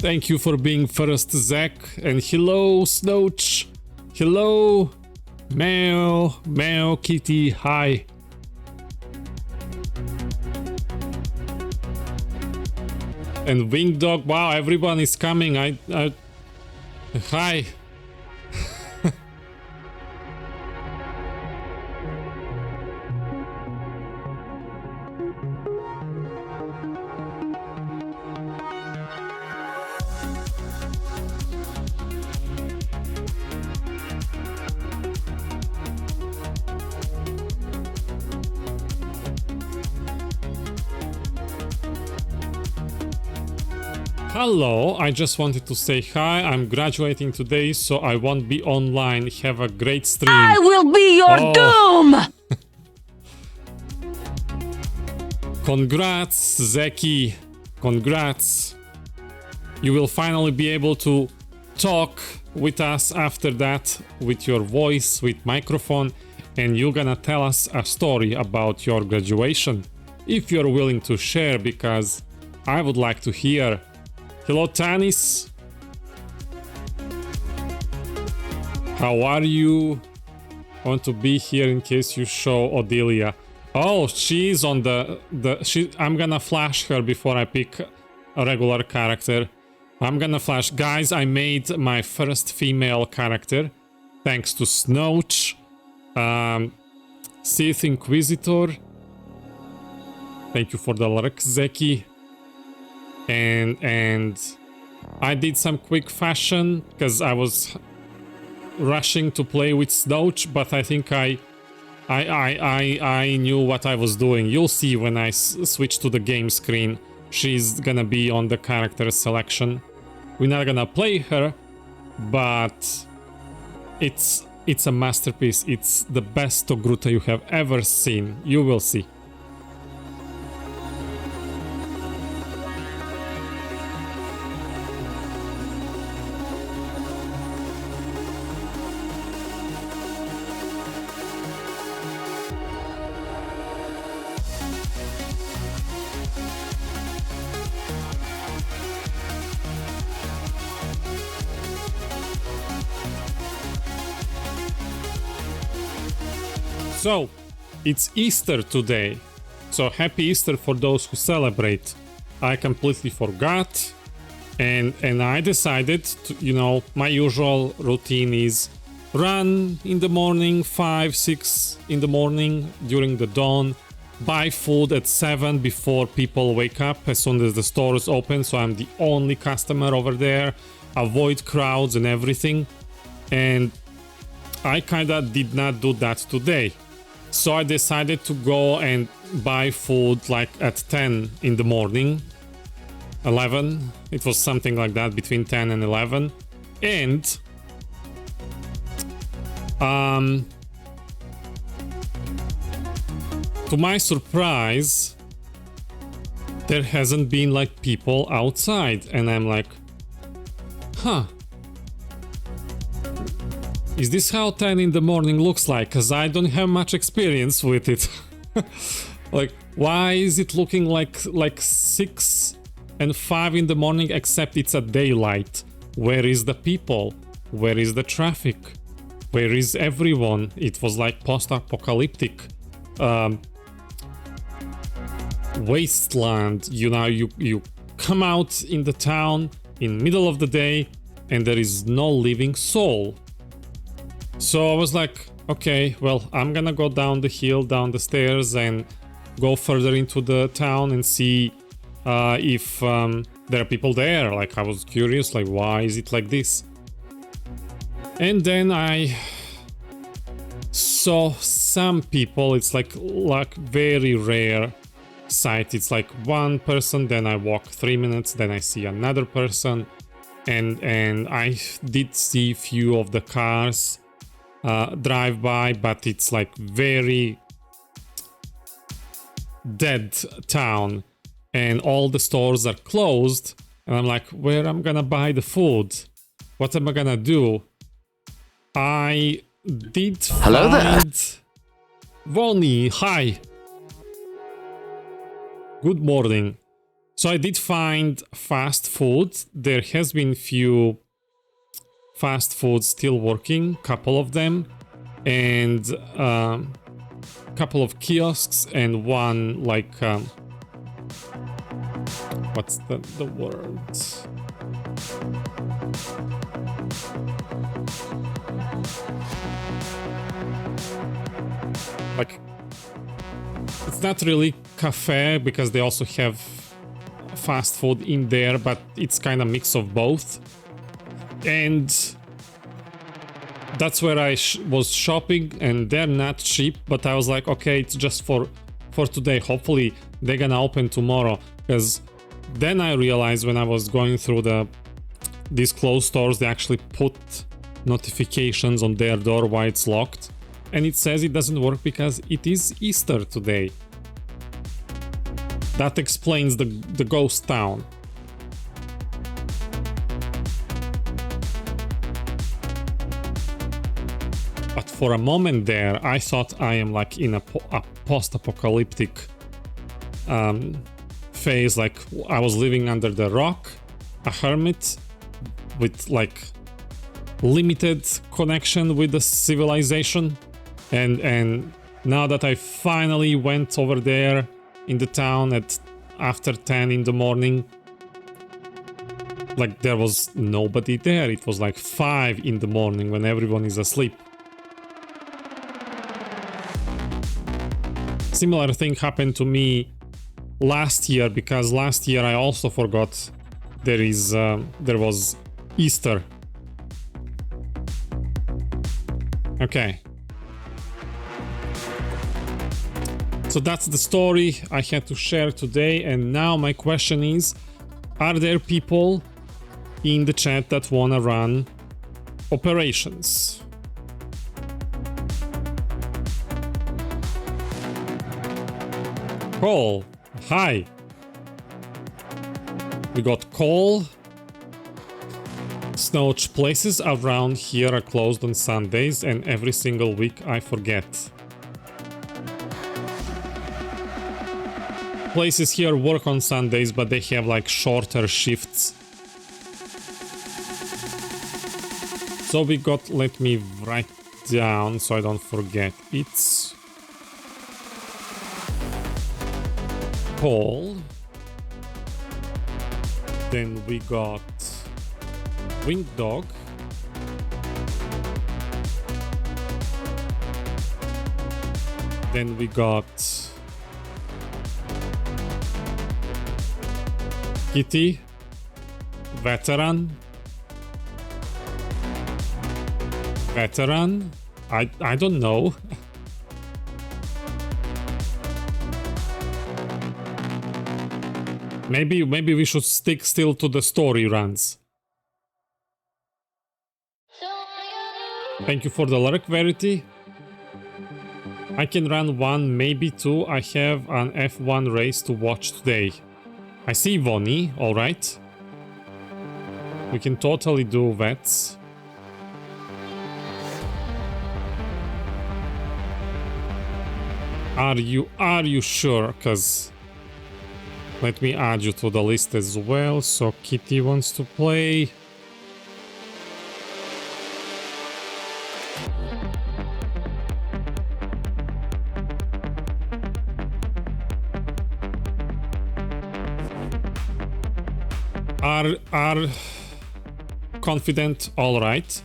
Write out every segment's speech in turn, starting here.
Thank you for being first, Zach. And hello, Snooch. Hello, Meow Kitty. Hi. And Wing Dog. Wow, everyone is coming. Hi. Hello, I just wanted to say hi. I'm graduating today, so I won't be online. Have a great stream. I will be your doom! Congrats, Zeki. Congrats. You will finally be able to talk with us after that with your voice, with microphone, and you're gonna tell us a story about your graduation. If you're willing to share, because I would like to hear. Hello, Tanis. How are you? I want to be here in case you show Odelia. Oh, she's on I'm gonna flash her before I pick a regular character. I'm gonna flash. Guys, I made my first female character thanks to Snooch, Sith Inquisitor. Thank you for the lurk, Zeki. And I did some quick fashion because I was rushing to play with Snooch, but I think I knew what I was doing. You'll see when I switch to the game screen. She's gonna be on the character selection. We're not gonna play her, but it's a masterpiece. It's the best Togruta you have ever seen. You will see. So, it's Easter today, so happy Easter for those who celebrate. I completely forgot, and I decided to, you know, my usual routine is run in the morning, 5-6 in the morning during the dawn, buy food at 7 before people wake up as soon as the stores open, so I'm the only customer over there, avoid crowds and everything, and I kinda did not do that today. So I decided to go and buy food like at 10 in the morning, 11, it was something like that, between 10 and 11, and to my surprise, there hasn't been like people outside, and I'm like, huh. Is this how 10 in the morning looks like? Because I don't have much experience with it. Like, why is it looking like 6 and 5 in the morning, except it's a daylight? Where is the people? Where is the traffic? Where is everyone? It was like post-apocalyptic wasteland. You know, you come out in the town in middle of the day and there is no living soul. So I was like, okay, well, I'm gonna go down the hill, down the stairs, and go further into the town and see if there are people there. Like, I was curious, like, why is it like this? And then I saw some people. It's like very rare sight. It's like one person, then I walk 3 minutes, then I see another person, and I did see few of the cars drive by, but it's like very dead town and all the stores are closed, and I'm like, where am I gonna buy the food? What am I gonna do? I did Hello there. Vonnie, hi. Good morning. So I did find fast food. There has been few fast foods still working, couple of them, and couple of kiosks and one like what's the word? Like, it's not really cafe because they also have fast food in there, but it's kind of mix of both. And that's where I was shopping, and they're not cheap, but I was like, okay, it's just for today. Hopefully they're gonna open tomorrow, because then I realized when I was going through these closed stores, they actually put notifications on their door why it's locked, and it says it doesn't work because it is Easter today. That explains the ghost town. But for a moment there, I thought I am like in a post-apocalyptic phase, like I was living under the rock, a hermit with like limited connection with the civilization, and now that I finally went over there in the town at after 10 in the morning, like there was nobody there. It was like 5 in the morning when everyone is asleep. Similar thing happened to me last year, because last year I also forgot there was Easter. Okay. So that's the story I had to share today, and now my question is, are there people in the chat that wanna run operations? Cole, hi. We got Cole. Snowch, places around here are closed on Sundays, and every single week I forget. Places here work on Sundays, but they have like shorter shifts. So we got, let me write down so I don't forget. It's Paul. Then we got Winged Dog. Then we got Kitty, Veteran. I don't know. Maybe we should stick still to the story runs. Thank you for the lurk, Verity. I can run 1, maybe 2. I have an F1 race to watch today. I see Vonnie, alright. We can totally do vets. Are you sure? Cause let me add you to the list as well. So Kitty wants to play. Are confident? All right,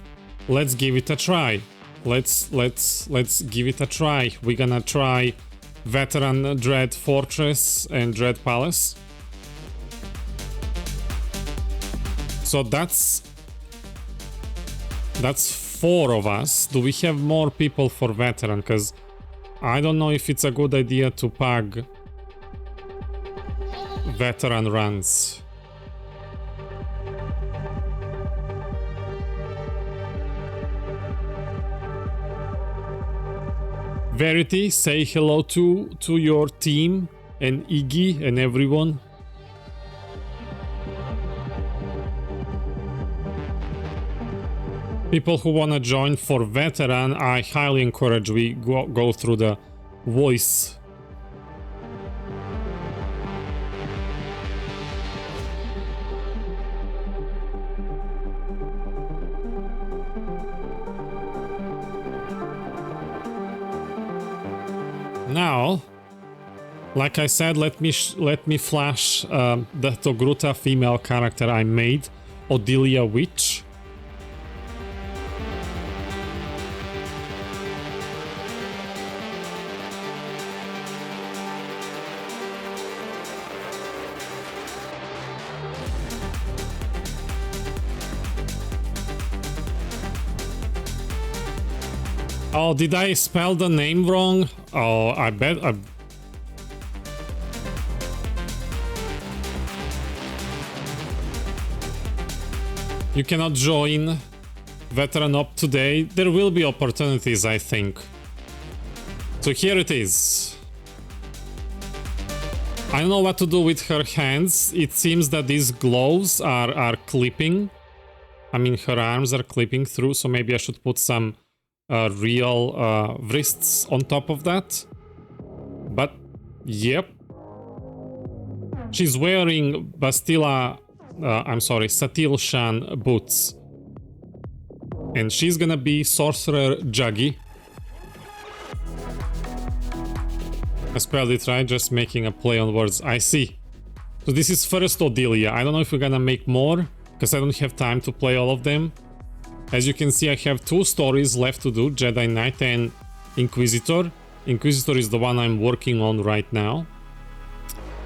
let's give it a try. Let's give it a try. We're gonna try Veteran, Dread Fortress and Dread Palace. So that's 4 of us. Do we have more people for Veteran? Because I don't know if it's a good idea to pag Veteran runs. Verity, say hello to your team and Iggy and everyone. People who wanna join for Veteran, I highly encourage we go through the voice. Now, like I said, let me flash the Togruta female character I made, Odilia Witch. Oh, did I spell the name wrong? Oh, I bet you cannot join Veteran Op today. There will be opportunities, I think. So here it is. I don't know what to do with her hands. It seems that these gloves are clipping. I mean, her arms are clipping through, so maybe I should put some real wrists on top of that. But, yep. She's wearing Satil Shan boots. And she's gonna be Sorcerer Juggy. I spelled it right, just making a play on words. I see. So this is first Odilia. I don't know if we're gonna make more, because I don't have time to play all of them. As you can see, I have 2 stories left to do, Jedi Knight and Inquisitor. Inquisitor is the one I'm working on right now,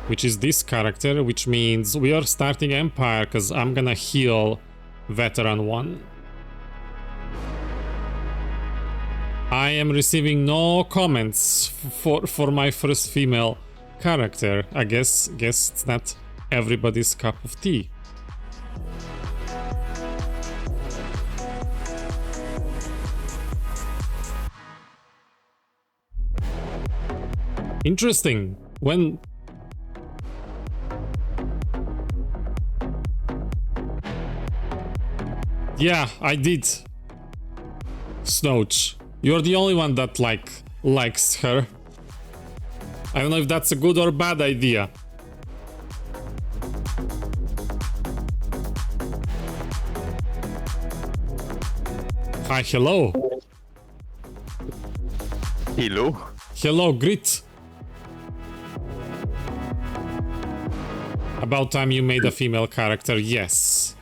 which is this character, which means we are starting Empire, because I'm gonna heal Veteran 1. I am receiving no comments for my first female character. I guess it's not everybody's cup of tea. Interesting. When... Yeah, I did. Snouch. You're the only one that likes her. I don't know if that's a good or bad idea. Hi, hello. Hello. Hello, Grit. About time you made a female character, yes.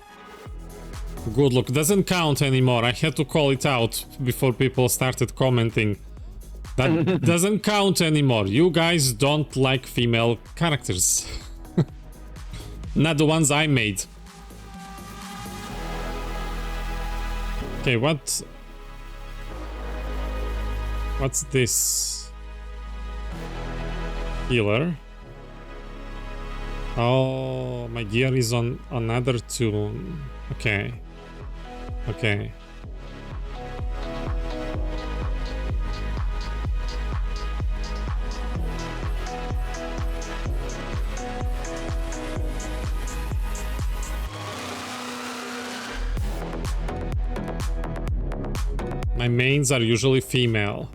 Good look, doesn't count anymore. I had to call it out before people started commenting. That doesn't count anymore. You guys don't like female characters. Not the ones I made. Okay, what's this? Healer. Oh, my gear is on another tune. Okay. Okay. My mains are usually female.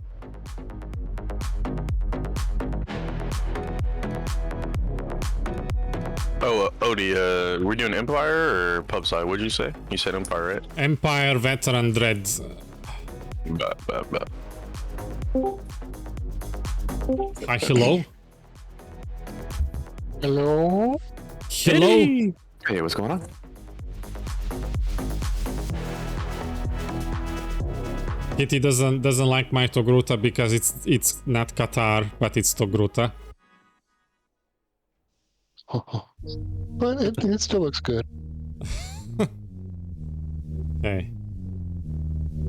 Oh, Odie, we're doing Empire or pub side? What'd you say? You said Empire, right? Empire, Veteran, Dread. Hi, hello. Hello? Hello. Hey, what's going on? Kitty doesn't like my Togruta because it's not Qatar, but it's Togruta. But it still looks good. Okay.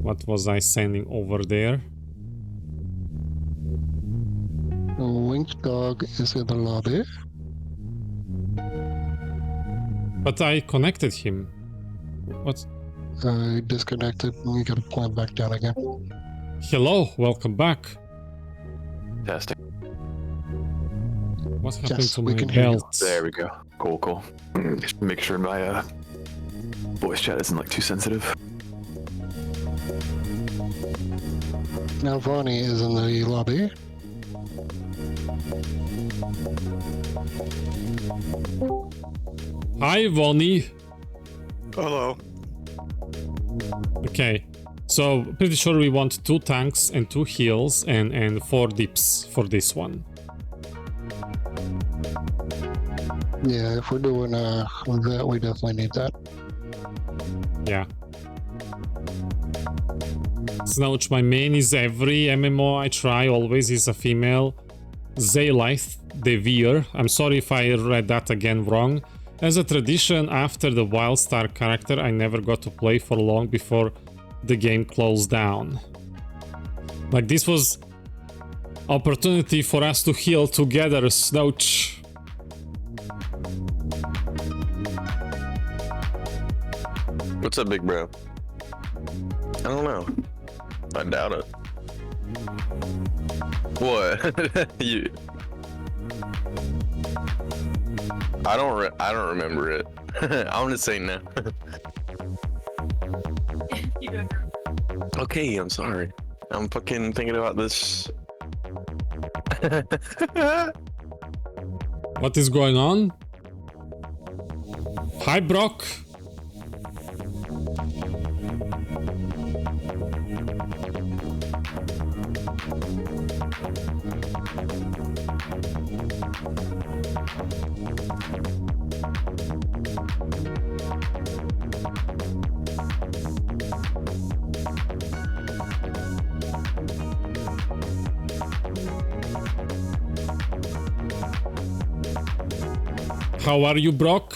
What was I sending over there? Link Dog is in the lobby. But I connected him. What? I disconnected and you gotta plant back down again. Hello, welcome back. Testing. What happened Yes, to we my can hear you. belt? There we go. Cool, cool. Just make sure my voice chat isn't like too sensitive. Now Vonnie is in the lobby. Hi, Vonnie. Hello. Okay, So pretty sure we want 2 tanks and 2 heals and 4 dips for this one. Yeah, if we're doing that, we definitely need that. Yeah. Snouch, my main is every MMO I try always is a female. Zaylife Devere. I'm sorry if I read that again wrong. As a tradition, after the Wildstar character, I never got to play for long before the game closed down. Like, this was opportunity for us to heal together, Snouch. What's up, big bro? I don't know. I doubt it. What? You? I don't remember it. I'm gonna say no. Okay, I'm sorry. I'm fucking thinking about this. What is going on? Hi, Brock. How are you, Brock?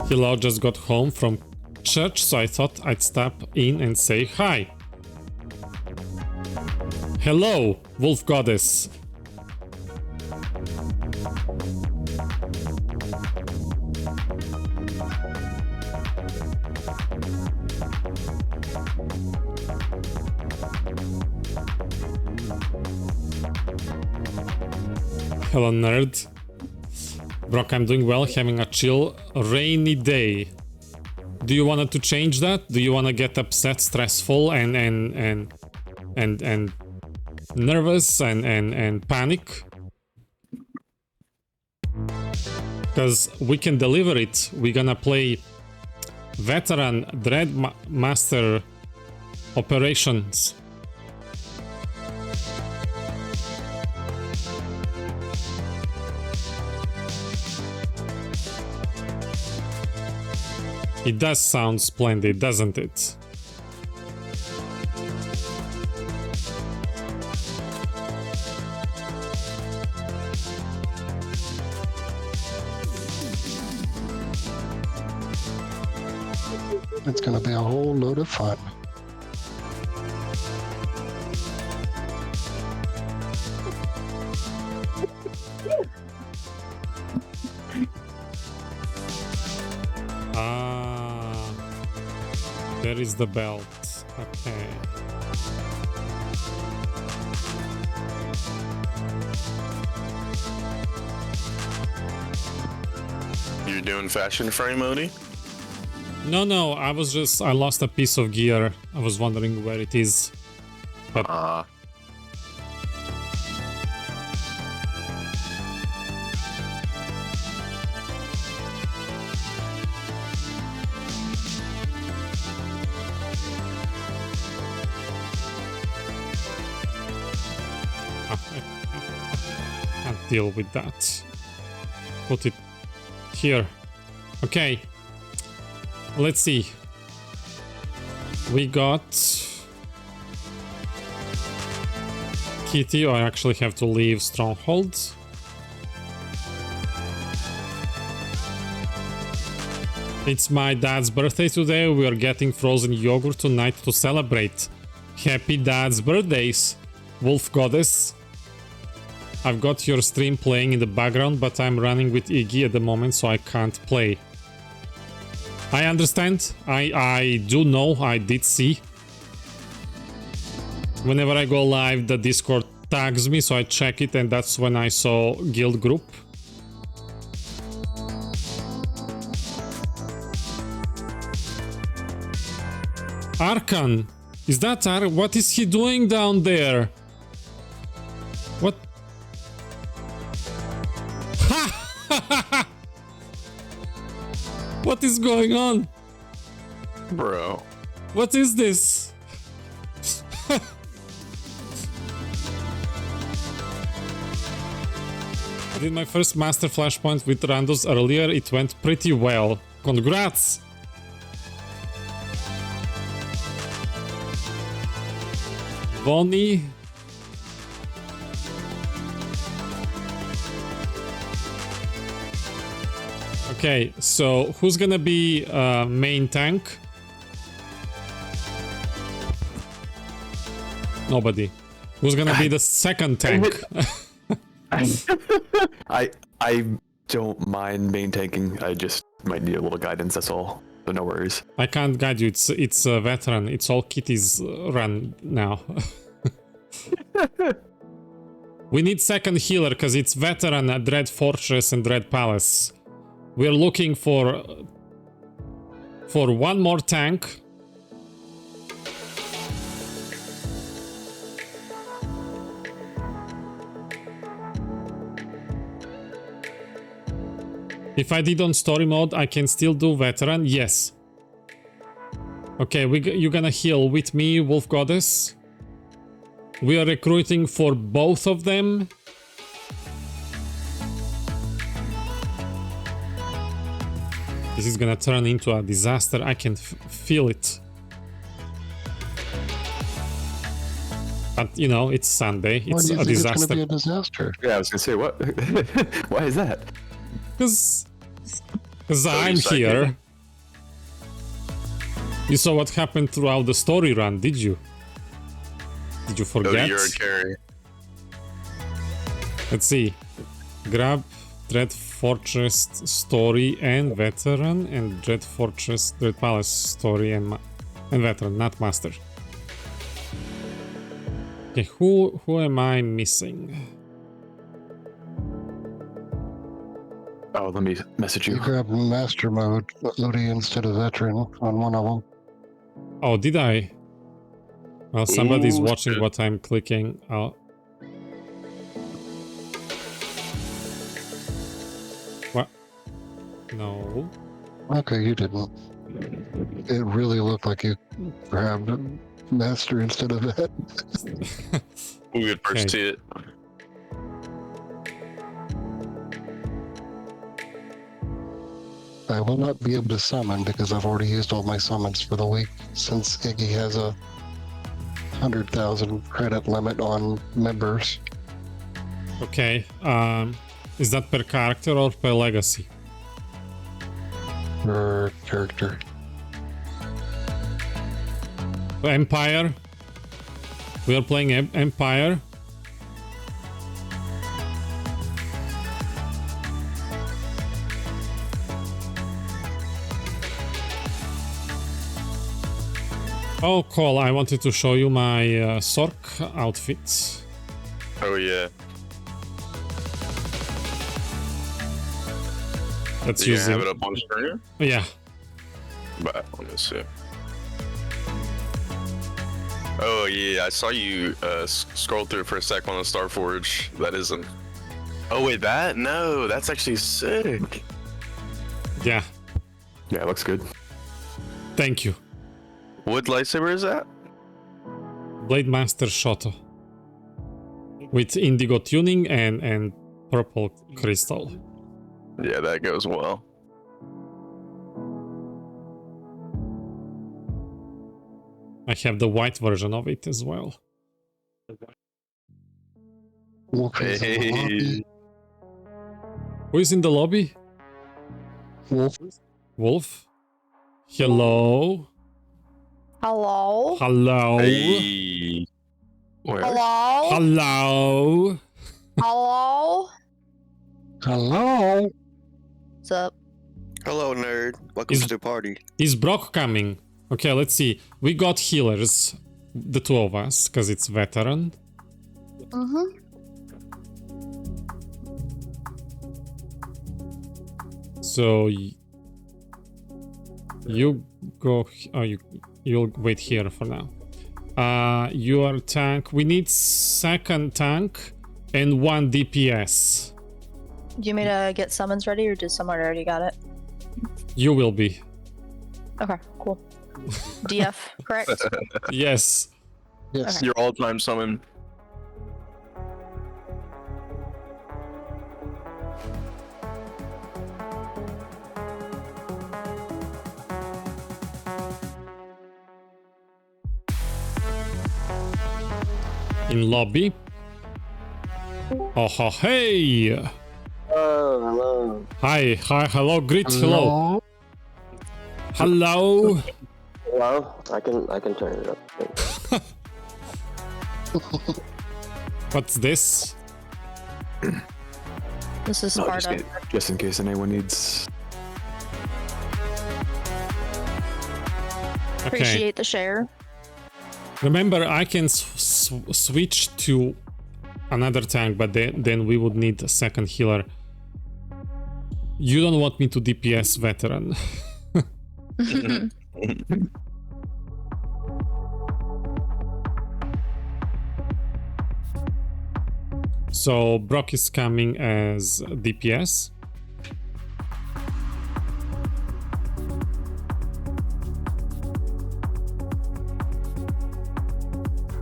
Hello, just got home from church, so I thought I'd stop in and say hi. Hello, Wolf Goddess. Hello, nerd. Brock, I'm doing well, having a chill, rainy day. Do you want to change that? Do you want to get upset, stressful, and nervous and panic? Because we can deliver it. We're gonna play Veteran Dread Master Operations. It does sound splendid, doesn't it? It's gonna be a whole load of fun. There is the belt. Okay. You're doing fashion frame, Odie? No, I lost a piece of gear. I was wondering where it is. But deal with that. Put it here. Okay. Let's see. We got Kitty. I actually have to leave Stronghold. It's my dad's birthday today. We are getting frozen yogurt tonight to celebrate. Happy dad's birthdays, Wolf Goddess. I've got your stream playing in the background, but I'm running with Iggy at the moment, so I can't play. I understand. I do know. I did see. Whenever I go live, the Discord tags me, so I check it, and that's when I saw guild group. Arkan, Is that Tar? What is he doing down there? What? What is going on? Bro. What is this? I did my first master flashpoint with randos earlier. It went pretty well. Congrats! Bonnie. Okay, so who's gonna be main tank? Nobody. Who's gonna be the second tank? I don't mind main tanking. I just might need a little guidance. That's all. But no worries. I can't guide you. It's a veteran. It's all Kitty's run now. We need second healer because it's veteran at Dread Fortress and Dread Palace. We're looking for one more tank. If I did on story mode, I can still do veteran. Yes. Okay, you're gonna heal with me, Wolf Goddess. We are recruiting for both of them. This is gonna turn into a disaster. I can feel it. But you know, it's Sunday. Why It's do you a think disaster. it's going to be a disaster? Yeah, I was gonna say what? Why is that? Because I'm psychic. here. You saw what happened throughout the story run, did you? Did you Oh, forget? you're a carry. Let's see. Grab Dread Fortress story and veteran, and Dread Fortress, Dread Palace story and veteran, not master. Okay, who am I missing? Oh, let me message You you. grab master mode, Ludi, instead of veteran on one of them. Oh, did I? Well, somebody's Ooh, watching shit. what I'm clicking. Oh. What? No. Okay, you didn't. It really looked like you grabbed master instead of that. We would first Okay. see it. I will not be able to summon because I've already used all my summons for the week since Iggy has a 100,000 credit limit on members. Okay. Is that per character or per legacy? Per character. Empire. We are playing Empire. Oh, Cole, I wanted to show you my Sork outfit. Oh yeah. That's You using. have it up on screen? Yeah. But let me see. Oh yeah, I saw you scroll through for a sec on the Starforge. That isn't. Oh wait, that? No, that's actually sick. Yeah. Yeah, it looks good. Thank you. What lightsaber is that? Blade Master Shoto. With indigo tuning and purple crystal. Yeah, that goes well. I have the white version of it as well. Wolf is in the lobby. Who is in the lobby? Wolf. Wolf? Hello? Hello? Hello? Hey. Where? Hello? Hello? Hello? Hello. What's up? Hello, nerd. Welcome Is- to the party. Is Brock coming? Okay, let's see. We got healers. The two of us, because it's veteran. Mm-hmm. So you go. Oh, you'll wait here for now. Your tank. We need second tank and 1 DPS. Do you want me to get summons ready, or did someone already got it? You will be. Okay, cool. DF, correct? Yes. Yes. Your all-time summon. In lobby. Oh, hey. Hello. Hi, hello, greet, hello. Hello. Hello. I can turn it up. What's this? This is Oh, Sparta. just in case anyone needs. Okay. Appreciate the share. Remember, I can switch to another tank, but then we would need a second healer. You don't want me to DPS veteran. So Brock is coming as DPS.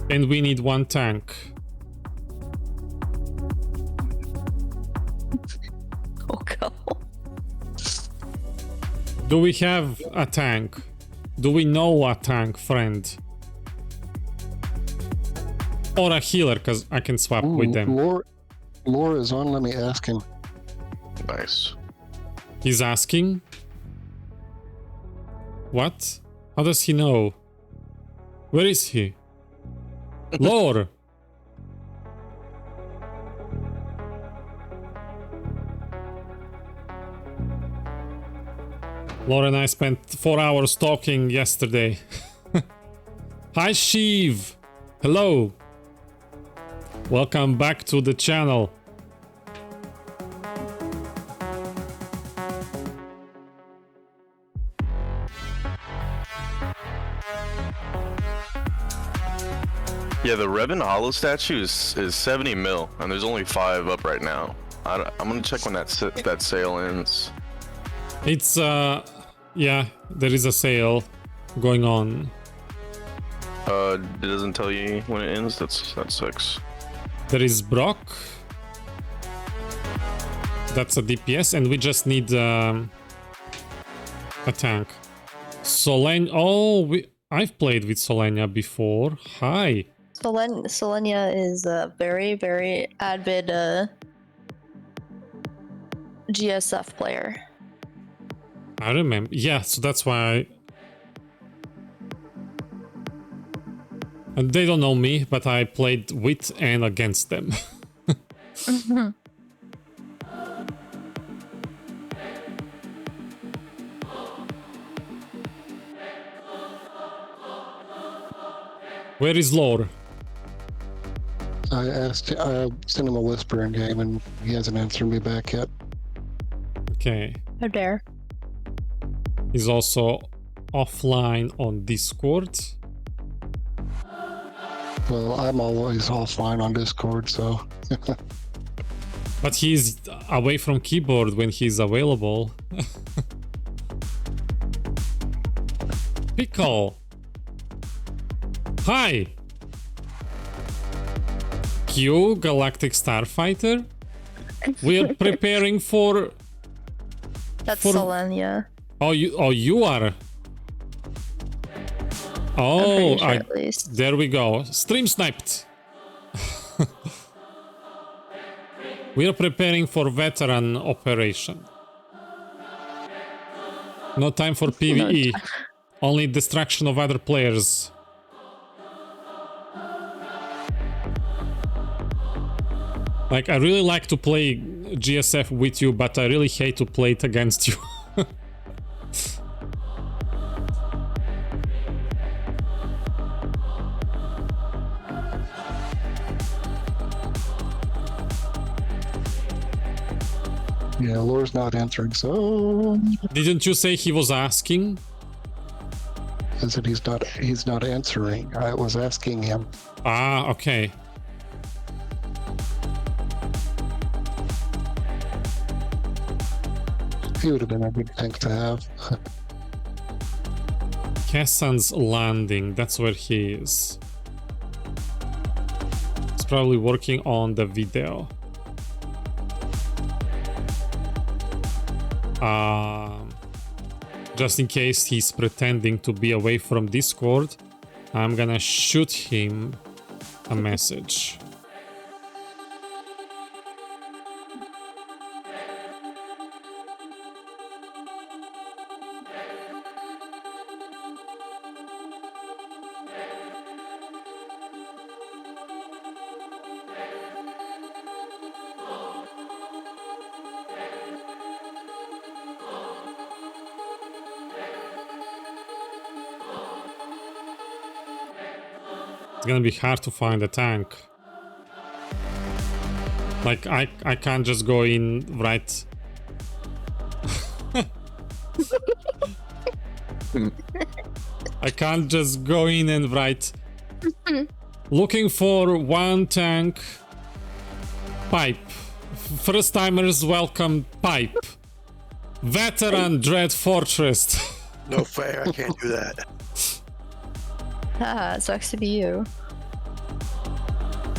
And we need 1 tank. Oh, go. Do we have a tank? Do we know a tank, friend? Or a healer, because I can swap with them. Lore is on. Let me ask him. Nice. He's asking? What? How does he know? Where is he? Lore! Lore and I spent 4 hours talking yesterday. Hi Shiv! Hello! Welcome back to the channel. Yeah, the Revan Hollow statue is 70 mil, and there's only 5 up right now. I'm gonna check when that sale ends. It's yeah, there is a sale going on. It doesn't tell you when it ends. That sucks. There is Brock. That's a DPS, and we just need a tank. I've played with Solenia before. Hi. Selenia is a very, very avid GSF player. I remember. Yeah, so that's why And they don't know me, but I played with and against them. Where is Lore? I sent him a whisper in game and he hasn't answered me back yet. Okay. How dare. He's also offline on Discord. Well, I'm always offline on Discord, so. But he's away from keyboard when he's available. Pickle! Hi! Q, Galactic Starfighter? We're preparing for... That's For- Selenia. Oh, you are... I'm Oh, pretty sure at least. there we go. Stream sniped. We are preparing for veteran operation. No time for PvE. Only destruction of other players. Like, I really like to play GSF with you, but I really hate to play it against you. Yeah, Lore's not answering, so. Didn't you say he was asking? said he's not answering. I was asking him. Ah, okay. He would have been a good tank to have. Kessan's Landing, that's where he is. He's probably working on the video. Just in case he's pretending to be away from Discord, I'm gonna shoot him a message. It's gonna be hard to find a tank. Like, I can't just go in right... I can't just go in and write... Looking for one tank... Pipe. First timers welcome pipe. Veteran Dread Fortress. No fair, I can't do that. Haha, it sucks to be you.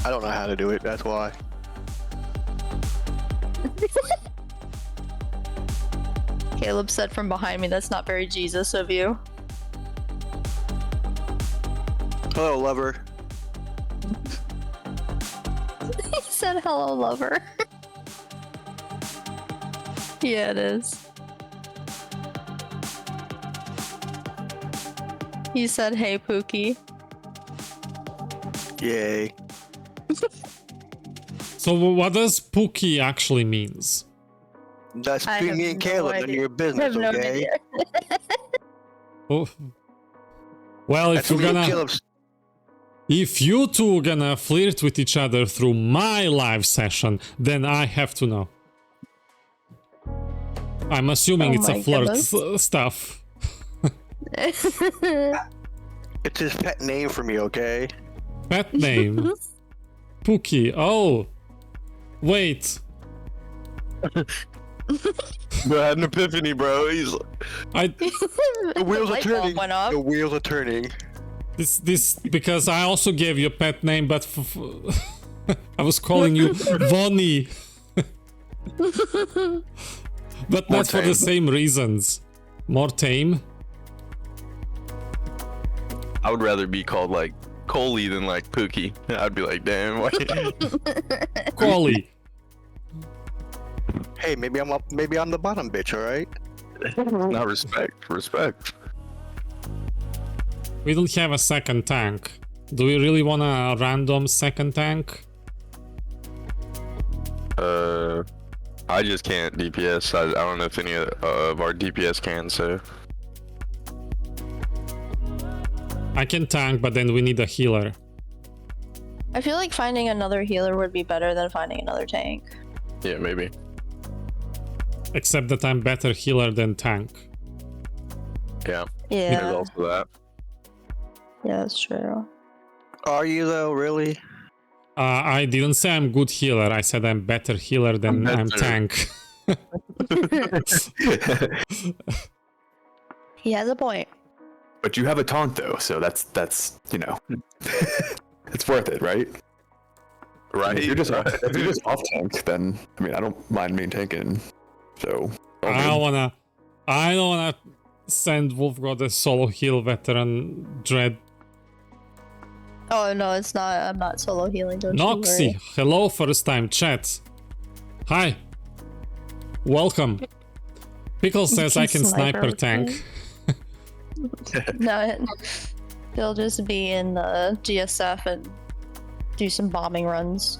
I don't know how to do it, that's why. Caleb said from behind me, that's not very Jesus of you. Hello, lover. He said hello, lover. Yeah, it is. He said, hey, Pookie. Yay. So what does Pookie actually means? That's I between have me and no Caleb, none of idea. your I have business, no okay? idea. Oh. Well, That's me and Caleb's. if you two gonna flirt with each other through my live session, then I have to know. I'm assuming Oh it's a my flirt goodness. stuff. It's his pet name for me, okay? Pet name. Pookie. Oh. Wait. Bro, I had an epiphany, bro. He's I The wheels are light bulb turning. went off. The wheels are turning. this because I also gave you a pet name, but I was calling you Vonnie. But More not for the tame. same reasons. More tame. I would rather be called like Coley than like Pookie. I'd be like, damn. Why? Coley. Hey, maybe I'm the bottom bitch, alright? Not respect. Respect. We don't have a second tank. Do we really want a random second tank? I just can't DPS. I don't know if any of our DPS can, so. I can tank, but then we need a healer. I feel like finding another healer would be better than finding another tank. Yeah, maybe. Except that I'm better healer than tank. Yeah. Yeah, There's also that. yeah, that's true. Are you though, really? I didn't say I'm good healer. I said I'm better healer than I'm better. tank. He has a point. But you have a taunt though, so that's you know, it's worth it, right? Right? If you're just right. if you're just off tank, then I mean I don't mind me tanking. So I don't wanna send Wolf Goddess solo heal veteran Dread. Oh no, it's not. I'm not solo healing. Don't you Noxy, worry. hello, first time chat. Hi. Welcome. Pickle says I can sniper tank. No, they'll just be in the GSF and do some bombing runs.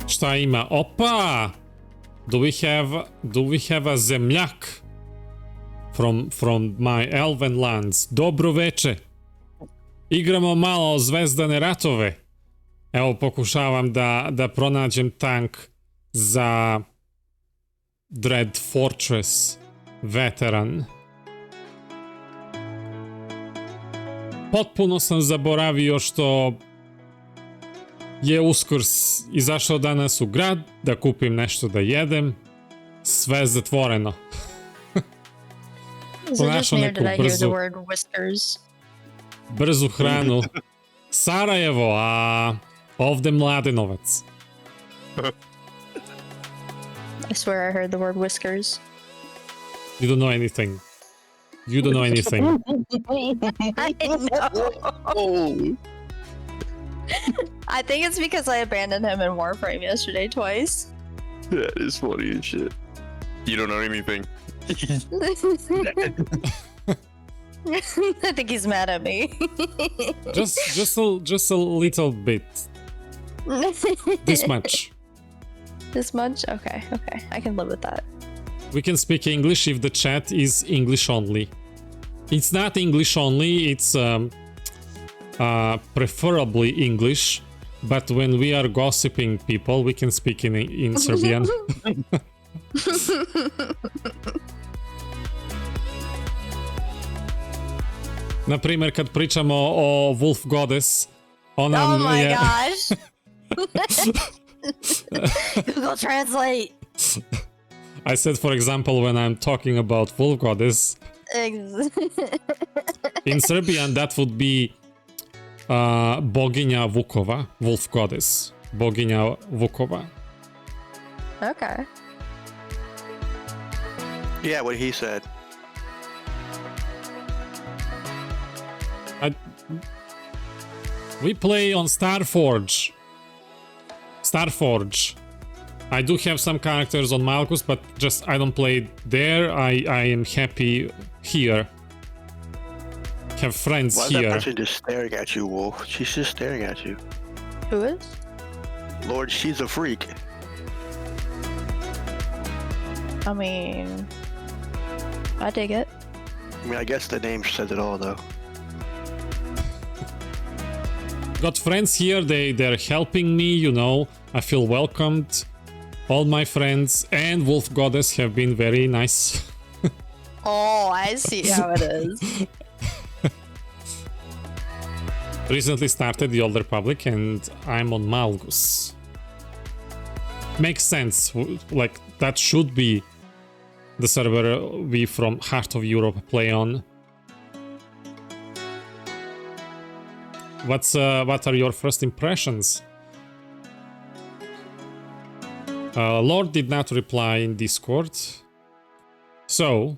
Šta ima? Opa! Do we have a zemljak from my elven lands? Dobro veče. Igramo malo zvezdane ratove. Evo, pokušavam da pronađem tank za Dread Fortress Veteran. Potpuno sam zaboravio što je Uskrs izašao danas u grad, da kupim nešto da jedem. Sve zatvoreno. Is it just Pronašao me or did neku I hear the brzu, word whiskers? brzu hranu. Sarajevo, a ovde Mladenovac. I swear I heard the word whiskers. You don't know anything. You don't know anything. I know. Oh, I think it's because I abandoned him in Warframe yesterday twice. That is funny as shit. You don't know anything. I think he's mad at me. just a little bit. This much. This much? Okay, okay. I can live with that. We can speak English if the chat is English only. It's not English only, it's preferably English, but when we are gossiping people, we can speak in Serbian. Na primjer, kad pričamo o Wolf Goddess, ona Oh my je... gosh. Google Translate. I said, for example, when I'm talking about Wolf Goddess, in Serbian that would be boginja Vukova, Wolf Goddess, boginja Vukova. Okay. yeah, what he said. We play on Starforge. I do have some characters on Malkus, but just I don't play there. I am happy here. Have friends Why is that here. person just staring at you, Wolf? She's just staring at you. Who is? Lord, she's a freak. I mean, I dig it. I mean, I guess the name says it all, though. Got friends here, they're helping me, you know. I feel welcomed. All my friends and Wolf Goddess have been very nice. Oh, I see how it is. Recently started the Old Republic and I'm on Malgus. Makes sense, like that should be the server we from Heart of Europe play on. What are your first impressions? Lord did not reply in Discord. So...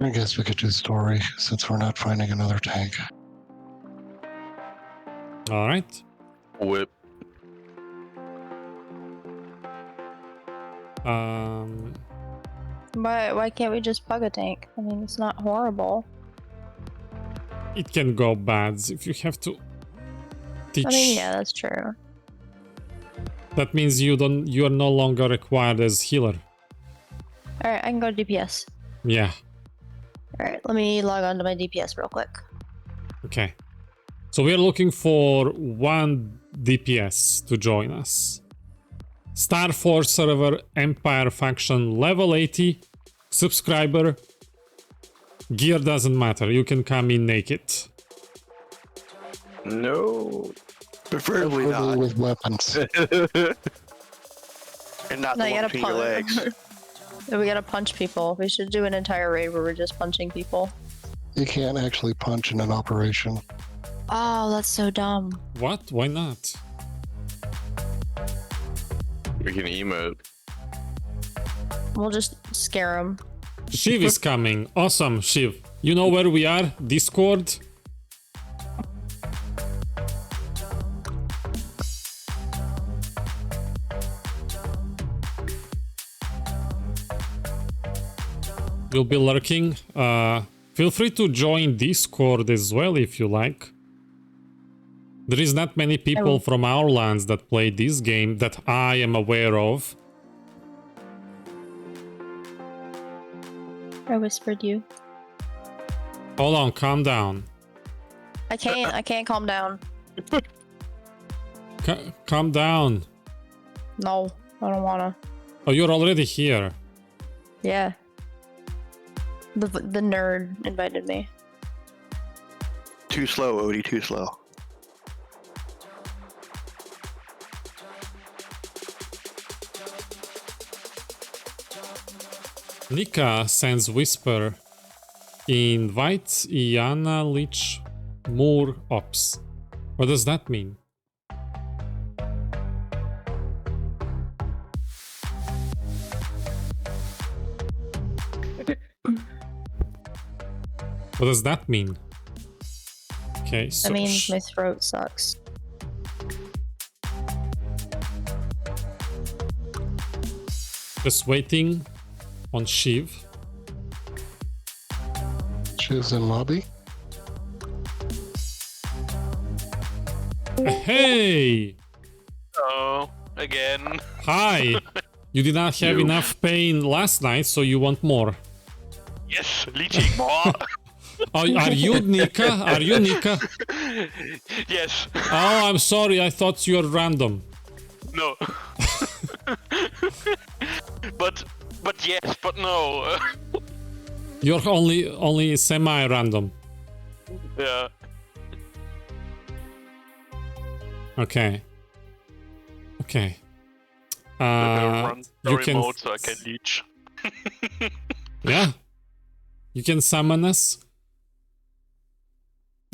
I guess we could do story since we're not finding another tank. Alright. Whip. Why can't we just plug a tank? I mean, it's not horrible. It can go bad if you have to teach. I mean, yeah, that's true. That means you are no longer required as healer. Alright, I can go to DPS. Yeah. Alright, let me log on to my DPS real quick. Okay. So we're looking for one DPS to join us. Star Force server, Empire faction, level 80, subscriber. Gear doesn't matter, you can come in naked. No. Preferably not. With weapons. And not No, the you one gotta between your legs. We gotta punch people. We should do an entire raid where we're just punching people. You can't actually punch in an operation. Oh, that's so dumb. What? Why not? We can emote. We'll just scare them. Shiv is coming. Awesome, Shiv. You know where we are? Discord? You'll be lurking. Feel free to join Discord as well if you like. There is not many people from our lands that play this game that I am aware of. I whispered you. Hold on, calm down. I can't calm down. Calm down. No, I don't wanna. Oh, you're already here. Yeah. The nerd invited me. Too slow, Odie, too slow. Nika sends Whisper. Invite Iana Lich Moore Ops. What does that mean? What does that mean? Okay, so That means my throat sucks. just waiting on Shiv. Shiv's in lobby. Hey! Oh, again. Hi! You did not have enough pain last night, so you want more. Yes, leeching more. Are you Nika? Are you Nika? Yes. Oh, I'm sorry. I thought you were random. No. but yes, but no. You're only semi-random. Yeah. Okay. Okay. Run You story can. mode so I can leech. Yeah. You can summon us.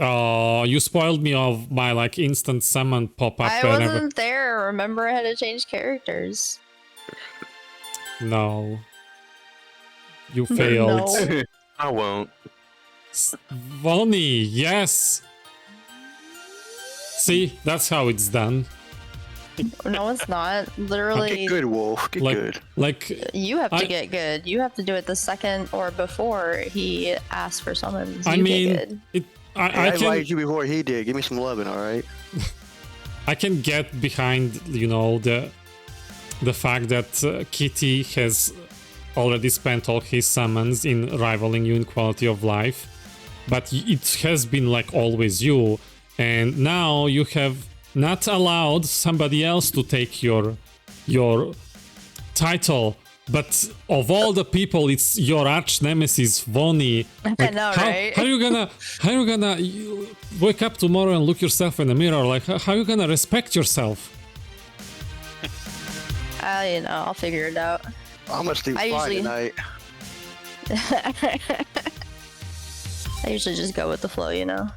Oh, you spoiled me of my like instant summon pop-up. I wasn't there. Remember, I had to change characters. No. You failed. No. I won't. Vonnie, yes. See, that's how it's done. No, it's not. Literally, Get good, Wolf. Get good. Like you have to I- get good. You have to do it the second or before he asks for summons. I You mean, get good. it. Hey, I I can invited you before he did. Give me some loving, all right? I can get behind, you know, the fact that Kitty has already spent all his summons in rivaling you in quality of life, but it has been like always you, and now you have not allowed somebody else to take your title. But of all the people, it's your arch nemesis, Vonnie. I know, right? How you gonna wake up tomorrow and look yourself in the mirror? Like, how you gonna respect yourself? You know, I'll figure it out. I'm gonna sleep I fine usually- tonight. I usually just go with the flow, you know.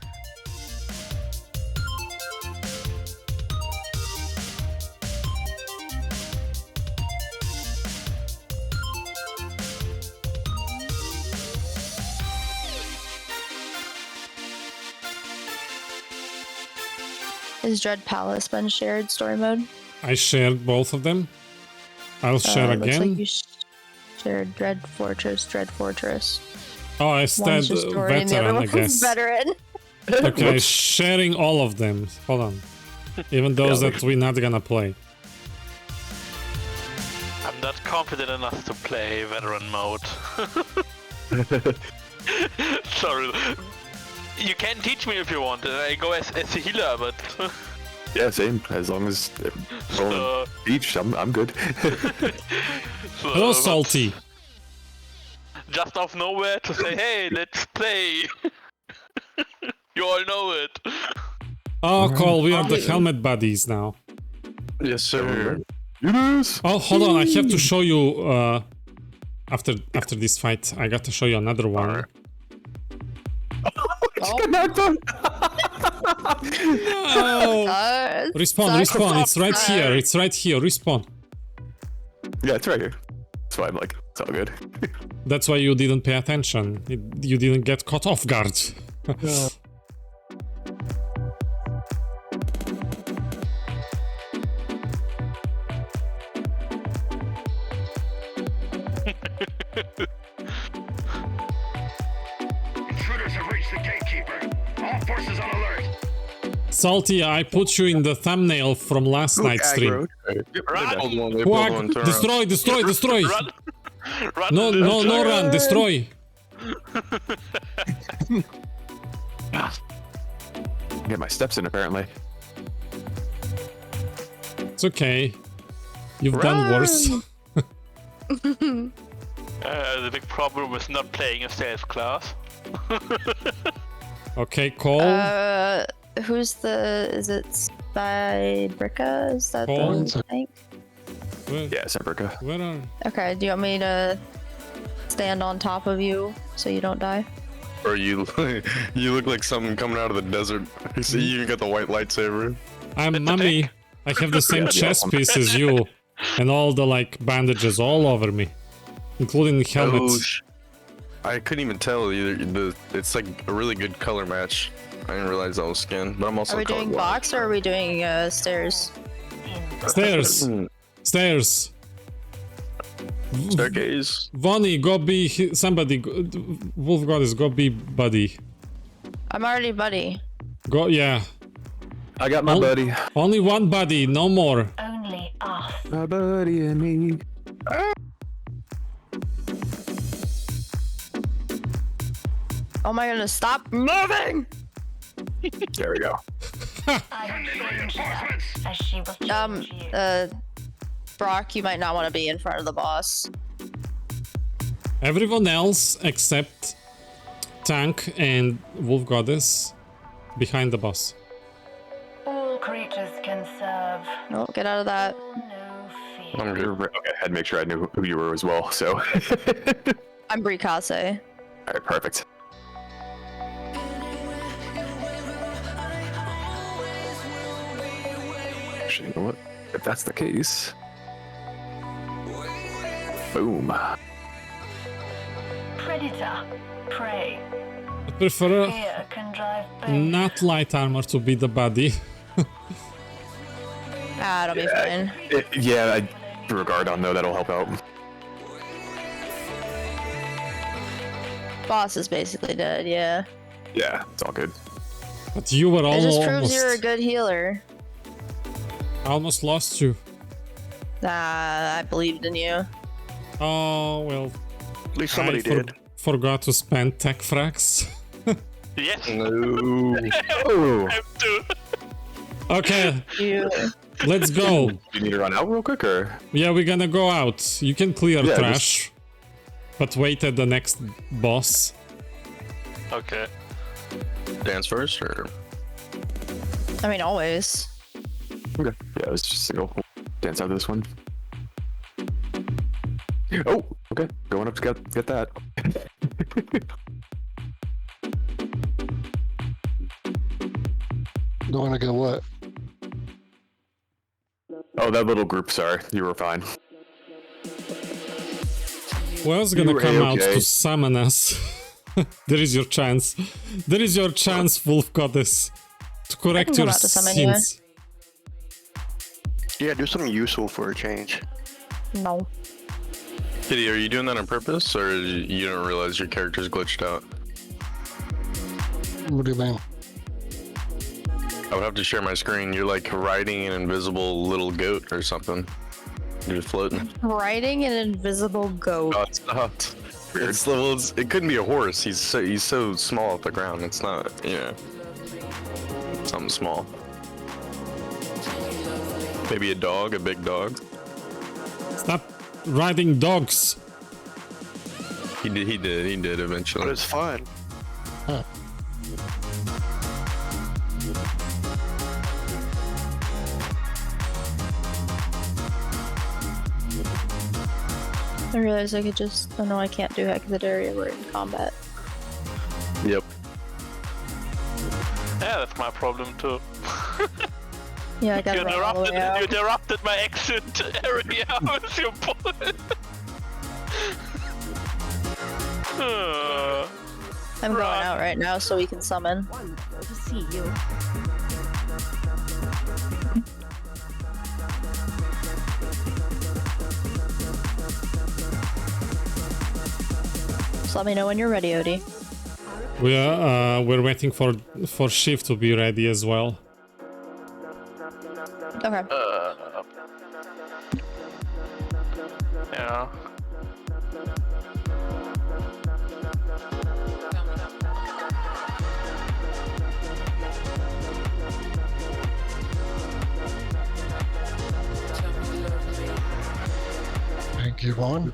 Is Dread Palace been shared story mode? I shared both of them. I'll share It looks again. like you shared Dread Fortress. Oh, I One's said just story and the other veteran, I one's guess. veteran. Okay, sharing all of them. Hold on. Even those that we're not gonna play. I'm not confident enough to play veteran mode. Sorry. You can teach me if you want. I go as a healer, but Yeah, same. As long as they're rolling so, each, I'm good. Hello, but Salty. just out of nowhere to say, hey, let's play. You all know it. Oh, Cole, we are the helmet buddies now. Yes, sir. Yes. Oh, hold on. I have to show you. After this fight, I got to show you another one. No! Respawn. It's right here. It's right here. Respawn. Yeah, it's right here. That's why I'm like, it's all good. That's why you didn't pay attention. You didn't get caught off guard. Intruders have reached the gatekeeper. All forces on alert. Salty, I put you in the thumbnail from last night's stream. Aggroed. Quack! Destroy! Run! Run! No, run! Destroy! Get my steps in apparently. It's okay. You've done worse. The big problem was not playing a sales class. Okay, Cole. Who's the? Is it Spybrica? Is that Paul? the tank? Where, Yeah, Sembrica. where are... Okay. Do you want me to stand on top of you so you don't die? Or you look like something coming out of the desert. You see, you got the white lightsaber. I'm mummy. I have the same chest piece as you, and all the like bandages all over me, including the helmet. I couldn't even tell either. It's like a really good color match. I didn't realize that was skin, but I'm also. Are we doing colorblind. box or are we doing stairs? Stairs. Stairs. Staircase. Vonnie, go be somebody. Wolf Goddess, go be buddy. I'm already buddy. Go, yeah. I got my buddy. Only one buddy, no more. Only us. My buddy and me. Oh my goodness! Stop moving! There we go. I would change her as she will change you. Brock, you might not want to be in front of the boss. Everyone else except Tank and Wolf Goddess behind the boss. All creatures can serve. No, get out of that. No fear. I'm good. Okay, I had to make sure I knew who you were as well, so. I'm Brikase. Alright, perfect. Actually, you know what? If that's the case. Boom. Predator. Prey. I prefer Fear can drive both. not light armor to be the buddy. Ah, it'll be fine. Yeah, I threw a guard on though, that'll help out. Boss is basically dead, yeah. Yeah, it's all good. But you were It just almost. proves you're a good healer. I almost lost you. Nah, I believed in you. Oh well. At least somebody I did. forgot to spend tech frags. Yes. No. Oh. I have to. Okay, You. let's go. Do you need to run out real quick or? Yeah, we're gonna go out. You can clear Yeah, trash, but wait at the next boss. Okay. Dance first, or I mean, always. Okay. Yeah, it was just to go dance out of this one. Oh, okay. Going up to get that. Don't want to get what? Oh, that little group, sorry. You were fine. Who else gonna You were come out A-okay. to summon us? There is your chance. There is your chance, Wolf Goddess, to correct come your out to summon you. sins. Yeah, do something useful for a change. No. Kitty, are you doing that on purpose, or you don't realize your character's glitched out? What do you mean? I would have to share my screen. You're like riding an invisible little goat or something. You're just floating. Riding an invisible goat. No, it's not. It's well, it couldn't be a horse. He's so small off the ground. It's not, you know, something small. Maybe a dog, a big dog. Stop riding dogs. He did eventually. But it's fun. I realized I could just. Oh no, I can't do Heck of the area. We're in combat. Yep. Yeah, that's my problem too. Yeah, I got You to run all the way out. interrupted my exit area with your bullet. I'm going out right now so we can summon. Wonderful to see you. Just let me know when you're ready, Odie. We're waiting for Shift to be ready as well. Okay. Yeah. Yvonne?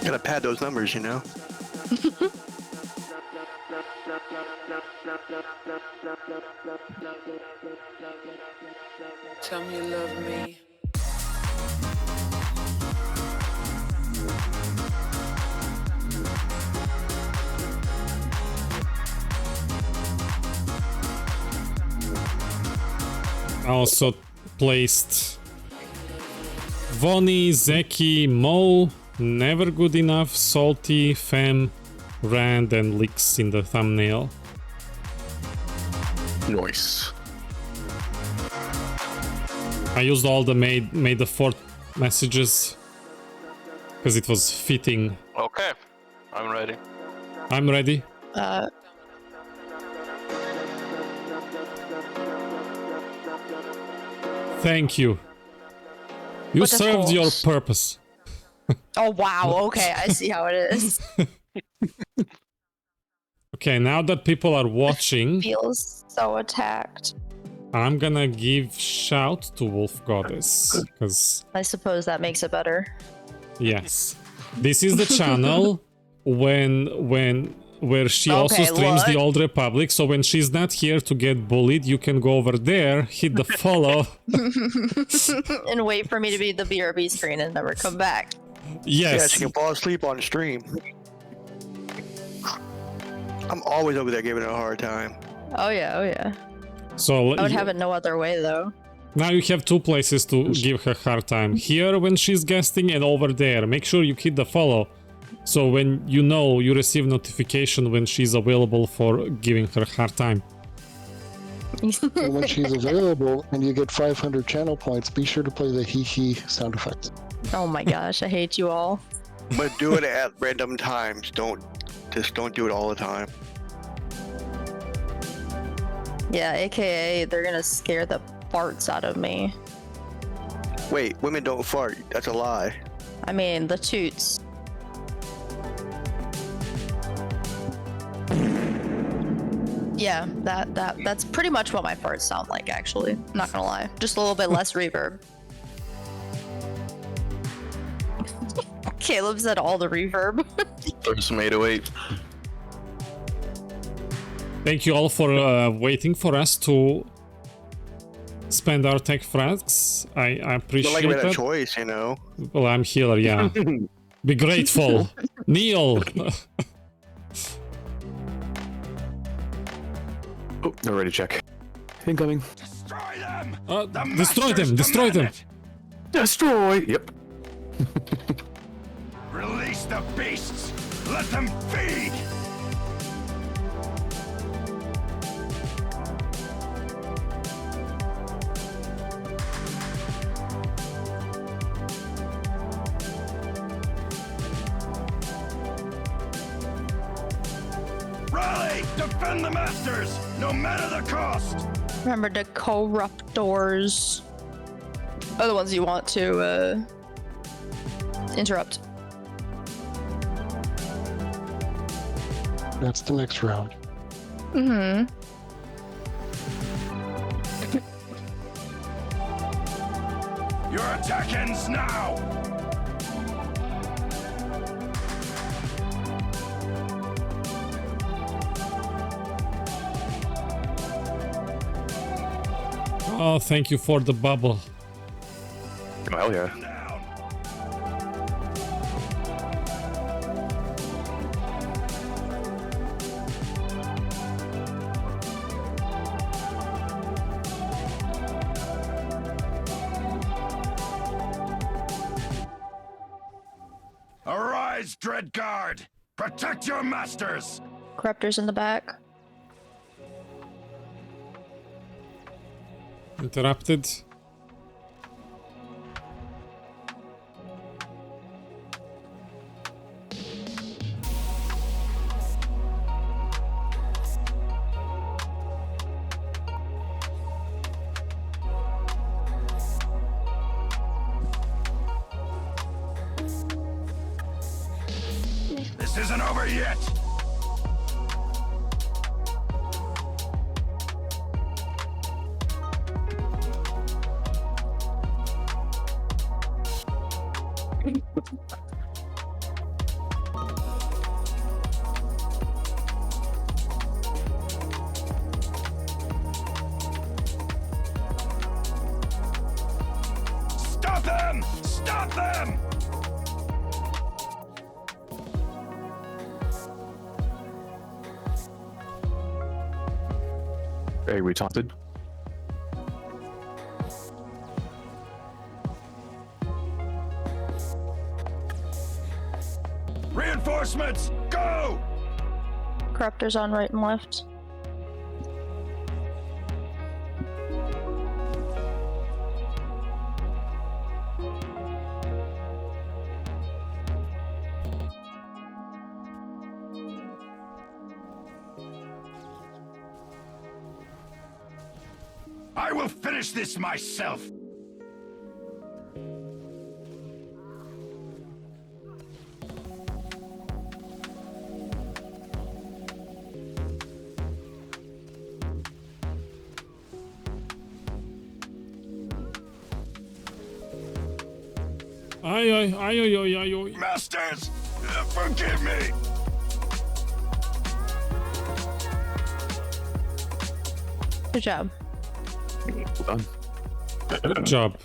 Gotta pad those numbers, you know? Tell me you love me. I also placed Vonnie, Zeki, Mo, Never Good Enough, Salty, Fem, Rand, and Licks in the thumbnail. Nice. I used all the made the 4 messages because it was fitting. Okay, I'm ready. I'm ready. Thank you. You What the served your horse? purpose. Oh wow, okay, I see how it is. Okay, now that people are watching, Feels so attacked. I'm gonna give shout to Wolf Goddess because I suppose that makes it better. yes, this is the channel where she also Okay, streams the what? Old Republic. So when she's not here to get bullied, you can go over there, hit the follow. And wait for me to be the BRB screen and never come back. Yeah, Yes. she can fall asleep on stream. I'm always over there giving her a hard time. Oh yeah, oh yeah. So I would have it no other way though. now you have 2 places to give her hard time. Here when she's guesting and over there. Make sure you hit the follow. So when you know, you receive notification when she's available for giving her hard time. And when she's available and you get 500 channel points, be sure to play the hee sound effect. Oh my gosh, I hate you all. But do it at random times. Don't do it all the time. Yeah, aka they're gonna scare the farts out of me. Wait, women don't fart. That's a lie. I mean, the toots. Yeah, that's pretty much what my farts sound like, actually. Not gonna lie. Just a little bit less reverb. Caleb said all the reverb. Throw some 808. Thank you all for waiting for us to spend our tech frags. I But appreciate like we had a that. choice, you know. Well, I'm healer, yeah. Be grateful. Neil. Oh, they're ready to check. Incoming. Destroy them! Destroy them, destroy them. Destroy! Yep. Release the beasts! Let them feed! Rally! Defend the masters! No matter the cost! Remember, the corruptors are the ones you want to interrupt. That's the next round. Mm-hmm. Your attack ends now! Oh, thank you for the bubble. Oh, hell yeah. Arise, Dread Guard! Protect your masters! Corruptors in the back. Interrupted. isn't over yet! Stop them! Stop them! Hey, we taunted. Reinforcements, go! Corruptors on right and left. I will finish this myself! Ay. Masters, forgive me! Good job. Done. Good job.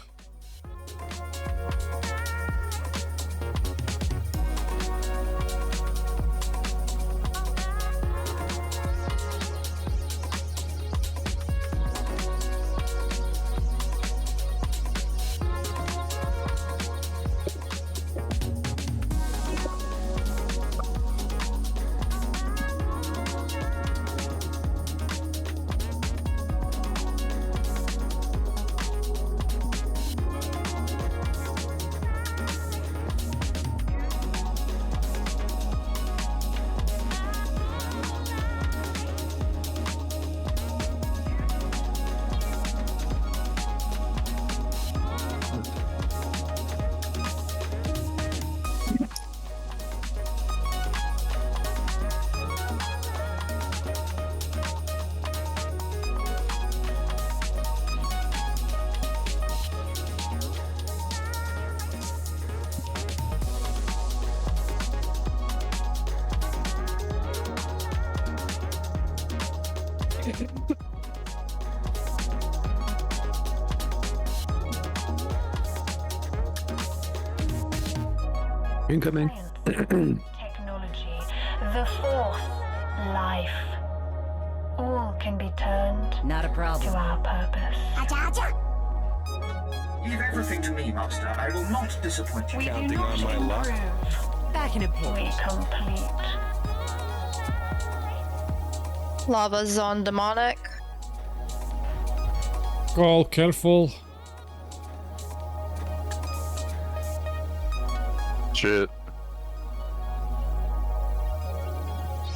Incoming. Technology, the fourth life. All can be turned Not a to problem. our purpose. Leave everything to me, Master. I will not disappoint you. We do not improve. Back in a We pinch. complete. Lava's on demonic. Call, careful. Shit.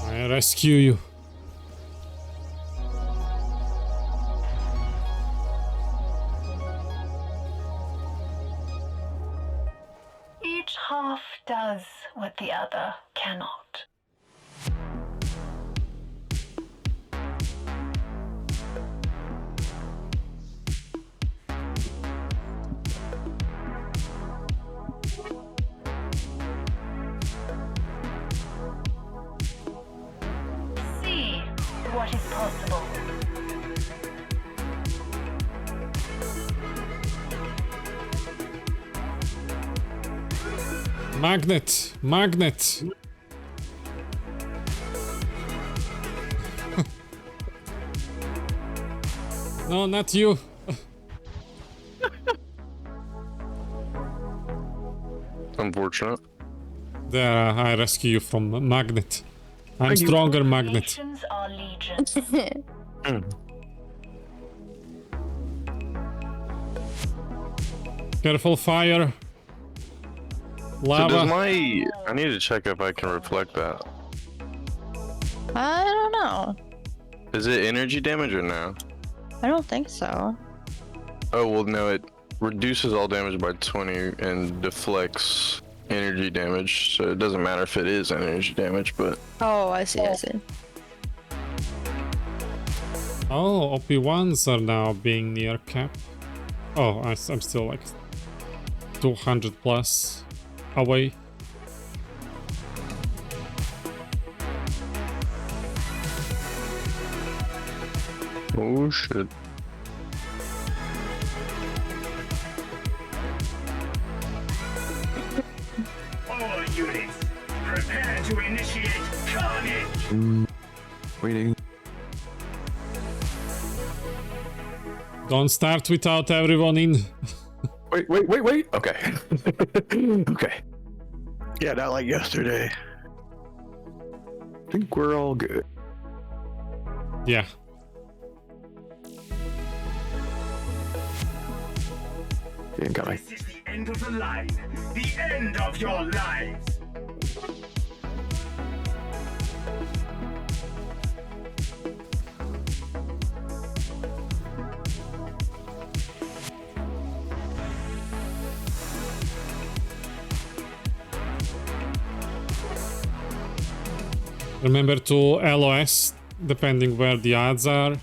I rescue you. Each half does what the other cannot. See what is possible. Magnet. Magnet. No, not you. Unfortunate. There, I rescue you from magnet. I'm stronger magnet. Nations are legions. Careful fire. So Lava. does my... I need to check if I can reflect that. I don't know. Is it energy damage or no? I don't think so. Oh, well, no, it reduces all damage by 20 and deflects energy damage, so it doesn't matter if it is energy damage, but Oh, I see, I see. Oh, OP1s are now being near cap. Oh, I'm still like 200 plus away. oh shit. All units, prepare to initiate carnage. Waiting. Don't start without everyone in. Wait. Okay. Okay. Yeah, not like yesterday. I think we're all good. Yeah. Yeah, got my This is the end of the line. The end of your lives. Remember to LOS, depending where the odds are.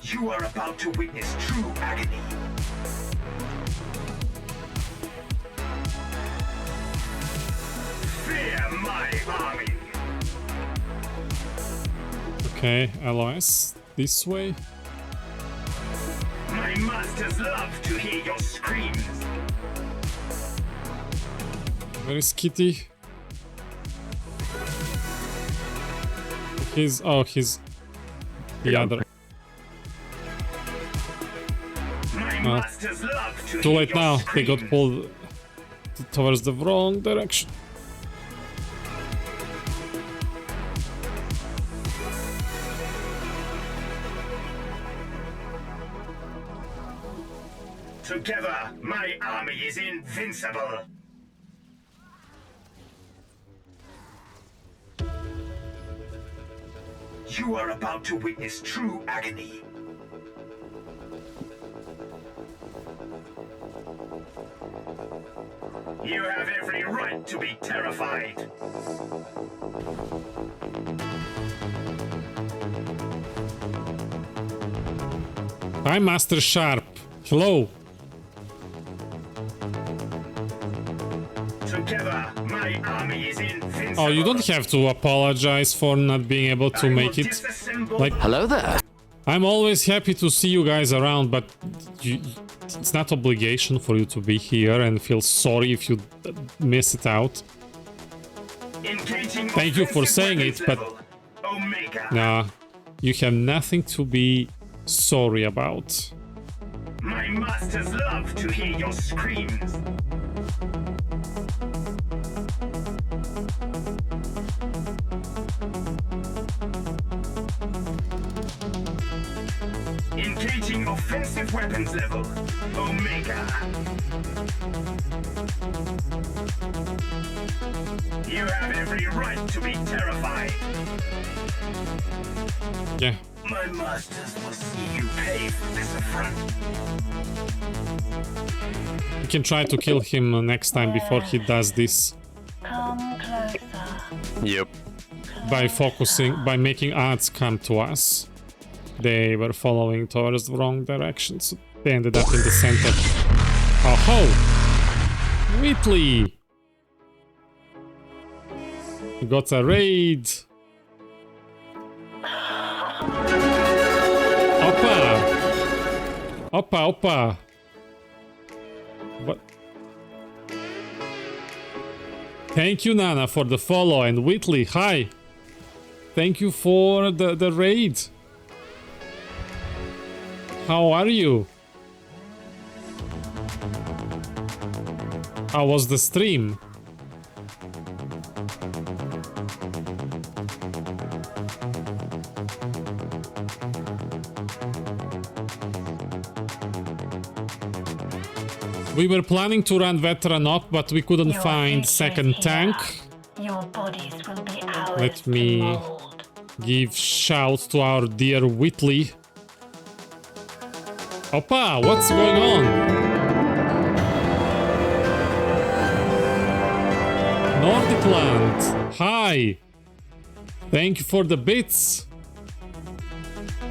You are about to witness true agony. Fear my army. Okay, LOS, this way. My masters love to hear your screams. Where is Kitty? He's the other. My Well, masters love to too hear late your now. They got screams. pulled towards the wrong direction. Together, my army is invincible. You are about to witness true agony. You have every right to be terrified. Time Master Sharp. Hello. Together, my army is invincible. Oh, you don't have to apologize for not being able to I will make it. disassemble Like, Hello there. I'm always happy to see you guys around, but it's not obligation for you to be here and feel sorry if you miss it out. Engaging Thank you for offensive saying weapons it, but level. Omega. nah, you have nothing to be sorry about. My masters love to hear your screams. Engaging offensive weapons level. Omega. You have every right to be terrified. Yeah. My masters will see you pay for this affront. You can try to kill him next time before he does this Come closer. Yep. by making odds come to us. They were following towards the wrong direction, so they ended up in the center. Oh, Whitley! You got a raid! Oppa! Oppa! What? Thank you, Nana, for the follow, and Whitley, hi! Thank you for the raid! How are you? How was the stream? We were planning to run veteran up, but we couldn't Your find future second is tank. here. Your bodies will be ours Let to me mold. give shout to our dear Whitley. Oppa, what's going on? Nordicland. Hi. Thank you for the bits.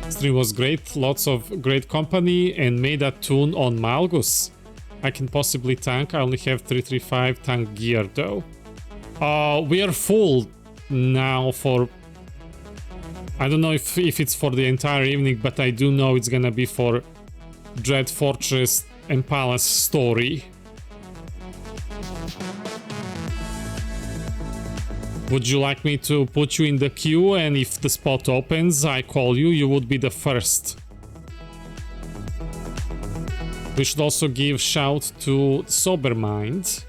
Stream was great. Lots of great company and made a tune on Malgus. I can possibly tank. I only have 335 tank gear though. We are full now for... I don't know if it's for the entire evening, but I do know it's gonna be for Dread Fortress and Palace story. Would you like me to put you in the queue, and if the spot opens, I call you, you would be the first. We should also give shout to Sobermind.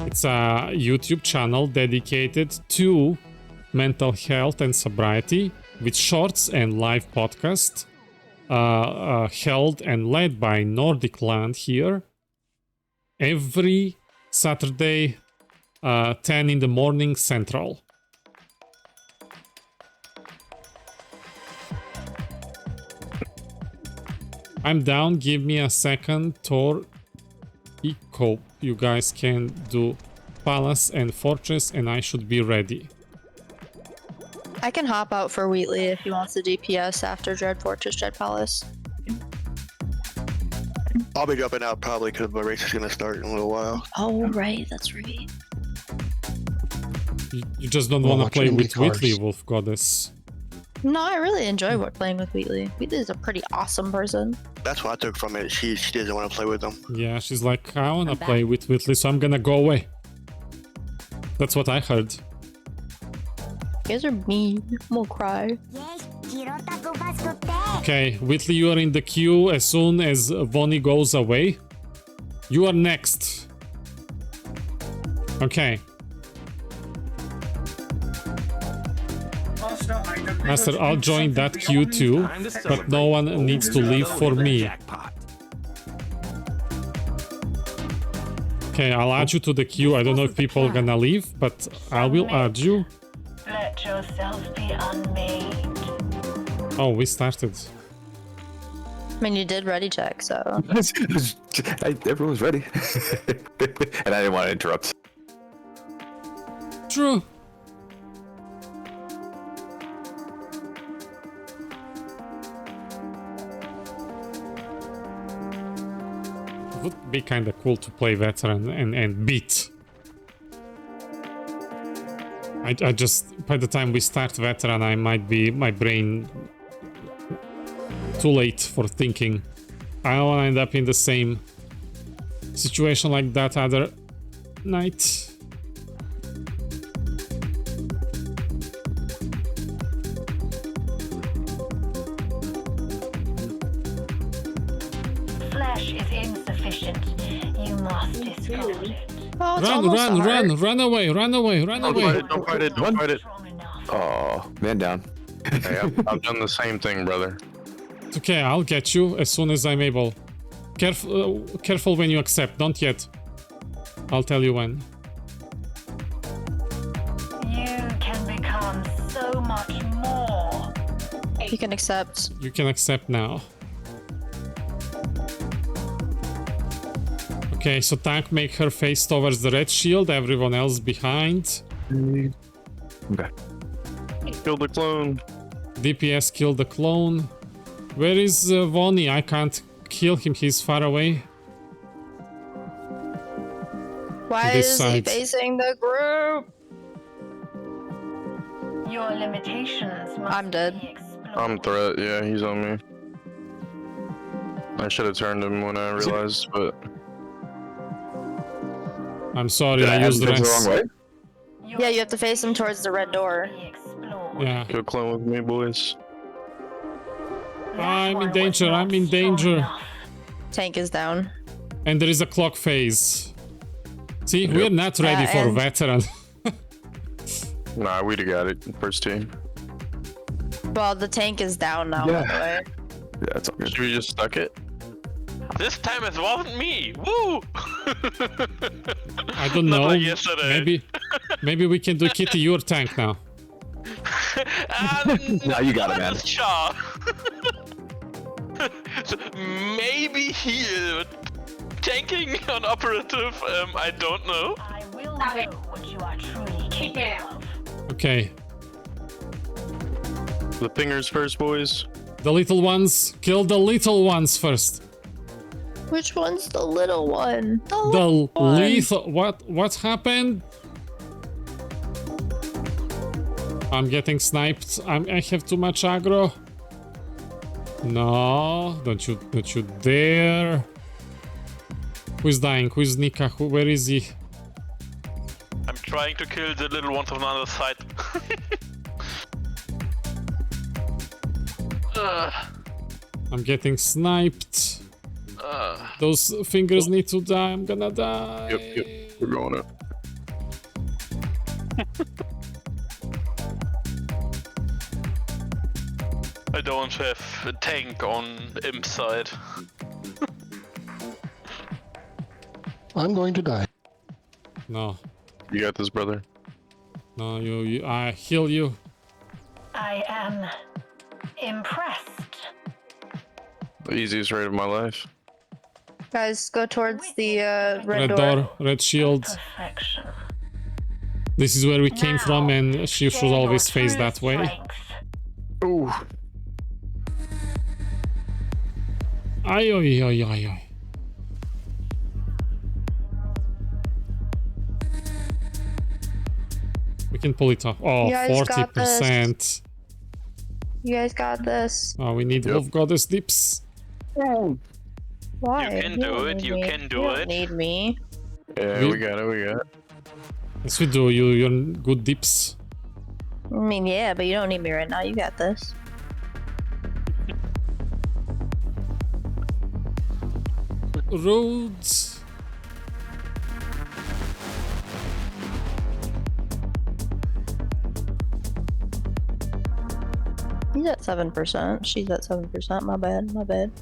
It's a YouTube channel dedicated to mental health and sobriety with shorts and live podcast. Held and led by Nordicland here every Saturday 10 in the morning Central. I'm down, give me a second. Tor Eco, you guys can do Palace and Fortress and I should be ready. I can hop out for Wheatley if he wants the DPS after Dread Fortress, Dread Palace. I'll be jumping out probably because the race is going to start in a little while. Oh, right, that's right. You just don't want to play with Wheatley, Wolf Goddess. No, I really enjoy playing with Wheatley. Wheatley's a pretty awesome person. That's what I took from it. She doesn't want to play with them. Yeah, she's like, I want to play with Wheatley, so I'm gonna go away. That's what I heard. You guys are mean. I'm gonna cry. Okay, Whitley, you are in the queue as soon as Vonnie goes away. You are next. Okay. Master, I'll join that queue too, but no one needs to leave for me. Okay, I'll add you to the queue. I don't know if people are gonna leave, but I will add you. Let yourself be unmade. Oh, we started. I mean, you did ready check, so. Everyone's ready. And I didn't want to interrupt. True. It would be kind of cool to play veteran and beat. I just, by the time we start veteran, I might be, my brain, too late for thinking. I don't want to end up in the same situation like that other night. Flesh is insufficient. You must discard it. Oh, it's Run away. Don't fight it. Oh, man down. Hey, I've done the same thing, brother. It's okay, I'll get you as soon as I'm able. Careful when you accept, don't yet. I'll tell you when. You can become so much more. You can accept. You can accept now. Okay, so tank make her face towards the red shield, everyone else behind. Okay. Kill the clone. DPS kill the clone. Where is Vonnie? I can't kill him, he's far away. Why This is side. he facing the group? Your limitations must I'm dead. be explored. I'm threat. Yeah, he's on me. I should have turned him when I realized, but I'm sorry, Did I have used the things rest. wrong way? Yeah, you have to face him towards the red door. Yeah. kill clone with me, boys. I'm in danger, I'm in danger. Tank is down. And there is a clock phase. See, Yep. we're not ready for and- veteran. Nah, we'd have got it. First team. Well, the tank is down now, by the way. Yeah, that's all good. Should we just stuck it? This time it wasn't me. Woo! I don't Not know. like yesterday. Maybe we can do Kitty your tank now. Now you got it, man. Shaw. maybe heal. Tanking on operative, I don't know. I will know what you are truly capable of. Okay. The fingers first, boys. The little ones. Kill the little ones first. Which one's the little one? The little one. lethal. What happened? I'm getting sniped. I have too much aggro. No, don't you dare. Who's dying? Who's Nika? Where is he? I'm trying to kill the little ones on the other side. I'm getting sniped. Those fingers need to die. I'm gonna die. Yep. We're going up. I don't have a tank on imp side. I'm going to die. No. You got this, brother. No, you. I heal you. I am impressed. The easiest raid of my life. Guys, go towards the red Red door. door, red shield. Perfection. This is where we came from, and she should always face that way. Ooh. Ay, ay, ay, ay, ay. We can pull it off. Oh, You guys got 40%. You guys got this. Oh, we need Wolf Goddess dips. Why? You can do don't it, need you me. can do You don't it. need me. Yeah, we got it. Yes, we do. You're good dips. I mean, yeah, but you don't need me right now. You got this. Roads. He's at 7%. She's at 7%. My bad.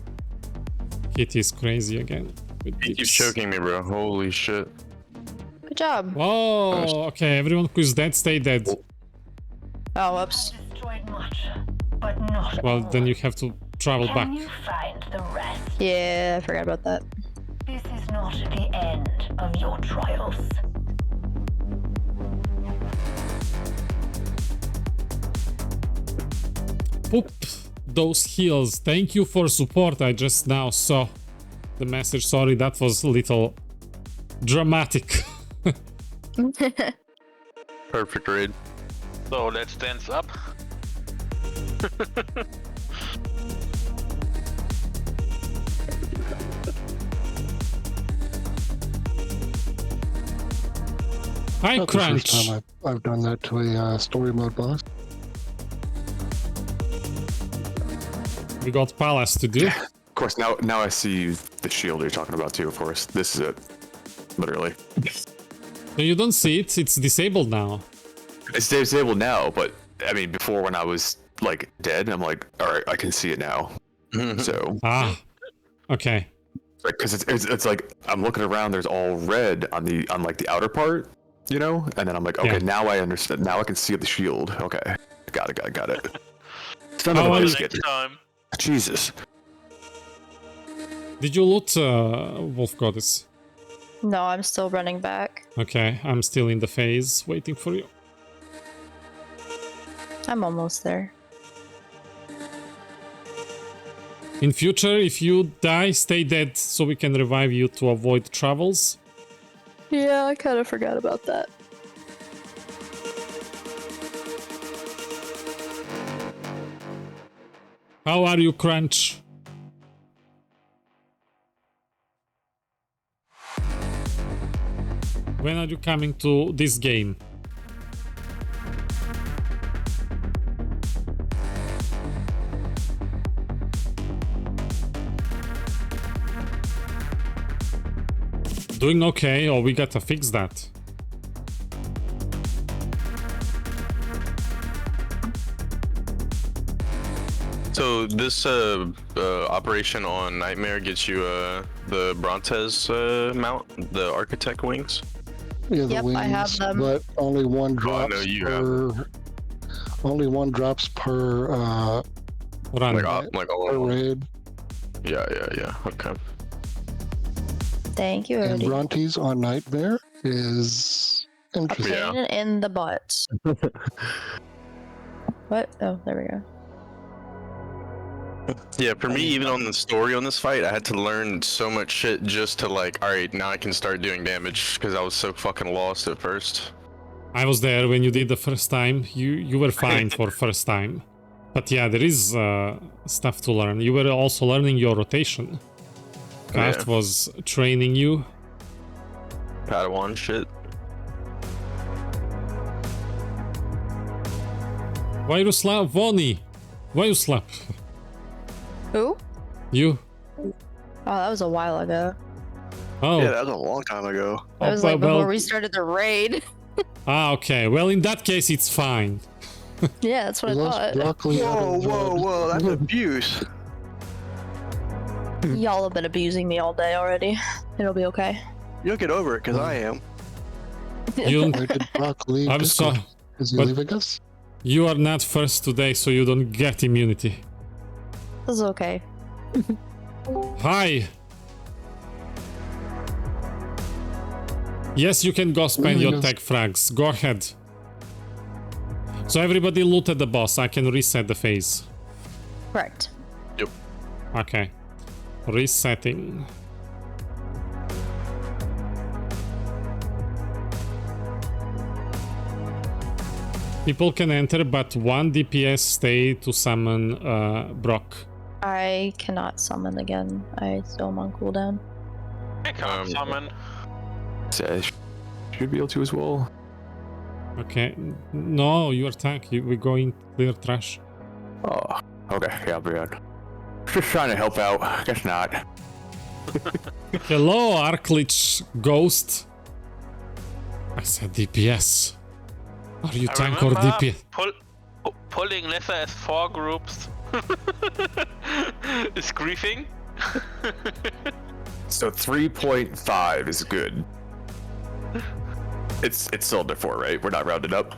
Kitty's crazy again. With He keeps dips. choking me, bro. Holy shit. Good job. Whoa. Okay, everyone who's dead, stay dead. Oh, whoops. Destroyed much, but not Well, all. then you have to travel back. Can you find the rest? Yeah, I forgot about that. This is not the end of your trials. Poop those heals. Thank you for support. I just now saw the message. Sorry, that was a little dramatic. Perfect raid. So let's dance up. Hi, Not the Crunch. first time I've done that to a story mode boss. We got Palace to do. Of course, now I see the shield you're talking about too. Of course, this is it. Literally, No, you don't see it. It's disabled now. it's disabled now. But I mean, before when I was like dead, I'm like, all right, I can see it now. So, Ah. Okay. because it's like I'm looking around. There's all red on like the outer part, you know. And then I'm like, okay, Yeah. now I understand. Now I can see the shield. Okay, got it. Son How of are a you? biscuit. Next time. Jesus. Did you loot Wolf Goddess? No, I'm still running back. Okay, I'm still in the phase, waiting for you. I'm almost there. In future, if you die, stay dead so we can revive you to avoid travels. Yeah, I kind of forgot about that. How are you, Crunch? When are you coming to this game? Doing okay, or we gotta fix that. So this operation on Nightmare gets you the Brontes mount, the Architect wings. Yeah, the Yep, wings, I have them. but only one drops no, you per. Only one drops per Run. Like all per of them. raid. Yeah. Okay. Thank you, And Odie. Bronte's on Nightmare is A interesting. pain in the butt. What? Oh, there we go. Yeah, for me, even on the story on this fight, I had to learn so much shit just to like, all right, now I can start doing damage because I was so fucking lost at first. I was there when you did the first time. You were fine for first time. But yeah, there is stuff to learn. You were also learning your rotation. Kart was training you. Padawan shit. Why you slap Vonnie? Why you slap? Who? You. Oh, that was a while ago. Oh. Yeah, that was a long time ago. That was like before we started the raid. Ah, okay. Well, in that case, it's fine. Yeah, that's what I thought. Whoa, that's abuse. Y'all have been abusing me all day already. It'll be okay. You'll get over it, because I am. You, Where did Brock leave? I'm sorry. Is he but leaving us? You are not first today, so you don't get immunity. This is okay. Hi. Yes, you can go spend your tech frags. Go ahead. So everybody looted the boss. I can reset the phase. Correct. Yep. Okay. Resetting. People can enter, but one DPS stay to summon Brock. I cannot summon again. I still am on cooldown. I can't summon. Should be able to as well. Okay. No, you attack. We're going clear trash. Oh, okay. Yeah, I'll be on. Just trying to help out. Guess not. Hello, Arklich Ghost. I said DPS. Are you tank or DPS? Pulling lesser as 4 groups is griefing. So 3.5 is good. It's still under 4, right? We're not rounded up.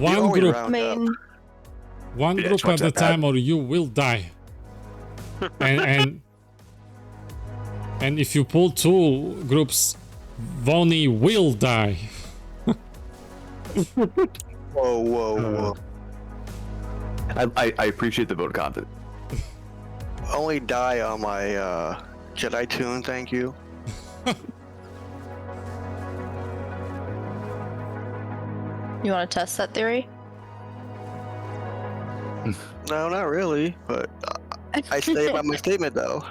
One group. One Yeah, group at a time, or you will die. and if you pull 2 groups, Vonnie will die. Whoa. I appreciate the vote content. Only die on my Jedi tune, thank you. You want to test that theory? No, not really, but I stay by my statement though.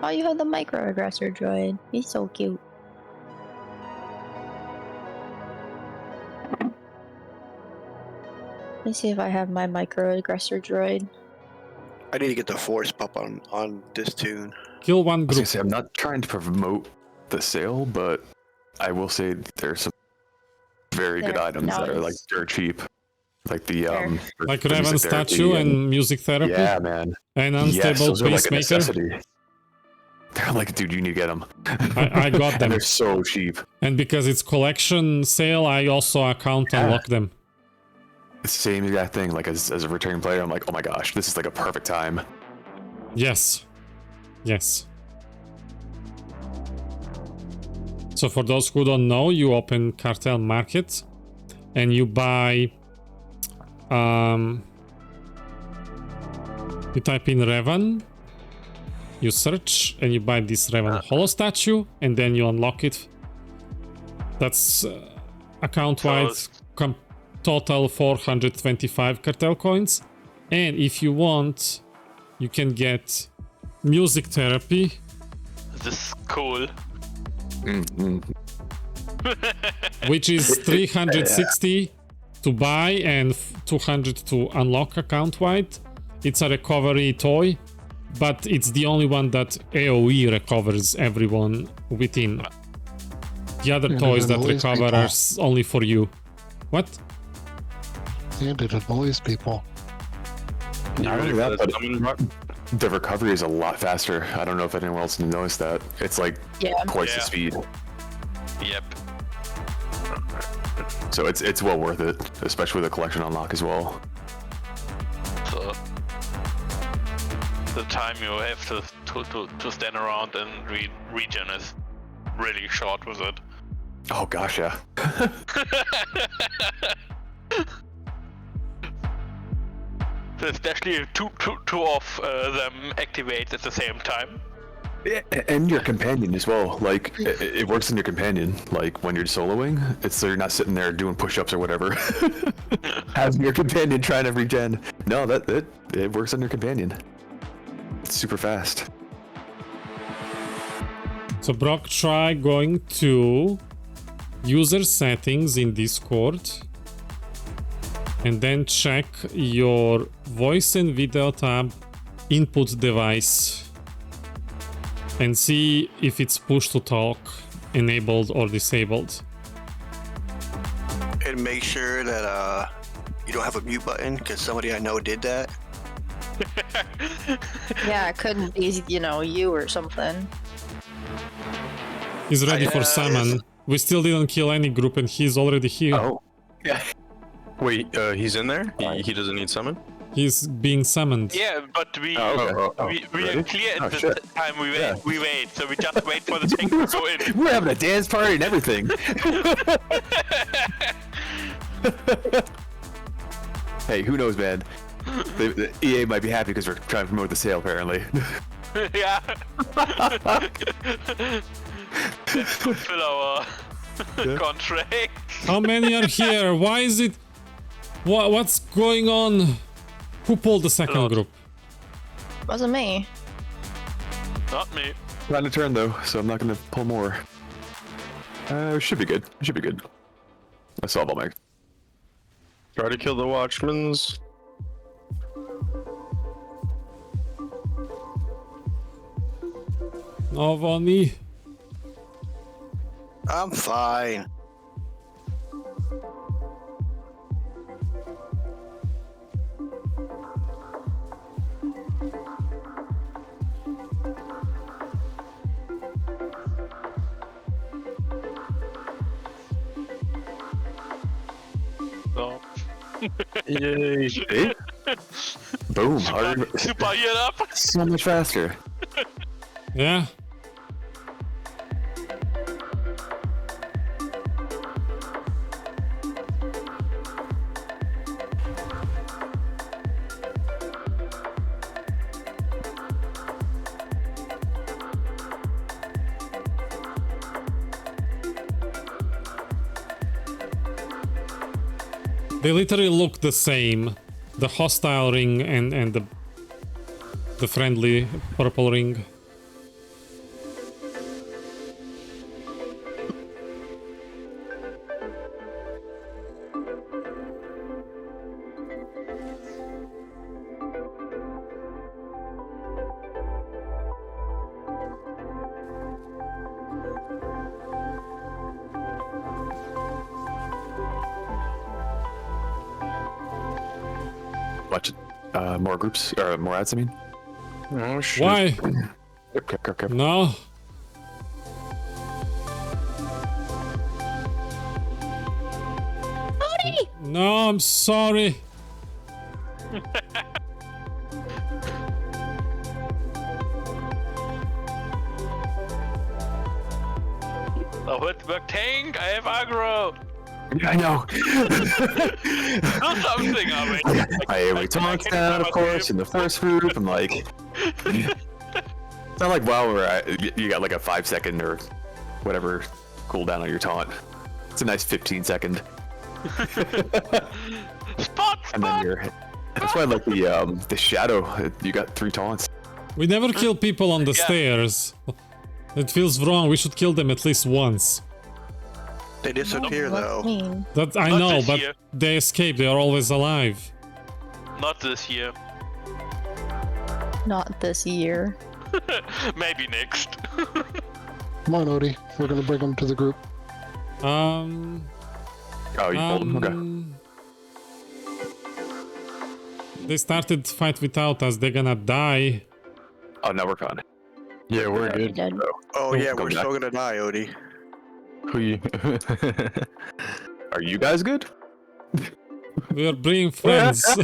Oh, you have the microaggressor droid. He's so cute. Let me see if I have my microaggressor droid. I need to get the force pup on this tune. Kill one group. I'm not trying to promote the sale, but I will say there's some very good items that are like dirt cheap. Like the like Revan statue and music therapy. Yeah, man. And unstable pacemaker. They're like, dude, you need to get them. I got them. And they're so cheap. And because it's collection sale, I also account unlock them. It's the same exact thing. Like as a returning player, I'm like, oh my gosh, this is like a perfect time. Yes. Yes. So for those who don't know, you open Cartel Market and you buy you type in Revan, you search and you buy this Revan holo statue and then you unlock it. That's account-wide total 425 cartel coins. And if you want, you can get music therapy. This is cool. Which is 360 to buy and 200 to unlock account-wide. It's a recovery toy, but it's the only one that AoE recovers everyone within. The other toys that recover are only for you. What? And it annoys people. Not only that, but the recovery is a lot faster. I don't know if anyone else noticed that. It's like twice the speed. Yep. So it's well worth it, especially with the collection unlock as well. So the time you have to stand around and regen is really short with it. Oh gosh, yeah. Especially if two of them activate at the same time. Yeah, and your companion as well. Like it works in your companion. Like when you're soloing, it's so you're not sitting there doing push-ups or whatever. Having your companion trying to regen. No, it works on your companion. It's super fast. So Brock, try going to user settings in Discord and then check your voice and video tab input device and see if it's push to talk enabled or disabled. And make sure that you don't have a mute button, because somebody I know did that. Yeah, it couldn't be, you or something. He's ready for summon. We still didn't kill any group and he's already here. Oh. Yeah. Wait, he's in there? He doesn't need summon? He's being summoned. Yeah, but we Really? are clear at the shit. time we wait, so we just wait for the thing to go in. We're having a dance party and everything. Hey, who knows, man? The EA might be happy because we're trying to promote the sale, apparently. Yeah. Let's fulfill our contract. How many are here? Why is it... What's going on? Who pulled the second group? Wasn't me. Not me. Not a turn though, so I'm not gonna pull more. Should be good. Should be good. That's all I'll make. Try to kill the Watchmans. No, Vonnie. I'm fine. No. Yay! See? Boom! Super healed up. So much faster. Yeah. They literally look the same. The hostile ring and the friendly purple ring. Watch more groups or more ads. I mean. Oh shit. Why? Yep. No. No, I'm sorry. Oh, it's the tank. I have aggro. I know. Do something, Ari. I AoE taunts down, of course, in the first group. I'm like, it's not like WoW where you got like a 5-second or whatever cooldown on your taunt. It's a nice 15-second. Spot. And then you're. That's why I like the shadow. You got 3 taunts. We never kill people on the stairs. It feels wrong. We should kill them at least once. They disappear though. That I Not know, this but year. they escape. They are always alive. Not this year. Not this year. Maybe next. Come on, Odie. We're gonna bring them to the group. Oh, you pulled them? Okay. They started fight without us. They're gonna die. Oh, now we're gone. Yeah, we're Yeah. good. Dead. Oh yeah, Come we're back. still gonna die, Odie. Who you? Are you guys good? We are being friends. Heal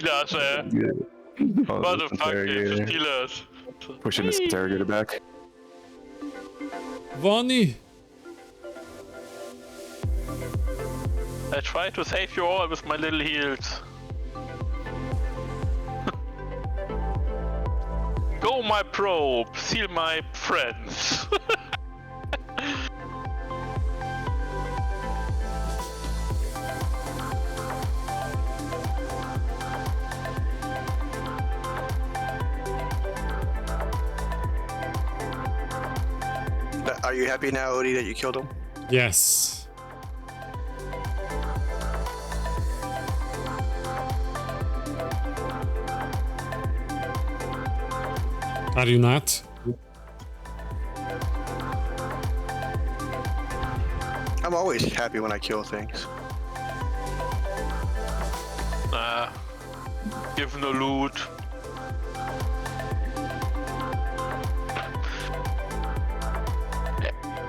us, Motherfucker, heal us. Pushing this interrogator back. Vonnie. I try to save you all with my little heals. Go my probe, seal my friends. Are you happy now, Odie, that you killed him? Yes. Are you not? I'm always happy when I kill things. Give no loot.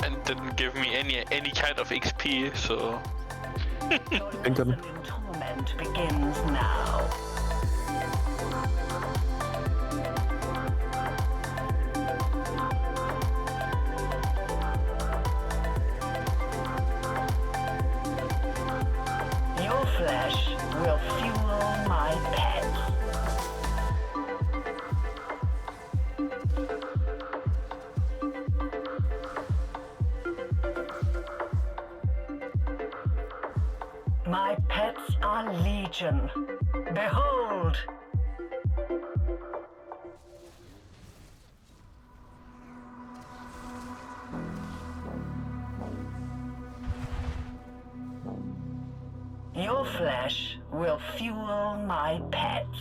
And didn't give me any kind of XP, so. Torment begins now. Your flesh will fuel my pets. My pets are legion. Behold! Your flesh will fuel my pets.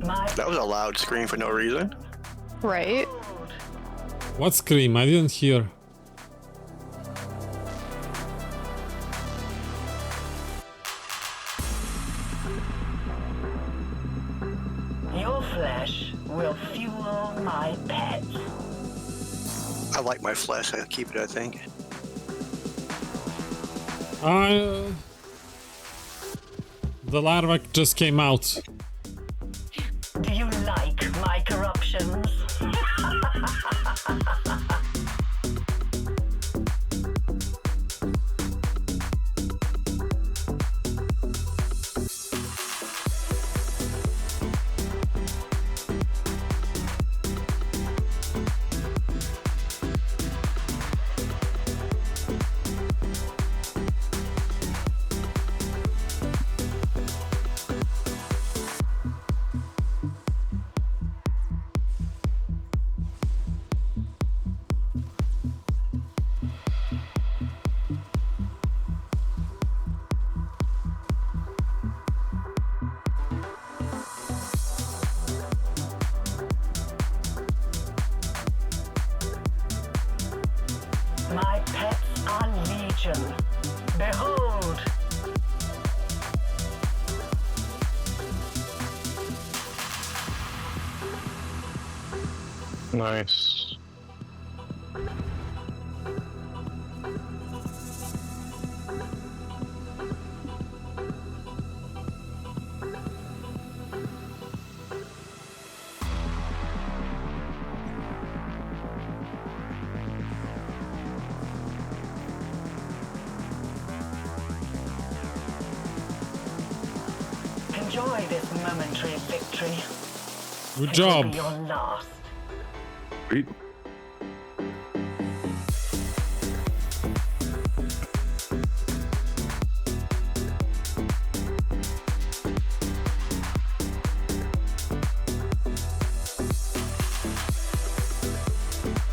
My That was a loud scream for no reason. Right. What scream? I didn't hear. Your flesh will fuel my pets. I like my flesh. I'll keep it, I think. The larva just came out. Do you like my corruptions? My pets are legion. Behold! Nice. Enjoy this momentary victory. Good It will job. be your last. Sweet.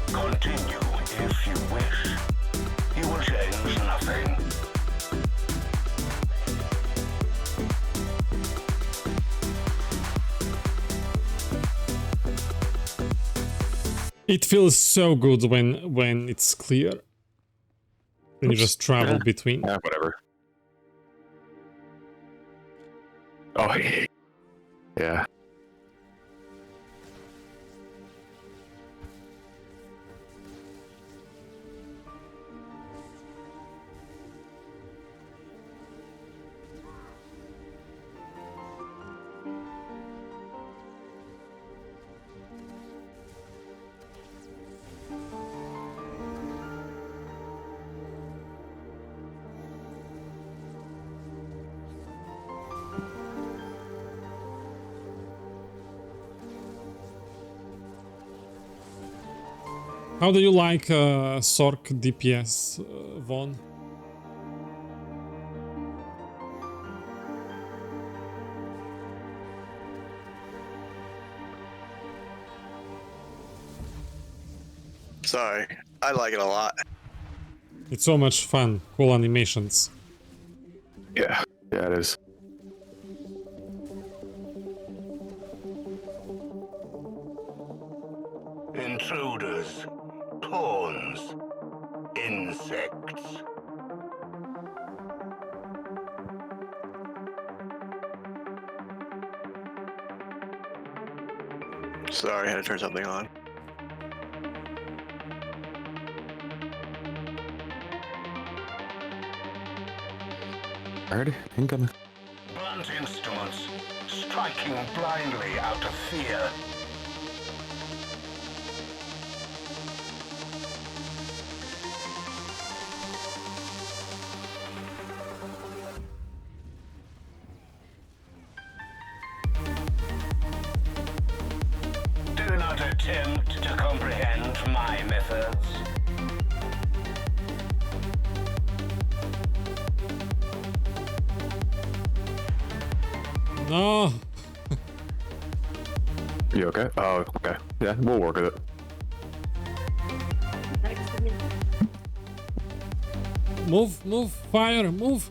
Continue if you wish. You will change nothing. It feels so good when it's clear. And you just travel between. Yeah, whatever. Oh, yeah. How do you like Sork DPS, Vaughn? Sorry, I like it a lot. It's so much fun. Cool animations. Yeah, it is. Intruders, pawns, insects. Sorry, I had to turn something on. Alrighty, incoming. Blunt instruments, striking blindly out of fear. Do not attempt to comprehend my methods. No. You okay? Oh, okay. Yeah, we'll work with it. Move, fire, move.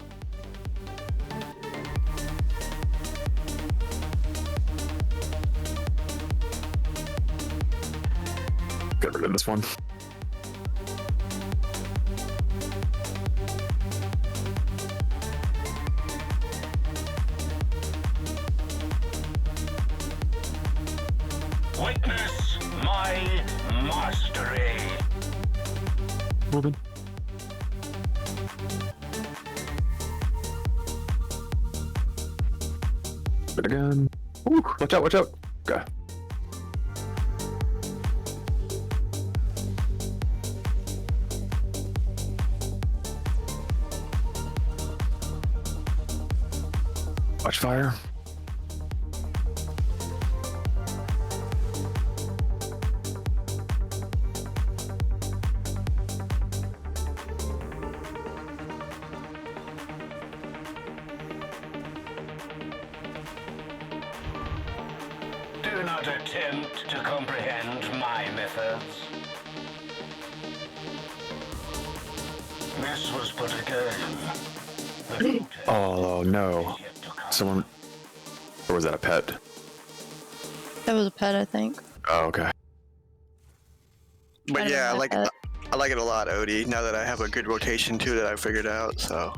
Get rid of this one. Witness my mastery. Moving. It again. Ooh, watch out, watch out. Okay. Watch fire. Do not attempt to comprehend my methods. This was but a game. Oh no. Someone. Or was that a pet? That was a pet, I think. Oh, okay. But I don't yeah, I know like that. I like it a lot, Odie. Now that I have a good rotation too that I figured out, so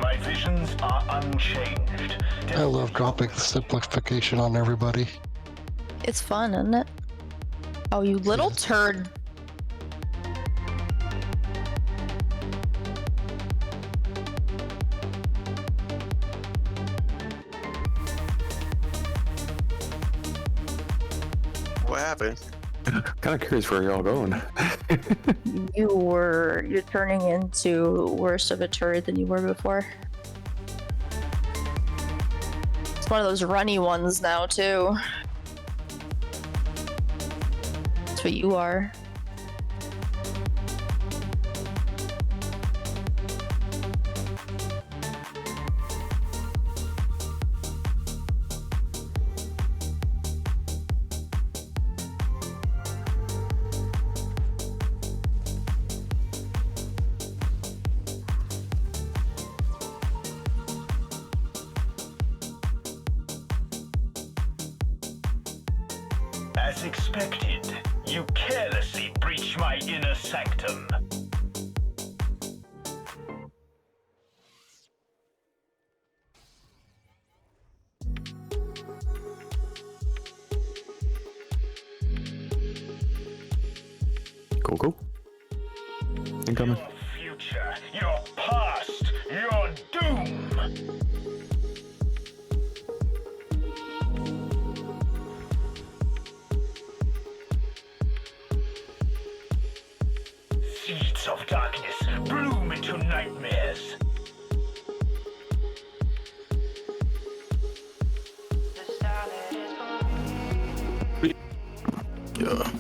My visions are unchanged. I love dropping the simplification on everybody. It's fun, isn't it? Oh, you little turd. what happened? Kind of curious where y'all going. You're turning into worse of a turd than you were before. It's one of those runny ones now too. That's what you are. As expected, you carelessly breach my inner sanctum. Go. Incoming. Your future, your past, your doom. Seeds of darkness bloom into nightmares. Yeah.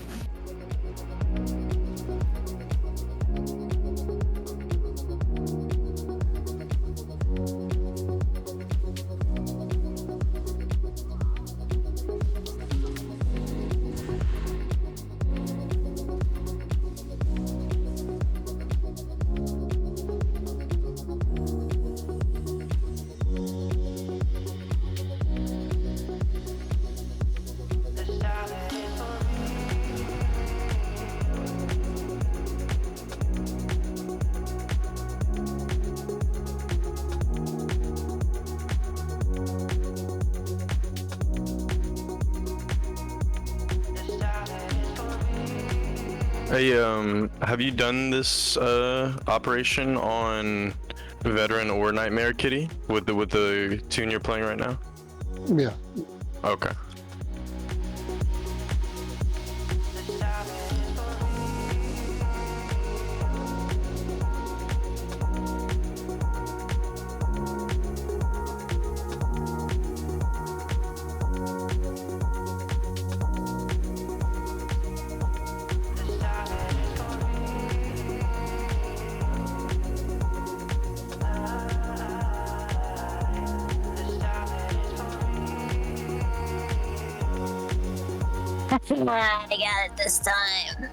Hey, have you done this operation on Veteran or Nightmare Kitty with the tune you're playing right now? Yeah. Okay. I got it this time.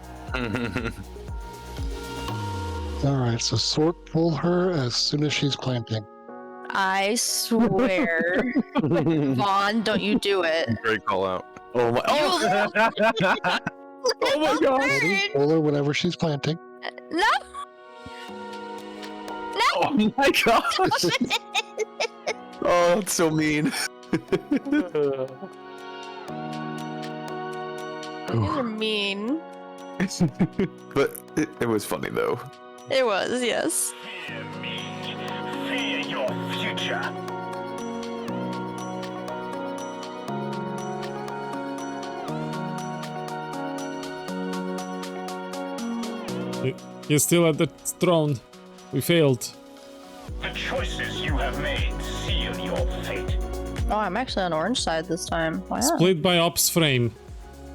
Alright, so sort pull her as soon as she's planting. I swear. Vaughn, don't you do it. Great call out. Oh my! Oh, oh my god! Ready? Pull her whenever she's planting. No! Oh my god! Oh, that's so mean. You are mean. But it was funny though. It was, yes. Fear me. Fear your future. He's still at the throne. We failed. The choices you have made seal your fate. Oh, I'm actually on orange side this time. Wow. Split by ops frame.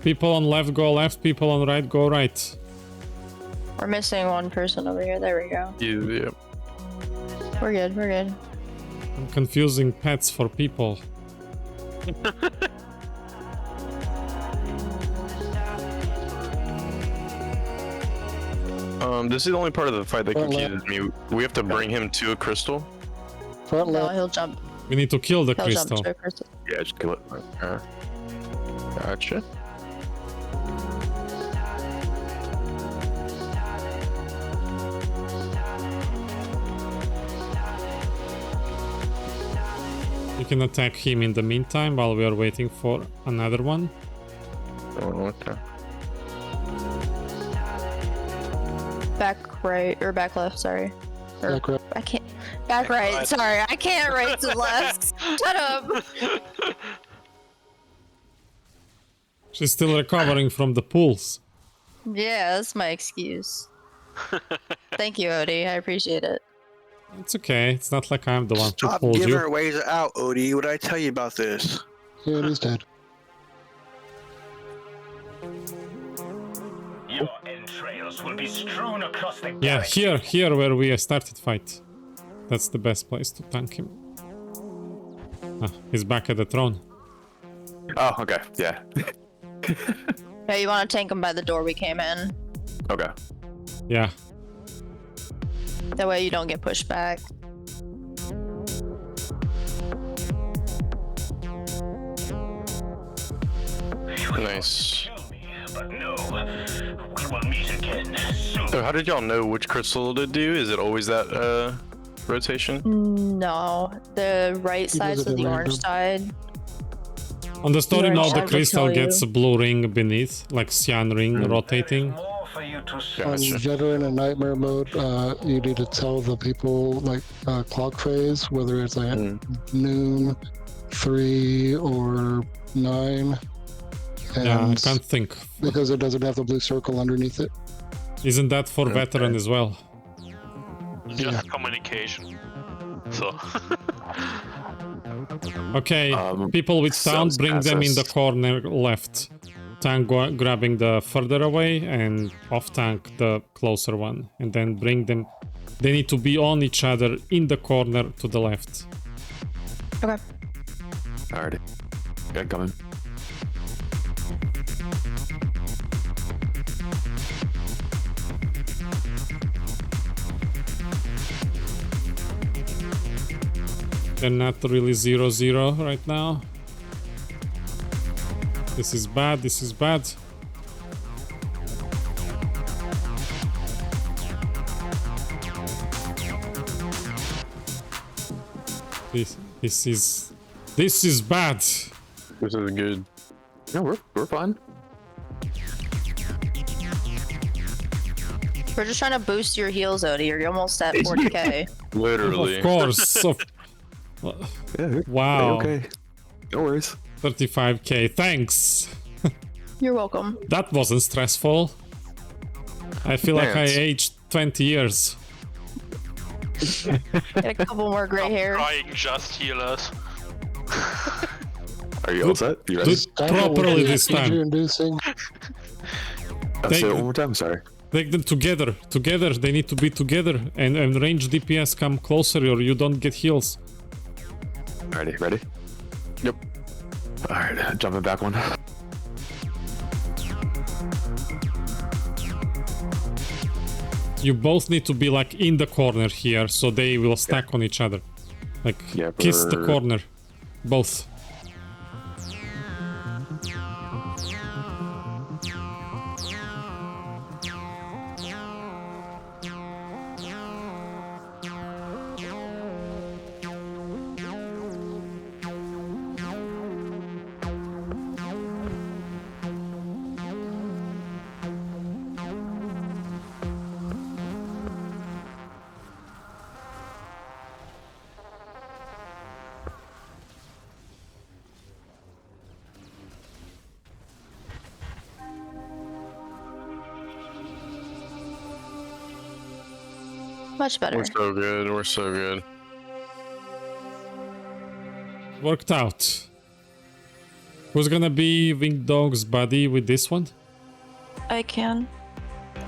People on left go left, people on right go right. We're missing one person over here. There we go. Yeah. We're good, we're good. I'm confusing pets for people. This is the only part of the fight that confuses me. We have to bring him to a crystal. Front No, left. he'll jump. We need to kill the He'll crystal. jump to a crystal. Yeah, just kill it. Gotcha. You can attack him in the meantime while we are waiting for another one. Oh, okay. Back right, or back left, sorry. Or, Back right. I can't. Back right, sorry. I can't right to left. Shut up. She's still recovering from the pulls. Yeah, that's my excuse. Thank you, Odie. I appreciate it. It's okay. It's not like I'm the one who Stop pulled giving you. her ways out, Odie. What did I tell you about this? Yeah, he's dead. Your entrails will be strewn across the Yeah, galaxy. here where we started fight. That's the best place to tank him. Ah, he's back at the throne. Oh, okay. Yeah. Yeah, you want to tank him by the door we came in. Okay. Yeah. That way you don't get pushed back. Nice. But no, we will meet again soon. So how did y'all know which crystal to do? Is it always that rotation? No, the right side does to it the at orange random. side. On the story Your mode, the side will crystal tell gets you. a blue ring beneath, like cyan ring rotating. More for you to see. On Gotcha. veteran and nightmare mode, you need to tell the people like clock phase, whether it's like noon, 3, or 9. And Yeah, I can't think. because it doesn't have the blue circle underneath it. Isn't that for veteran as well? Just communication. So. Okay, people with so town, bring them in the access. corner left. Tank grabbing the further away, and off tank the closer one. And then bring them. They need to be on each other in the corner to the left. Okay. Alrighty. Got coming. They're not really 0-0 right now. This is bad, this is bad. This is bad. This is good. No, we're fine. We're just trying to boost your heals, Odie. You're almost at 40k. Literally. Of course. Yeah. Wow. Okay. No worries. 35k, thanks. You're welcome. That wasn't stressful. I feel like I Thanks. aged 20 years. Get a couple more gray hair. Crying just heal us. Are you all set? You ready? Good. Properly this time. Inducing. I'll say it one more time. Sorry. Take them together. Together. They need to be together. And range DPS come closer or you don't get heals. Alrighty. Ready? Yep. Alright. Jumping back one. You both need to be like in the corner here so they will stack on each other. Like Yeah, kiss the we're- corner. Both. Much better. We're so good. We're so good. Worked out. Who's gonna be Winged Dog's buddy with this one? I can.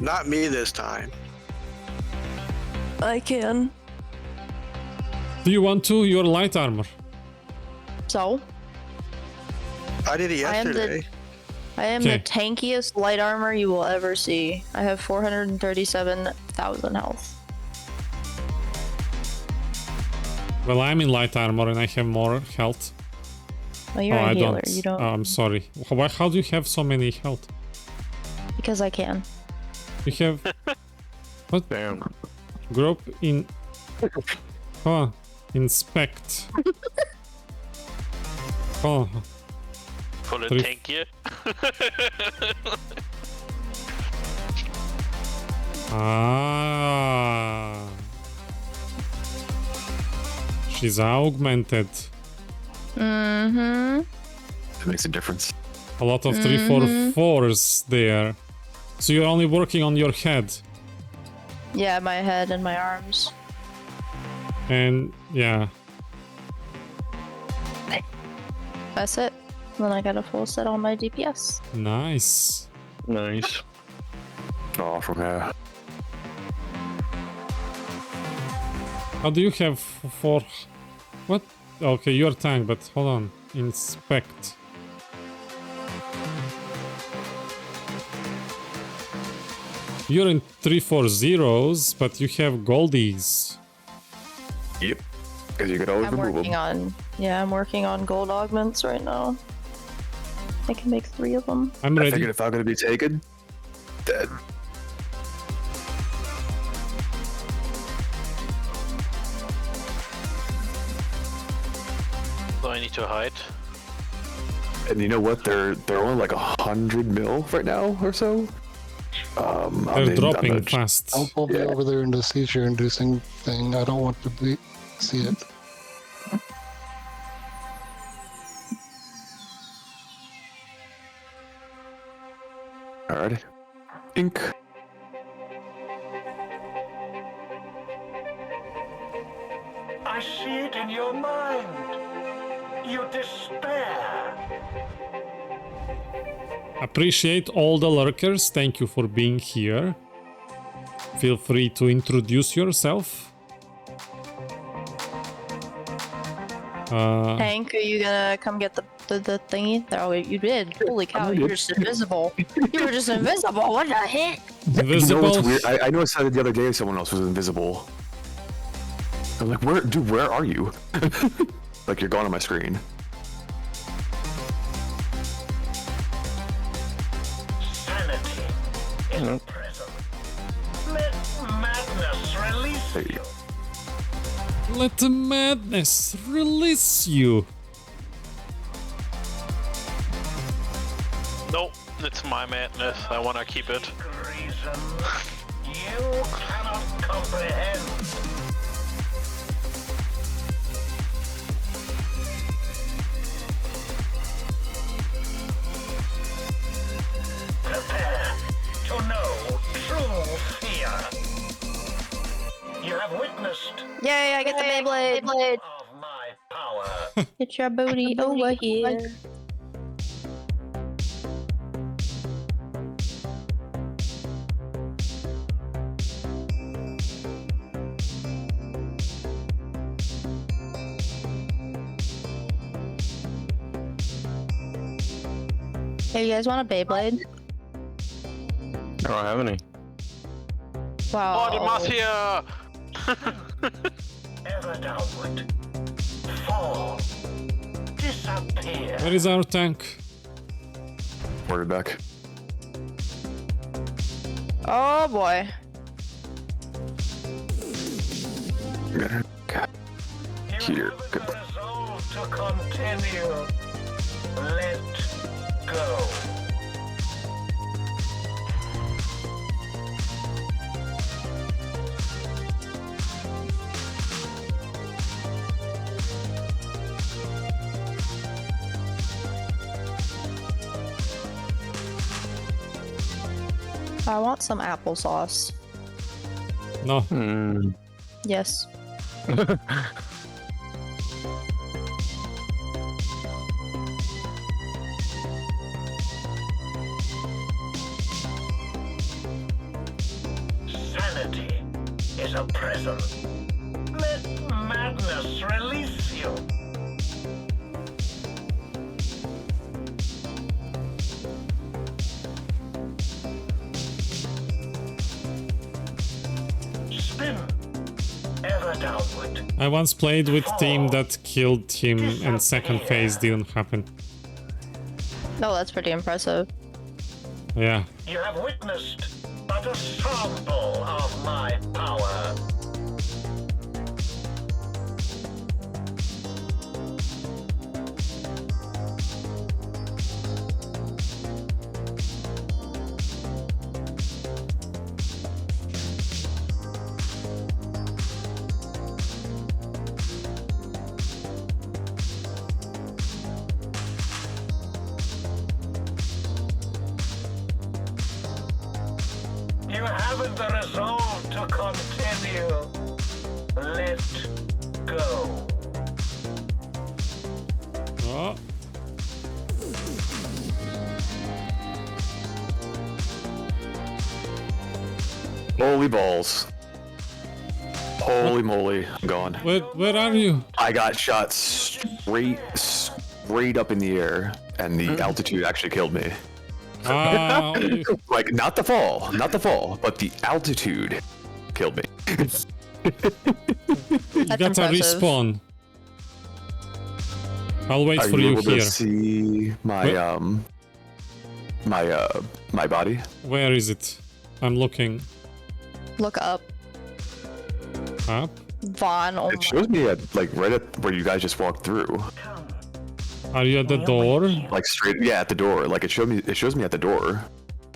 Not me this time. I can. Do you want to? Your light armor. So, I did it I am the- yesterday. I am Okay. the tankiest light armor you will ever see. I have 437,000 health. Well, I'm in light armor and I have more health. Well, you're I a healer. don't. You don't. I'm sorry. How do you have so many health? Because I can. You have what? Damn. Group in. Oh, inspect. Oh, For the Three- tank here. ah. She's augmented. Mm-hmm. It makes a difference. A lot of 3-4-4s there. So you're only working on your head. Yeah, my head and my arms. And yeah. That's it. Then I got a full set on my DPS. Nice. Nice. Oh, from here. How do you have for what? Okay, you're tank, but hold on. Inspect. You're in 3-4-0s, but you have goldies. Yep. Because you could always I'm remove working them. on. Yeah, I'm working on gold augments right now. I can make 3 of them. I'm I ready. figured if I'm gonna be taken, dead. So I need to hide. And you know what? They're only like 100 mil right now or so. They're dropping fast. I'll be over there in the seizure-inducing thing. I don't want to see it. Alrighty. Ink. I see it in your mind. You despair. Appreciate all the lurkers. Thank you for being here. Feel free to introduce yourself. Hank, are you gonna come get the thingy? Oh, you did. Holy cow, you were just invisible. You were just invisible. What the heck? Invisible. You know what's weird? I noticed that the other day someone else was invisible. I'm like, where are you? Like, you're gone on my screen. Sanity is present. Let madness release There you you. go. Let the madness release you. No, it's my madness. I wanna keep it. Reason you cannot comprehend. Prepare to know true fear. You have witnessed Yay, I get the Beyblade. of my power. Get your booty over here. Hey, you guys want a Beyblade? I don't have any. Wow. Oh, the mouse here! Ever downward. Fall. Disappear. Where is our tank? Order back. Oh boy. Here. You have the resolve to continue. Let go. I want some applesauce. No. Yes. Sanity is a prison. Let madness release you. Spin. Ever downward. I once played with team that killed him and second phase didn't happen. No, that's pretty impressive. Yeah. You have witnessed but a sample of my power. You haven't the resolve to continue. Let go. Oh. Holy balls. Holy moly, I'm gone. Where are you? I got shot straight up in the air, and the altitude actually killed me. Ah, Like, not the fall, but the altitude killed me. you That's got a impressive. respawn. I'll wait Are for you you able here. to see my my body? Where is it? I'm looking Look up. up. Vaughn, oh It my. shows me at like right at where you guys just walked through. Are you at the door? Like straight, yeah, at the door. Like it shows me at the door,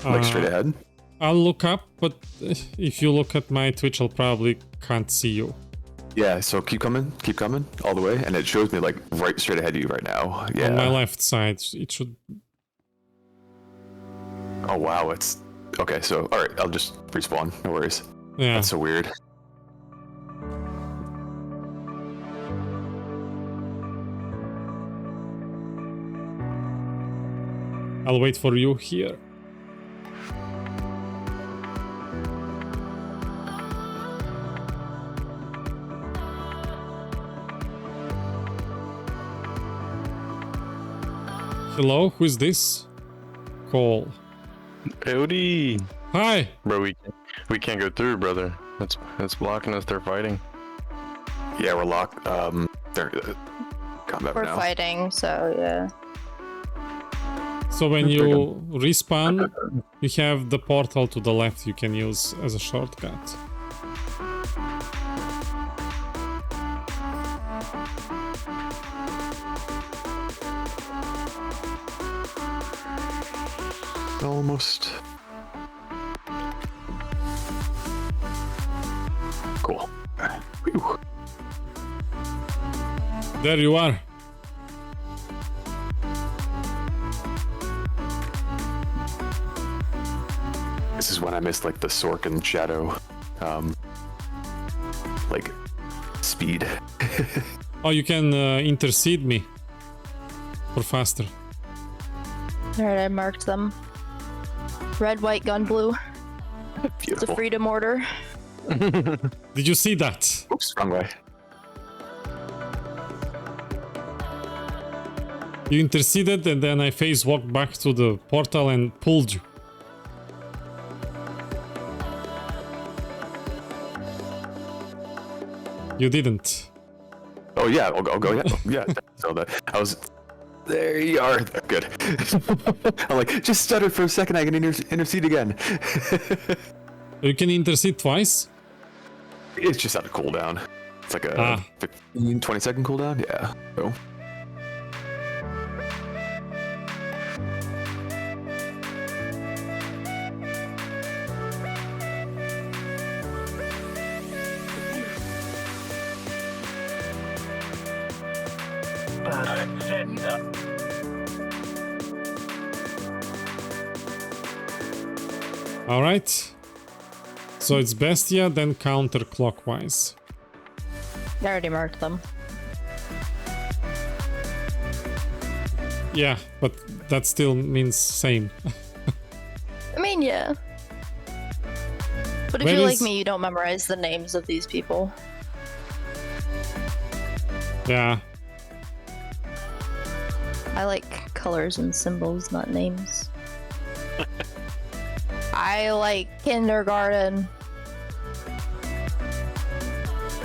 like straight ahead. I'll look up, but if you look at my Twitch, I'll probably can't see you. Yeah, so keep coming all the way, and it shows me like right straight ahead of you right now. Yeah. On my left side, it should. Oh wow, it's okay. So all right, I'll just respawn. No worries. Yeah. That's so weird. I'll wait for you here. Hello, who is this? Call. Howdy. Hi. Bro, we can't go through, brother. That's blocking us. They're fighting. Yeah, we're locked. They're combat We're now. fighting, so yeah. So when you respawn, you have the portal to the left you can use as a shortcut. Almost. Cool. Whew. There you are. This is when I missed like the Sork and Shadow, like speed. Oh, you can intercede me for faster. Alright, I marked them. Red, white, gun, blue. It's the Beautiful. freedom order. Did you see that? Oops, wrong way. You interceded and then I phase walked back to the portal and pulled you. You didn't. Oh yeah, I'll go. Yeah, yeah. So that I was. There you are. Good. I'm like, just stutter for a second. I can intercede again. You can intercede twice? It's just out of cooldown. It's like a 15, 20 second cooldown. Yeah. So. Alright. So it's Bestia, then counterclockwise. I already marked them. Yeah, but that still means same. I mean, yeah. But if Where you're is- like me, you don't memorize the names of these people. Yeah. I like colors and symbols, not names. I like kindergarten.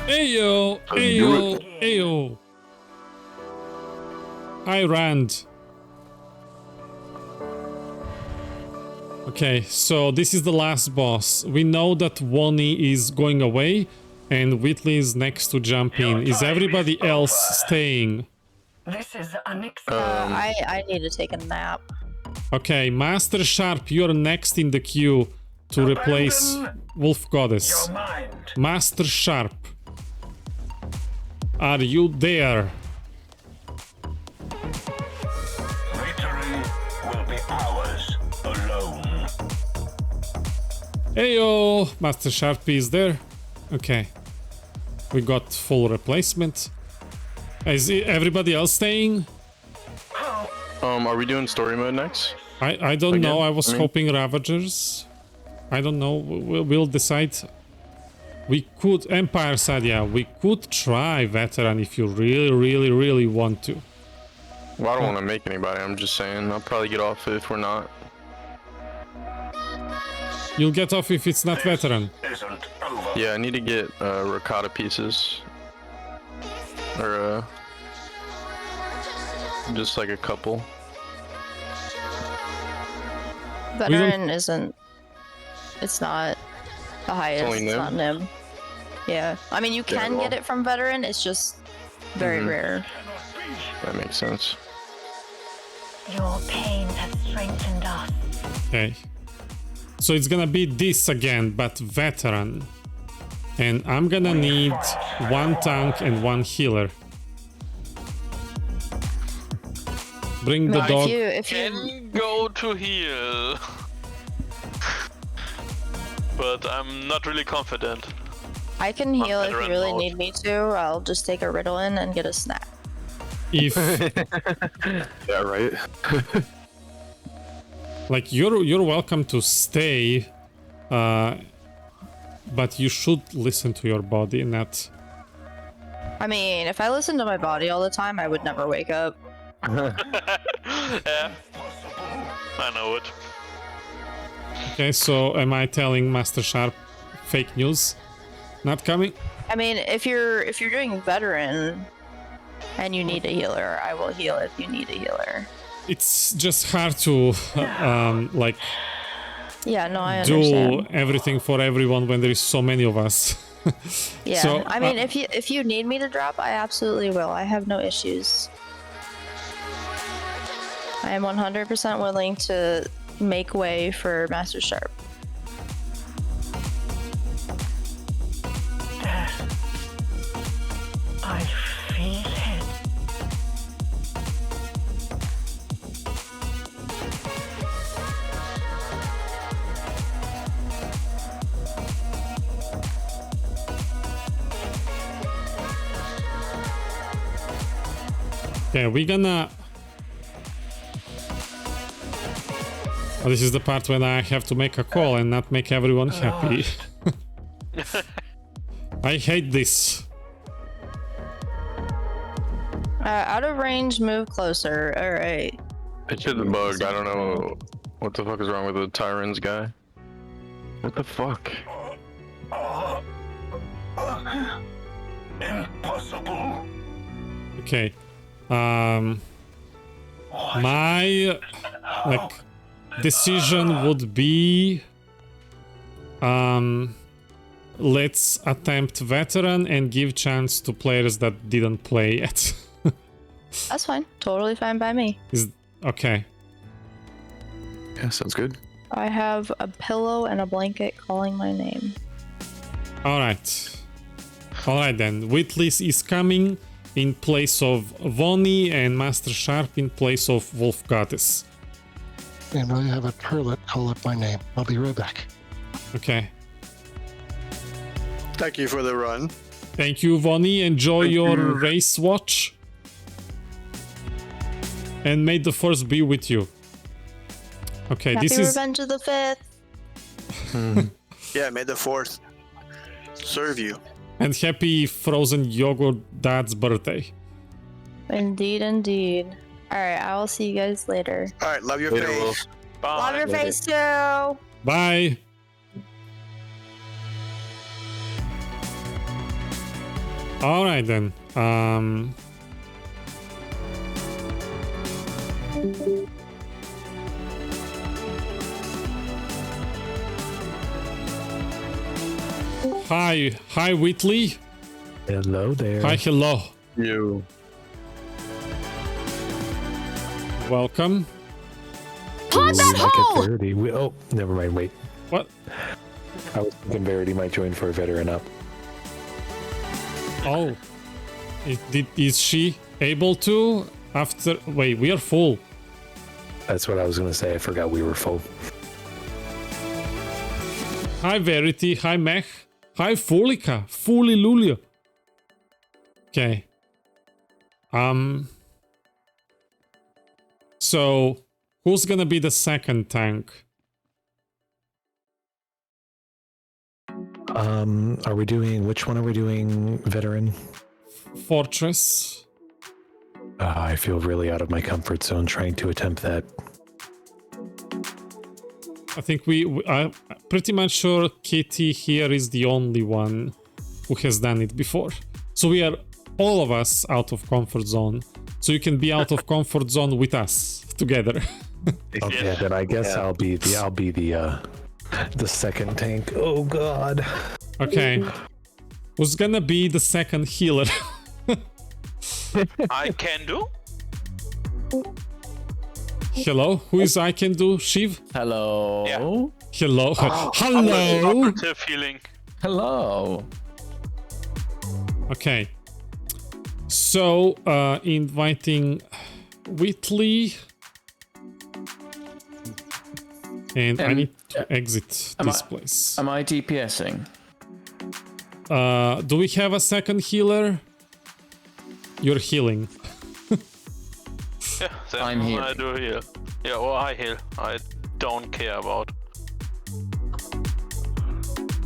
Ayo! Ayo! Ayo! I ran. Okay, so this is the last boss. We know that Wonnie is going away and Whitley is next to jump in. Is everybody else staying? This is unacceptable. I need to take a nap. Okay, Master Sharp, you're next in the queue to replace Wolf Goddess. Your mind. Master Sharp, are you there? Victory will be ours alone. Heyo, Master Sharp is there. Okay, we got full replacement. Is everybody else staying? Are we doing story mode next? I don't Again? know. I was I mean- hoping Ravagers. I don't know. We'll decide. We could Empire side, yeah. We could try Veteran if you really want to. Well, I don't want to make anybody. I'm just saying. I'll probably get off if we're not. You'll get off if it's not Veteran. Isn't over. Yeah, I need to get ricotta pieces. Or Just like a couple. Veteran isn't. It's not the highest. only It's nim? not nim. Yeah. I mean, you can well. get it from veteran. It's just very rare. That makes sense. Your pain has strengthened us. Okay. So it's gonna be this again, but veteran. And I'm gonna need 1 tank and 1 healer. Bring the Now, dog. if you Can go to heal. But I'm not really confident. I can heal if you veteran really mode. need me to. I'll just take a Ritalin and get a snack. If Yeah, right. like you're welcome to stay, but you should listen to your body, not. I mean, if I listened to my body all the time, I would never wake up. Yeah. I know it. Okay, so am I telling Master Sharp fake news? Not coming? I mean, if you're doing veteran and you need a healer, I will heal if you need a healer. It's just hard to like Yeah, no, I do understand. everything for everyone when there is so many of us. Yeah, So, I mean, if you need me to drop, I absolutely will. I have no issues. I am 100% willing to make way for Master Sharp. I feel it. yeah, we're gonna. Oh, this is the part when I have to make a call and not make everyone happy. I hate this. Out of range, move closer. All right. It should have bugged. I don't know what the fuck is wrong with the Tyrants guy. What the fuck? Impossible. Okay. My like decision would be let's attempt veteran and give chance to players that didn't play yet. That's fine. Totally fine by me. Is okay. Yeah, sounds good. I have a pillow and a blanket calling my name. All right. All right then. Whitley's is coming in place of Vonnie and Master Sharp in place of Wolf Goddess. And I have a Perlet call up my name. I'll be right back. Okay. Thank you for the run. Thank you, Vonnie. Enjoy your race watch. And may the force be with you. Okay, Happy this is Revenge of the 5th. Yeah, may the fourth serve you. and happy frozen yogurt dad's birthday. Indeed, indeed. All right, I will see you guys later. All right, love your Later, face. Wolf. Bye. Love your face too. Bye. All right then. Hi, Whitley. Hello there. Hi, hello. You. Welcome. Plug that hole! Verity. Oh, never mind. Wait. What? I was thinking Verity might join for a veteran up. Oh, is she able to? After wait, we are full. That's what I was gonna say. I forgot we were full. Hi Verity, hi Mech, hi Fulika, Fuli Lulia. Okay. So who's gonna be the second tank? Are we doing which one are we doing? Veteran. Fortress. I feel really out of my comfort zone trying to attempt that. I think I'm pretty much sure Kitty here is the only one who has done it before. So we are all of us out of comfort zone. so you can be out of comfort zone with us together. Okay, then I guess I'll be the second tank. Oh god. Okay. Who's gonna be the second healer? I can do. Hello, who is I can do? Shiv? Hello. Yeah. Hello. Hello. Operative healing. Hello. Okay. So, inviting Whitley. And I need to exit this place. Am I DPSing? Do we have a second healer? You're healing. Yeah, then I'm I healing. do heal. Yeah, or I heal. I don't care about.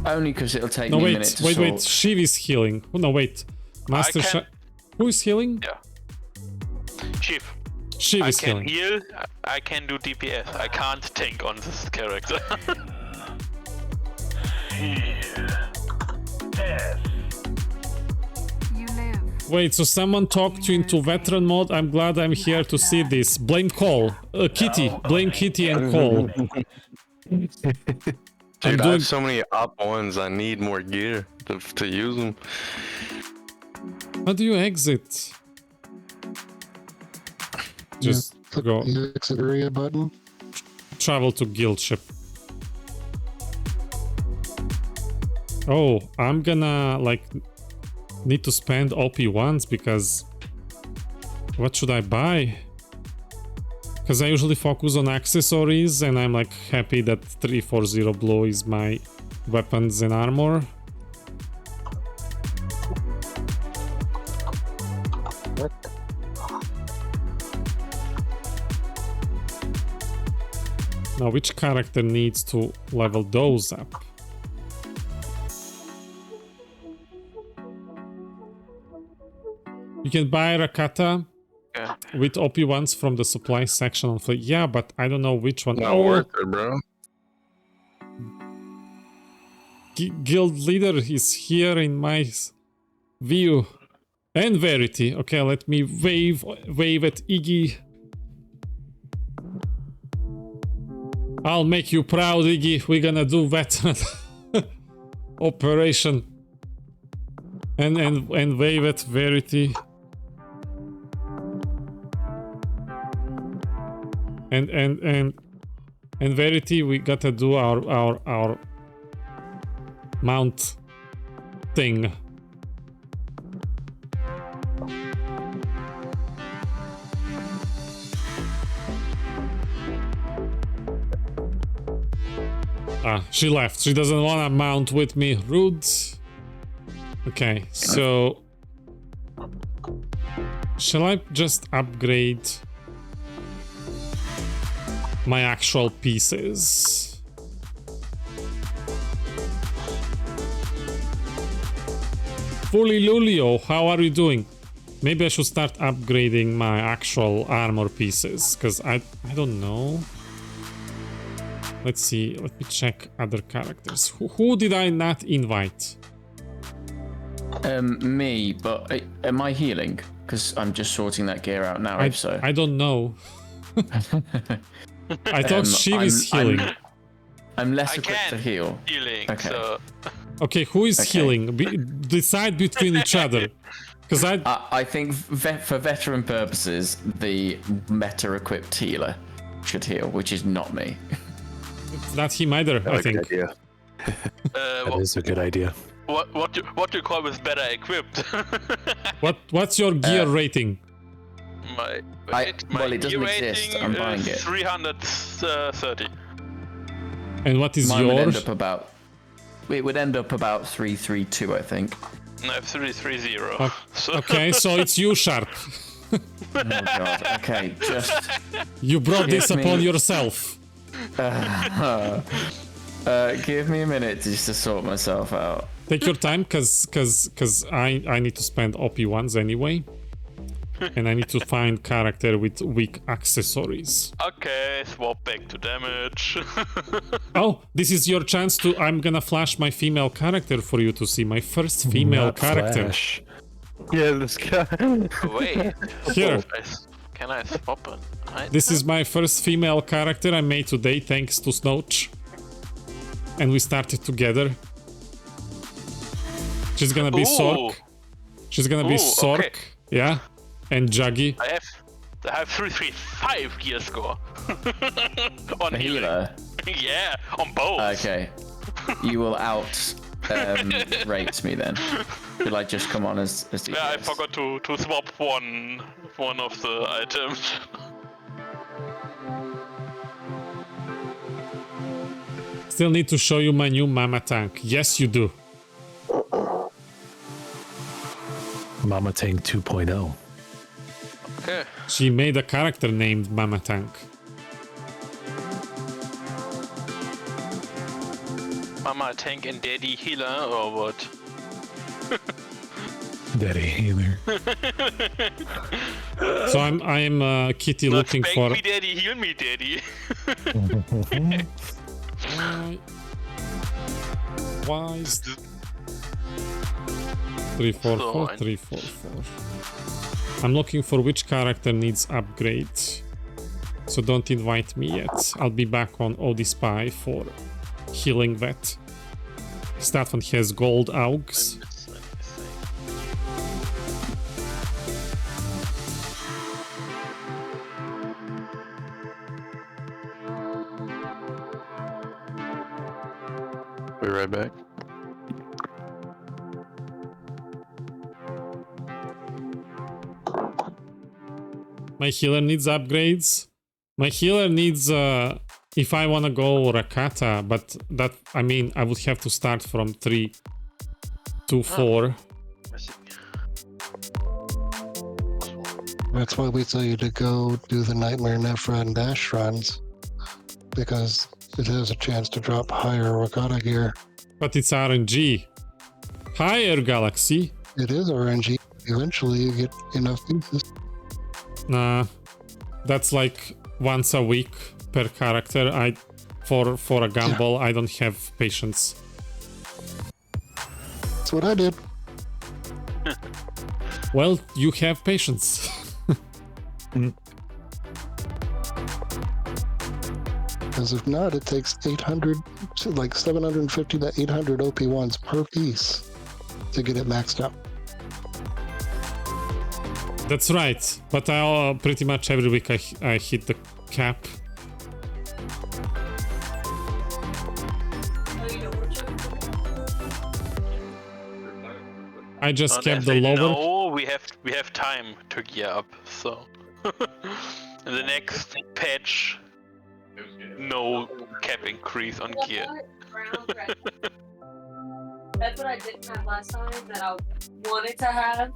Only because it'll take No, me a wait, minute to wait, sort. wait. Shiv is healing. Oh, no, wait. Master can- Who is healing? Yeah. Chief. Shiv I is can healing. heal. I can do DPS. I can't tank on this character. Wait, so someone talked you into veteran mode? I'm glad I'm here to see this. Blame Cole. Kitty. Blame Kitty and Cole. Dude, I have so many op ones. I need more gear to use them. How do you exit? Just click go. the exit area button. Travel to guild ship. Oh, I'm gonna like need to spend OP once because what should I buy? Because I usually focus on accessories and I'm like happy that 340 blue is my weapons and armor. Now, which character needs to level those up? You can buy Rakata with OP ones from the supply section of the... Yeah, but I don't know which one. Not worth it, bro. Guild leader is here in my view. And Verity. Okay, let me wave at Iggy. I'll make you proud, Iggy. We're gonna do veteran operation. And wave at Verity. And Verity, we gotta do our mount thing. Ah, she left. She doesn't wanna mount with me. Rude. Okay, so shall I just upgrade my actual pieces? Fully Lulio, how are you doing? Maybe I should start upgrading my actual armor pieces, because I don't know. Let's see, let me check other characters. Who did I not invite? Me, but am I healing? Because I'm just sorting that gear out now, if so. I don't know. I thought Shiv is healing. I'm less equipped to heal. Healing, okay. so... Okay, who is healing? Decide between each other. Because I think for veteran purposes, the meta-equipped healer should heal, which is not me. Not him either, I think. Idea. That is a good idea. What do you call with better equipped? What's your gear rating? My well, it doesn't gear exist. rating I'm buying is it. 330. And what is Mine yours? would end up about. It would end up about 332, I think. I have 330. Okay, so it's you, Sharp. Oh god. Okay, just. You brought this upon yourself. Give me a minute just to sort myself out. Take your time, cause I need to spend OP ones anyway. And I need to find character with weak accessories. Okay, swap back to damage. Oh, this is your chance to... I'm gonna flash my female character for you to see. My first female Not character. Flash. Yeah, this guy. Wait. Here. Can I swap it? This is my first female character I made today, thanks to Snooch. And we started together. She's gonna be Sork. She's gonna be Sork. Okay. Yeah. And Juggy. I have 335 gear score. On healing. Healer. Yeah, on both. Okay. You will out rate me then. Will I just come on as the Yeah, I forgot to swap one of the items. Still need to show you my new Mama Tank. Yes, you do. Mama Tank 2.0. Okay. She made a character named Mama Tank. Mama Tank and Daddy Healer or what? Daddy Healer. So I'm Kitty Not looking spank for. me, Daddy, heal me, Daddy. Why is 344 So, 344? I'm looking for which character needs upgrade. So don't invite me yet. I'll be back on OD Spy for healing vet. Stefan has gold augs. Be right back. My healer needs upgrades. My healer needs if I wanna go Rakata, but that I mean I would have to start from 3 to 4. That's why we tell you to go do the Nightmare Nephra and Dash runs, because it has a chance to drop higher Rakata gear. But it's RNG. Higher Galaxy. It is RNG. Eventually you get enough pieces. Nah, that's like once a week per character. For a gumball, I don't have patience. That's what I did. Well, you have patience. Because if not, it takes 800, like 750 to 800 OP1s per piece to get it maxed out. That's right, but I pretty much every week I hit the cap. I just kept the lower. No, we have time to gear up. So in the next patch, no cap increase on gear. That's what I didn't have last time that I wanted to have.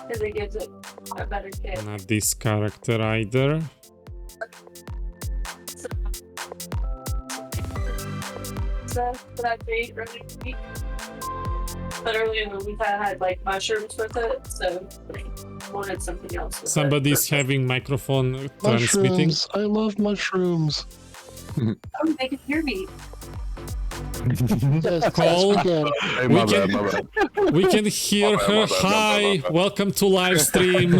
Because it gives it a better kit. Not this character either. Stuff that I made earlier in the week. But earlier in the week I had like mushrooms with it, so I wanted something else. With Somebody's having microphone transmitting. Mushrooms! I love mushrooms! Oh, they can hear me. Yes, Cole, Hey, my bad. we can hear her. Hi, welcome to live stream.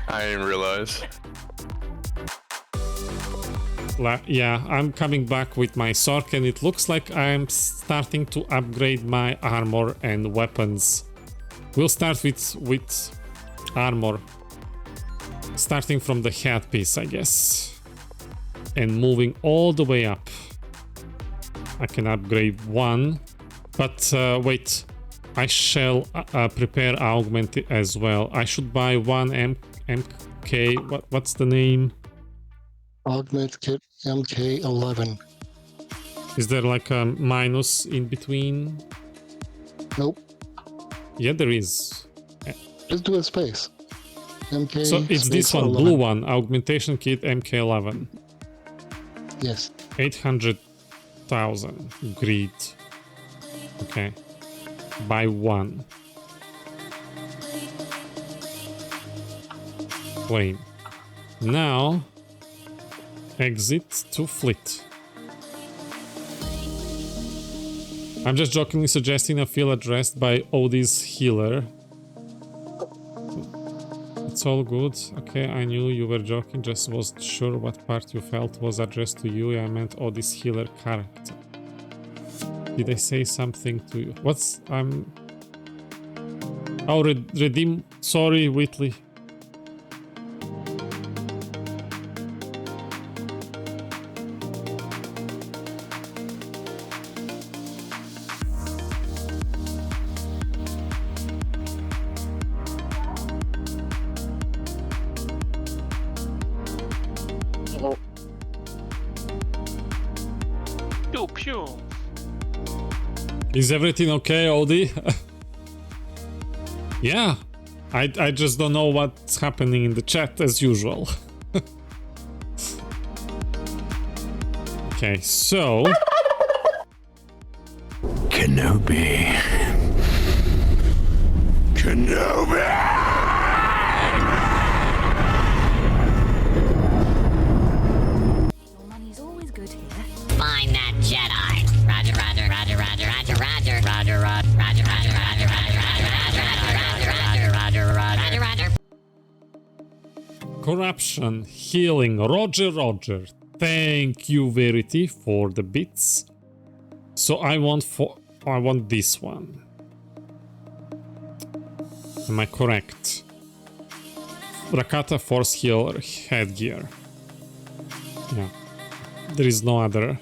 I didn't realize. Yeah, I'm coming back with my Sork, and it looks like I'm starting to upgrade my armor and weapons. We'll start with armor, starting from the headpiece, I guess, and moving all the way up. I can upgrade one, but wait, I shall prepare augment as well. I should buy one MK. What's the name? Augment kit MK11. Is there like a minus in between? Nope. Yeah, there is. Just do a space. MK. So it's this one, 11. blue one, augmentation kit MK11. Yes. 800,000 greed. Okay. Buy one. Claim. Now exit to fleet. I'm just jokingly suggesting I feel addressed by Odie's healer. It's all good. Okay, I knew you were joking, just wasn't sure what part you felt was addressed to you. I meant Odie's healer character. Did I say something to you? What's... Oh, redeem... Sorry, Whitley. Pew pew. Is everything okay, Odie? Yeah. I just don't know what's happening in the chat as usual. Okay, so... Kenobi. Money's always good here. Find that Jedi. Roger, roger, roger, roger, roger, roger, roger, roger, roger, roger, roger, roger, roger, roger, roger, roger, roger. Corruption, healing, Roger. Thank you, Verity, for the bits. So I want this one. Am I correct? Rakata Force Healer headgear. Yeah. There is no other.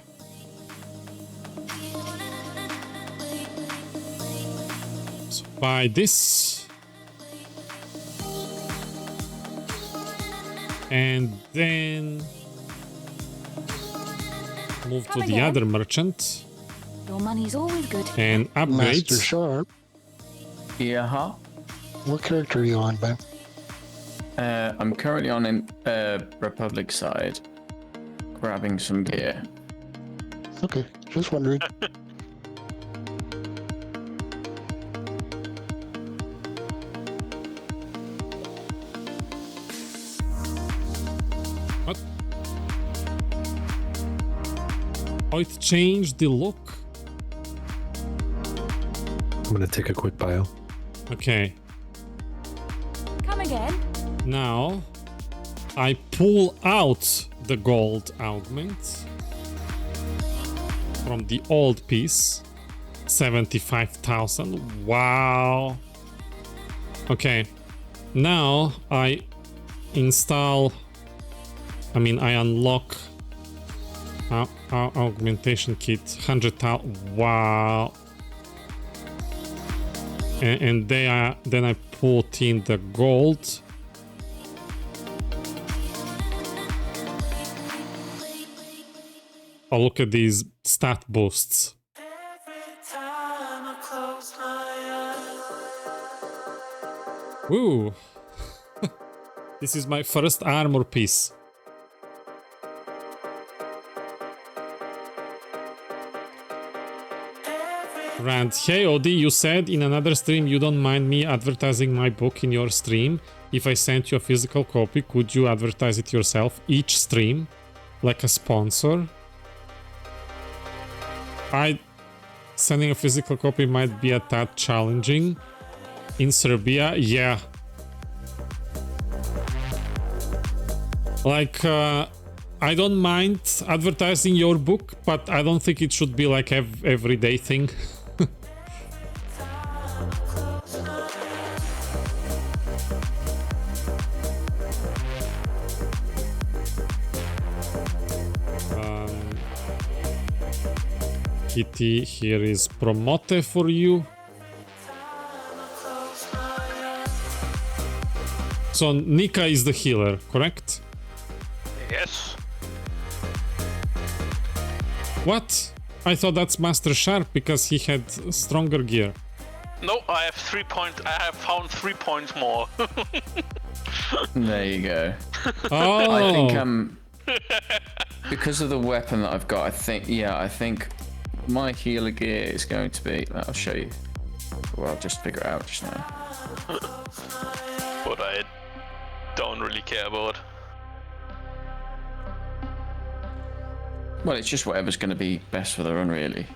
So buy this. And then move to the other merchant Your money's always good. and upgrade. Master Sharp. Yeah, huh? What character are you on, Ben? I'm currently on Republic side, grabbing some gear. Okay, just wondering. What? Oh, it changed the look. I'm gonna take a quick bio. Okay. Come again. Now I pull out the gold augment from the old piece. 75,000. Wow. Okay. Now I install. I unlock our augmentation kit. 100,000. Wow. And then I put in the gold. Oh, look at these stat boosts. Woo! This is my first armor piece. Rand, hey Odie, you said in another stream you don't mind me advertising my book in your stream. If I sent you a physical copy, could you advertise it yourself each stream? Like a sponsor? Sending a physical copy might be a tad challenging. In Serbia, yeah. Like, I don't mind advertising your book, but I don't think it should be like everyday thing. Kitty, here is Promote for you. So Nika is the healer, correct? Yes. What? I thought that's Master Sharp because he had stronger gear. No, I have 3 points. I have found 3 points more. There you go. Oh. I think because of the weapon that I've got, I think my healer gear is going to be. I'll show you. Well, I'll just figure it out just now. But I don't really care about. Well, it's just whatever's going to be best for the run, really.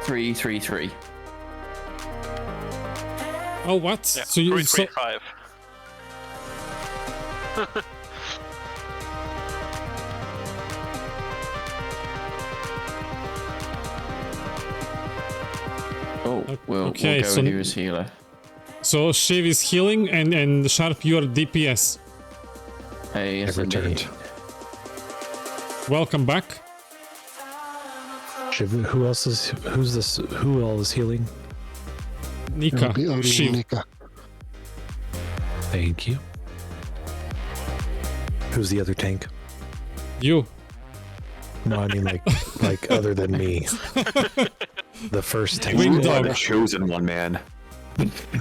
Three, 3, 3. Oh, what? Yeah, So you 3, so 3, 5. Oh, we'll okay, go so- with you as healer. so Shiv is healing and Sharp, you're DPS. Hey, yes, I've returned. Welcome back. Shiv, who else is? Who's this? Who all is healing? It Nika, would be Odie and Shiv. Nika. Thank you. Who's the other tank? You. No, I mean like other than me. The first tank. Wing You are dog. the chosen one, man.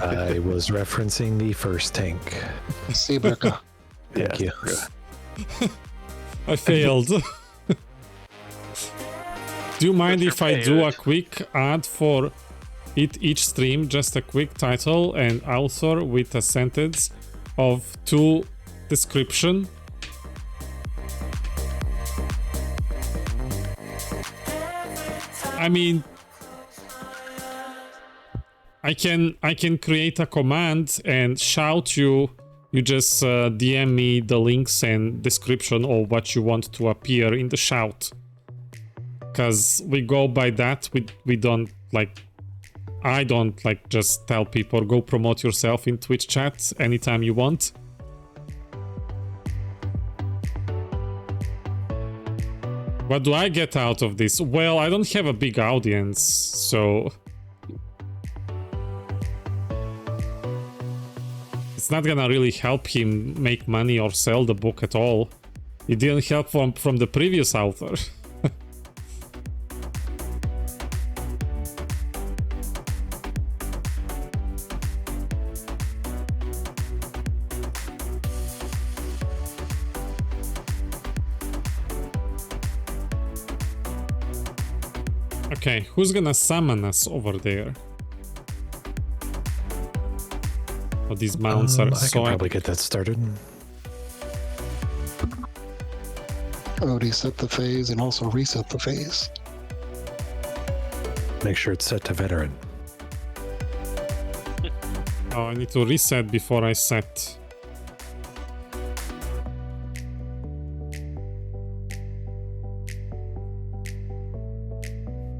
I was referencing the first tank. Seabrica. Thank you. I failed. Do you mind if I do a quick ad for each stream? Just a quick title and author with a sentence of 2 description. I mean, I can create a command and shout you. You just DM me the links and description of what you want to appear in the shout. Cause we go by that. We don't like. I don't like just tell people go promote yourself in Twitch chat anytime you want. What do I get out of this? Well, I don't have a big audience, so it's not gonna really help him make money or sell the book at all. It didn't help from the previous author. Okay, who's gonna summon us over there? Oh, these mounts are I so... can probably get that started. Odie set the phase and also reset the phase. Make sure it's set to veteran. Oh, I need to reset before I set.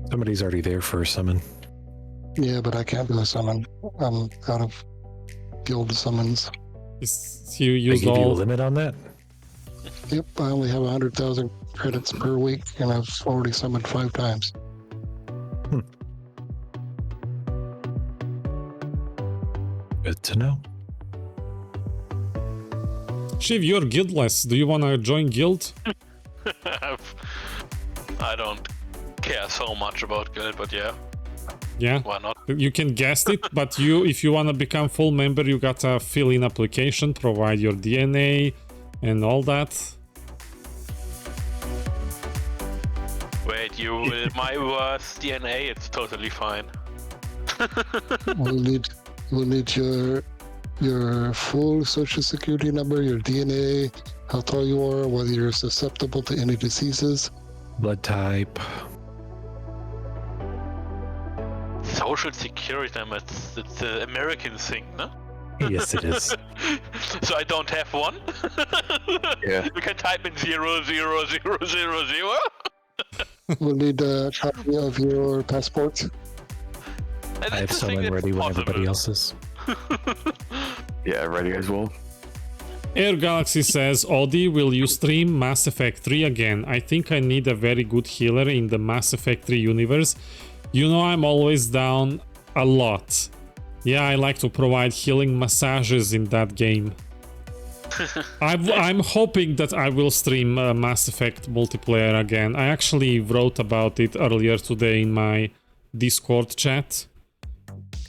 Somebody's already there for a summon. Yeah, but I can't do a summon. I'm out of guild summons. You They use give you a all... limit on that? Yep, I only have 100,000 credits per week, and I've already summoned 5 times. Good to know. Shiv, you're guildless. Do you wanna join guild? I don't care so much about guild, but yeah, Yeah. why not? You can guess it, but if you wanna become full member, you gotta fill in application, provide your DNA, and all that. Wait, you will my worst DNA? It's totally fine. We'll need your full social security number, your DNA, how tall you are, whether you're susceptible to any diseases. Blood type. Social security number, it's an American thing, no? Yes, it is. So I don't have one? Yeah. You can type in 00000. We'll need a copy of your passport. And I have that's the thing someone that's ready when possible. everybody else is. Yeah, ready as well. Air Galaxy says, Odie, will you stream Mass Effect 3 again? I think I need a very good healer in the Mass Effect 3 universe. You know I'm always down a lot. Yeah, I like to provide healing massages in that game. I'm hoping that I will stream Mass Effect multiplayer again. I actually wrote about it earlier today in my Discord chat.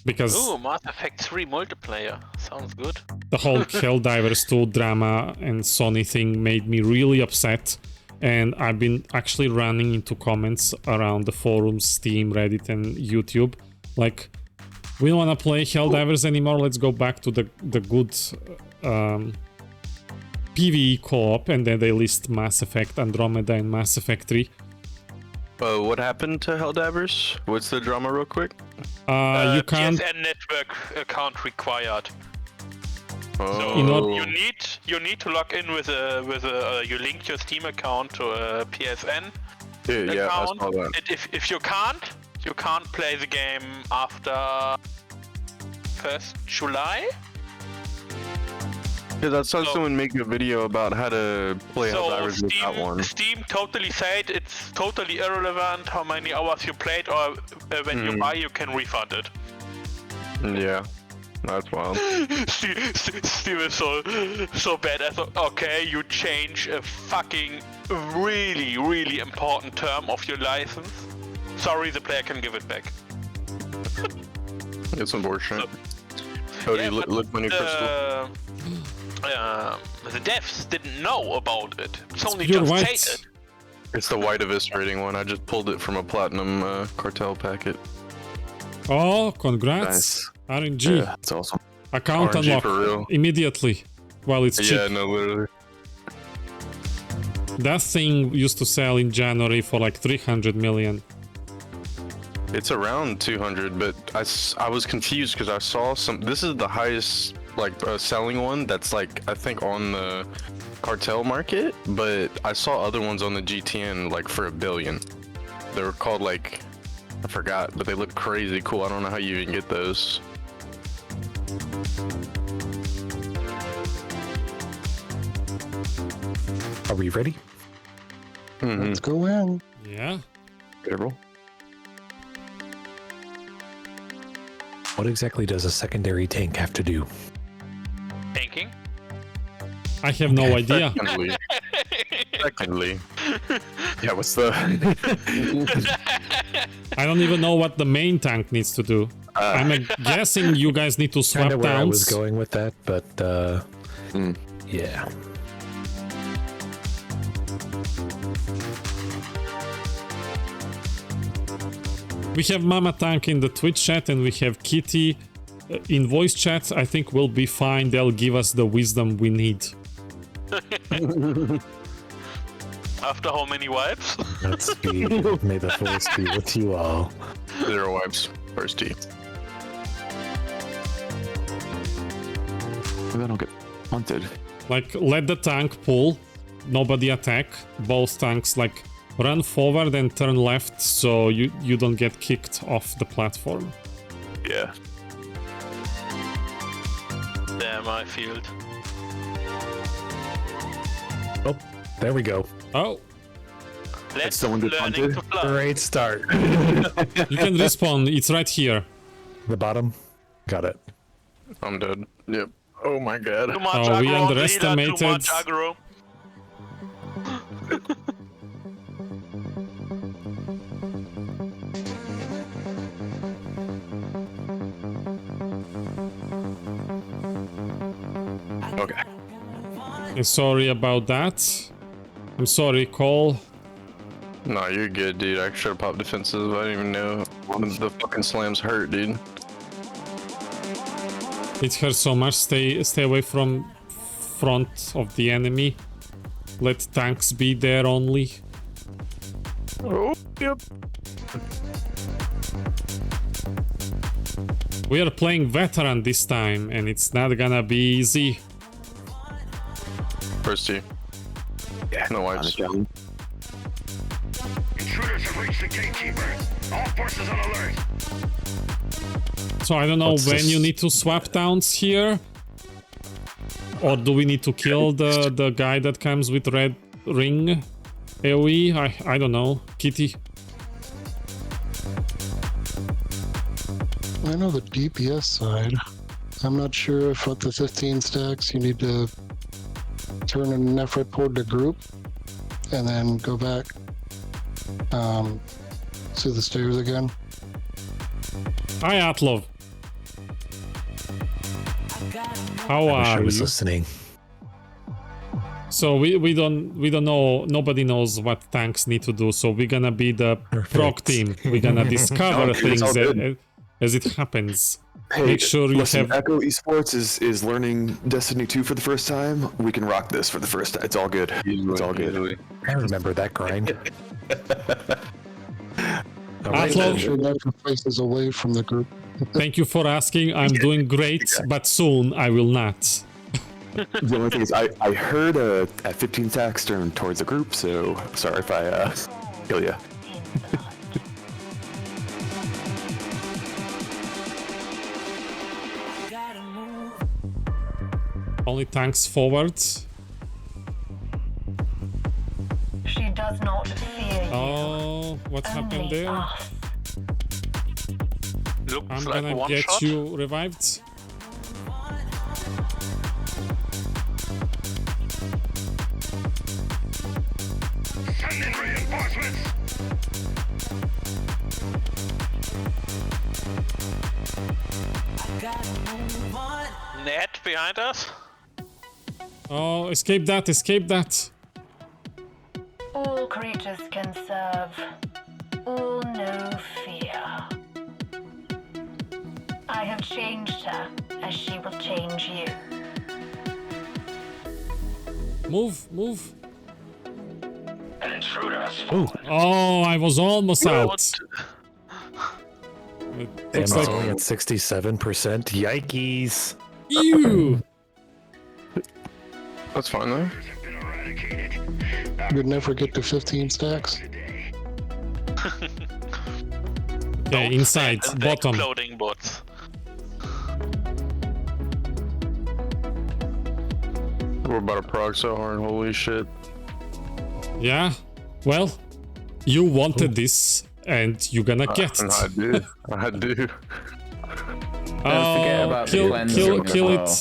Because Ooh, Mass Effect 3 multiplayer. Sounds good. the whole Helldivers 2 drama and Sony thing made me really upset. And I've been actually running into comments around the forums, Steam, Reddit, and YouTube. Like, We don't want to play Helldivers anymore. Let's go back to the good PvE co-op, and then they list Mass Effect Andromeda and Mass Effect 3. What happened to Helldivers? What's the drama, real quick? You can't. PSN network account required. Oh. So you need to log in with a you link your Steam account to a PSN Yeah, I account. saw that. And if you can't play the game after 1st July. Because I saw someone make a video about how to play Helldivers with that one. Steam totally said it's totally irrelevant how many hours you played, or when you buy you can refund it. Yeah, that's wild. Steve is so bad. I thought, okay, you change a fucking really important term of your license. Sorry, the player can give it back. It's unfortunate. Cody, Yeah, look when you crystal. The devs didn't know about it. It's only You're just right. stated. It's the white eviscerating one. I just pulled it from a platinum cartel packet. Oh, congrats. RNG. Yeah, that's awesome. Account RNG unlock for real. immediately while it's cheap. Yeah, no, literally. That thing used to sell in January for like 300 million. It's around 200, but I was confused because I saw some. This is the highest like selling one that's like I think on the cartel market, but I saw other ones on the GTN like for $1 billion. They were called like I forgot, but they look crazy cool. I don't know how you even get those. Are we ready? Let's go in. Yeah. Careful. What exactly does a secondary tank have to do? Tanking? I have no idea. Secondly. Yeah, what's the... I don't even know what the main tank needs to do. I'm guessing you guys need to swap Kinda where I was towns. going with that, but yeah. We have Mama Tank in the Twitch chat and we have Kitty in voice chat. I think we'll be fine. They'll give us the wisdom we need. After how many wipes? Let's be. May the force be with you all. 0 wipes. First tee. Maybe I don't get hunted. Like, let the tank pull, nobody attack. Both tanks, like, run forward and turn left so you don't get kicked off the platform. Yeah. Damn, I field. Oh, there we go. Oh. Let's someone get learning punted? to fly. Great start. You can respawn, it's right here. The bottom. Got it. I'm dead. Yep. Oh my god. Too much Oh, we aggro on the underestimated. healer, too much aggro. Okay. I'm sorry about that. I'm sorry, Cole. No, you're good, dude. I should have popped defensive. I didn't even know. The fucking slams hurt, dude. It hurts so much. Stay away from front of the enemy. Let tanks be there only. Oh, yep. We are playing veteran this time, and it's not gonna be easy. First tee. Yeah, no wipes. Intruders have reached the gatekeeper. All forces on alert. So I don't know What's when this? you need to swap towns here. Or do we need to kill the guy that comes with red ring AoE? I don't know. Kitty. I know the DPS side. I'm not sure if with the 15 stacks you need to turn an effort toward the group and then go back to the stairs again. Hi, Atlov. How I wish I are was you? listening. So we don't know. Nobody knows what tanks need to do. So we're gonna be the proc team. We're gonna discover Oh, dude, it's things all good. as it happens. Hey, Make sure you listen, have. Echo Esports is learning Destiny 2 for the first time. We can rock this for the first time. It's all good. It's all good. I remember that grind. Atlo, Sure, Dr. Faces away from the group. thank you for asking. I'm doing great, but soon I will not. The only thing is, I heard at 15 stacks turn towards the group, so sorry if I kill you. Only tanks forward. She does not fear you. Oh, what happened Only there? us. Looks I'm like gonna one get shot. you revived. Net behind us. Oh, escape that, escape that. All creatures can serve. All know fear. I have changed her as she will change you. Move, move. An intruder has Oh, I was almost out. It Damn, looks it's like only at 67%. Yikes. you. That's fine though. You'd never get to 15 stacks. Okay, inside, And the bottom. exploding bots. We're about to prog so hard. Holy shit. Yeah. Well, you wanted this, and you're gonna get I it. do. I do. Don't forget Oh, about the kill cleansing as it. well.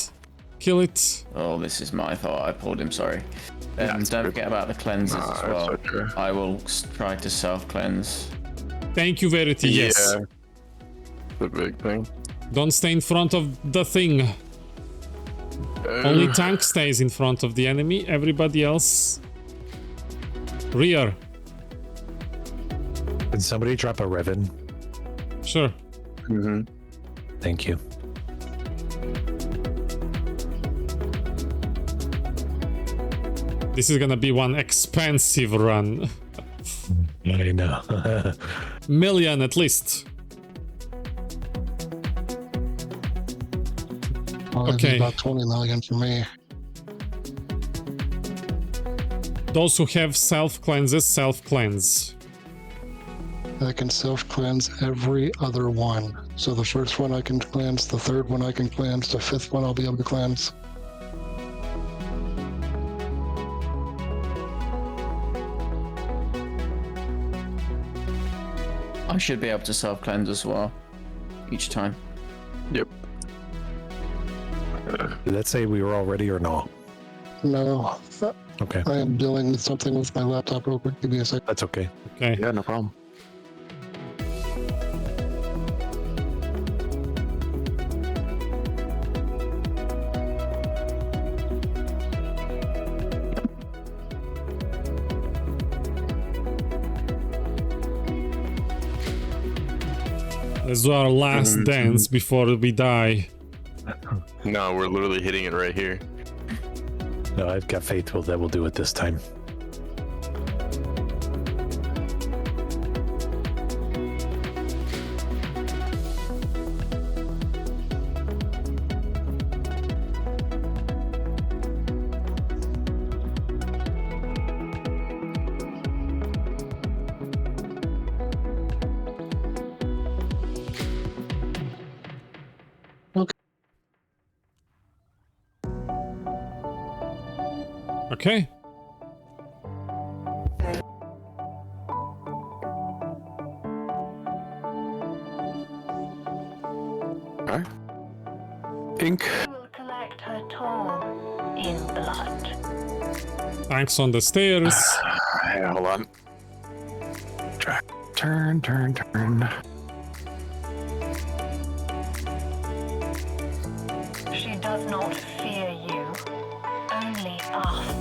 Kill it. Oh, this is my fault. I pulled him. Sorry. Don't forget about the cleanses as well. Okay. I will try to self-cleanse. Thank you, Verity. Yes. Yeah. The big thing. Don't stay in front of the thing. Only tank stays in front of the enemy. Everybody else. Rear. Can somebody drop a Revan? Sure. Mm-hmm. Thank you. This is gonna be one expensive run. I know. Million at least. Oh, that'd Okay. be about 20 million for me. Those who have self-cleanses, self-cleanse. I can self-cleanse every other one. So the first one I can cleanse, the third one I can cleanse, the fifth one I'll be able to cleanse. I should be able to self-cleanse as well. Each time. Yep. Did that say we were all ready or no? No, Okay. I am doing something with my laptop real quick. Give me a sec. That's okay. Okay. Yeah, no problem. Let's do our last dance before we die. No, we're literally hitting it right here. No, I've got faith that we'll do it this time. Okay. Alright. Ink. You will collect her torn in blood. Tanks on the stairs. Yeah, hold on. Track. Turn. She does not fear you, only us.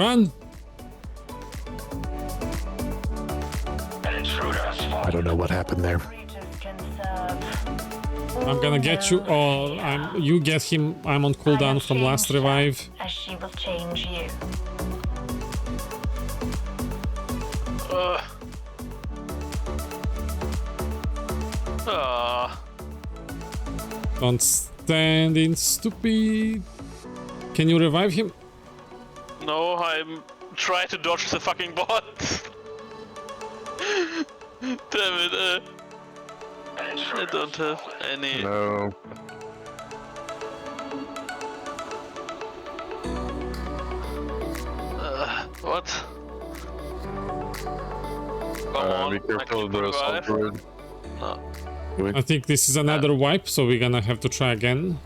Run! I don't know what happened there. I'm gonna get you, or you get him. I'm on cooldown from last revive. As she will change you. Don't stand in, stupid. Can you revive him? No, I'm trying to dodge the fucking bot. Damn it, I don't have any. No. What? Come on, Be careful of the assault droid. No. I think this is another wipe, so we're gonna have to try again.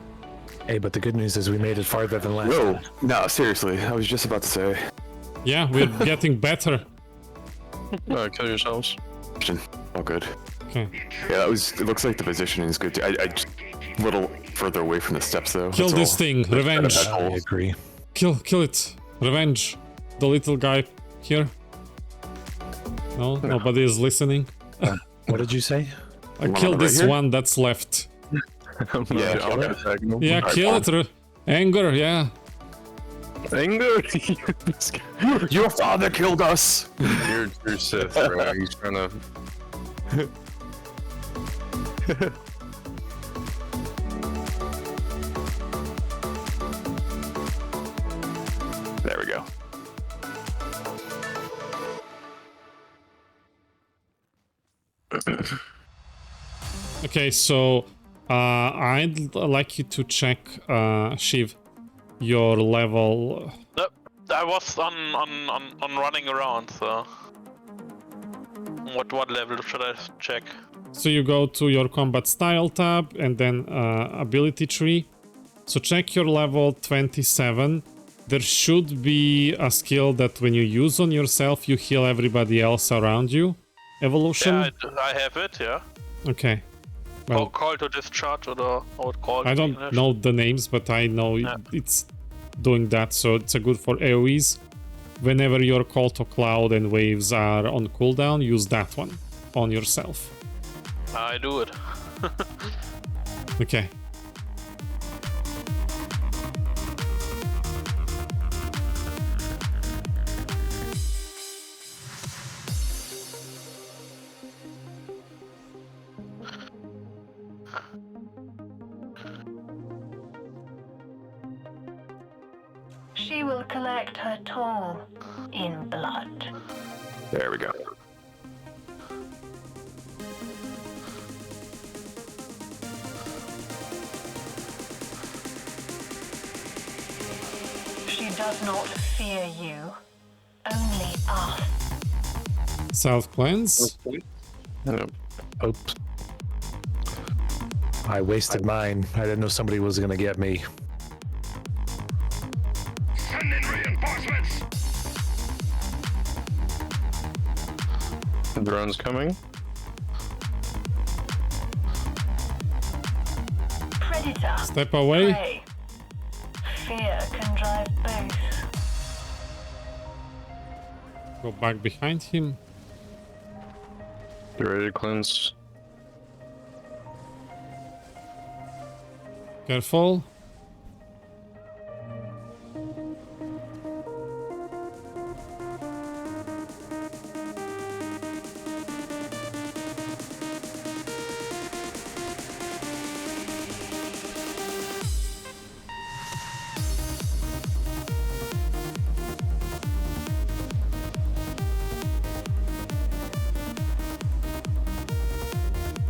Hey, but the good news is we made it farther than last No, time. no, seriously. I was just about to say. Yeah, we're getting better. Kill yourselves. Oh, good. Okay. Yeah, that was. It looks like the positioning is good. I just a little further away from the steps though. Kill that's this all. thing, revenge. I agree. Kill it. Revenge. The little guy here. No, nobody is listening. What did you say? I killed this one that's left. Yeah, kill it. Anger, yeah. Anger? Your father killed us! You're Sith, bro. He's trying to... There we go. Okay, so I'd like you to check, Shiv, your level. Nope, I was on running around, so... What level should I check? So you go to your combat style tab and then ability tree. So check your level 27. There should be a skill that when you use on yourself, you heal everybody else around you. Evolution? Yeah, I have it, yeah. Okay. Well, Call to discharge or how it called. I don't know the names, but I know it's doing that, so it's a good for AoEs. Whenever your call to cloud and waves are on cooldown, use that one on yourself. I do it. Okay. She will collect her toll in blood. There we go. She does not fear you, only us. Self cleanse. Oops. I wasted mine. I didn't know somebody was gonna get me. Send in reinforcements! The drone's coming. Predator. Step away. Prey. Fear can drive both. Go back behind him. Get ready to cleanse. Careful.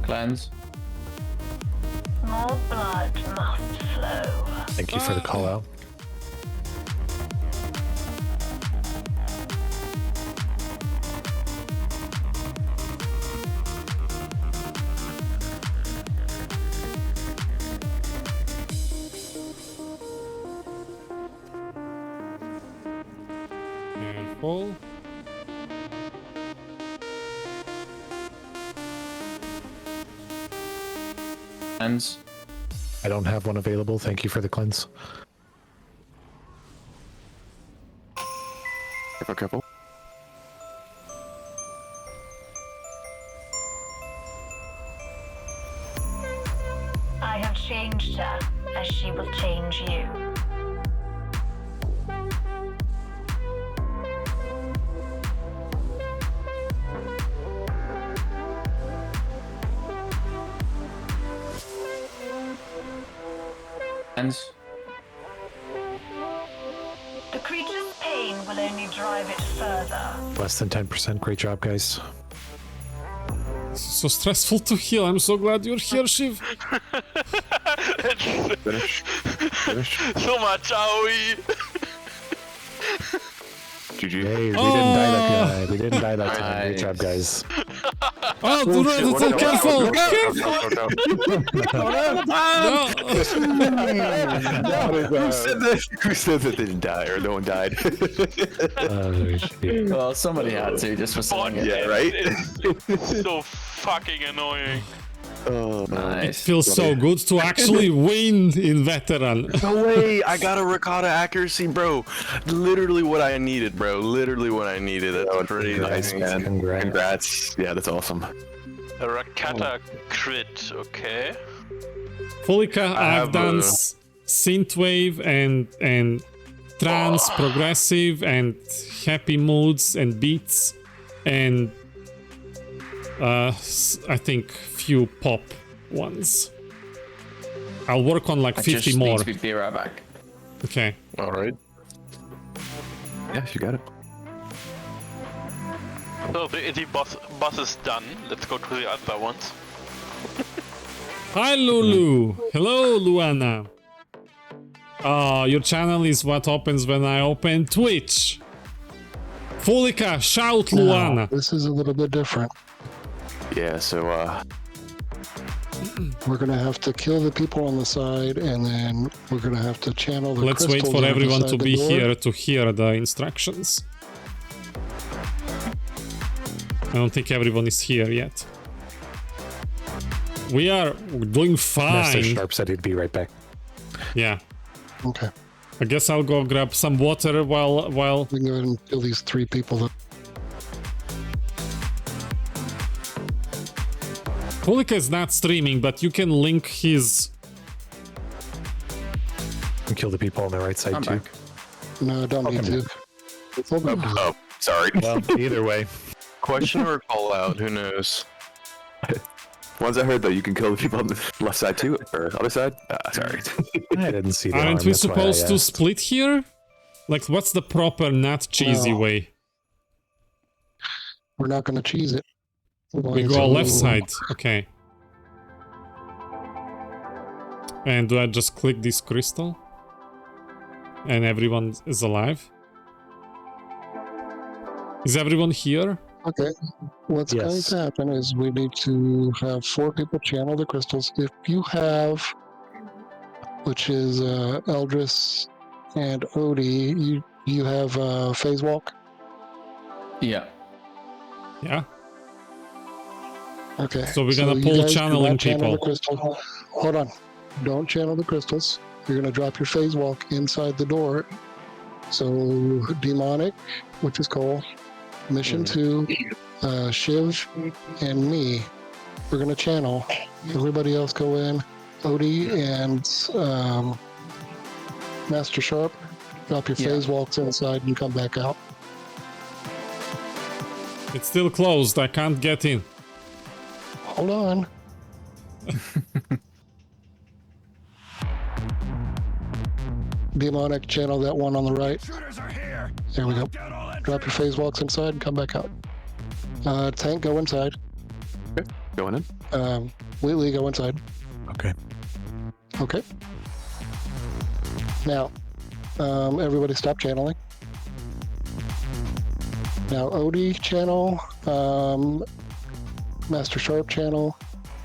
Cleanse. More blood must flow. Thank you for the call out. Careful. Cleanse. I don't have one available. Thank you for the cleanse. Careful, careful. I have changed her, as she will change you. And The creature's pain will only drive it further. Less than 10%. Great job, guys. So stressful to heal. I'm so glad you're here, Shiv. Finish. Finish. So much AOE. GG. Hey, we didn't die that guy. We didn't die that time. Great job, guys. Oh, do not, so careful! Careful! Who said that they didn't die or no one died? well, somebody had to just for saying it. Yeah, right? It's so fucking annoying. Oh, nice. It feels so good to actually win in veteran. No way! I got a ricotta accuracy, bro. Literally what I needed, bro. Literally what I needed. That's crazy. Nice, man. Congrats. Yeah, that's awesome. A Rakata crit, okay. Fulika, I've done synthwave and trance, progressive, and happy moods and beats, and I think few pop ones. I'll work on like 50 more. Need to be right back. Okay. All right. Yeah, you got it. So the boss is done. Let's go to the other ones. Hi Lulu! Hello Luana! Your channel is what opens when I open Twitch. Fulika, shout Luana! This is a little bit different. Yeah, so we're gonna have to kill the people on the side, and then we're gonna have to channel the Let's wait crystals for everyone inside to the be door. here to hear the instructions. I don't think everyone is here yet. We are doing Master fine. Sharp said he'd be right back. Yeah. Okay. I guess I'll go grab some water while we can go ahead and kill these 3 people. That Fulika is not streaming, but you can link his. And kill the people on the right side I'm too. back. no, don't need to. oh, sorry. Well, either way. Question or call out? Who knows? Ones I heard though, you can kill the people on the left side too, or other side. Sorry. I didn't see the Aren't arm, we that's why I supposed to asked. split here? Like, what's the proper, not cheesy No. way? We're not gonna cheese it. We go left side. Okay. And do I just click this crystal? And everyone is alive? Is everyone here? Okay. What's going Yes. to happen is we need to have 4 people channel the crystals. If you have, which is Eldris and Odie, you have phase walk. Yeah. Yeah. Okay. So we're gonna you pull guys do channeling not channel the people. crystal. Hold on. Don't channel the crystals. You're gonna drop your phase walk inside the door. So demonic, which is Cole, mission 2, Shiv, and me. We're gonna channel. Everybody else go in. Odie and Master Sharp, drop your phase walks inside and come back out. It's still closed. I can't get in. Hold on. Demonic, channel that one on the right. There we go. Drop your phase walks inside and come back out. Tank, go inside. Okay, going in. Wheatley, go inside. Okay. Okay. Now, everybody stop channeling. Now, Odie channel, Master Sharp channel,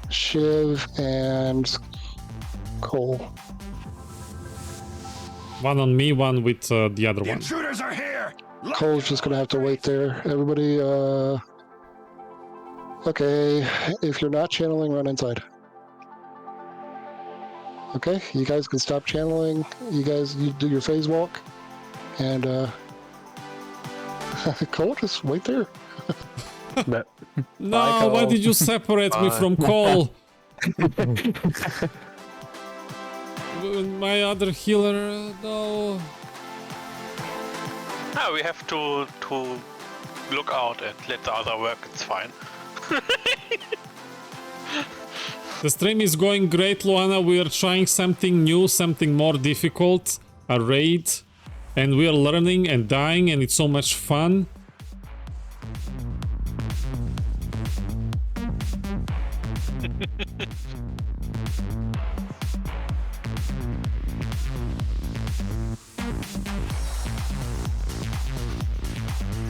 Shiv, and Cole. One on me, one with the other one. Intruders are here! Cole's just gonna have to wait there. Everybody, okay, if you're not channeling, run inside. Okay, you guys can stop channeling. You do your phase walk, and Cole, just wait there. No, why did you separate me from Cole? My other healer, no. Ah, we have to look out and let the other work. It's fine. The stream is going great, Luana. We are trying something new, something more difficult, a raid, and we are learning and dying, and it's so much fun.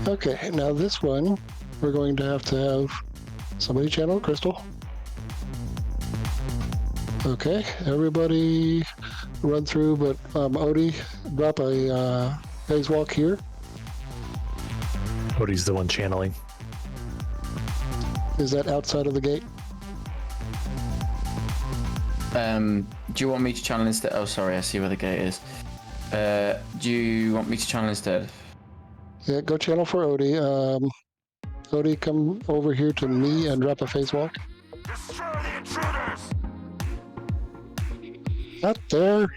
Okay, now this one, we're going to have somebody channel Crystal. Okay, everybody run through, but Odie, drop a phase walk here. Odie's the one channeling. Is that outside of the gate? Do you want me to channel instead? Oh, sorry, I see where the gate is. Do you want me to channel instead? Yeah, go channel for Odie. Odie, come over here to me and drop a phase walk. Not there.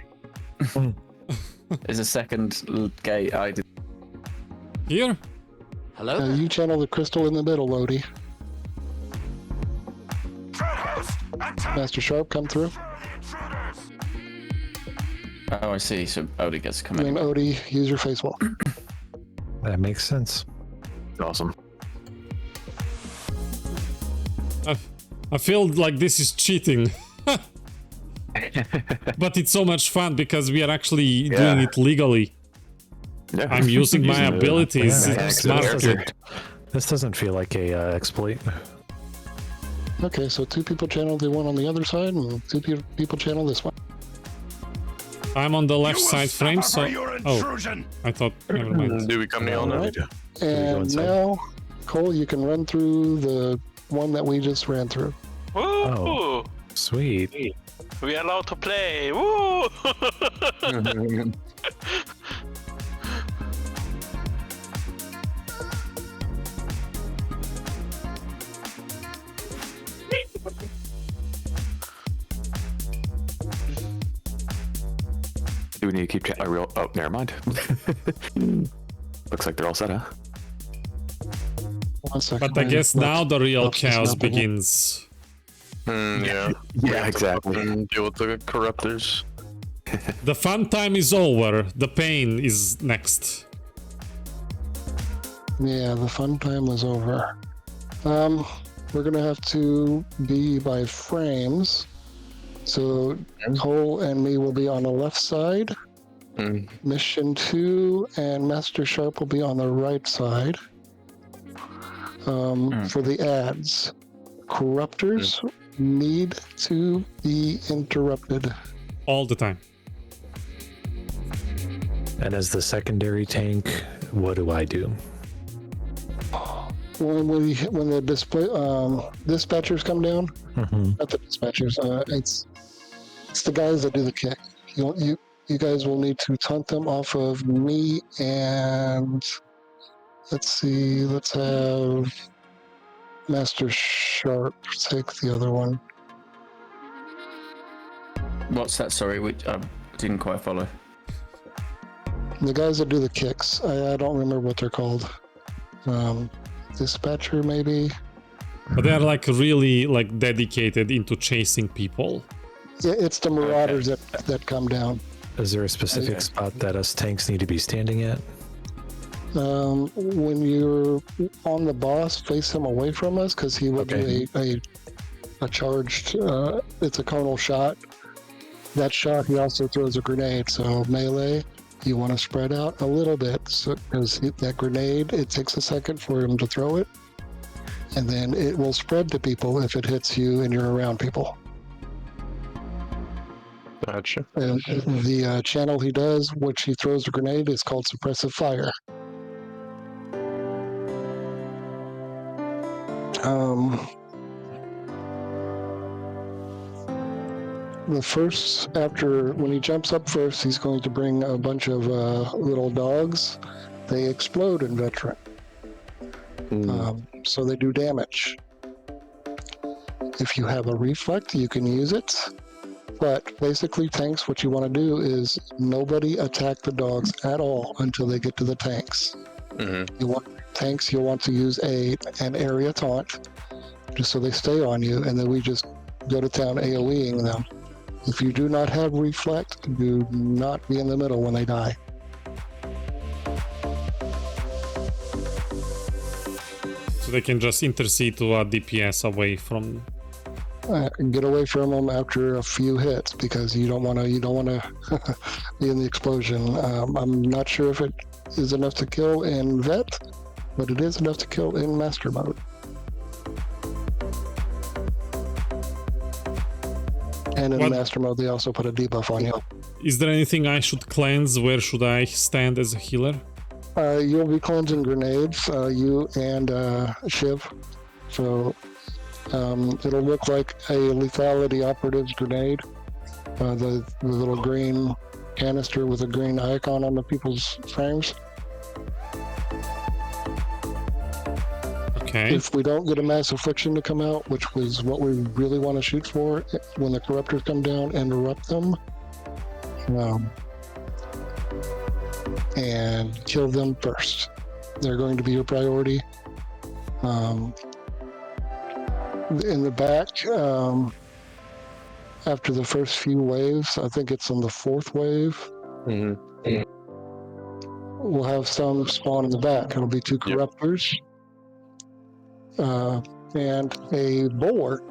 There's a second gate. I did. Here? Hello? You channel the crystal in the middle, Odie. Master Sharp, come through. Oh, I see. So Odie gets to come in. And Odie, use your phase walk. That makes sense. Awesome. I feel like this is cheating. But it's so much fun because we are actually doing it legally. Yeah. I'm using my abilities. Yeah, It's exactly. This doesn't feel like a exploit. Okay, so 2 people channel the one on the other side, and 2 people channel this one. I'm on the left side frame, so... Oh, I thought... Never mind. Do we come to now? Right. And now, Cole, you can run through the one that we just ran through. Woo! Oh, sweet. We are allowed to play. Woo! Do we need to keep chat? Oh, never mind. Looks like they're all set, huh? 1 second. But I guess now the real Let's just chaos not begin. begins. Yeah. Yeah, exactly. Deal with the corruptors. The fun time is over. The pain is next. Yeah, the fun time was over. We're gonna have to be by frames. So Cole and me will be on the left side. Mission 2 and Master Sharp will be on the right side. For the ads, corruptors need to be interrupted. All the time. And as the secondary tank, what do I do? When the display dispatchers come down, not the dispatchers, it's the guys that do the kick. You guys will need to taunt them off of me and let's see, let's have Master Sharp take the other one. What's that? Sorry, which I didn't quite follow. The guys that do the kicks, I don't remember what they're called. Dispatcher maybe. But they're like really like dedicated into chasing people. Yeah, it's the marauders that come down. Is there a specific spot that us tanks need to be standing at? When you're on the boss, face him away from us because he will do a charged. It's a conal shot. That shot, he also throws a grenade. So melee, you want to spread out a little bit because that grenade, it takes a second for him to throw it, and then it will spread to people if it hits you and you're around people. Gotcha. And the channel he does, which he throws a grenade, is called suppressive fire. The first, when he jumps up first, he's going to bring a bunch of little dogs. They explode in Veteran. so they do damage. If you have a reflect, you can use it. But basically, tanks, what you want to do is nobody attack the dogs at all until they get to the tanks. You want tanks, you'll want to use an area taunt, just so they stay on you, and then we just go to town AoEing them. If you do not have reflect, do not be in the middle when they die. So they can just intercede to a DPS away from. Get away from them after a few hits because you don't want to be in the explosion. I'm not sure if it is enough to kill in vet, but it is enough to kill in master mode. And in master mode, they also put a debuff on you. Is there anything I should cleanse? Where should I stand as a healer? You'll be cleansing grenades, you and Shiv. So it'll look like a lethality operative's grenade. The little green canister with a green icon on the people's frames. Okay. If we don't get a mass affliction to come out, which was what we really want to shoot for, when the corruptors come down, interrupt them. And kill them first. They're going to be your priority. In the back, after the first few waves, I think it's on the fourth wave, we'll have some spawn in the back. It'll be 2 corruptors and a bulwark.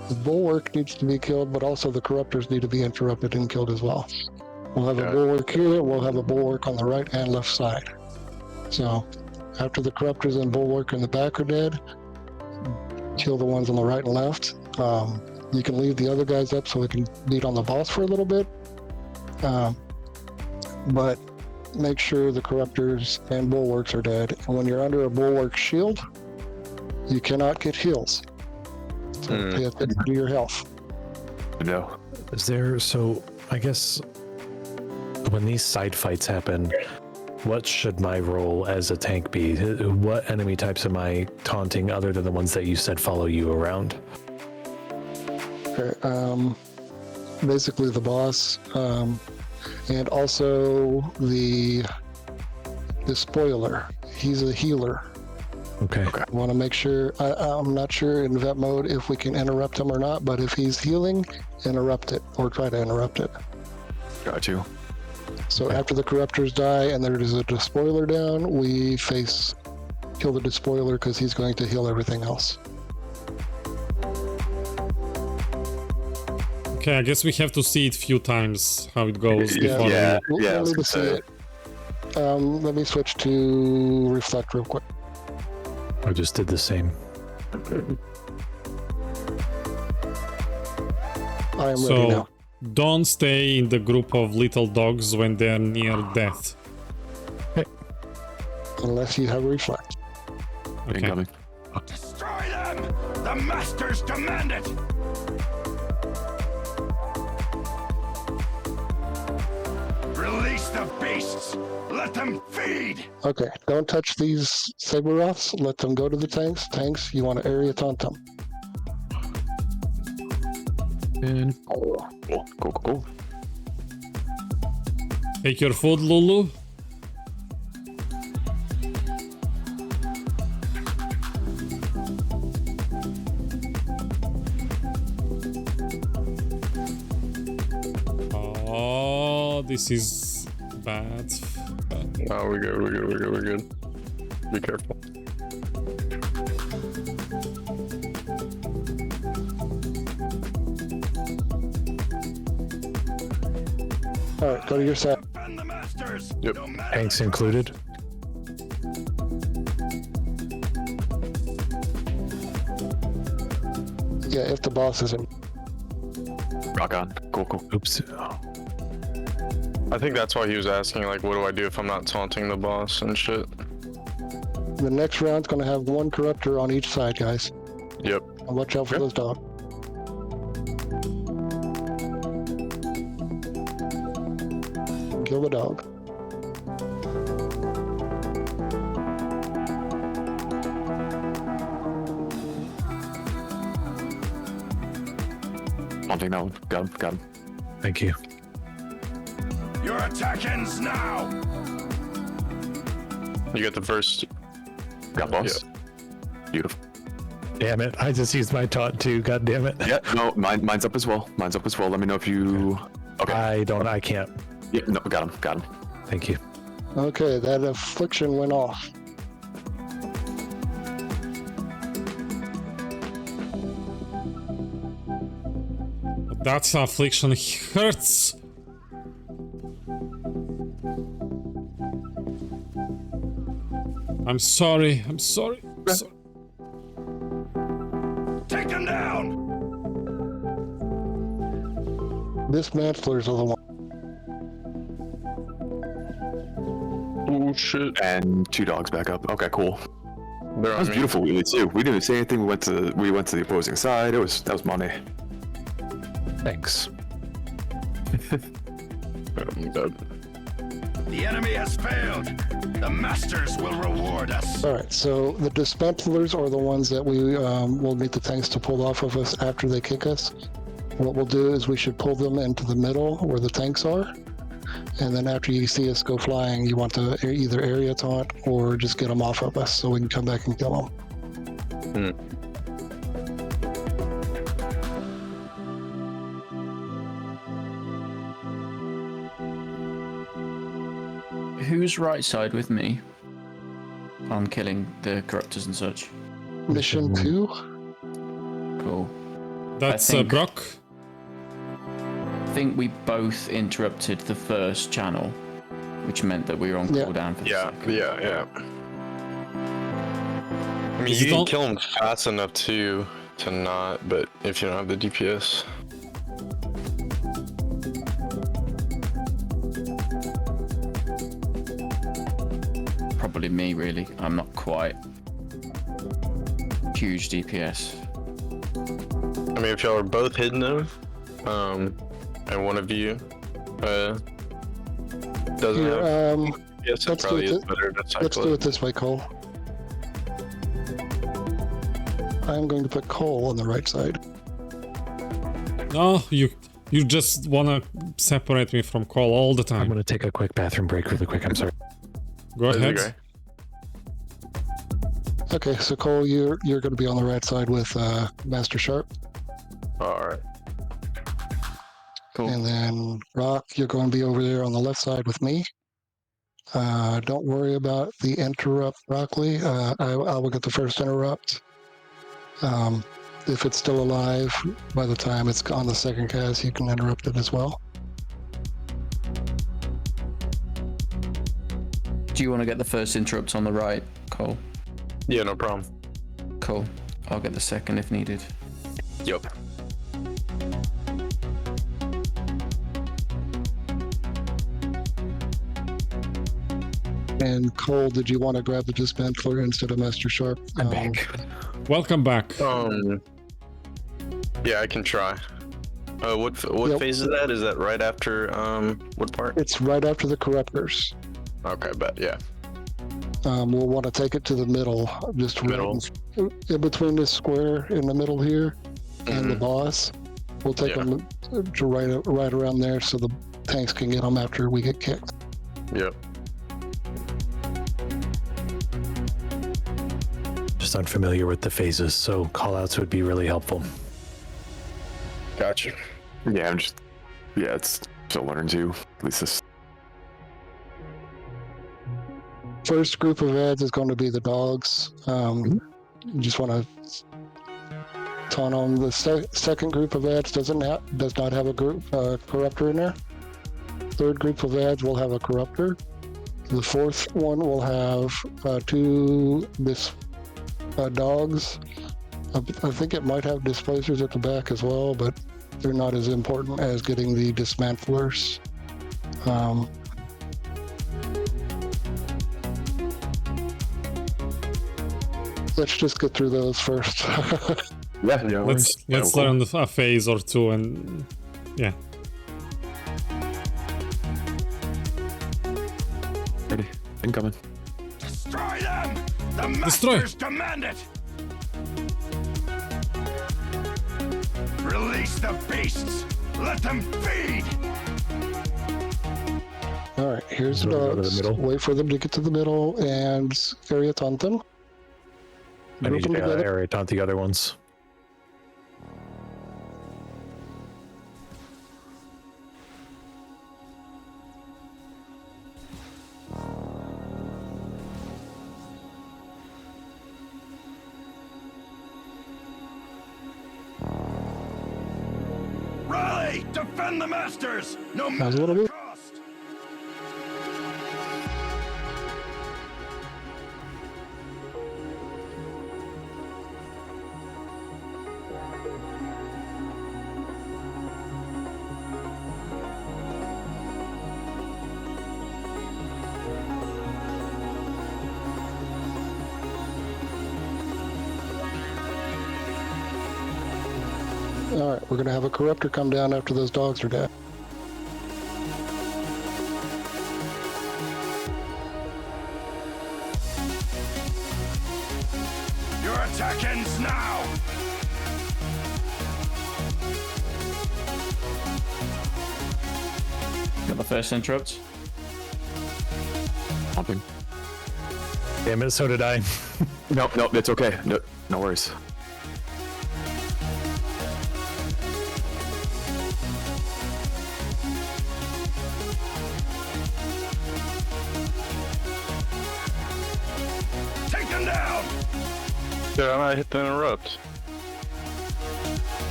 The bulwark needs to be killed, but also the corruptors need to be interrupted and killed as well. We'll have a bulwark here, we'll have a bulwark on the right and left side. So after the corruptors and bulwark in the back are dead, kill the ones on the right and left. You can leave the other guys up so we can beat on the boss for a little bit. But make sure the corruptors and bulwarks are dead. And when you're under a bulwark shield, you cannot get heals. So you have to do your health. No. Is there, so I guess when these side fights happen, what should my role as a tank be? What enemy types am I taunting other than the ones that you said follow you around? Okay, basically the boss, and also the spoiler. He's a healer. Okay. I want to make sure, I'm not sure in vet mode if we can interrupt him or not, but if he's healing, interrupt it, or try to interrupt it. Got you. So after the corruptors die and there is a despoiler down, we kill the despoiler because he's going to heal everything else. Okay, I guess we have to see it a few times how it goes before We'll need to see it. Let me switch to reflect real quick. I just did the same. I am ready now. Don't stay in the group of little dogs when they're near death. Unless you have reflect. Okay. Incoming. Destroy them! The masters demand it! Release the beasts! Let them feed! Okay, don't touch these Saberoths. Let them go to the tanks. Tanks, you want to area taunt them. And Cool. Take your food, Lulu. Oh, this is bad. Oh, we're good. Be careful. Alright, go to your side. Yep. tanks included. Yeah, if the boss isn't. Rock on. Cool. Oops. I think that's why he was asking, like, what do I do if I'm not taunting the boss and shit? The next round's going to have 1 corruptor on each side, guys. Yep. And watch out for those dogs. Kill the dog. taunting now. Got him. Thank you. Your attack ends now. You got the first. Got boss. Beautiful. Damn it! I just used my taunt too. God damn it! Yeah, no, mine's up as well. Let me know if you. Okay. I can't. Yeah, no, got him. Thank you. Okay, that affliction went off. That affliction hurts. I'm sorry. Take them down. Dismantlers are the one. Oh shit! And 2 dogs back up. Okay, cool. They're That on was me. beautiful, Wheelie, too. We didn't say anything. We went to the opposing side. That was money. Thanks. I'm dead. The enemy has failed. The masters will reward us. All right, so the dismantlers are the ones that we will need the tanks to pull off of us after they kick us. What we'll do is we should pull them into the middle where the tanks are. And then after you see us go flying, you want to either area taunt or just get them off of us so we can come back and kill them. Who's right side with me on killing the corruptors and such? Mission 2? Cool. That's I think- Brock. I think we both interrupted the first channel, which meant that we were on cooldown for the second. Yeah. I mean, Is you it can all- kill them fast enough to not, but if you don't have the DPS. Probably me, really. I'm not quite huge DPS. I mean, if y'all are both hidden though, and one of you doesn't Here, have DPS, it let's probably do is it better to Let's cycle do it. it this way, Cole. I'm going to put Cole on the right side. No, you just wanna separate me from Cole all the I'm time. gonna take a quick bathroom break really quick. I'm sorry. Go There you ahead. go. Okay, so Cole, you're going to be on the right side with Master Sharp. Alright. Cool. And then Rock, you're going to be over there on the left side with me. Don't worry about the interrupt, Broccoli. I will get the first interrupt. If it's still alive, by the time it's on the second cast, you can interrupt it as well. Do you want to get the first interrupt on the right, Cole? Yeah, no problem. Cool. I'll get the second if needed. Yup. And Cole, did you want to grab the dismantler instead of Master Sharp? I'm back. Welcome back. Yeah, I can try. What Yep. phase is that? Is that right after what part? It's right after the corruptors. Okay, but yeah. We'll want to take it to the middle, just Middle. in between this square in the middle here and the boss. We'll take Yeah. them to right around there so the tanks can get them after we get kicked. Yep. Just unfamiliar with the phases, so callouts would be really helpful. Gotcha. Yeah, it's still learning too. At least this. First group of ads is going to be the dogs. You just want to taunt on the second group of ads. Does not have a group corruptor in there. Third group of ads will have a corruptor. The fourth one will have two dogs. I think it might have displacers at the back as well, but they're not as important as getting the dismantlers. Let's just get through those first. Yeah. Let's learn a phase or two, and yeah. Ready. Incoming. Destroy them! The Destroy. masters demand it! Release the beasts! Let them feed! All right, here's the So we'll go to the dogs. middle. Wait for them to get to the middle and area taunt them. I Group need them to together. area taunt the other ones. Rally! Defend the masters! No How's a matter little the bit? cost! All right, we're gonna have a corruptor come down after those dogs are dead. Your attack ends now! Got the first interrupt. Pumping. Damn it, so did I. No, it's okay. No worries. Take them down! Did I not hit the interrupt?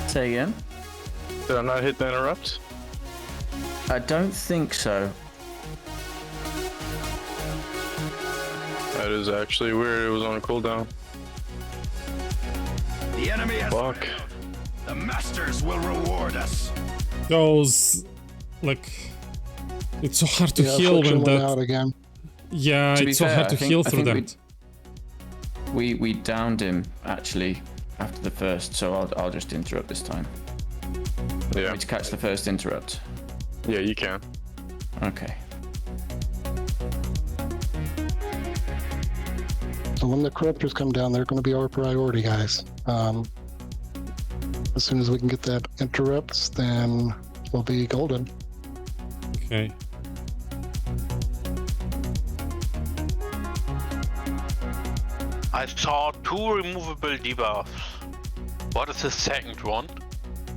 Say again? Did I not hit the interrupt? I don't think so. That is actually weird. It was on a cooldown. The enemy has Fuck. failed. The masters will reward us. Those, like, it's so hard to Yeah, heal Affliction when went out that. again. Yeah, To be it's so fair, hard I to think- heal I through think that. We downed him actually after the first, so I'll just interrupt this time. Yeah. Want me to catch the first interrupt? Yeah, you can. Okay. So when the corruptors come down, they're going to be our priority, guys. As soon as we can get that interrupts, then we'll be golden. Okay. I saw 2 removable debuffs. What is the second one?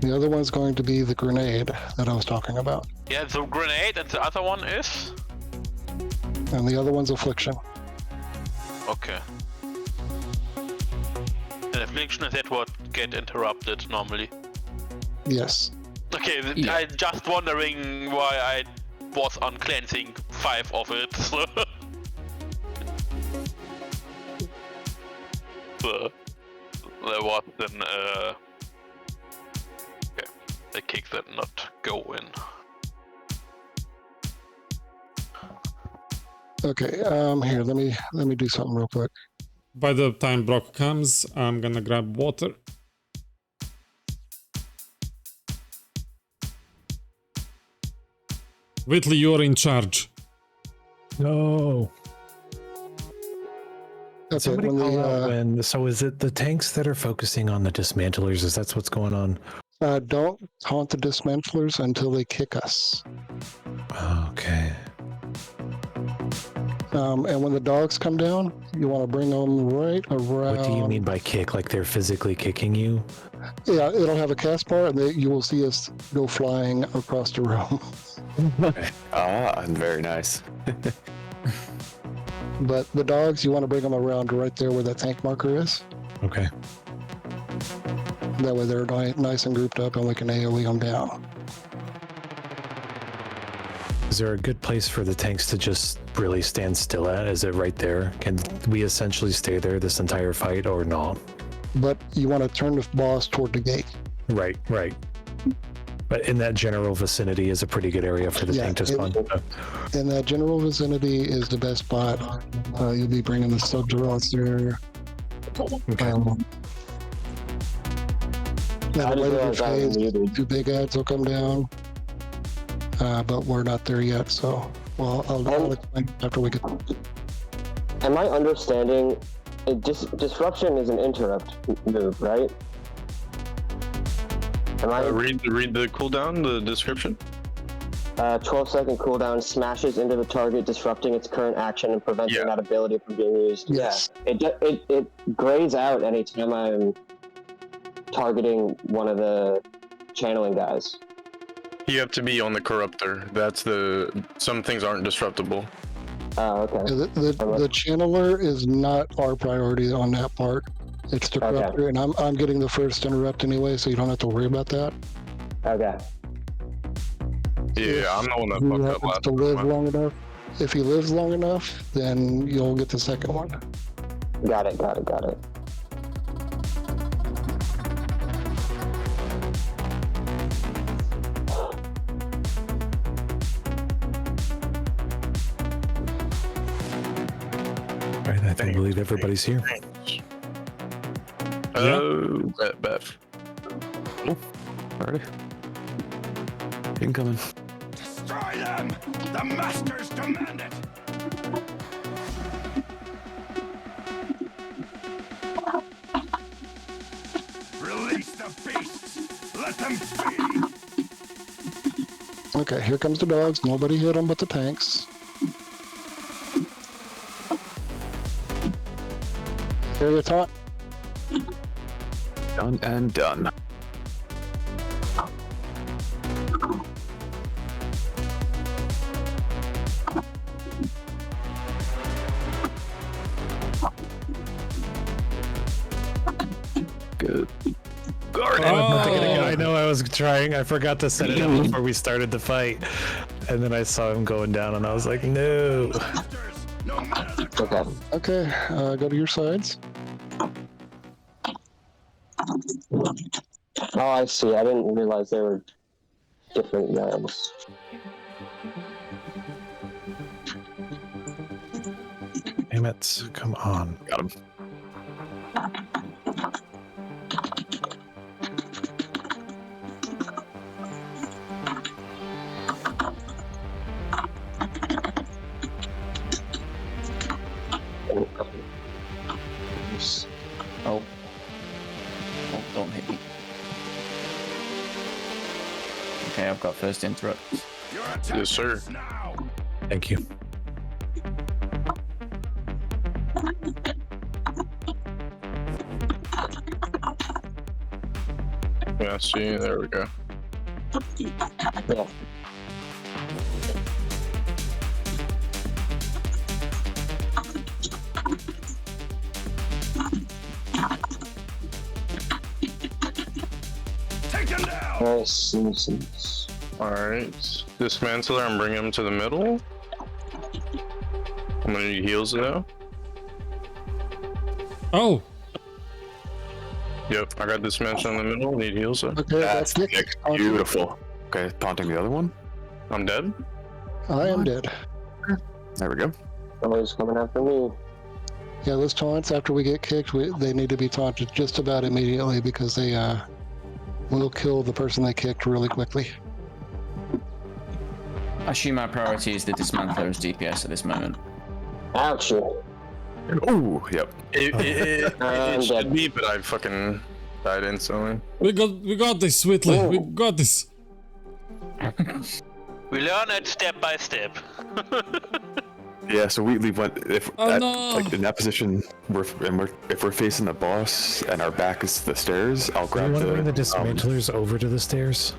The other one's going to be the grenade that I was talking about. Yeah, the grenade, and the other one is? And the other one's affliction. Okay. And affliction is that what get interrupted normally? Yes. Okay, Yeah. I'm just wondering why I was on cleansing 5 of it. So there was an okay, the kick that not go in. Okay. Here, let me do something real quick. By the time Brock comes, I'm gonna grab water. Whitley, you're in charge. No. Okay, Somebody when call out the, when. So is it the tanks that are focusing on the dismantlers? Is that what's going on? don't taunt the dismantlers until they kick us. Okay. And when the dogs come down, you want to bring them right around. What do you mean by kick? Like they're physically kicking you? Yeah, it'll have a cast bar, and you will see us go flying across the room. Very nice. But the dogs, you want to bring them around right there where that tank marker is. Okay. That way they're nice and grouped up, and we can AoE them down. Is there a good place for the tanks to just really stand still at? Is it right there? Can we essentially stay there this entire fight or not? But you want to turn the boss toward the gate. Right. But in that general vicinity is a pretty good area for the Yeah, tank to spawn. In that general vicinity is the best spot. You'll be bringing the subs there. Okay. I didn't realize I was muted. 2 big ads will come down. But we're not there yet, so I'll explain after we get. Am I understanding? Disruption is an interrupt move, right? Am I? Read the cooldown, the description. 12-second cooldown, smashes into the target, disrupting its current action and preventing that ability from being used. Yes. Yeah, it grays out anytime I'm targeting one of the channeling guys. You have to be on the corruptor. That's some things aren't disruptible. Oh, okay. The channeler is not our priority on that part. It's the corruptor, and I'm getting the first interrupt anyway, so you don't have to worry about that. Okay. Yeah, I'm the one that Who fucked up happens last to live time. long enough? If he lives long enough, then you'll get the second one. Got it. All right, I think believe everybody's here. Oh, Beth. Oh, already. Incoming. Destroy them! The masters demand it! Release the beasts! Let them be! Okay, here comes the dogs. Nobody hit them but the tanks. Area taunt. Done and done. Good. I know I was trying. I forgot to set it up before we started the fight. And then I saw him going down and I was like, no. Okay, go to your sides. Oh, I see. I didn't realize they were different names. Damn it. Come on. Got him. Oh. Oh, don't hit me. Okay, I've got first interrupt. Yes, sir. Thank you. Yeah, see, there we go. Yeah. Take him down! Nice. Alright. Dismantler and bring him to the middle. I'm gonna need heals though. Oh, Yep, I got dismantler in the middle. Need heals though. Okay, That's it. sick. Beautiful. Okay, taunting the other one. I'm dead. I am dead. There we go. Somebody's coming after me. Yeah, those taunts after we get kicked, they need to be taunted just about immediately because they will kill the person they kicked really quickly. I assume my priority is the dismantler's DPS at this moment. Ouch. Oh, yep. It should be, but I fucking died instantly. we got this, Whitley. We got this. We learn it step by step. Yeah, so we went if Oh, no. like in that position, if we're facing the boss and our back is to the stairs, I'll Do you grab want to bring the the. dismantlers over to the stairs?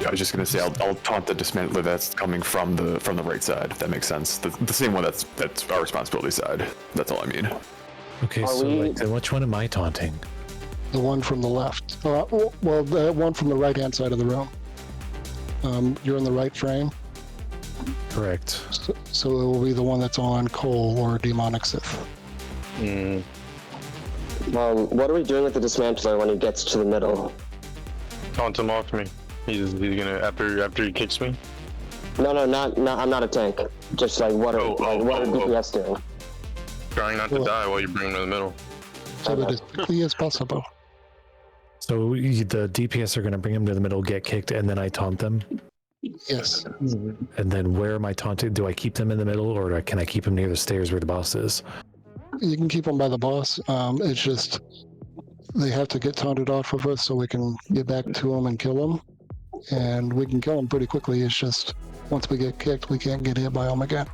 I was just gonna say I'll taunt the dismantler that's coming from the right side. If that makes sense. The same one that's our responsibility side. That's all I mean. Okay, so like, then which one am I taunting? The one from the left. Well, the one from the right-hand side of the room. You're in the right frame. Correct. So it will be the one that's on Cole or Demonic Sith. What are we doing with the dismantler when he gets to the middle? Taunt him off me. He's gonna after he kicks me. No, I'm not a tank. Just like what are DPS doing? Trying not to die while you bring him to the middle. So that as quickly as possible. So the DPS are going to bring him to the middle, get kicked, and then I taunt them? Yes. And then where am I taunting? Do I keep them in the middle, or can I keep them near the stairs where the boss is? You can keep them by the boss. It's just they have to get taunted off of us so we can get back to them and kill them. And we can kill them pretty quickly. It's just once we get kicked, we can't get hit by them again.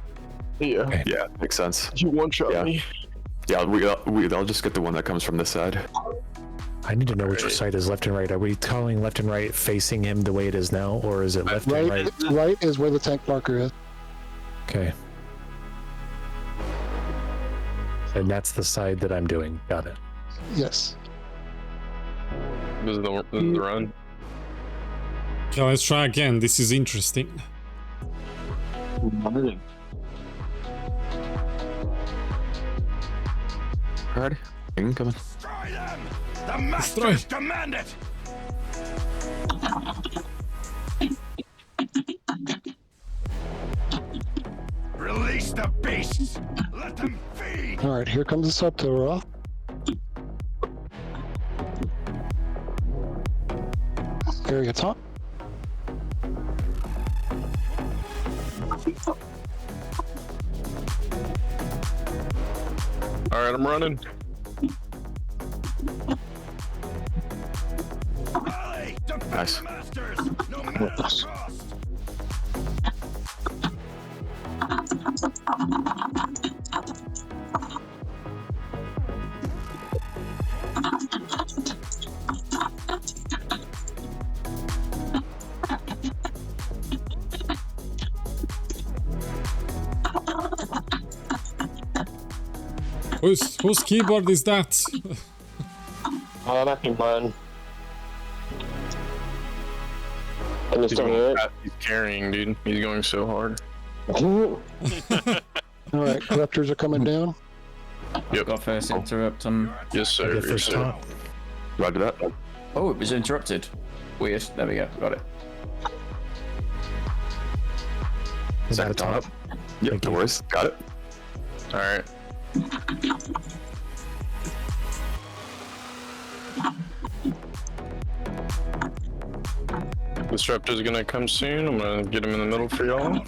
Yeah. Yeah, makes sense. You one-shot me. Yeah, I'll just get the one that comes from this side. I need to know which side is left and right. Are we calling left and right facing him the way it is now, or is it left and right? Right is where the tank marker is. Okay. And that's the side that I'm doing. Got it. Yes. This is the run. Okay, let's try again. This is interesting. Alright, coming. Destroy them! The masters demand it! Release the beasts! Let them feed! All right, here comes the SWtOR. Area top. All right, I'm running. Nice. No matter the cost! Whose keyboard is that? Oh, that can run. Can you still hear it? He's carrying, dude. He's going so hard. All right, corruptors are coming down. Yep. Got first interrupt on. Yes, sir. Get first top. Roger that. Oh, it was interrupted. Weird. There we go. Got it. Is that a top? Yep, no worries. Got it. All right. Disruptor's gonna come soon. I'm gonna get him in the middle for y'all.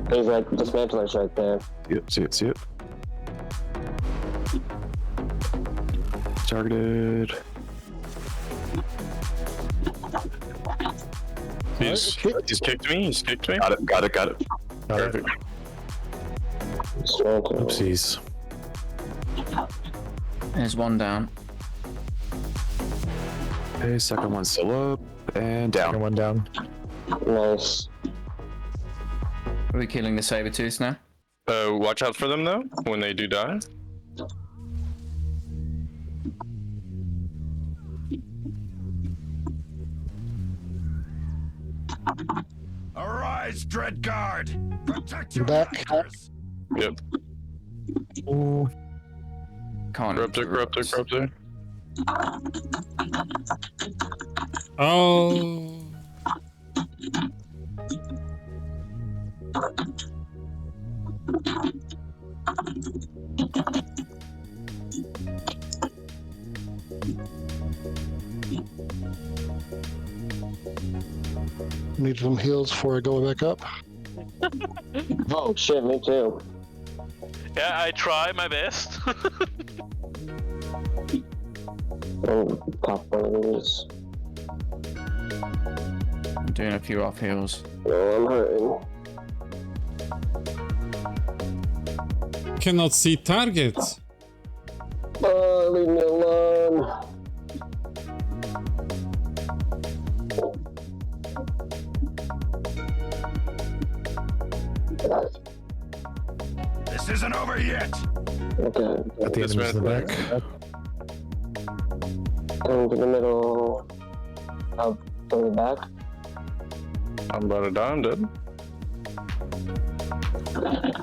He's like dismantler's right there. Yep, see it. Targeted. He's kicked me. He's kicked me. Got it. Perfect. Oopsies. There's one down. Okay, second one still up and down. Second one down. Nice. Are we killing the saber-tooth now? Watch out for them though when they do die. Arise, Dreadguard! Protect your Back. masters! Yep. Ooh. Can't. Corruptor. Oh. Need some heals before I go back up. Oh shit, me too. Yeah, I try my best. Oh, pop one of these. I'm doing a few off heals. No, I'm hurting. Cannot see target. Oh, leave me alone. This isn't over yet! Okay. Got the enemies in the back. Going to the middle. I'll go back. I'm about to die. I'm dead.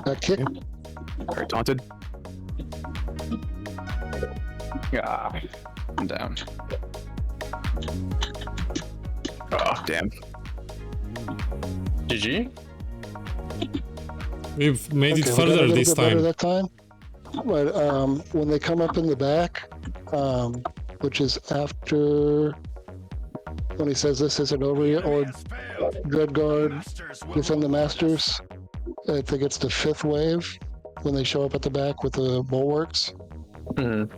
Back kick. Alright, taunted. Yeah. I'm down. Oh, damn. GG. We've made it Okay, we got a further little this bit better time. that time. But when they come up in the back, which is after when he says this isn't over yet, or Dreadguard defend the masters, I think it's the 5th wave when they show up at the back with the bulwarks. Mm-hmm.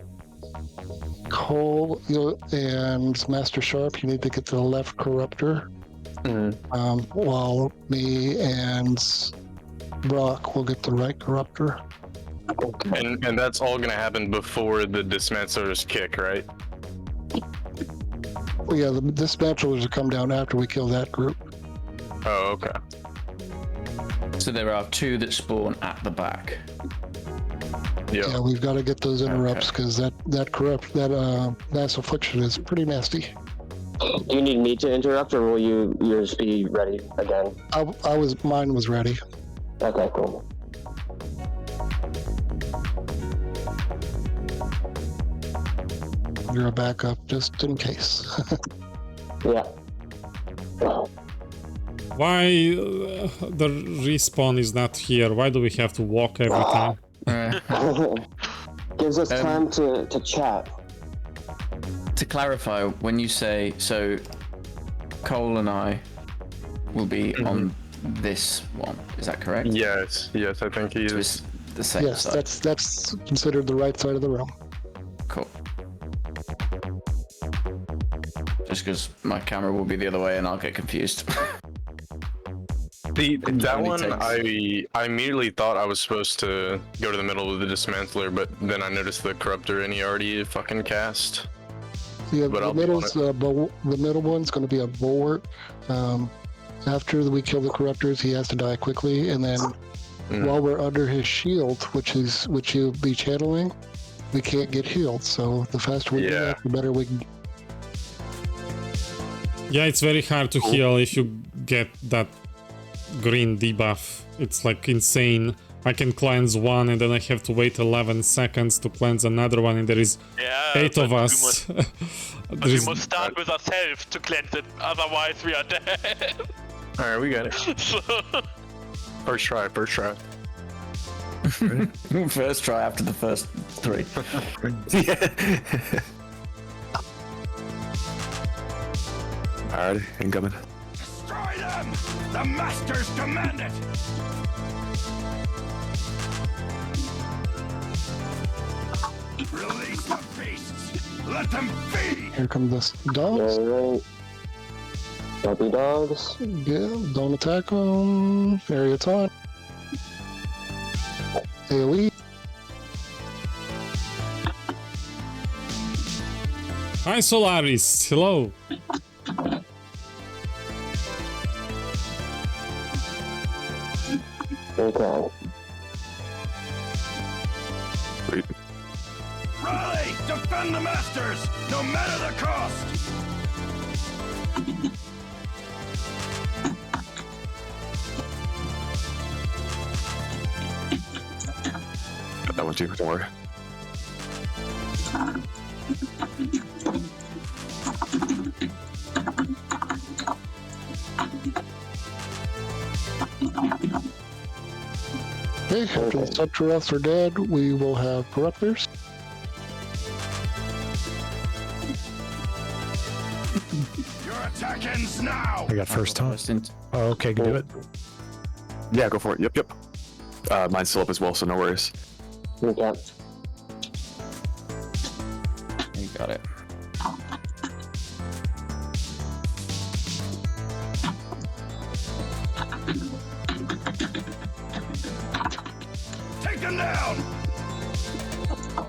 Cole and Master Sharp, you need to get to the left corruptor. While me and Brock will get the right corruptor. And that's all gonna happen before the dismantlers kick, right? Well, yeah, the dismantlers will come down after we kill that group. Oh, okay. So there are 2 that spawn at the back. Yeah, we've got to get those interrupts because that mass affliction is pretty nasty. Do you need me to interrupt, or will yours be ready again? Mine was ready. Okay, cool. You're a backup just in case. Yeah. Why the respawn is not here? Why do we have to walk every time? Gives us time to chat. To clarify, when you say, so Cole and I will be on this one, is that correct? Yes, I think he is. The same Yes, side. that's considered the right side of the room. Cool. Just because my camera will be the other way and I'll get confused. That one, I immediately thought I was supposed to go to the middle of the dismantler, but then I noticed the corruptor and he already fucking cast. Yeah, But the middle one's going to be a bulwark. After we kill the corruptors, he has to die quickly, and then while we're under his shield, which he'll be channeling, we can't get healed. So the faster we do that, the better we can. Yeah, it's very hard to heal if you get that green debuff. It's like insane. I can cleanse one and then I have to wait 11 seconds to cleanse another one, and there is 8 of us. We must start with ourselves to cleanse it, otherwise we are dead. Alright, we got it. First try. First try after the first 3. Alright, incoming. Destroy them! The masters demand it! Release the beasts! Let them feed! Here come the dogs. Alright. Puppy dogs. Yeah, don't attack them. Area time. AoE. Hi Solaris, hello. Okay. Wait. Rally! Defend the masters! No matter the cost! Got that one too, don't worry. Okay, after the SWtOR are dead, we will have corruptors. Your attack ends now! I got first time. Oh, okay, can do it. Yeah, go for it. Yep. Mine's still up as well, so no worries. Okay. You got it. Take them down!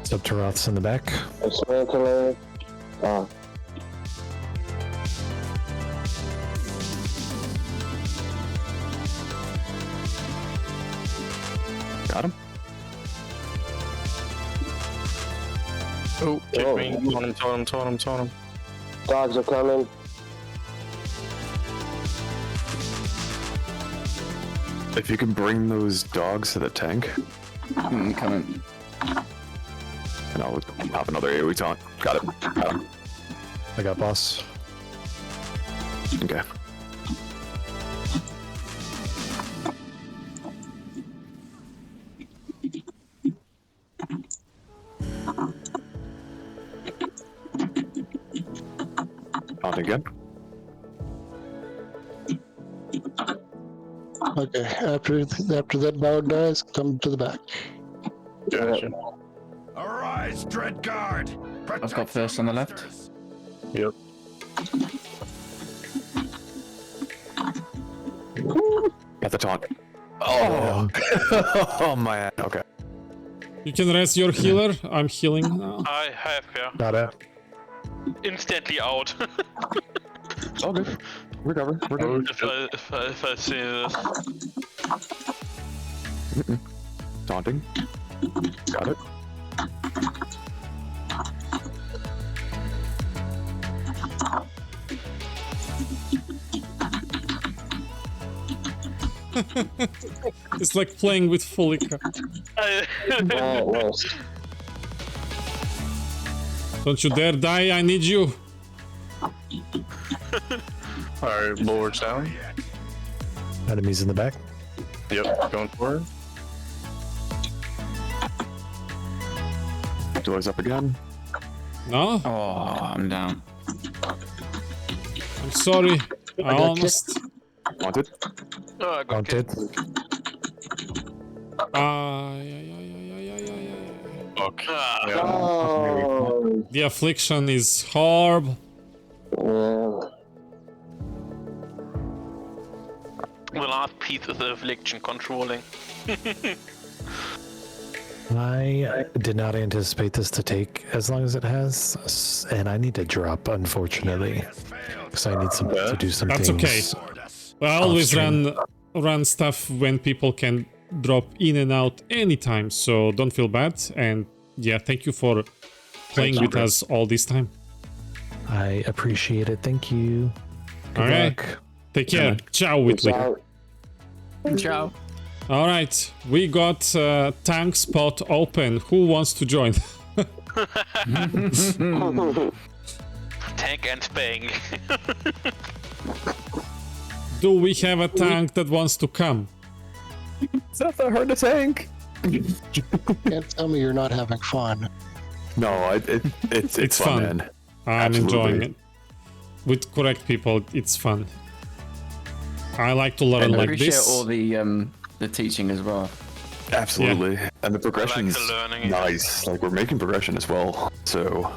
SWtOR's in the back. Dismantler. Got him. Oh, kick me. Taunt him. Dogs are coming. If you can bring those dogs to the tank, Coming. and I'll pop another AoE taunt. Got it. Got him. I got boss. Okay. Taunt again. Okay, after that dog dies, come to the back. Gotcha. Arise Dread guard. I've got first on the left. Yep. Got the taunt. Oh, oh my. Okay. You can rest your healer. I'm healing now. I have, yeah. Got it. Instantly out. It's all good. Recover. Recover. if I see this. Taunting. Got it. It's like playing with Fulika. Don't you dare die, I need you. Alright, bulwarks down. Enemies in the back. Yep, going for it. Doors up again. No? Oh, I'm down. I'm sorry. I almost... Wanted. Oh, I got Wanted. Fuck. Yeah. Oh. The affliction is horrible. The last piece is the affliction controlling. I did not anticipate this to take as long as it has, and I need to drop, unfortunately, because I need to do some That's things. okay. I always run stuff when people can drop in and out anytime, so don't feel bad. And yeah, thank you for playing with us all this time. I appreciate it. Thank you. Good all right. luck. Take care. Ciao, Whitley. Ciao. All right, we got tank spot open. Who wants to join? Tank and spang. Do we have a tank that wants to come? It's not that hard to tank. Can't tell me you're not having fun. No, it's fun, man. I'm Absolutely. enjoying it. With correct people, it's fun. I like to learn I like appreciate this. all the teaching as well. Absolutely. And the progression's the learning. nice. Like, we're making progression as well, so...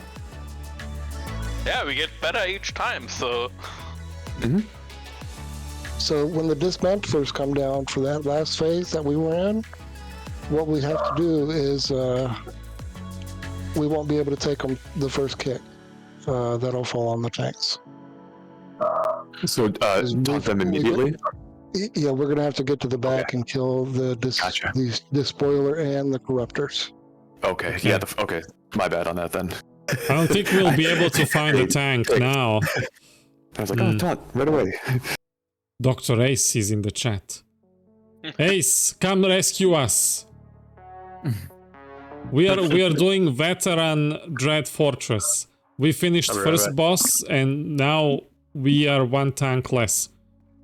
Yeah, we get better each time, so... So when the dismantlers come down for that last phase that we were in, what we have to do is we won't be able to take them the first kick. That'll fall on the tanks. So, taunt them immediately? Yeah, we're gonna have to get to the back and kill the spoiler and the corruptors. Okay, yeah, okay. My bad on that then. I don't think we'll be able to find the tank now. I was like, oh, taunt, right away. Dr. Ace is in the chat. Ace, come rescue us. We are doing veteran Dread Fortress. We finished first boss and now we are one tank less.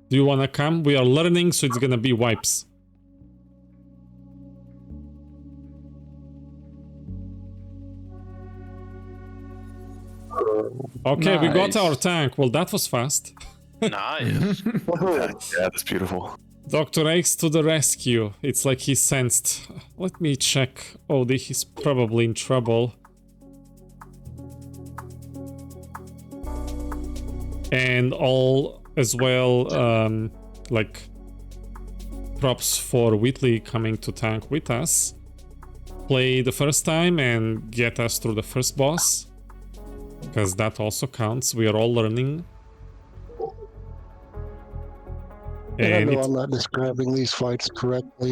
Do you wanna come? We are learning, so it's gonna be wipes. Okay, we got our tank. Well, that was fast. Nice. Yeah, that's beautiful. Dr. X to the rescue. It's like he sensed. Let me check. Oh, he's probably in trouble. And all as well, like props for Whitley coming to tank with us. Play the first time and get us through the first boss, because that also counts. We are all learning. And I know I'm not describing these fights correctly.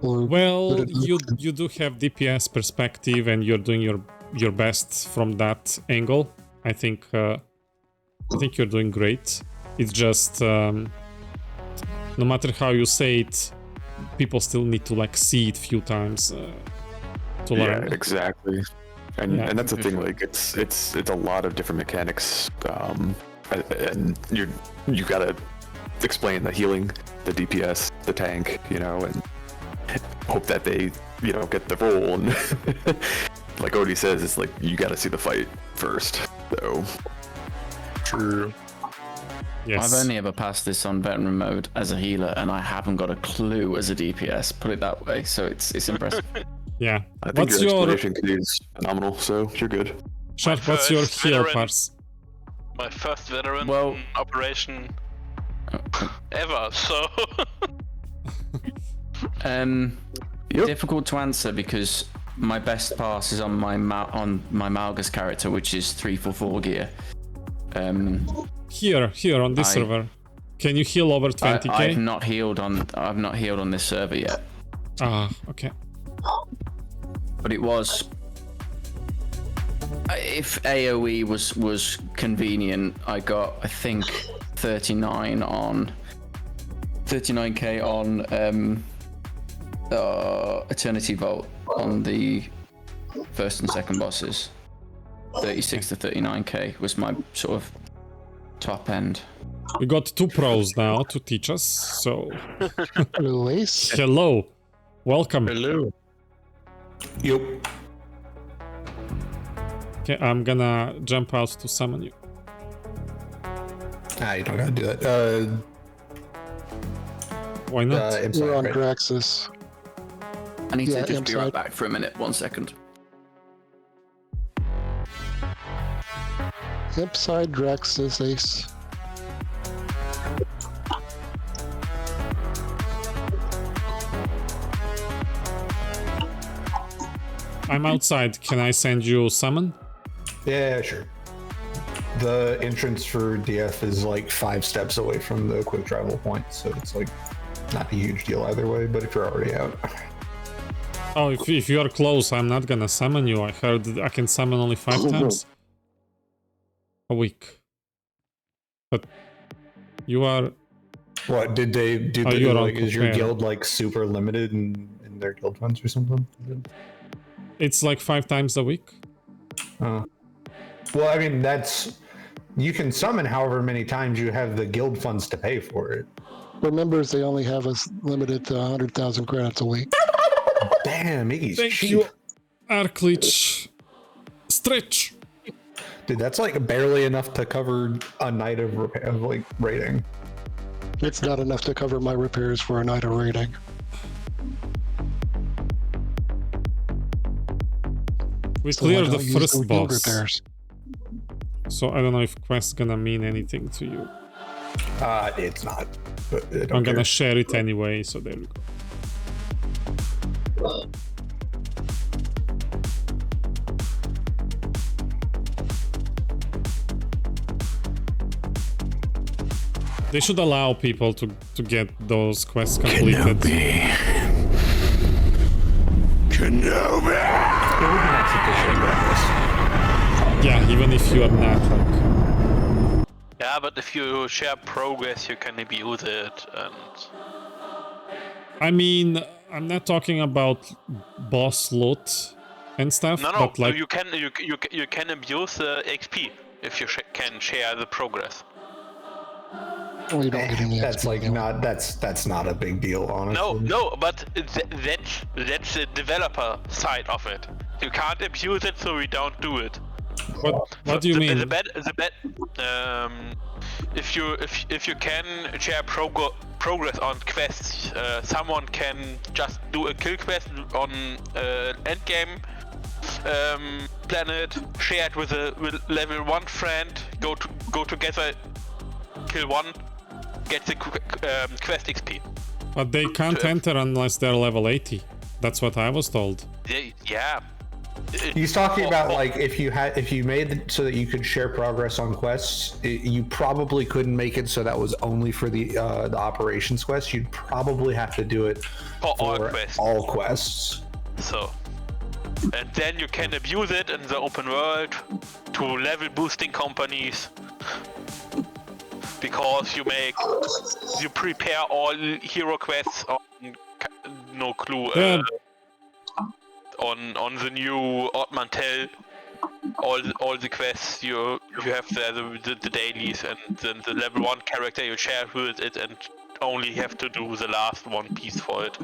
Well, you do have DPS perspective, and you're doing your best from that angle. I think you're doing great. It's just no matter how you say it, people still need to like see it a few times to learn. Yeah, exactly. And that's the thing. Like, it's a lot of different mechanics, and you gotta explain the healing, the DPS, the tank, and hope that they get the role. And like Odie says, it's like you gotta see the fight first. So true. Yes. I've only ever passed this on veteran mode as a healer, and I haven't got a clue as a DPS. Put it that way. So it's impressive. Yeah. I think What's your your explanation is phenomenal, so you're good. Sharp, what's your first heal veteran- parse? My first veteran Well- operation ever. So Difficult to answer because my best pass is on my Malgus character, which is 344 gear. Here on this server. Can you heal over 20k? I've not healed on this server yet. Ah, okay. But it was. If AOE was convenient, I got I think 39k on Eternity Vault on the first and second bosses. 36 to 39k was my sort of top end. We got 2 pros now to teach us, so Luis. hello, welcome. Hello. Yep. Okay, I'm gonna jump out to summon you. You don't gotta do that. Why not? We're on Draxus. I need Yeah, to just be right inside. back for a minute. 1 second. Imp side Draxus Ace. I'm outside. Can I send you summon? Yeah, sure. The entrance for DF is like 5 steps away from the quick travel point, so it's like not a huge deal either way, but if you're already out. Oh, if you are close, I'm not gonna summon you. I heard that I can summon only 5 times a week. But you are... What, did they do? Oh, you are Like, is your unprepared. guild like super limited in their guild funds or something? It's like 5 times a week. Well, I mean, you can summon however many times you have the guild funds to pay for it. For members, they only have us limited to 100,000 credits a week. Damn, Iggy's Thank cheap. you, Arklich. Stretch. Dude, that's like barely enough to cover a night of like raiding. It's not enough to cover my repairs for a night of raiding. We So I cleared the don't use first the guild boss. repairs. So I don't know if quest's gonna mean anything to you. It's not. But I don't I'm gonna care. share it anyway, so there we go. They should allow people to get those quests completed. Kenobi. Yeah, even if you are not like... yeah, but if you share progress, you can abuse it, and I mean, I'm not talking about boss loot and stuff, no, but like... you can abuse the XP if you can share the progress. Well, you don't get any That's XP like anyway. not that's not a big deal, honestly. No, but that's the developer side of it. You can't abuse it, so we don't do it. What do you mean? If you can share progress on quests, someone can just do a kill quest on endgame planet, share it with a level 1 friend, go together, kill one, get the quest XP. But they can't enter unless they're level 80. That's what I was told. Yeah. He's talking about like if you made it so that you could share progress on quests, you probably couldn't make it so that was only for the operations quest. You'd probably have to do it For all for quests. all quests. So, and then you can abuse it in the open world to level boosting companies, because you prepare all hero quests on no clue Yeah. on the new Ort Mantel. All the quests you have there, the dailies, and then the level 1 character you share with it, and only have to do the last one piece for it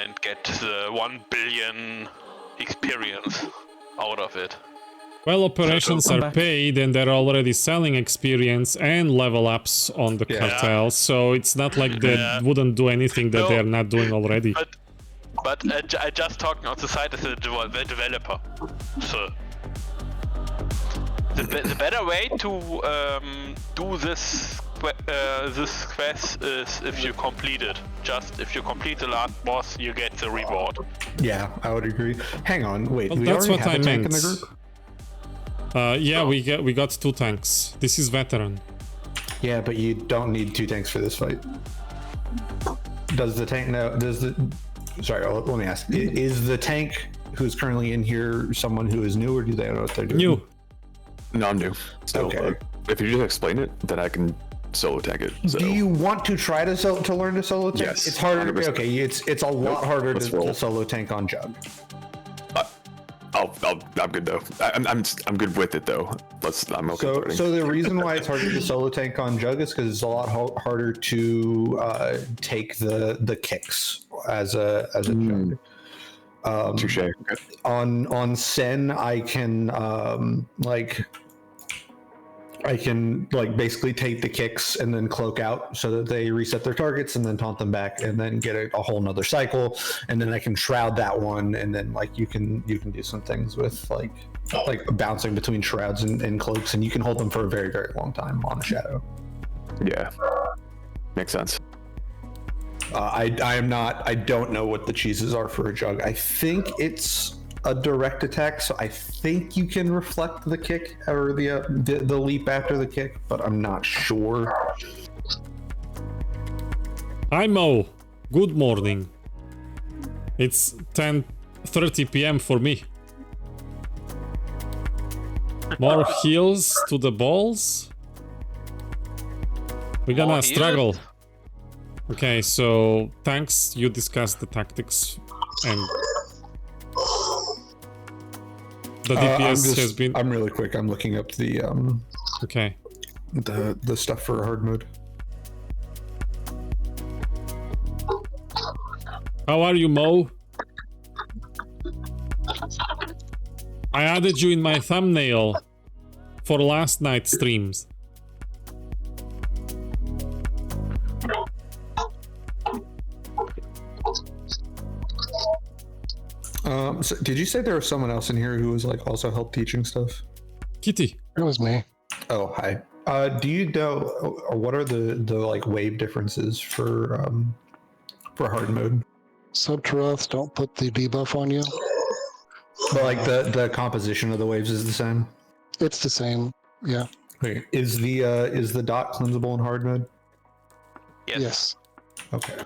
and get the 1 billion experience out of it. Well, operations are paid and they're already selling experience and level ups on the cartel, so it's not like they wouldn't do anything that they're not doing already. But I just talking on the side as a developer. So the better way to do this quest is if you complete it. Just if you complete the last boss, you get the reward. Yeah, I would agree. Hang on, wait. Well, we that's already what have I a tank meant. in the group? Yeah, we got 2 tanks. This is veteran. Yeah, but you don't need 2 tanks for this fight. Does the tank know? Sorry, let me ask. Is the tank who's currently in here someone who is new, or do they know what they're doing? New. No, I'm new. So Okay. if you just explain it, then I can solo tank it. So. Do you want to try to learn to solo tank? Yes, It's harder. 100%. Okay, it's a lot harder let's to roll. solo tank on Jug. I'm good though. I'm good with it though. I'm okay. So, starting. so the reason why it's harder to solo tank on Jug is because it's a lot harder to take the kicks as a Jug. Touche. Okay. On Sen, I can basically take the kicks and then cloak out so that they reset their targets and then taunt them back and then get a whole nother cycle, and then I can shroud that one, and then like you can do some things with like bouncing between shrouds and cloaks, and you can hold them for a very, very long time on a shadow. Yeah, makes sense. I don't know what the cheeses are for a Jug. I think it's a direct attack, so I think you can reflect the kick or the leap after the kick, but I'm not sure. Hi Mo, good morning. It's 10:30 p.m. for me. More heals to the balls. We're gonna More struggle. heals? Okay, so thanks. You discussed the tactics and the DPS has been. I'm really quick. I'm looking up the Okay. the stuff for hard mode. How are you, Mo? I added you in my thumbnail for last night's streams. So did you say there was someone else in here who was like also help teaching stuff? Kitty. It was me. Oh, hi. Do you know what are the like wave differences for hard mode? SWtOR don't put the debuff on you. But like the composition of the waves is the same. It's the same. Yeah. Wait, is the dot cleansable in hard mode? Yes. Okay.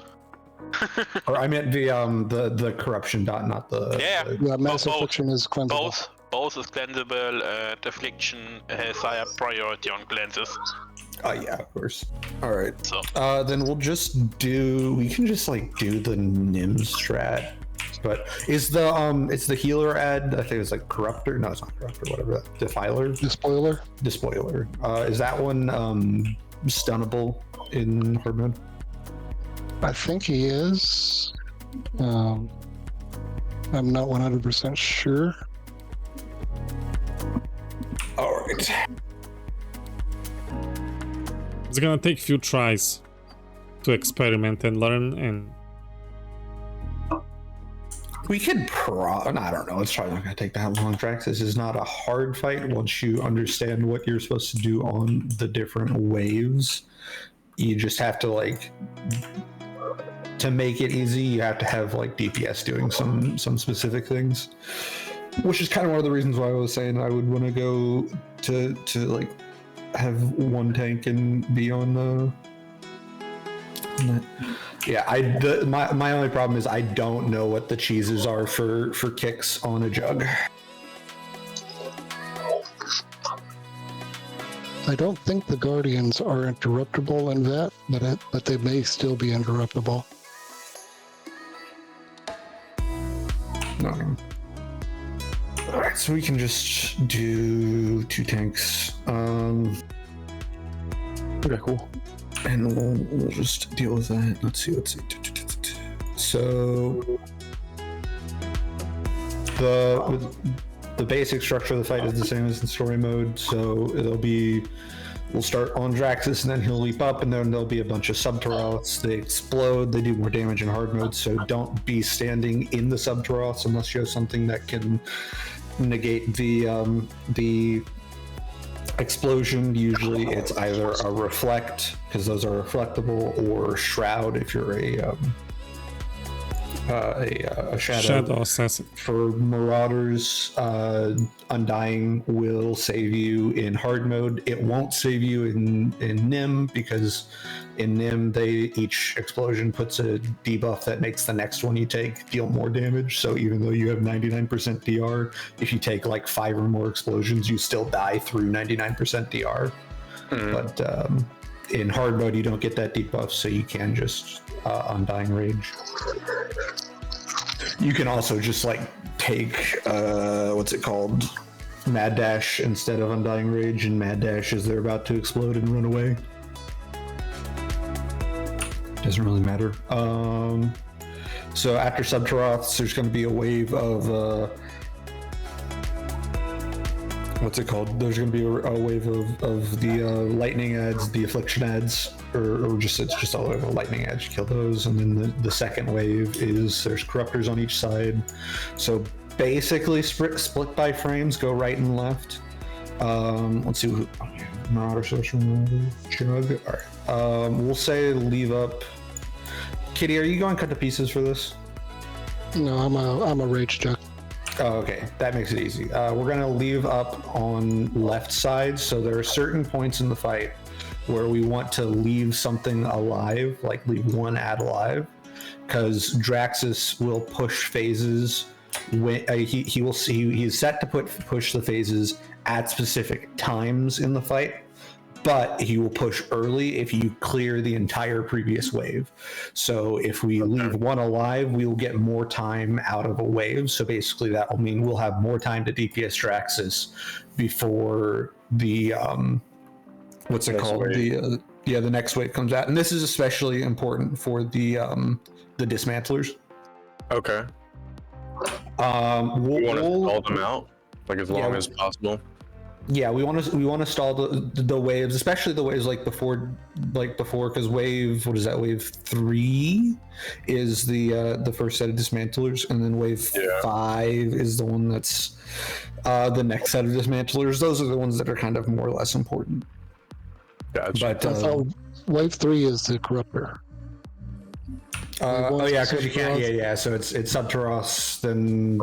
Or I meant the corruption dot, not the. Yeah. Mass Both. affliction is cleansable. Both is cleansable, and affliction has higher priority on cleanses. Oh yeah, of course. All right. So then we can just like do the Nim strat. But is the healer ad? I think it's like corruptor. No, it's not corruptor. Whatever. Defiler. Despoiler. Despoiler. Is that one stunnable in hard mode? I think he is. I'm not 100% sure. All right. It's gonna take few tries to experiment and learn, and we could I don't know. It's probably not going to take that long, Drax. This is not a hard fight once you understand what you're supposed to do on the different waves. You just have to like, to make it easy, you have to have like DPS doing some specific things, which is kind of one of the reasons why I was saying I would want to go to like have one tank and be on the. Yeah, my only problem is I don't know what the cheeses are for kicks on a jug. I don't think the Guardians are interruptible in that, but they may still be interruptible. No. All right, so we can just do 2 tanks. Okay, cool. And we'll just deal with that. Let's see. So the basic structure of the fight is the same as in story mode. So it'll be will start on Draxus, and then he'll leap up, and then there'll be a bunch of SWtORs. They explode. They do more damage in hard mode, so don't be standing in the SWtORs unless you have something that can negate the explosion. Usually, it's either a reflect, because those are reflectable, or shroud if you're a shadow assassin. For Marauders, Undying will save you in hard mode. It won't save you in Nim, because in Nim each explosion puts a debuff that makes the next one you take deal more damage. So even though you have 99% DR, if you take like 5 or more explosions, you still die through 99% DR. But in hard mode, you don't get that debuff, so you can just Undying Rage. You can also just like take what's it called, Mad Dash instead of Undying Rage, and Mad Dash as they're about to explode and run away. Doesn't really matter. So after SWtOR, there's going to be a wave of what's it called? There's going to be a wave of the lightning ads, the affliction ads, or just it's just all over lightning ads. You kill those, and then the second wave is there's corruptors on each side. So basically, split by frames, go right and left. Let's see. Marauder, Sorcerer, Chug. All right. We'll say leave up. Kitty, are you going cut to pieces for this? No, I'm a rage Chug. Oh, okay, that makes it easy. We're gonna leave up on left side, so there are certain points in the fight where we want to leave something alive, like leave one ad alive, because Draxus will push phases when he will see he's set to push the phases at specific times in the fight, but he will push early if you clear the entire previous wave. So if we leave one alive, we will get more time out of a wave. So basically that will mean we'll have more time to DPS Draxus before the what's it called? The next wave comes out. And this is especially important for the dismantlers. Okay. We want to stall them out, like as long as possible. Yeah, we want to stall the waves, especially the waves like before, because wave, what is that? Wave 3 is the first set of dismantlers, and then wave 5 is the one that's the next set of dismantlers. Those are the ones that are kind of more or less important. Gotcha. But wave 3 is the corruptor. Oh yeah, because you can't. Yeah. So it's SWtOR, then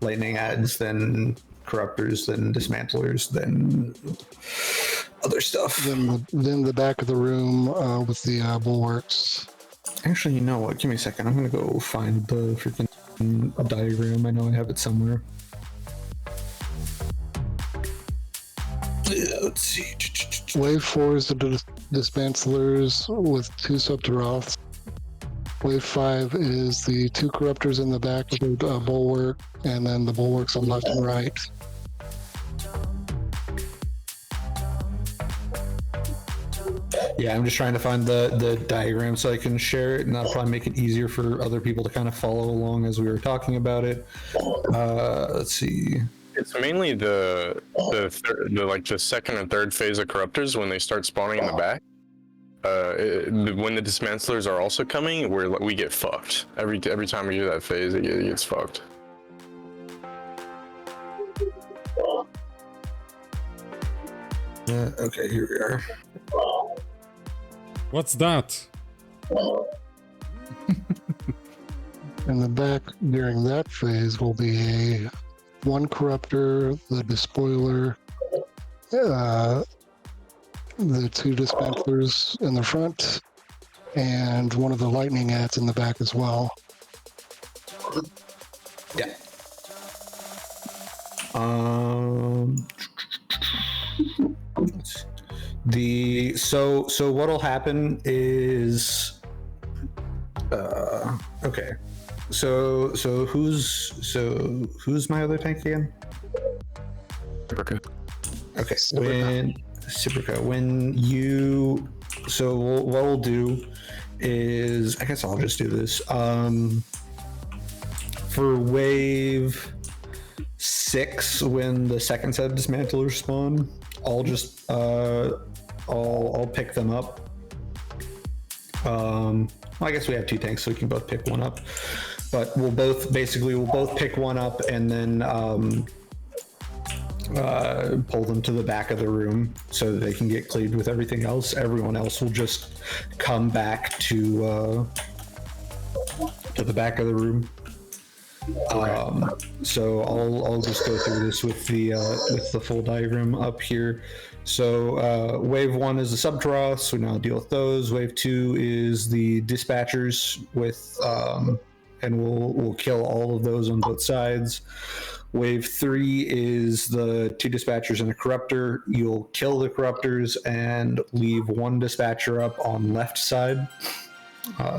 lightning ads, then corruptors, then dismantlers, then other stuff. Then the back of the room with the bulwarks. Actually, you know what? Give me a second. I'm gonna go find the freaking diagram. I know I have it somewhere. Let's see. Wave 4 is the dismantlers with 2 SWtORs. Wave 5 is the 2 corruptors in the back of the bulwark, and then the bulwarks on left and right. Yeah, I'm just trying to find the diagram so I can share it, and that'll probably make it easier for other people to kind of follow along as we were talking about it. Let's see. It's mainly the second and third phase of corruptors when they start spawning in the back. When the dismantlers are also coming, we get fucked. Every time we do that phase, it gets fucked. Okay, here we are. What's that? In the back during that phase will be 1 corruptor, the despoiler, the 2 dismantlers in the front, and one of the lightning ads in the back as well. Yeah. So what'll happen is okay. So who's my other tank again? Okay. Okay. When you, so what we'll do is, I guess I'll just do this. For wave 6, when the second set of dismantlers spawn, I'll just I'll pick them up. Well, I guess we have 2 tanks, so we can both pick one up. But we'll both pick one up and then pull them to the back of the room so that they can get cleaved with everything else. Everyone else will just come back to the back of the room. So I'll just go through this with the full diagram up here. So wave 1 is the SWtOR, so now deal with those. Wave 2 is the dispatchers with and we'll kill all of those on both sides. Wave 3 is the 2 dispatchers and a corruptor. You'll kill the corruptors and leave 1 dispatcher up on left side.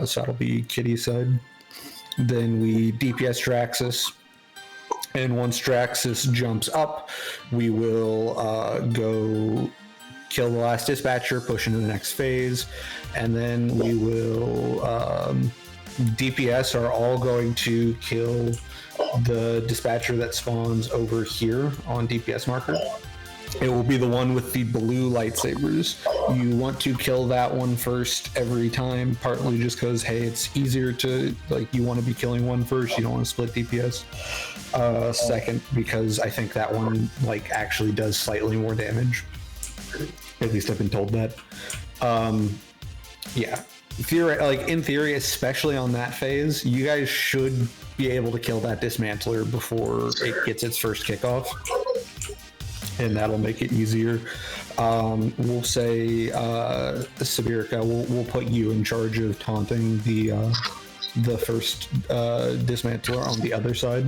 So that'll be Kitty's side. Then we DPS Draxus. And once Draxus jumps up, we will go kill the last dispatcher, push into the next phase. And then we will... DPS are all going to kill the dispatcher that spawns over here on DPS marker. It will be the one with the blue lightsabers. You want to kill that one first every time, partly just because, hey, it's easier to, like, you want to be killing one first, you don't want to split DPS. Second, because I think that one, like, actually does slightly more damage. At least I've been told that. Yeah. In theory, especially on that phase, you guys should be able to kill that dismantler before it gets its first kickoff, and that'll make it easier. We'll say Sabirica, we'll put you in charge of taunting the first dismantler on the other side.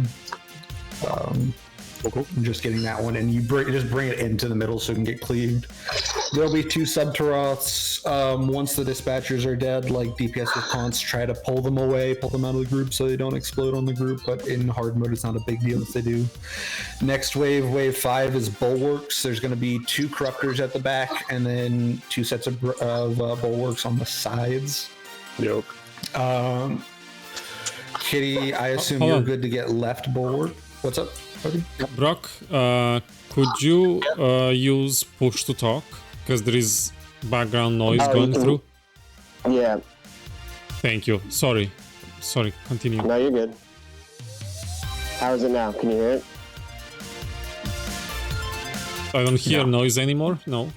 Just getting that one, and you just bring it into the middle so it can get cleaved. There'll be 2 SWtORs. Once the dispatchers are dead, like DPS with taunts, try to pull them away, pull them out of the group so they don't explode on the group, but in hard mode it's not a big deal if they do. Next wave, wave 5, is bulwarks. There's going to be 2 corruptors at the back and then 2 sets of bulwarks on the sides. Yep. Kitty, I assume you're good to get left bulwark. What's up, buddy? Brock, could you use push to talk? Because there is background noise going through. Yeah. Thank you. Sorry, continue. No, you're good. How is it now? Can you hear it? I don't hear noise anymore. No.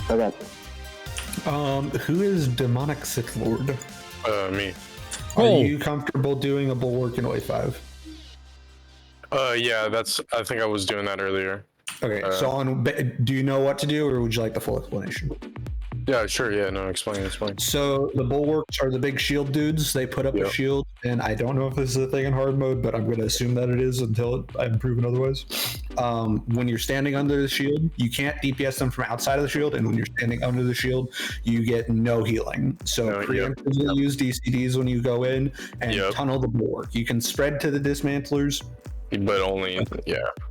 Okay. Who is Demonic Sith Lord? Me. Are you comfortable doing a bulwark in wave 5? Yeah, I think I was doing that earlier. Okay, so do you know what to do, or would you like the full explanation? Yeah, sure. Yeah, no, explain. So the bulwarks are the big shield dudes. They put up a shield, and I don't know if this is a thing in hard mode, but I'm going to assume that it is until I'm proven otherwise. When you're standing under the shield, you can't DPS them from outside of the shield, and when you're standing under the shield, you get no healing. So preemptively use DCDs when you go in and tunnel the bulwark. You can spread to the dismantlers. But only,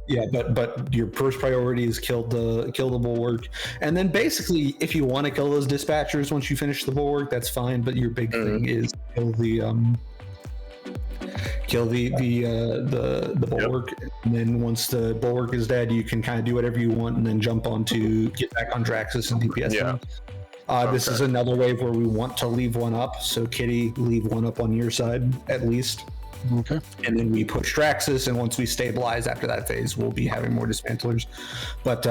but your first priority is kill the bulwark, and then basically, if you want to kill those dispatchers once you finish the bulwark, that's fine. But your big thing is kill the bulwark, and then once the bulwark is dead, you can kind of do whatever you want, and then get back on Draxus and DPS them. This is another wave where we want to leave one up, so Kitty, leave one up on your side at least. Okay. And then we push Draxus, and once we stabilize after that phase, we'll be having more dismantlers. But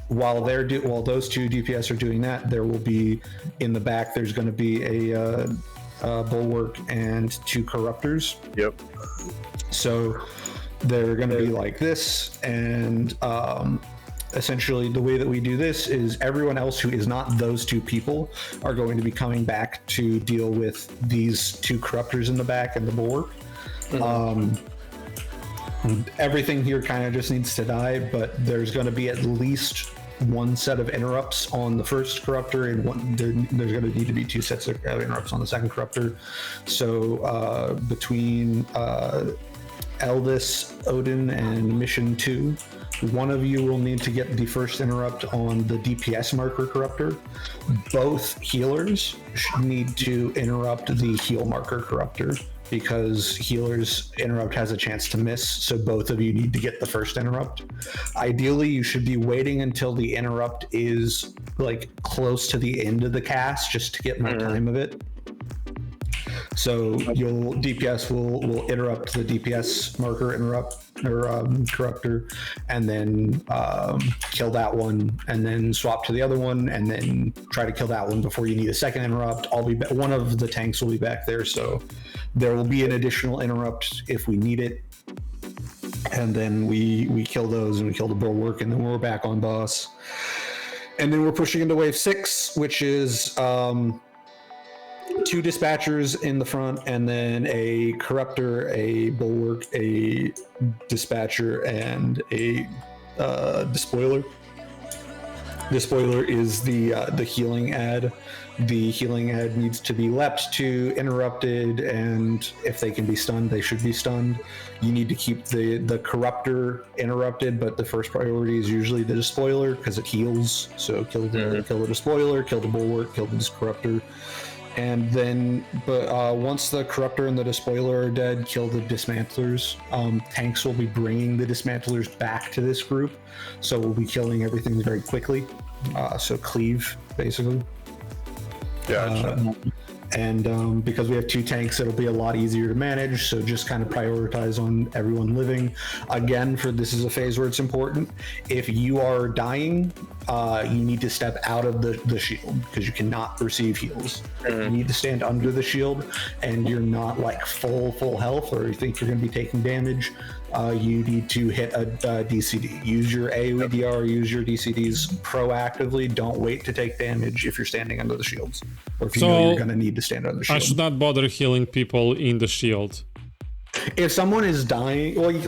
while those 2 DPS are doing that, there will be in the back. There's going to be a bulwark and 2 corruptors. Yep. So they're going to be like this, and essentially the way that we do this is everyone else who is not those 2 people are going to be coming back to deal with these 2 corruptors in the back and the bulwark. Everything here kind of just needs to die, but there's going to be at least 1 set of interrupts on the first corruptor, and there's going to need to be 2 sets of interrupts on the second corruptor. So between Eldis, Odin, and Mission 2, one of you will need to get the first interrupt on the DPS marker corruptor. Both healers need to interrupt the heal marker corruptor. because healer's interrupt has a chance to miss, so both of you need to get the first interrupt. Ideally, you should be waiting until the interrupt is like close to the end of the cast just to get more time of it. So DPS will interrupt the DPS marker corruptor, and then kill that one, and then swap to the other one, and then try to kill that one before you need a second interrupt. One of the tanks will be back there, so there will be an additional interrupt if we need it. And then we kill those, and we kill the bulwark, and then we're back on boss. And then we're pushing into wave 6, which is 2 dispatchers in the front, and then a corruptor, a bulwark, a dispatcher, and a despoiler. Despoiler is the healing ad. The healing ad needs to be leapt to, interrupted, and if they can be stunned, they should be stunned. You need to keep the corruptor interrupted, but the first priority is usually the despoiler because it heals. So kill the despoiler, kill the bulwark, kill the corruptor. And then, once the corruptor and the despoiler are dead, kill the dismantlers. Tanks will be bringing the dismantlers back to this group, so we'll be killing everything very quickly. So cleave, basically. Yeah. And because we have 2 tanks, it'll be a lot easier to manage. So just kind of prioritize on everyone living. Again, this is a phase where it's important. If you are dying, you need to step out of the shield because you cannot receive heals. You need to stand under the shield, and you're not like full health, or you think you're going to be taking damage. You need to hit a DCD. Use your AoE DR, use your DCDs proactively. Don't wait to take damage if you're standing under the shields, or if you know you're going to need to stand under the shield. I should not bother healing people in the shield. If someone is dying, well, you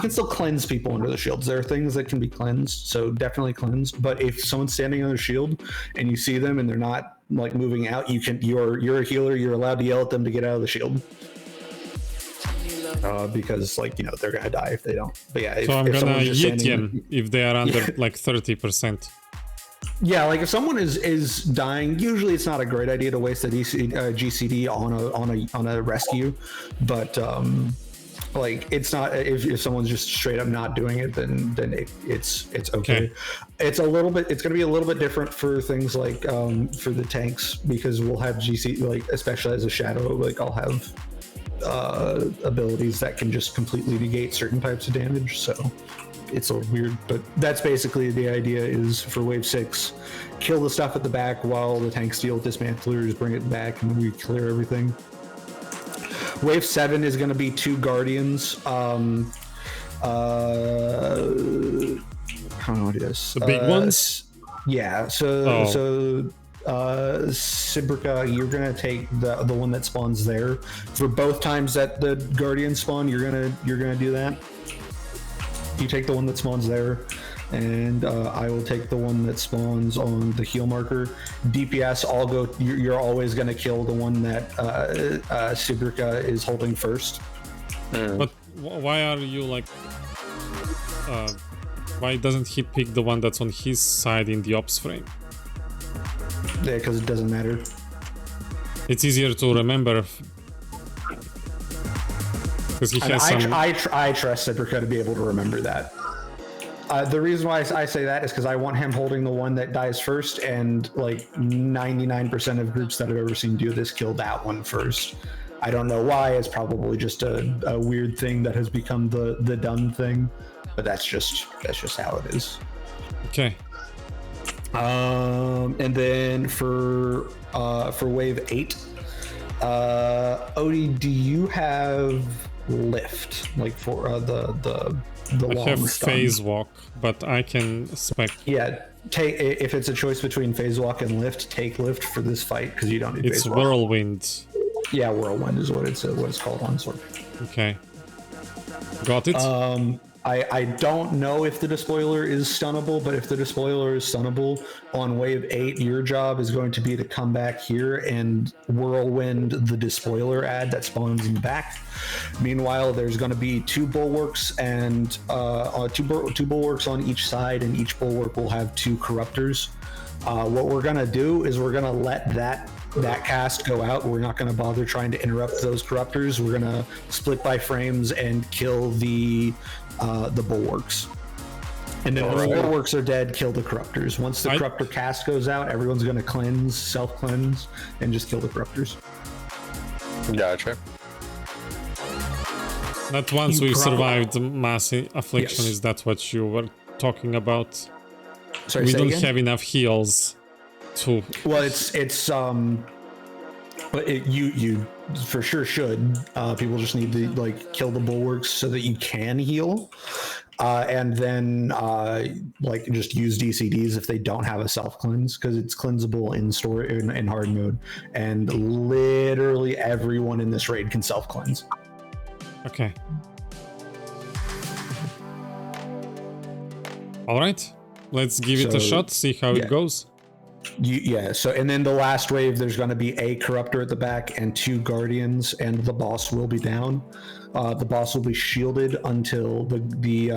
can still cleanse people under the shields. There are things that can be cleansed, so definitely cleanse. But if someone's standing under the shield and you see them and they're not like moving out, you're a healer. You're allowed to yell at them to get out of the shield. Because they're gonna die if they don't. But yeah, so I'm gonna yeet them if they are under like 30%. Yeah, like if someone is dying, usually it's not a great idea to waste a GCD on a rescue, but it's not if someone's just straight up not doing it, then it's okay. It's gonna be a little bit different for things like for the tanks, because we'll have GC, especially as a shadow, I'll have abilities that can just completely negate certain types of damage, so it's a little weird, but that's basically the idea. Is for wave 6, kill the stuff at the back while the tanks deal with dismantlers, bring it back, and then we clear everything. Wave 7 is going to be 2 guardians. I don't know what it is. The big ones? Yeah, so Sibrica, you're gonna take the one that spawns there. For both times that the guardian spawn, you're gonna do that. You take the one that spawns there, and I will take the one that spawns on the heal marker. DPS, you're always gonna kill the one that Sibrica is holding first. But why are you why doesn't he pick the one that's on his side in the ops frame? Yeah, because it doesn't matter. It's easier to remember. Because he has I trust Sibrica to be able to remember that. The reason why I say that is because I want him holding the one that dies first, and 99% of groups that I've ever seen do this kill that one first. I don't know why. It's probably just a weird thing that has become the done thing, but that's just how it is. Okay. And then for wave 8, Odie, do you have lift for the long I have stun? phase walk, but I can spec. Yeah, if it's a choice between phase walk and lift, take lift for this fight because you don't need it's phase walk. whirlwind. Yeah, whirlwind is what it's called on sword. Okay, got it. I don't know if the despoiler is stunnable, but if the despoiler is stunnable on wave 8, your job is going to be to come back here and whirlwind the despoiler ad that spawns in the back. Meanwhile, there's going to be 2 bulwarks and two bulwarks on each side, and each bulwark will have 2 corruptors. What we're going to do is we're going to let that that cast go out, we're not going to bother trying to interrupt those corruptors. We're going to split by frames and kill the bulwarks. And then when the bulwarks are dead, kill the corruptors. Once the corruptor cast goes out, everyone's going to cleanse, self-cleanse, and just kill the corruptors. Gotcha. That once we survived mass affliction, is that what you were talking about? Sorry, we say don't again? have enough heals to. Well, but you for sure should. People just need to like kill the bulwarks so that you can heal, and then like just use DCDs if they don't have a self cleanse, because it's cleansable in hard mode, and literally everyone in this raid can self cleanse. Okay. All right. Let's give it a shot. See how it goes. So and then the last wave, there's going to be a corruptor at the back and 2 guardians, and the boss will be down. The boss will be shielded until the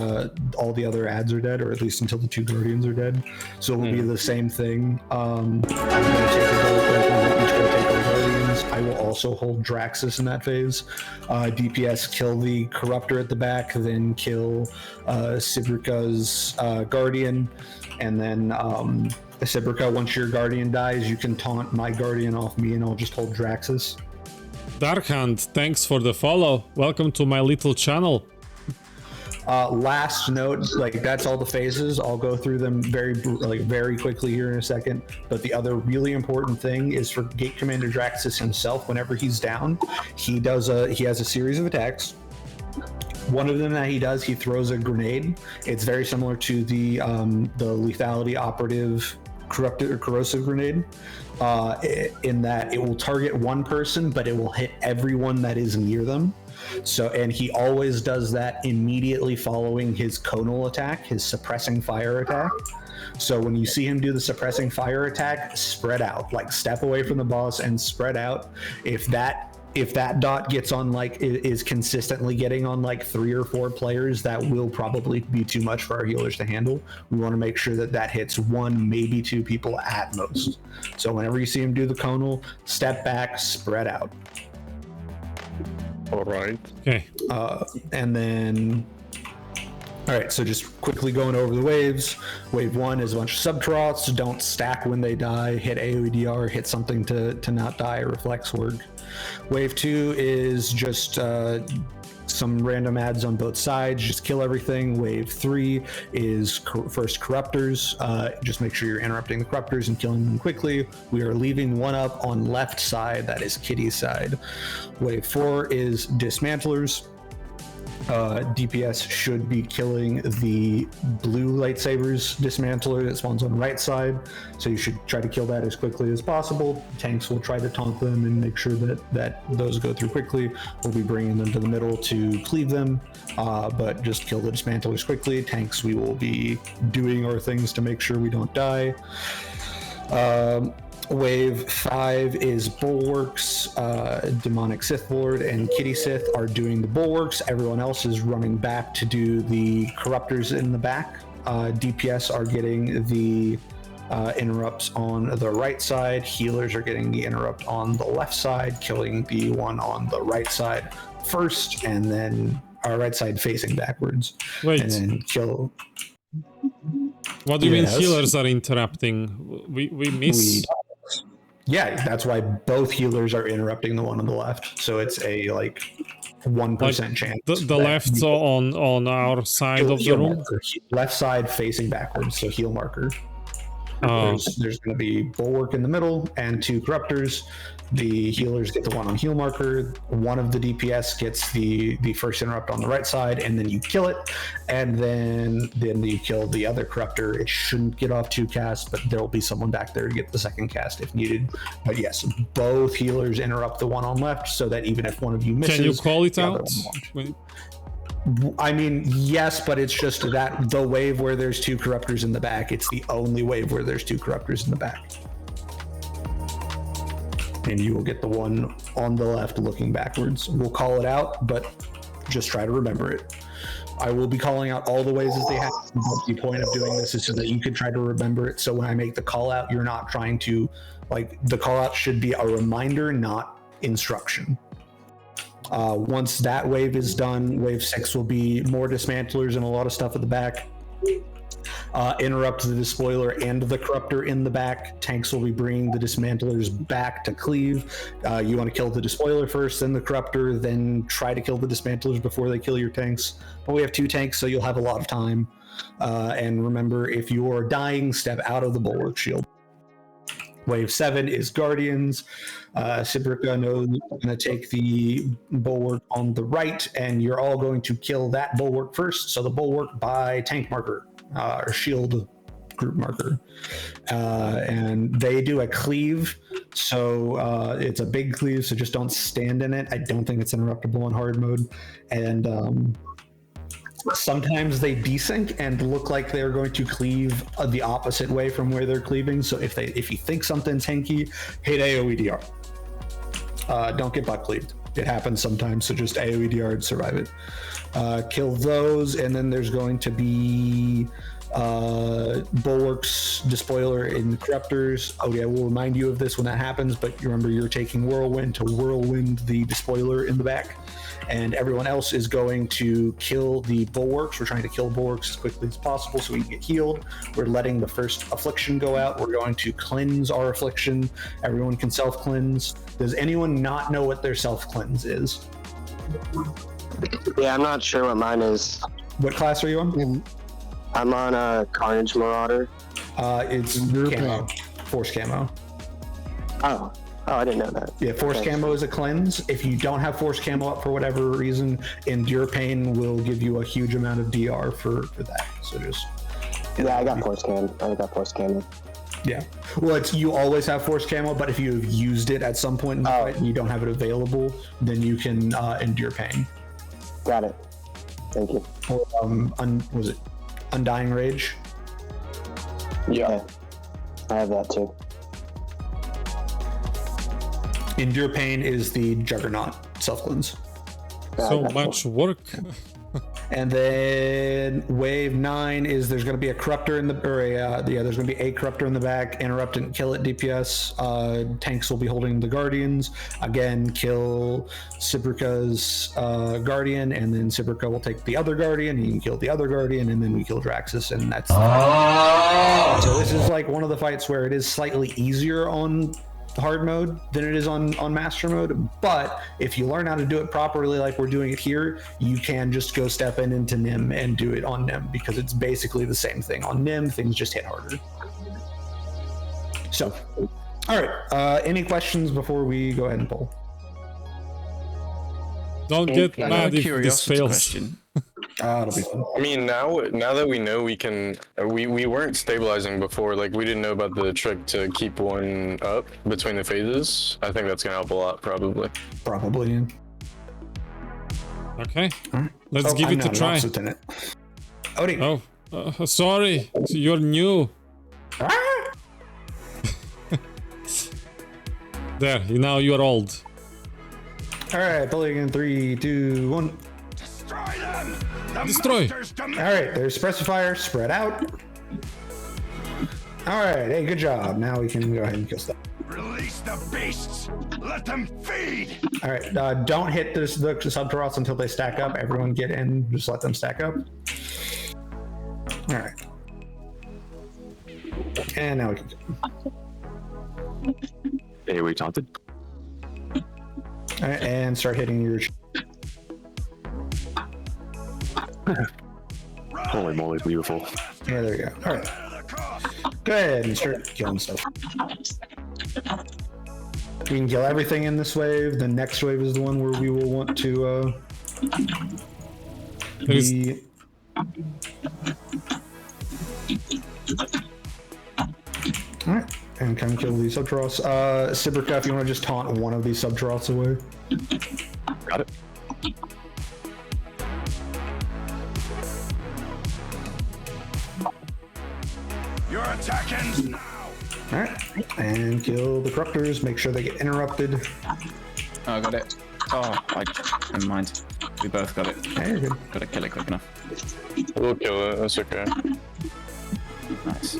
all the other ads are dead, or at least until the 2 guardians are dead. So it will be the same thing. I'm going to take a bullet break and each going to take our guardians. I will also hold Draxus in that phase. DPS kill the corruptor at the back, then kill Sibrica's guardian, and then Sibrica, once your guardian dies, you can taunt my guardian off me, and I'll just hold Draxus. Darkhand, thanks for the follow. Welcome to my little channel. Last note, like that's all the phases. I'll go through them very quickly here in a second. But the other really important thing is for Gate Commander Draxus himself. Whenever he's down, he has a series of attacks. One of them that he does, he throws a grenade. It's very similar to the lethality operative corrosive grenade, in that it will target one person, but it will hit everyone that is near them. So, and he always does that immediately following his conal attack, his suppressing fire attack. So when you see him do the suppressing fire attack, spread out, like step away from the boss and spread out. If that dot gets on, like, is consistently getting on like 3 or 4 players, that will probably be too much for our healers to handle. We want to make sure that hits 1, maybe 2 people at most. So whenever you see him do the conal, step back, spread out. All right. Okay. And then, all right, so just quickly going over the waves. Wave 1 is a bunch of subtroths. Don't stack when they die. Hit AOEDR, hit something to not die, reflex work. Wave 2 is just some random ads on both sides. Just kill everything. Wave 3 is first corruptors. Just make sure you're interrupting the corruptors and killing them quickly. We are leaving one up on left side. That is Kitty's side. Wave 4 is dismantlers. DPS should be killing the blue lightsabers dismantler that spawns on the right side, so you should try to kill that as quickly as possible. Tanks will try to taunt them and make sure that those go through quickly. We'll be bringing them to the middle to cleave them, but just kill the dismantlers quickly. Tanks, we will be doing our things to make sure we don't die. Wave 5 is bulwarks. Demonic Sith Lord and Kitty Sith are doing the bulwarks. Everyone else is running back to do the corruptors in the back. DPS are getting the interrupts on the right side. Healers are getting the interrupt on the left side, killing the one on the right side first, and then our right side facing backwards. Wait. And then kill. What do you mean healers are interrupting? We miss. Yeah, that's why both healers are interrupting the one on the left. So it's a 1% chance. The left on our side of the room? Marker. Left side facing backwards, so heal marker. Oh. There's going to be bulwark in the middle and 2 corruptors. The healers get the one on heal marker. One of the DPS gets the first interrupt on the right side, and then you kill it. And then you kill the other corruptor. It shouldn't get off 2 casts, but there will be someone back there to get the second cast if needed. But yes, both healers interrupt the one on left, so that even if one of you misses, can you call it out? I mean, yes, but it's just that the wave where there's 2 corruptors in the back, it's the only wave where there's 2 corruptors in the back. And you will get the one on the left looking backwards. We'll call it out, but just try to remember it. I will be calling out all the ways as they happen. But the point of doing this is so that you can try to remember it. So when I make the call out, you're not trying to, like, the call out should be a reminder, not instruction. Once that wave is done, wave 6 will be more dismantlers and a lot of stuff at the back. Interrupt the despoiler and the corruptor in the back. Tanks will be bringing the dismantlers back to cleave. You want to kill the despoiler first, then the corruptor, then try to kill the dismantlers before they kill your tanks. But we have 2 tanks, so you'll have a lot of time. And remember, if you're dying, step out of the bulwark shield. Wave 7 is Guardians. Sibrica knows you're going to take the bulwark on the right, and you're all going to kill that bulwark first. So the bulwark by tank marker. Or shield group marker, and they do a cleave, so it's a big cleave, so just don't stand in it. I don't think it's interruptible in hard mode, and sometimes they desync and look like they're going to cleave the opposite way from where they're cleaving. So if you think something's hanky, hit AoE DR. Don't get butt cleaved. It happens sometimes, so just AoE DR to survive it. Kill those, and then there's going to be bulwarks, despoiler, and corruptors. Okay, I will remind you of this when that happens, but remember you're taking whirlwind to whirlwind the despoiler in the back, and everyone else is going to kill the bulwarks. We're trying to kill bulwarks as quickly as possible so we can get healed. We're letting the first affliction go out. We're going to cleanse our affliction. Everyone can self-cleanse. Does anyone not know what their self-cleanse is? Yeah, I'm not sure what mine is. What class are you on? I'm on a Carnage Marauder. It's camo. Force camo. Oh, I didn't know that. Yeah, force camo is a cleanse. If you don't have force camo up for whatever reason, Endure Pain will give you a huge amount of DR for that. So just... Yeah, I got force camo. Yeah. Well, you always have force camo, but if you have used it at some point in the fight and you don't have it available, then you can Endure Pain. Got it. Thank you. Or, was it Undying Rage? Yeah. Okay. I have that too. Endure Pain is the Juggernaut self-cleanse. So much work. And then wave 9 is there's going to be a corruptor in the, there's going to be a corruptor in the back. Interrupt and kill it DPS. Tanks will be holding the Guardians. Again, kill Sibrica's Guardian, and then Sibrica will take the other Guardian. He can kill the other Guardian, and then we kill Draxus, and that's. So this is like one of the fights where it is slightly easier on hard mode than it is on master mode, but if you learn how to do it properly like we're doing it here, you can just go step into Nim and do it on Nim, because it's basically the same thing. On Nim, things just hit harder. So, all right, any questions before we go ahead and poll? Don't get mad if this fails. Question. It'll be fun. I mean, now that we know we can, we weren't stabilizing before. Like, we didn't know about the trick to keep one up between the phases. I think that's gonna help a lot, probably. Probably. Yeah. Okay, let's give it a try. Oh, sorry, you're new. There, now you're old. All right, pulling in 3, 2, 1. Destroy them! Destroy! All right, there's suppressive fire, spread out. All right, hey, good job. Now we can go ahead and kill stuff. Release the beasts! Let them feed! All right, don't hit the sub-turrets until they stack up. Everyone get in, just let them stack up. All right. And now we can. Hey, we taunted. All right, and start hitting your. Holy moly, beautiful. Yeah, there you go. All right. Go ahead and start killing stuff. We can kill everything in this wave. The next wave is the one where we will want to All right, and come kill these sub-turrets. Sibrica, if you want to just taunt one of these sub-turrets away. Got it. Your attack ends now! Alright, and kill the corruptors, make sure they get interrupted. Oh, I got it. Oh, never mind. We both got it. Yeah, you're good. Gotta kill it quick enough. We'll kill it. That's okay. Nice.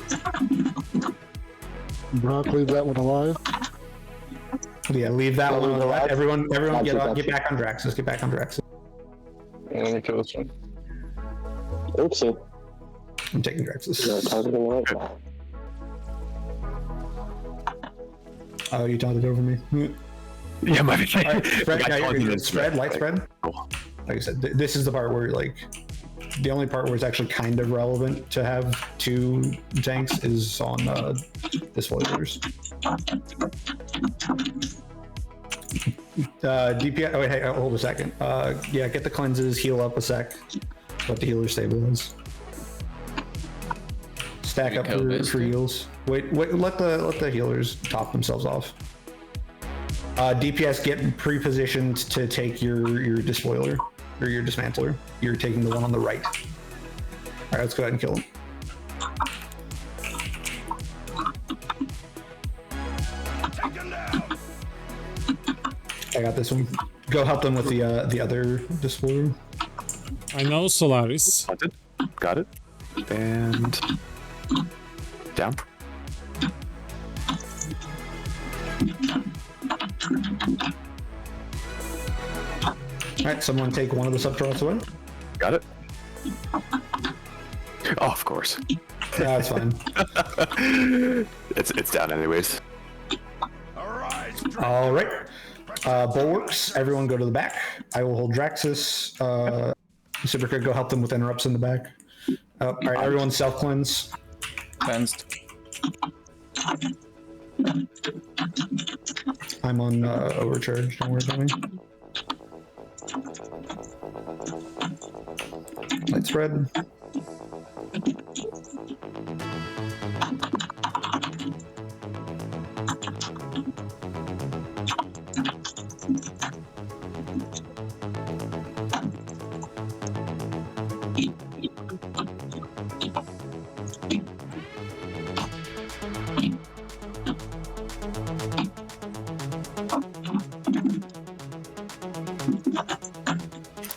Brock, leave that one alive. Yeah, leave that one on the left. Everyone Gotcha. get back on Draxus. Get back on Draxus. Let me kill this one. Oopsie. I'm taking Draxus. No, targeting right now. Oh, you taunted over me. Yeah, my All right, spread, I yeah, taunted you're good. and Spread, light spread. Cool. Like I said, this is the part where like the only part where it's actually kind of relevant to have 2 tanks is on despoilers. DPS. Oh wait, hey, hold a second. Yeah, get the cleanses, heal up a sec. Let the healer stabilize. Stack up for heals. Wait, let the healers top themselves off. DPS, get pre-positioned to take your despoiler or your dismantler. You're taking the one on the right. All right, let's go ahead and kill him. I got this one. Go help them with the other despoiler. I know Solaris. Hunted. Got it. And down. All right, someone take one of the subturrets away. Got it. Oh, of course. That's fine. It's down anyways. All right. Bulwarks, everyone go to the back. I will hold Draxus. Superca, go help them with interrupts in the back. All right, everyone self-cleanse. Cleansed. I'm on overcharge, don't worry about me. Light spread.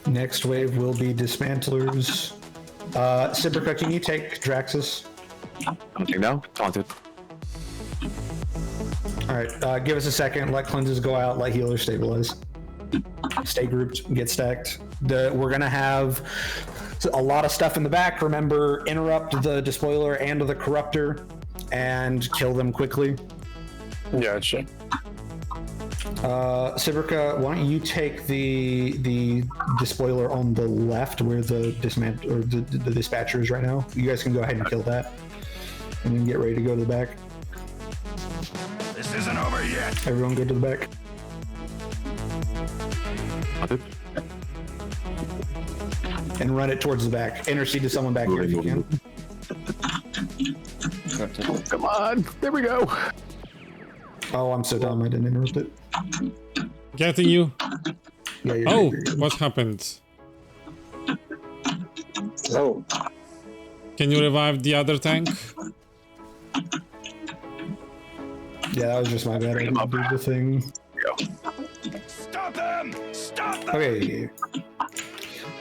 Next wave will be dismantlers. Sibrica, can you take Draxus? Hunting now. Taunted. All right, give us a second. Let cleanses go out. Let healers stabilize. Stay grouped. Get stacked. We're gonna have a lot of stuff in the back. Remember, interrupt the despoiler and the corruptor, and kill them quickly. Yeah, sure. Sibrica, why don't you take the despoiler on the left where the the dispatcher is right now? You guys can go ahead and kill that, and then get ready to go to the back. This isn't over yet. Everyone go to the back. And run it towards the back. Intercede to someone back here if you can. Come on. There we go. Oh, I'm so dumb. I didn't interrupt it. Getting you. Yeah, oh, what happened? Oh. Can you revive the other tank? Yeah, that was just my bad. I didn't do the thing. Stop them! Stop them! Okay.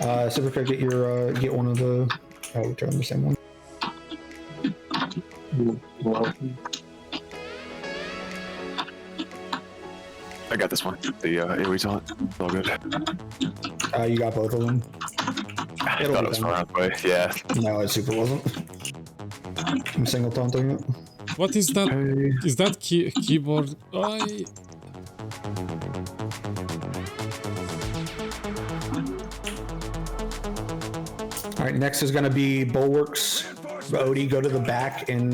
Sibrica, get one of the. Oh, we turned the same one. I got this one. The AoE taunt. It's all good. You got both of them. I thought it was far away. Yeah. No, it super wasn't. I'm single taunting it. What is that? Is that keyboard? All right, next is going to be Bulwarks. Odie, go to the back and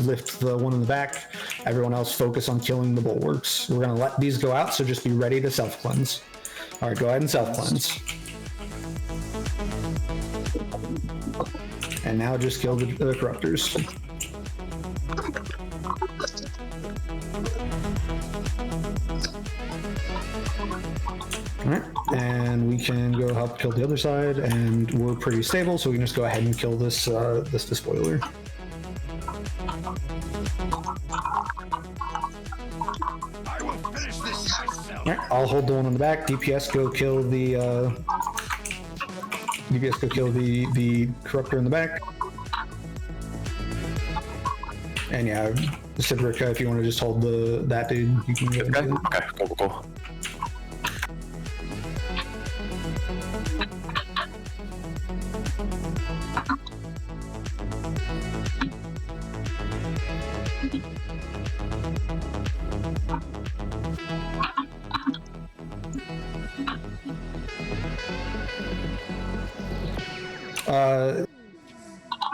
lift the one in the back. Everyone else focus on killing the Bulwarks. We're going to let these go out, so just be ready to self-cleanse. All right, go ahead and self-cleanse. And now just kill the corruptors. Alright, and we can go help kill the other side, and we're pretty stable, so we can just go ahead and kill this this despoiler. I will finish this myself. Alright, I'll hold the one on the back. DPS, go kill the You guys go kill the corruptor in the back. And yeah, Sibrica, if you want to just hold that dude, you can get Okay, okay, cool.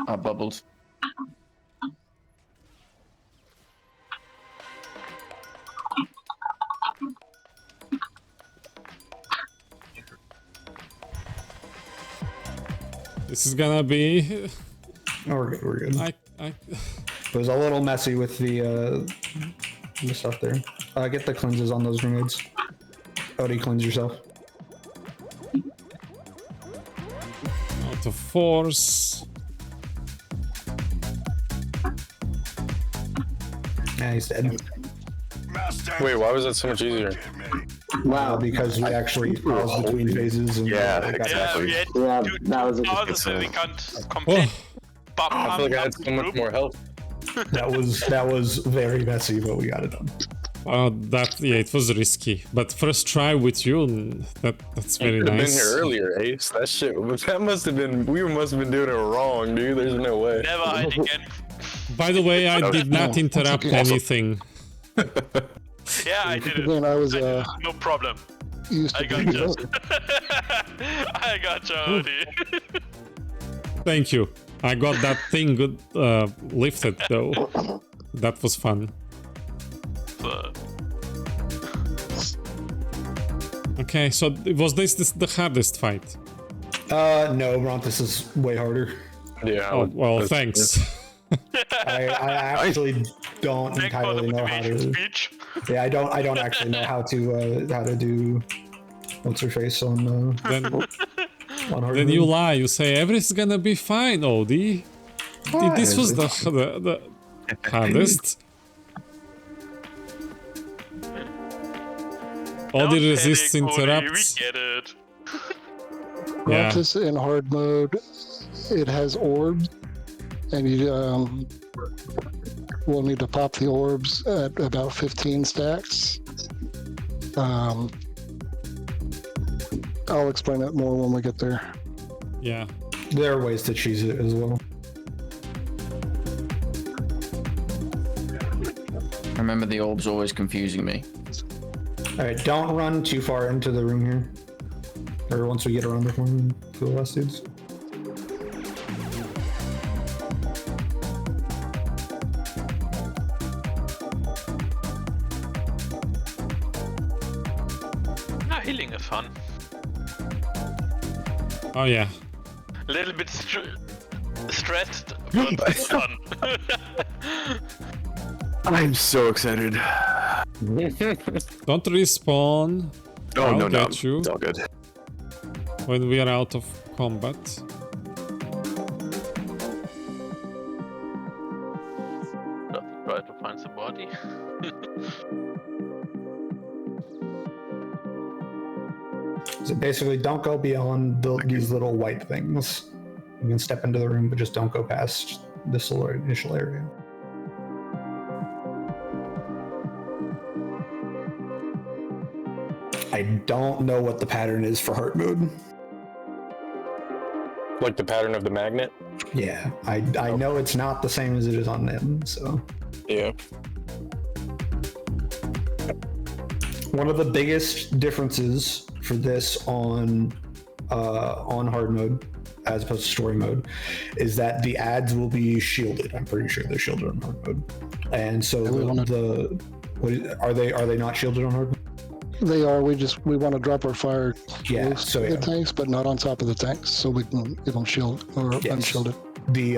I bubbled. This is gonna be. No, we're good. We're good. It was a little messy with the stuff there. Get the cleanses on those grenades. Odie, cleanse yourself. Out of force. Yeah, he's dead. Wait, why was that so much easier? Wow, because we actually paused between phases. And exactly. Yeah, that was So we can't complete. I feel like I had so much more help. that was very messy, but we got it done. It was risky. But first try with you, that's very Could have nice. been here earlier, Ace. That must have been. We must have been doing it wrong, dude. There's no way. Never hide again. By the way, I did not interrupt anything. Yeah, I did it. Again, I was no problem. used to I got being you. good. I got you, Odie. Thank you. I got that thing good lifted though. That was fun. Okay, so was this the hardest fight? No, Ronthus is way harder. Yeah. Oh, well, thanks. I actually don't entirely know how to. Yeah, I don't actually know how to do what's her face on Then you lie. You say everything's gonna be fine, Odie. This was the hardest. Odie resists interrupts. We get it. Yeah. Ronthus in hard mode, it has orbs, and you will need to pop the orbs at about 15 stacks. I'll explain it more when we get there. Yeah. There are ways to cheese it as well. Remember, the orb's always confusing me. Alright, don't run too far into the room here. Or once we get around the corner to the last dudes. Healing is fun. Oh yeah. A little bit stressed, but fun. I'm so excited. Don't respawn. Oh, I'll no, get you it's all good. when we are out of combat. Just try to find somebody. So basically, don't go beyond these little white things. You can step into the room, but just don't go past this little initial area. I don't know what the pattern is for heart mode. Like the pattern of the magnet? Yeah, I know it's not the same as it is on them, so. Yeah. One of the biggest differences for this on hard mode, as opposed to story mode, is that the ads will be shielded. I'm pretty sure they're shielded on hard mode, and so are they not shielded on hard mode? They are. We want to drop our fire close to the yeah. tanks, but not on top of the tanks, so we can get them shielded or unshielded. The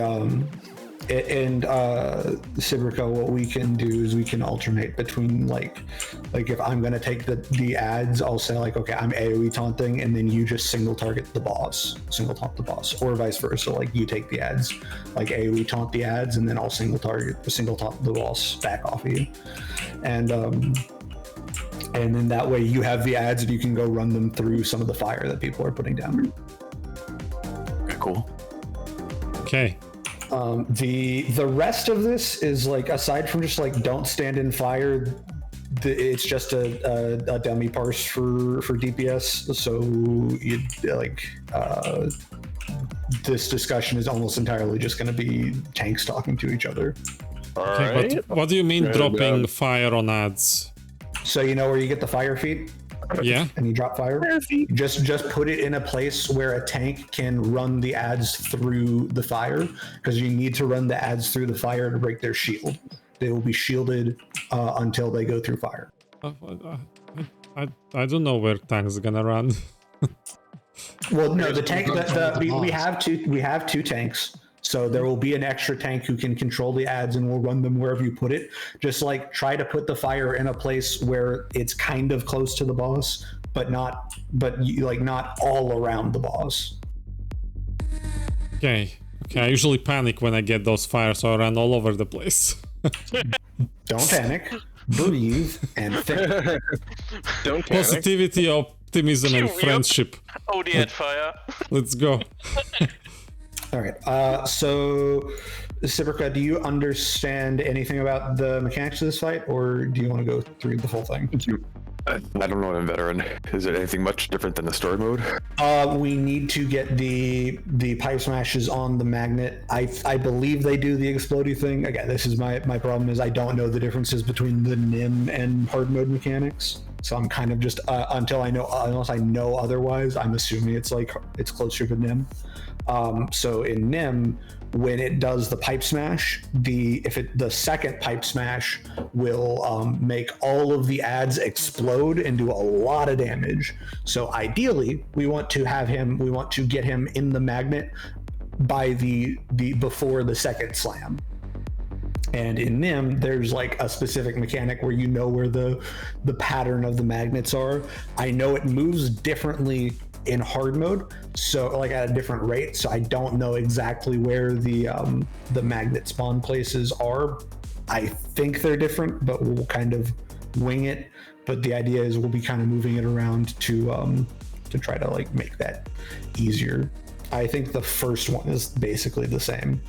Sibrica, what we can do is we can alternate between like if I'm gonna take the ads, I'll say like, okay, I'm AoE taunting, and then you just single taunt the boss, or vice versa. Like you take the ads, like AoE taunt the ads, and then I'll single taunt the boss back off of you, and then that way you have the ads and you can go run them through some of the fire that people are putting down. cool. Okay. The rest of this is like, aside from just like don't stand in fire, it's just a dummy parse for DPS. So you like this discussion is almost entirely just going to be tanks talking to each other. Okay, but what do you mean dropping fire on ads? So you know where you get the fire feet? Yeah. And you drop fire? Just put it in a place where a tank can run the ads through the fire, because you need to run the ads through the fire to break their shield. They will be shielded until they go through fire. I don't know where tanks are gonna run. Well, no, the tank. We have two tanks, so there will be an extra tank who can control the ads and will run them wherever you put it. Just like try to put the fire in a place where it's kind of close to the boss, but not all around the boss. Okay. I usually panic when I get those fires, so I run all over the place. Don't panic. Breathe and think. Don't panic. Positivity, optimism, and friendship. Oh, the ad fire. Let's go. All right. So, Sibrica, do you understand anything about the mechanics of this fight, or do you want to go through the whole thing? I don't know. I'm veteran. Is it anything much different than the story mode? We need to get the pipe smashes on the magnet. I believe they do the explodey thing. Again, this is my problem is I don't know the differences between the NIM and hard mode mechanics. So I'm kind of just unless I know otherwise, I'm assuming it's closer to NIM. So in NIM, when it does the pipe smash, the second pipe smash will make all of the ads explode and do a lot of damage. So ideally, we want to get him in the magnet by before the second slam. And in NIM, there's like a specific mechanic where you know where the pattern of the magnets are. I know it moves differently in hard mode, so like at a different rate. So I don't know exactly where the magnet spawn places are. I think they're different, but we'll kind of wing it. But the idea is we'll be kind of moving it around to try to like make that easier. I think the first one is basically the same.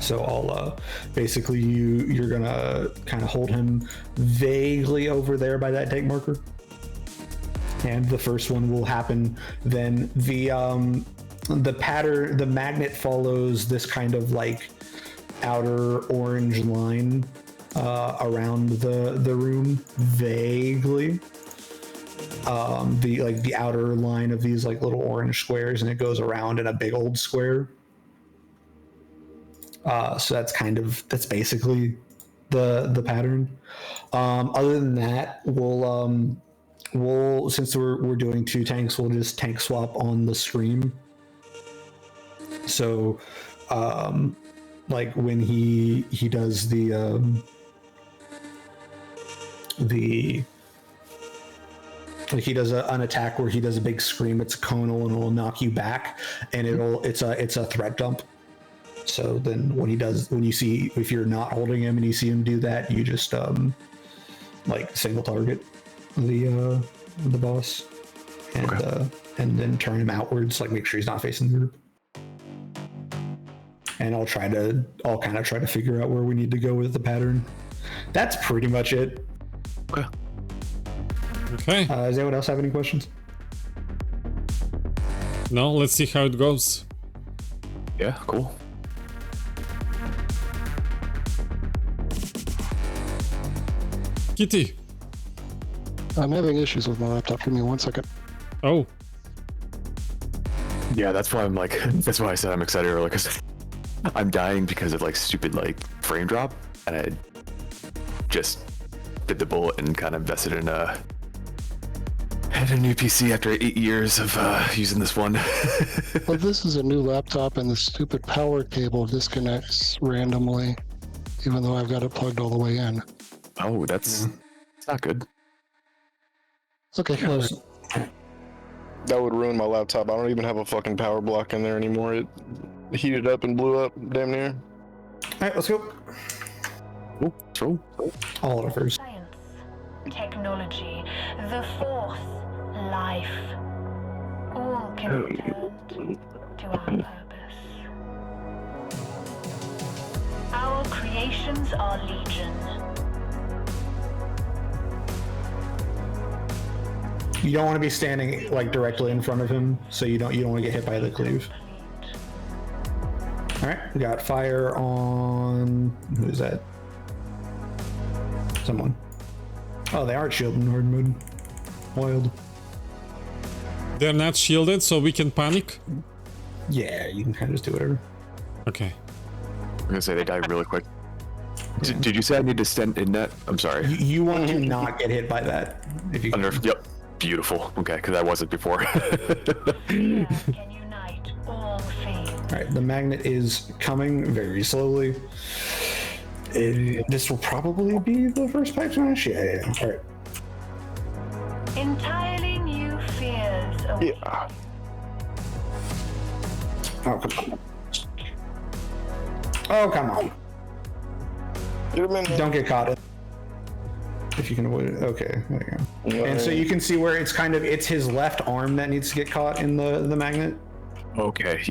So I'll basically you're gonna kind of hold him vaguely over there by that tank marker, and the first one will happen. Then the pattern, the magnet follows this kind of like outer orange line around the room vaguely. The outer line of these like little orange squares, and it goes around in a big old square. So that's basically the pattern. Other than that, we'll since we're doing two tanks, we'll just tank swap on the stream. So like when he does he does an attack where he does a big scream, it's conal and it'll knock you back, and it's a threat dump. So then if you're not holding him and you see him do that, you just like single target the boss and then turn him outwards, like make sure he's not facing the group. And I'll kind of try to figure out where we need to go with the pattern. That's pretty much it. Okay. Does anyone else have any questions? No, let's see how it goes. Yeah, cool. Kitty. I'm having issues with my laptop. Give me 1 second. Oh. Yeah, that's why that's why I said I'm excited earlier, because I'm dying because of like stupid like frame drop, and I just did the bullet and kind of invested in a new PC after 8 years of using this one. Well, this is a new laptop, and the stupid power cable disconnects randomly, even though I've got it plugged all the way in. Oh, that's not good. Okay. That would ruin my laptop. I don't even have a fucking power block in there anymore. It heated up and blew up damn near. All right, let's go. Cool. All of hers. Science, technology, the fourth life. All can return to our purpose. Our creations are legion. You don't want to be standing like directly in front of him, so you don't want to get hit by the cleave. All right, we got fire on. Who is that? Someone. Oh, they aren't shielded in hard mode. Wild. They're not shielded, so we can panic? Yeah, you can kind of just do whatever. Okay. I'm gonna say they die really quick. Did you say I need to stand in that? I'm sorry. You want to not get hit by that. If you Under, yep. Beautiful. Okay, because I wasn't before. Alright, the magnet is coming very slowly. This will probably be the first pipe smash. Yeah. Alright. Entirely new fears await. Yeah. Oh, come on. Oh, come on. Don't get caught. If you can avoid it. Okay, there you go. And so you can see where it's kind of, it's his left arm that needs to get caught in the magnet. Okay.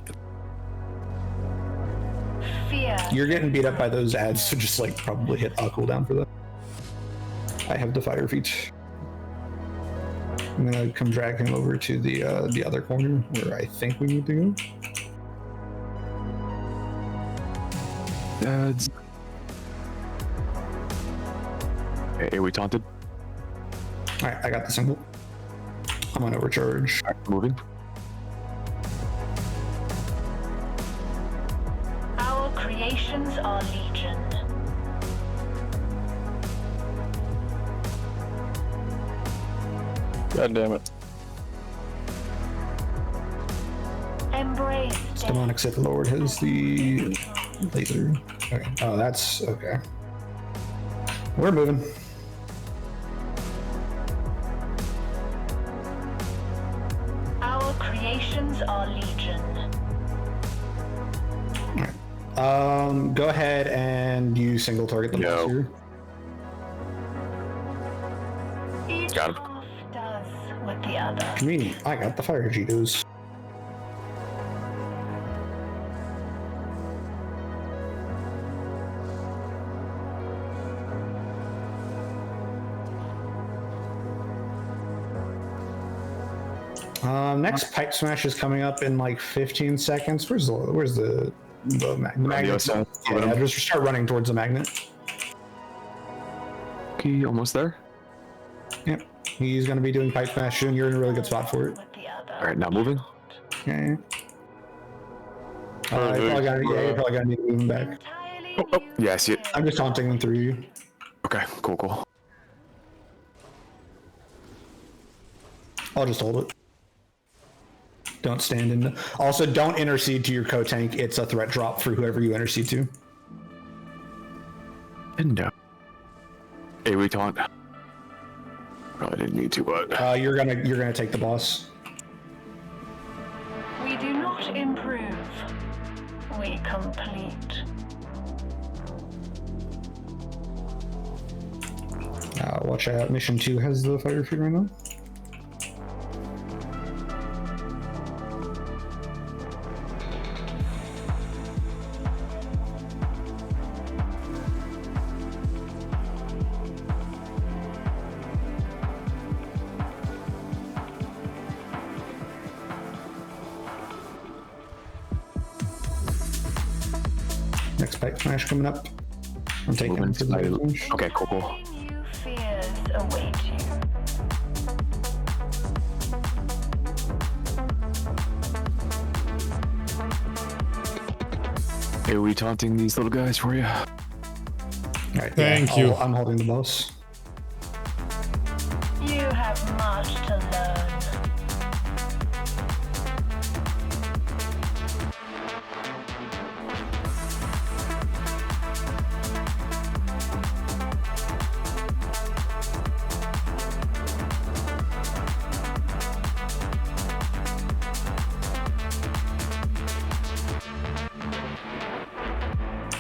Fear. You're getting beat up by those ads, so just like probably hit a cooldown for that. I have the fire feet. I'm gonna come drag him over to the other corner where I think we need to go. Ads. Hey, we taunted? Alright, I got the symbol. I'm on overcharge. Moving. Our creations are legion. God damn it. Embrace. Demonic Sith Lord has the laser. Okay. Oh, that's okay. We're moving. Our creations are legion. Go ahead and you single target the boss here. Each Got him. half does what the other. I got the fire Cheetos. Next pipe smash is coming up in like 15 seconds. Where's the magnet? Yeah, just start running towards the magnet. Okay, almost there. Yep, he's gonna be doing pipe smash soon. You're in a really good spot for it. All right, now moving. Okay. You're probably gonna need to move him back. Oh, yeah, I see it. I'm just taunting them through you. Okay, cool. I'll just hold it. Don't stand in. Also, don't intercede to your co-tank. It's a threat drop for whoever you intercede to. No. Hey, we taunt. Probably didn't need to, but you're gonna take the boss. We do not improve. We complete. Watch out. Mission 2 has the fire feed right now. Next pipe smash coming up. I'm taking him for the pipe smash. Okay, cool. New fears await you. Hey, are we taunting these little guys for you? Right, Thank you. I'm holding the boss. You have much to learn.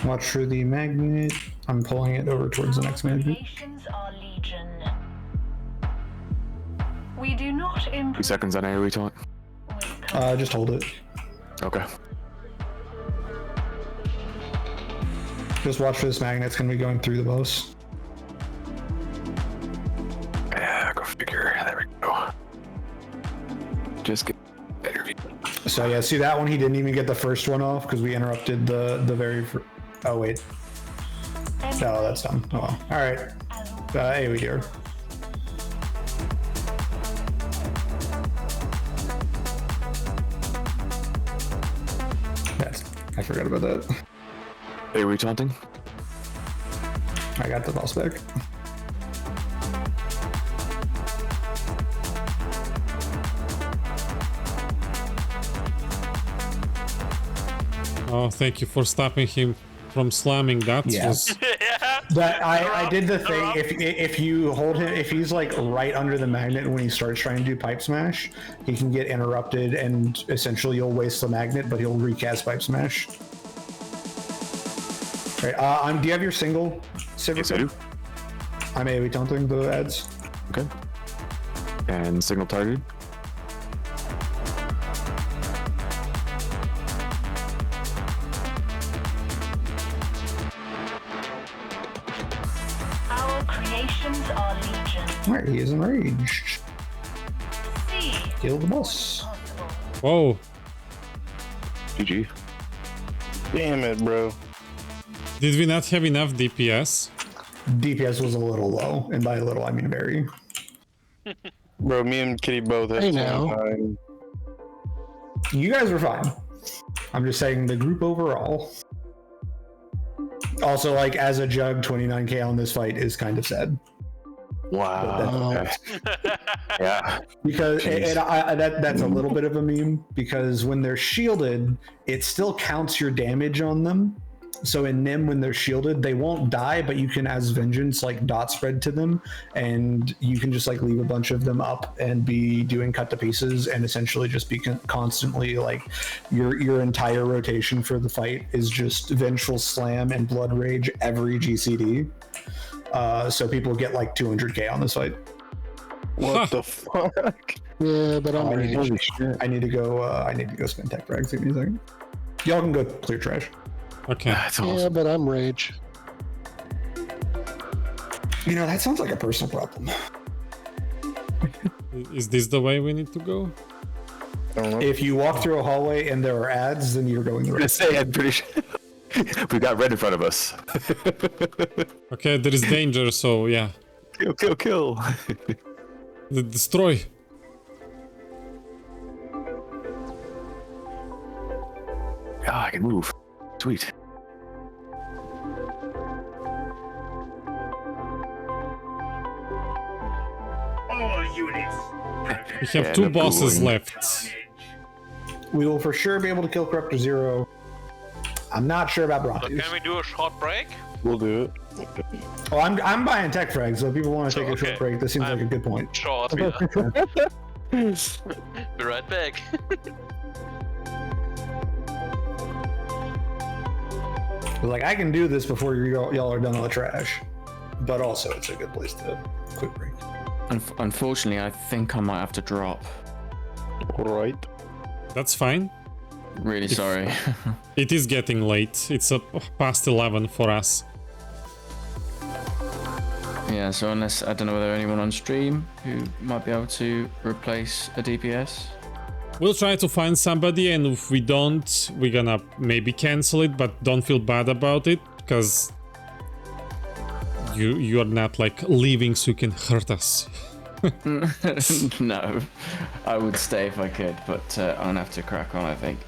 Watch for the magnet. I'm pulling it over towards the next magnet. Creations are legion. We do not 2 improve. seconds on AoE taunt. We Just hold it. Okay. Just watch for this magnet. It's going to be going through the boss. Yeah, go figure. There we go. Just get better view. So yeah, see that one? He didn't even get the first one off because we interrupted the very. Oh wait. No, that's done. Oh well. All right. Hey, we here. Yes, I forgot about that. Hey, we taunting? I got the boss back. Oh, thank you for stopping him from slamming. That was... But I did the thing. If you hold him, if he's like right under the magnet when he starts trying to do pipe smash, he can get interrupted and essentially you'll waste the magnet, but he'll recast pipe smash. Right. Do you have your single? Yes, I do. I'm AoE taunting the ads. Okay. And signal targeted. Our creations are legion. Alright, he is enraged. Kill the boss. Whoa. GG. Damn it, bro. Did we not have enough DPS? DPS was a little low, and by a little I mean very. Bro, me and Kitty both had Hey, now. time. You guys were fine. I'm just saying the group overall. Also, like as a jug, 29k on this fight is kind of sad. Wow. Okay. Yeah. Because that's a little bit of a meme. Because when they're shielded, it still counts your damage on them. So in Nim, when they're shielded, they won't die, but you can, as vengeance, like dot spread to them, and you can just like leave a bunch of them up and be doing cut to pieces, and essentially just be constantly like your entire rotation for the fight is just vengeful slam and blood rage every GCD. So people get like 200k on this fight. What the fuck? Yeah, but I'm raged. I need to go spend tech frags. Give me a second. Y'all can go clear trash. Okay. That's awesome. Yeah, but I'm rage. You know, that sounds like a personal problem. Is this the way we need to go? If you walk through a hallway and there are ads, then you're going the right way. Say, I'm pretty sure we got red in front of us. Okay, there is danger, so yeah. Kill, kill, kill. Destroy. Ah, I can move. Sweet. All units. We have Yeah, two no bosses cooling. left. We will for sure be able to kill Corruptor Zero. I'm not sure about So Brothers. can we do a short break? We'll do it. Oh, I'm buying tech frags, so if people want to take a short Okay. break, this seems like a good point. Short. Be right back. Like, I can do this before y'all are done with the trash, but also it's a good place to quick break. Unfortunately, I think I might have to drop. All right. That's fine. Really sorry. It is getting late. It's past 11 for us. Yeah, so unless, I don't know whether anyone on stream who might be able to replace a DPS. We'll try to find somebody, and if we don't, we're gonna maybe cancel it, but don't feel bad about it, because you're not like leaving so you can hurt us. No, I would stay if I could, but I'm gonna have to crack on, I think.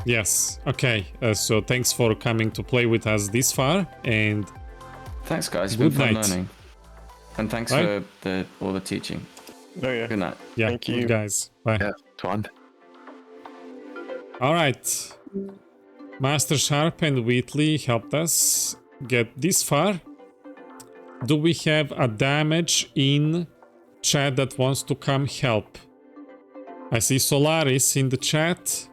Yes, okay, so thanks for coming to play with us this far, and thanks guys, it's been good fun night. learning. And thanks Bye. for all the teaching. Oh yeah. Good night. yeah, Thank you. good guys, bye. Yeah, fun. All right, Master Sharp and Wheatley helped us get this far. Do we have a damage in chat that wants to come help? I see Solaris in the chat.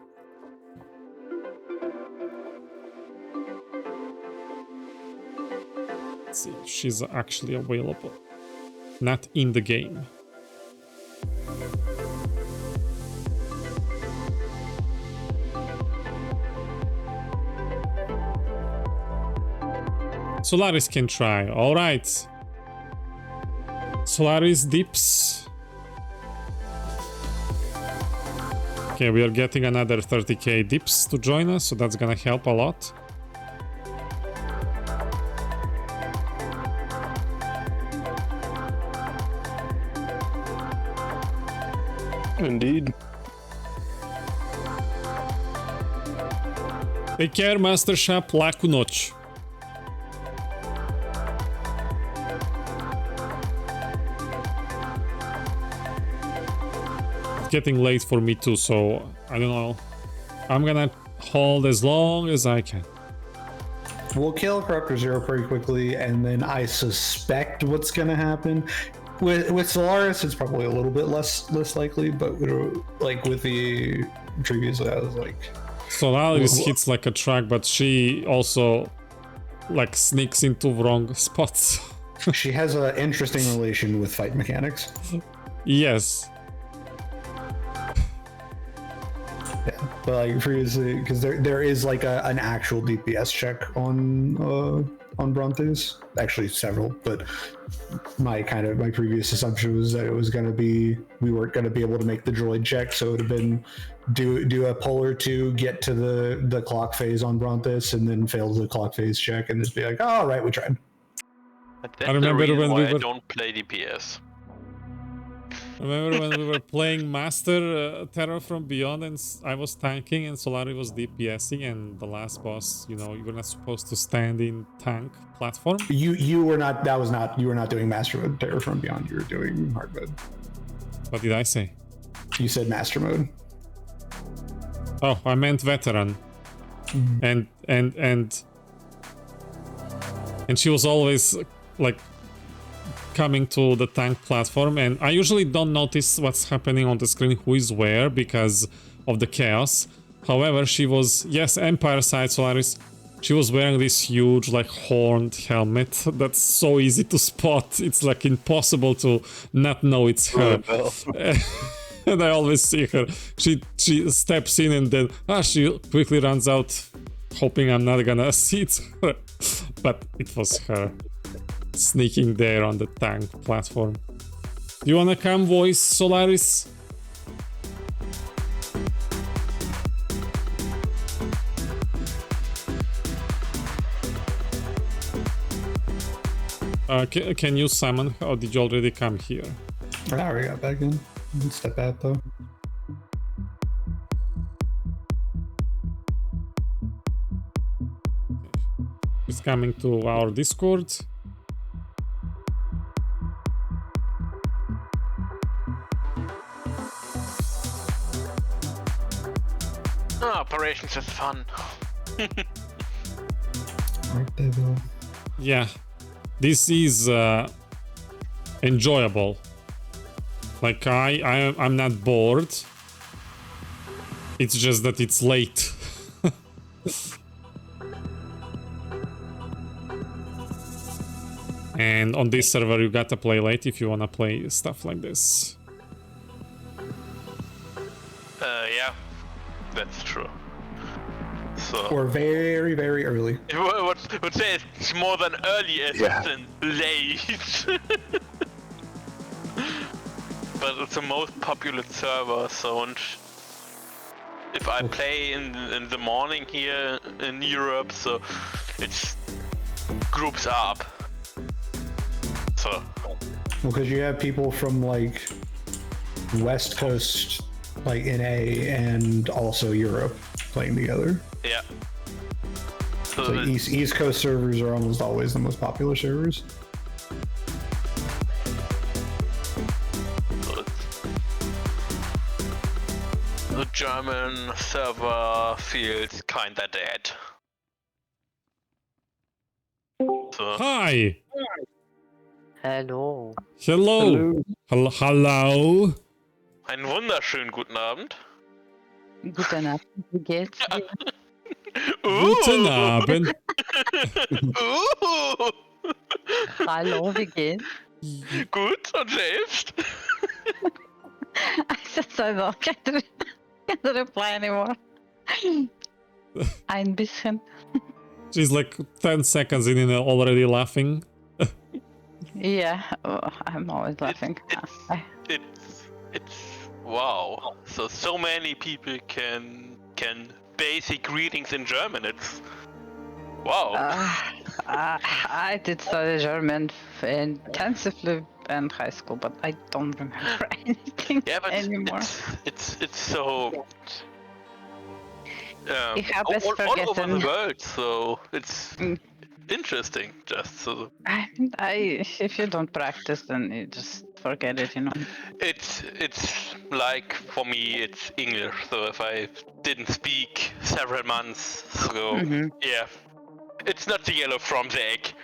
Let's see if she's actually available. Not in the game. Solaris can try. All right. Solaris dips. Okay, we are getting another 30k dips to join us, so that's gonna help a lot. Indeed. Take care, Master Shop. Laku noć. It's getting late for me too, so I don't know. I'm gonna hold as long as I can. We'll kill Corruptor Zero pretty quickly, and then I suspect what's gonna happen. With Solaris, it's probably a little bit less likely, but like with the previously, I was like, Solaris hits like a truck, but she also like sneaks into wrong spots. She has an interesting relation with fight mechanics. Yes. Yeah, but like previously, because there is like an actual DPS check on Brontes. Actually, several, but my previous assumption was that it was going to be we weren't going to be able to make the droid check, so it would have been do a pull or two, get to the clock phase on Brontes, and then fail the clock phase check, and just be like, oh, all right, we tried. But that's I remember the reason when why we were... I don't play DPS. Remember when we were playing Master Terror from Beyond and I was tanking and Solari was DPSing, and the last boss, you know, you were not supposed to stand in tank platform? You were not, you were not doing Master Mode Terror from Beyond, you were doing Hard Mode. What did I say? You said Master Mode. Oh, I meant Veteran. And she was always like coming to the tank platform, and I usually don't notice what's happening on the screen, who is where, because of the chaos. However, she was, yes, Empire side Solaris, she was wearing this huge like horned helmet that's so easy to spot. It's like impossible to not know it's her. And I always see her. She steps in and then she quickly runs out, hoping I'm not gonna see it's her. But it was her. Sneaking there on the tank platform. Do you wanna come, voice Solaris? Can you summon her, or did you already come here? I already got back in. You can step out though. She's coming to our Discord. Operations is fun. Yeah, this is enjoyable. Like I'm not bored. It's just that it's late. And on this server you gotta play late if you wanna play stuff like this. Yeah, that's true. So. Or very, very early. Would say it's more than early as than late. But it's the most popular server, so if I play in the morning here in Europe, so it's groups up. So. Well, because you have people from like West Coast, like NA, and also Europe playing together. Yeah. So East Coast servers are almost always the most popular servers. The German server feels kinda dead. So. Hi! Hello. Hello! Hello! Einen wunderschönen guten Abend. Guten Abend, wie geht's dir? Guten Abend! Hallo, wie geht's? Gut, und selbst? I just can't reply anymore. Ein bisschen. She's like 10 seconds in and already laughing. Yeah, I'm always laughing. It's wow. So many people can basic greetings in German. It's wow. I did study German intensively in high school, but I don't remember anything anymore. It's so Ich habe es all over vergessen. the world, so it's interesting. Just so If you don't practice, then you just forget it, you know. it's like for me, it's English. So if I didn't speak several months, so yeah, it's not the yellow from the egg.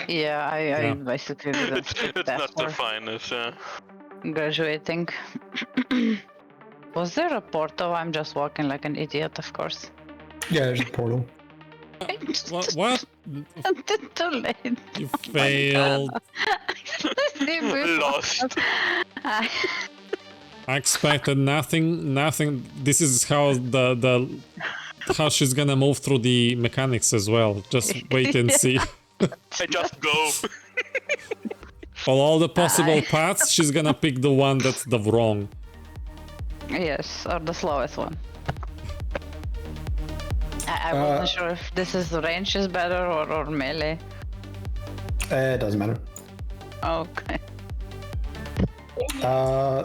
Yeah, I basically didn't speak It's that not the for finest. Yeah. graduating. Was there a portal? I'm just walking like an idiot, of course. Yeah, there's a portal. What? Too late. You failed. Lost. I expected nothing. This is how how she's gonna move through the mechanics as well. Just wait and see. I just go. All the possible paths, she's gonna pick the one that's the wrong. Yes, or the slowest one. I wasn't sure if this is range is better or melee. It doesn't matter. Okay.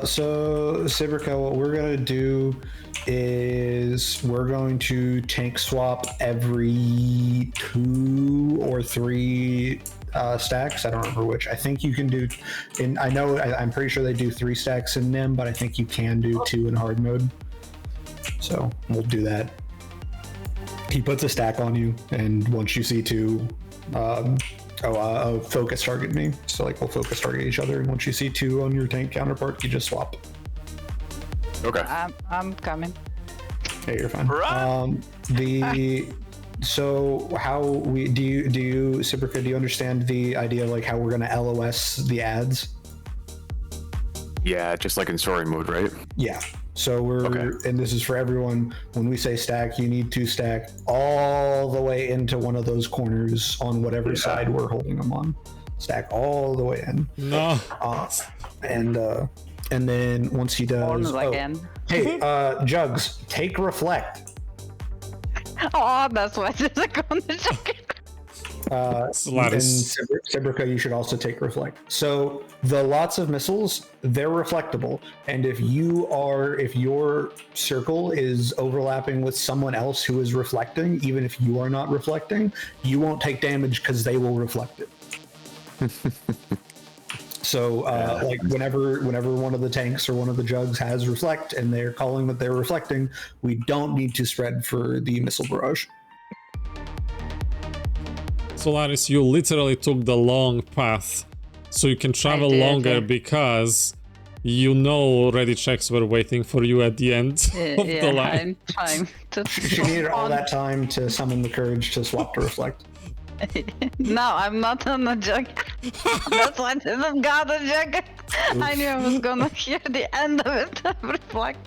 So Sibrica, what we're gonna do is we're going to tank swap every 2 or 3 stacks. I don't remember which. I think you can do. I'm pretty sure they do 3 stacks in NIM, but I think you can do 2 in hard mode. So we'll do that. He puts a stack on you, and once you see 2, focus target me. So like we'll focus target each other, and once you see 2 on your tank counterpart, you just swap. Okay. I'm coming. Hey, you're fine. So how do you Sibrica, do you understand the idea of like how we're gonna LOS the ads? Yeah, just like in story mode, right? Yeah. So and this is for everyone. When we say stack, you need to stack all the way into one of those corners on whatever side we're holding them on. Stack all the way in. No. And then once he does, hey, Jugs, take reflect. Oh, that's why there's a on the jacket. And Sibrica, you should also take reflect. So the lots of missiles, they're reflectable, and if your circle is overlapping with someone else who is reflecting, even if you are not reflecting, you won't take damage because they will reflect it. So like whenever one of the tanks or one of the jugs has reflect and they're calling that they're reflecting, we don't need to spread for the missile barrage. Solaris, you literally took the long path, so you can travel longer because you know already checks were waiting for you at the end of the line. I'm trying to. She needed all that time to summon the courage to swap to reflect. No, I'm not on the jug. That's why I didn't got a jug. I knew I was gonna hear the end of it. Reflect.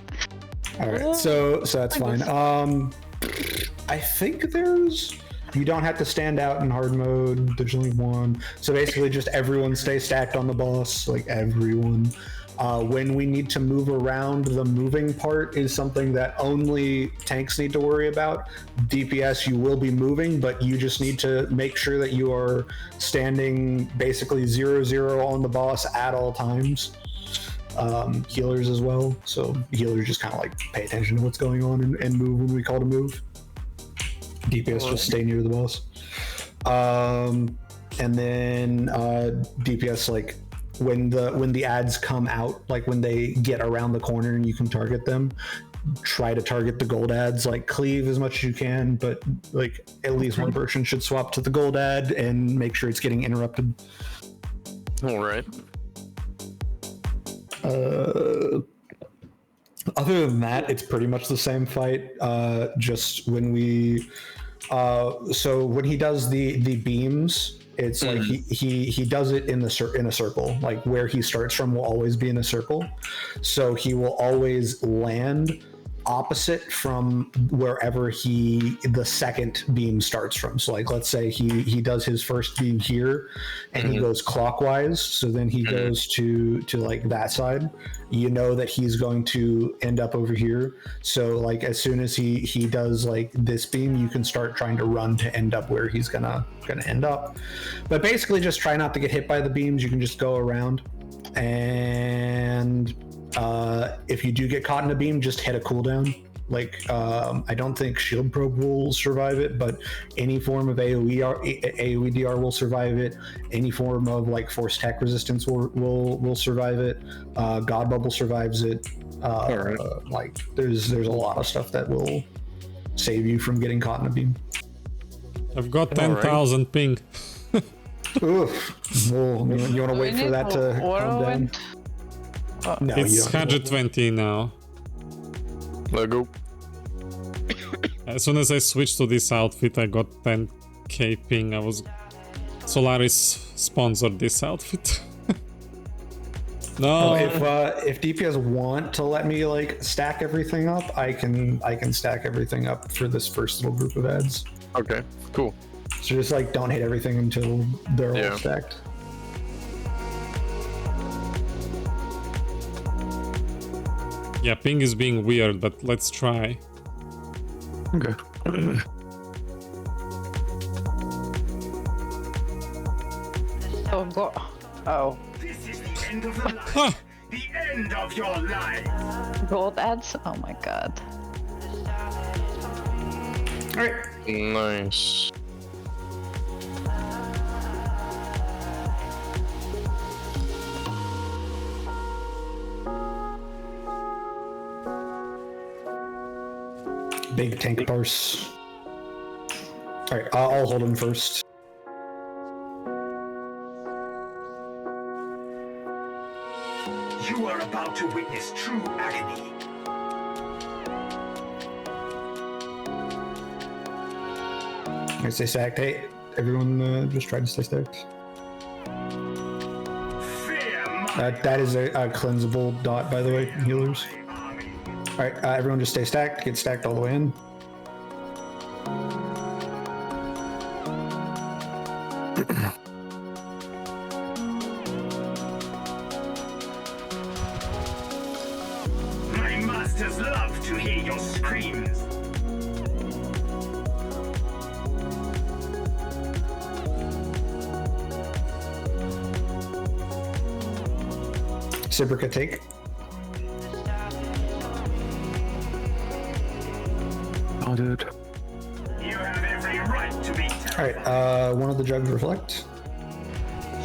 All right, so that's fine. I think you don't have to stand out in hard mode. There's only one. So basically, just everyone stay stacked on the boss, like everyone. When we need to move around, the moving part is something that only tanks need to worry about. DPS, you will be moving, but you just need to make sure that you are standing basically 0-0 on the boss at all times. Healers as well. So healers just kind of like pay attention to what's going on and move when we call to move. DPS just stay near the boss. And then DPS, like when the ads come out, like when they get around the corner and you can target them, try to target the gold ads, like cleave as much as you can, but like at least one person should swap to the gold ad and make sure it's getting interrupted. All right. Other than that, it's pretty much the same fight. Just when we, so when he does the beams, it's like he does it in a circle. Like where he starts from will always be in a circle, so he will always land opposite from wherever the second beam starts from. So like, let's say he does his first beam here and he goes clockwise. So then he goes to like that side, you know that he's going to end up over here. So like, as soon as he does like this beam, you can start trying to run to end up where he's gonna end up. But basically just try not to get hit by the beams. You can just go around, and if you do get caught in a beam, just hit a cooldown. Like, I don't think Shield Probe will survive it, but any form of AoE DR will survive it. Any form of like Force Tech Resistance will survive it. God Bubble survives it. Like, there's a lot of stuff that will save you from getting caught in a beam. I've got 10,000 ping. Oof. Well, you want to wait for that to calm down? No, it's 120 now. Let go. As soon as I switched to this outfit, I got 10k ping. Solaris sponsored this outfit. No. If DPS want to let me like stack everything up, I can stack everything up for this first little group of ads. Okay, cool. So just like don't hit everything until they're all stacked. Yeah, ping is being weird, but let's try. Okay. Oh. This is the end of your life. The end of your life. Gold ads? Oh my god. Alright. Nice. Big tank bursts. Alright, I'll hold him first. You are about to witness true agony. I stay stacked. Hey, everyone, just try to stay stacked. That is a cleansable dot, by the way, healers. Alright, everyone just stay stacked. Get stacked all the way in. My masters love to hear your screams. Reciproca take. Oh, dude. You have every right to be terrified. Alright, one of the jugs reflect.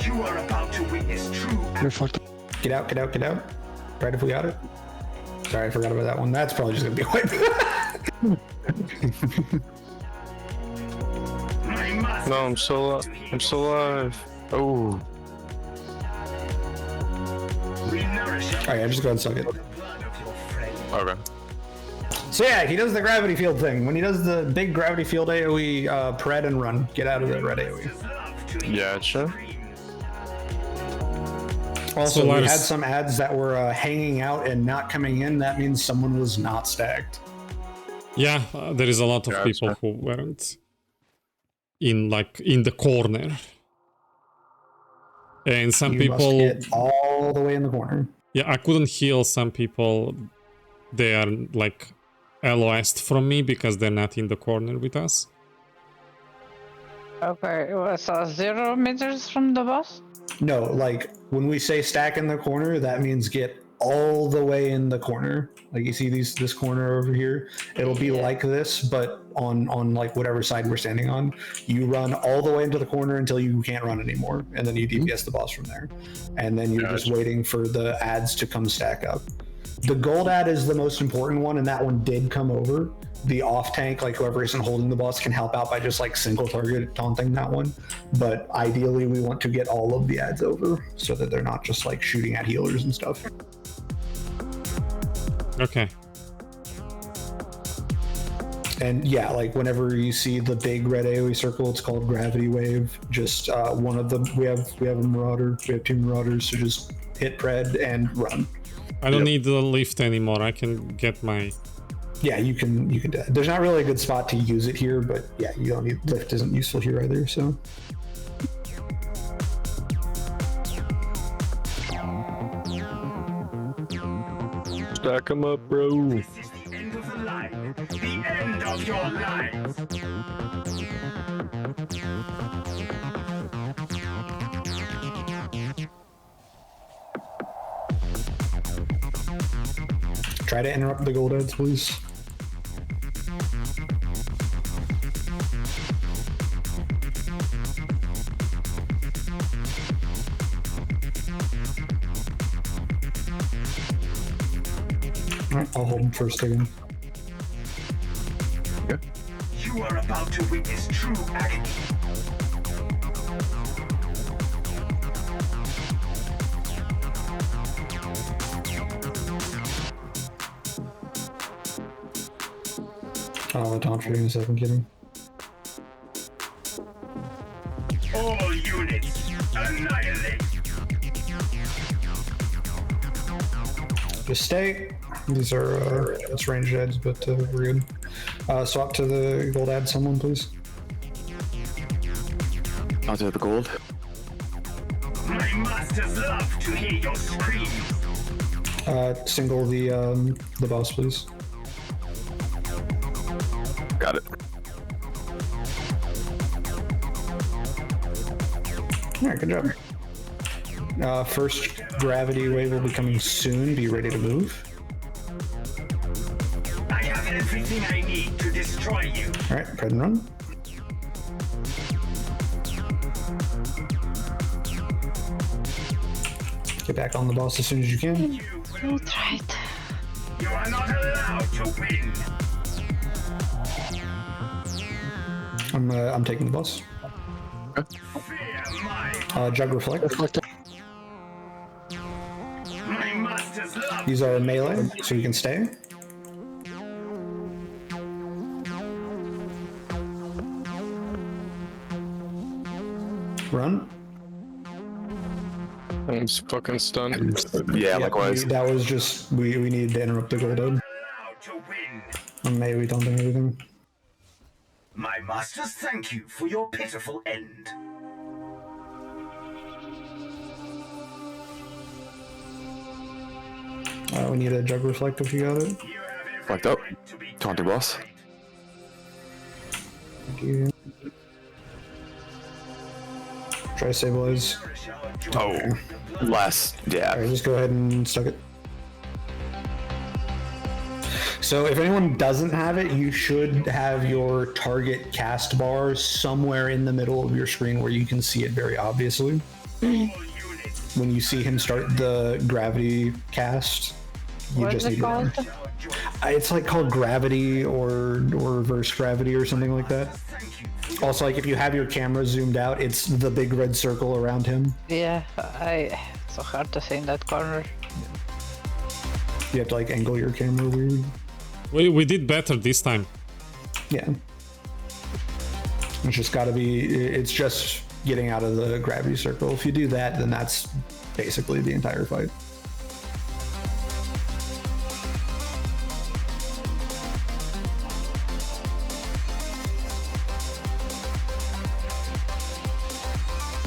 You are about to witness true Reflect. Get out, get out, get out. Right if we got it. Sorry, I forgot about that one. That's probably just gonna be a wipe. No, I'm still alive. Oh. Alright, I just go ahead and suck it. Okay. So yeah, he does the gravity field thing. When he does the big gravity field AoE, pred and run. Get out of the red AoE. Yeah, sure. Also, we had some ads that were hanging out and not coming in. That means someone was not stacked. Yeah, there is a lot of people who weren't in the corner. And some You people must get all the way in the corner. Yeah, I couldn't heal some people. They are like LOS'd from me because they're not in the corner with us. Okay, so 0 meters from the boss? No, like when we say stack in the corner, that means get all the way in the corner. Like you see this corner over here, it'll be like this, but on like whatever side we're standing on. You run all the way into the corner until you can't run anymore, and then you DPS the boss from there. And then you're just waiting for the ads to come stack up. The gold ad is the most important one, and that one did come over. The off tank, like whoever isn't holding the boss, can help out by just like single target taunting that one. But ideally, we want to get all of the ads over so that they're not just like shooting at healers and stuff. Okay. And yeah, like whenever you see the big red AoE circle, it's called Gravity Wave. Just one of them. We have a Marauder. We have 2 Marauders, so just hit pred and run. I don't need the lift anymore. I can get my Yeah, you can do that. There's not really a good spot to use it here, but yeah, you don't need lift isn't useful here either. So. Stack them up, bro. This is the end of the line. The end of your life. Try to interrupt the gold heads, please. Alright, I'll hold him first again. You are about to witness true agony. I'll taunt for you in a second, kidding. All units, annihilate. Just stay. These are it's ranged heads, but we're good. Swap to the gold ad, someone, please. I'll do the gold. My masters love to hear your screams. Single the boss, please. Got it. Alright, good job. First gravity wave will be coming soon. Be ready to move. I have everything I need to destroy you. Alright, prep and run. Get back on the boss as soon as you can. You tried. You are not allowed to win. I'm taking the boss. Jug reflect. My masters love. These are melee, so you can stay. Run. I'm just fucking stunned. Yeah, likewise. That was just we needed to interrupt the gold head. And maybe we don't do everything. My masters thank you for your pitiful end. We need a jug reflect if you got it. Fucked up. Taunting boss. Thank you. Try to stabilize. Oh, last, yeah. Alright, just go ahead and stuck it. So if anyone doesn't have it, you should have your target cast bar somewhere in the middle of your screen where you can see it very obviously. When you see him start the gravity cast, you What just is need it called? It's like called gravity or reverse gravity or something like that. Also, like if you have your camera zoomed out, it's the big red circle around him. Yeah, it's so hard to see in that corner. You have to like angle your camera weird. We did better this time. Yeah. It's just gotta be, it's just getting out of the gravity circle. If you do that, then that's basically the entire fight.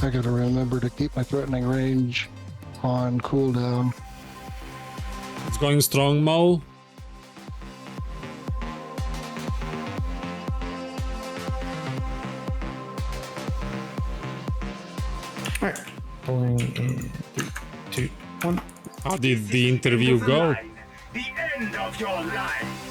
I gotta remember to keep my threatening range on cooldown. It's going strong, Mo. Alright. Pulling in 3, 2, 1. How did the interview go? The end of your life.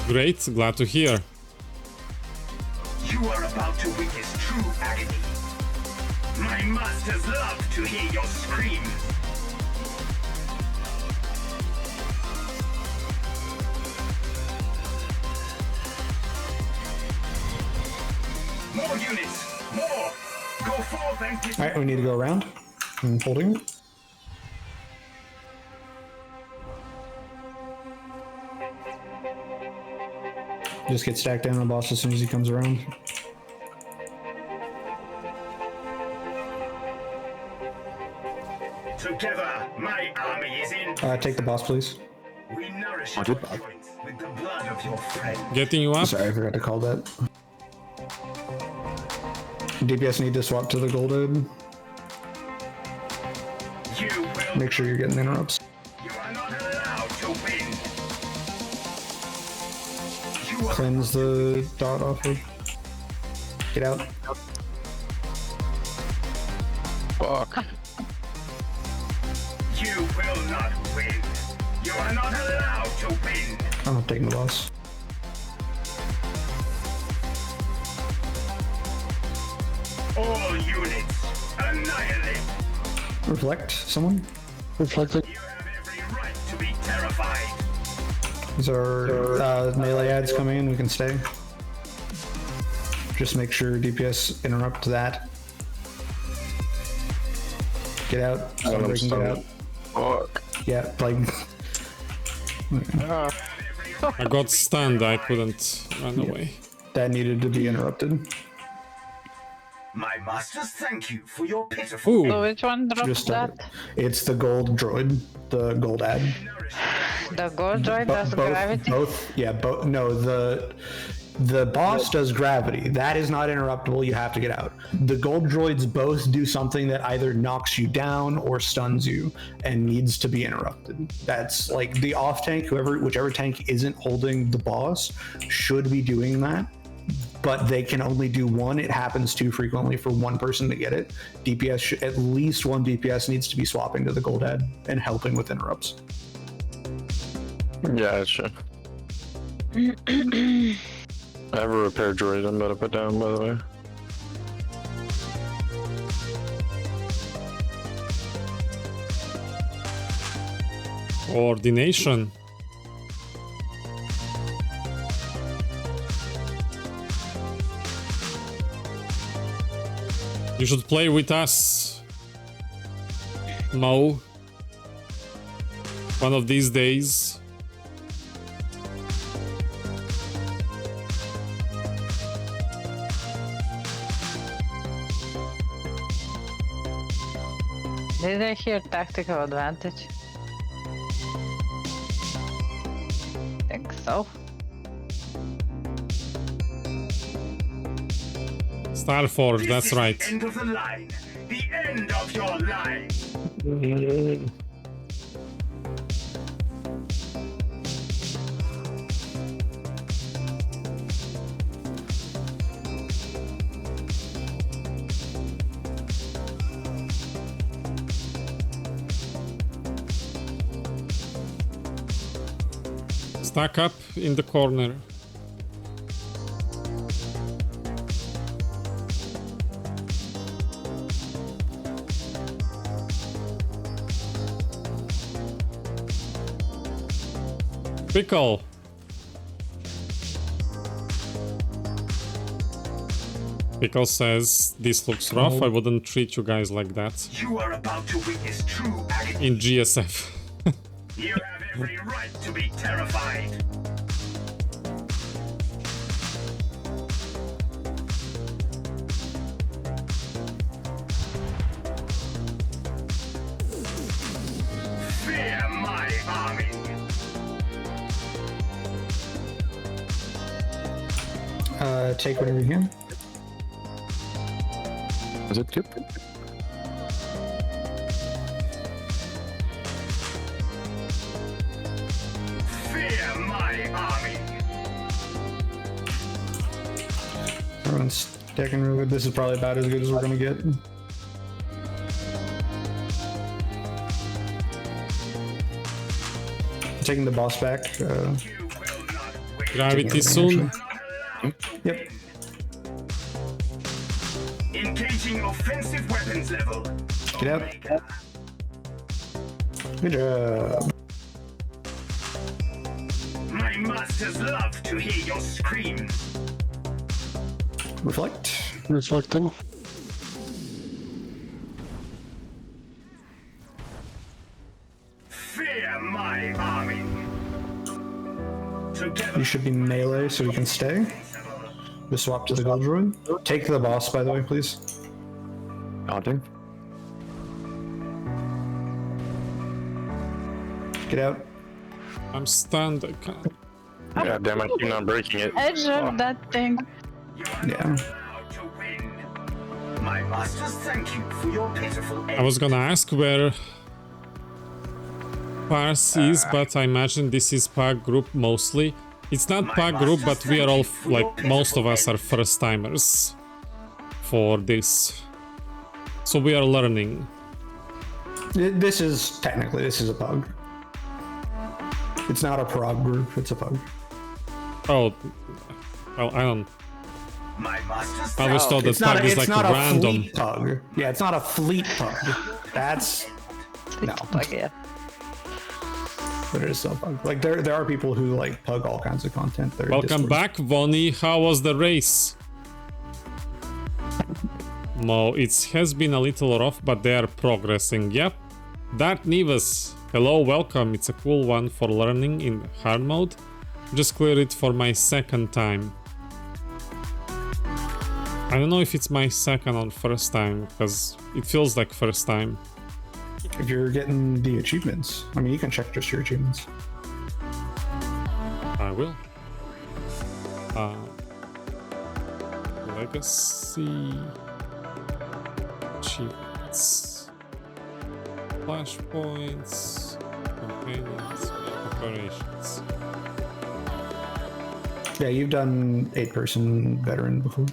Great, glad to hear. You are about to witness true agony. My masters love to hear your screams. More units! More! Go Alright, we need to go around. I'm holding it. Just get stacked down on the boss as soon as he comes around. Together, my army is in. Take the boss, please. We nourish your joints with the blood of your friends. Getting you up. Sorry, I forgot to call that. DPS need to swap to the gold egg. Make sure you're getting interrupts. You are not allowed to win. Cleanse the dot off her. Get out. Fuck. You will not win. You are not allowed to win. I'm taking the boss. All units, annihilate. Reflect, someone? Reflecting. You have every right to be terrified. These are melee ads coming in, we can stay. Just make sure DPS interrupt that. Get out. Stop breaking, get out. Fuck. Yeah, like... I got stunned, I couldn't run away. That needed to be interrupted. My masters thank you for your pitiful. Ooh. So which one dropped Just that? it's the gold droid, the gold ad. The gold droid does gravity? Both, yeah, both. No, the boss does gravity. That is not interruptible. You have to get out. The gold droids both do something that either knocks you down or stuns you and needs to be interrupted. That's like the off tank. Whichever tank isn't holding the boss should be doing that. But they can only do one. It happens too frequently for one person to get it. DPS, at least one DPS needs to be swapping to the gold head and helping with interrupts. Yeah, sure. I have a repair droid I'm about to put down, by the way. Coordination. You should play with us, Mo. One of these days. Did I hear tactical advantage? Think so. Starforge, that's right. The end of the line. The end of your line. Stack up in the corner. Pickle. Pickle says, this looks rough, I wouldn't treat you guys like that. You are about to witness true agony. In GSF. You have every right to be terrified. Fear my army. Take whatever you can. Is it good? Fear my army. Everyone's stacking real good. This is probably about as good as we're gonna get. Taking the boss back. Gravity soon. Yep. Engaging offensive weapons level. Get out. Good job. My masters love to hear your screams. Reflect. Reflecting. You should be melee, so we can stay. We swap to the gold druid. Take the boss, by the way, please. Haunting. Get out. I'm stunned. I can't. God damn, I keep not breaking it. Edge of that thing. Yeah. My masters thank you for your pitiful I was gonna ask where Pars is, but I imagine this is Pug group mostly. It's not Pug group, but we are all, like, most of us are first timers for this. So we are learning. This is a pug. It's not a prog group, it's a pug. Oh, well, I don't. I always thought that It's not Pug is like not a random. fleet pug. Yeah, it's not a fleet pug. That's no. Pug, yeah. But it is still a pug. Like there are people who like pug all kinds of content. They're Welcome back, Vonnie. How was the race? Mo, it has been a little rough, but they are progressing. Yep. Dark Nevis. Hello, welcome. It's a cool one for learning in hard mode. Just cleared it for my second time. I don't know if it's my second or first time, because it feels like first time. If you're getting the achievements, I mean, you can check just your achievements. I will. Legacy achievements, flashpoints, companions, operations. Yeah, you've done 8-person veteran before.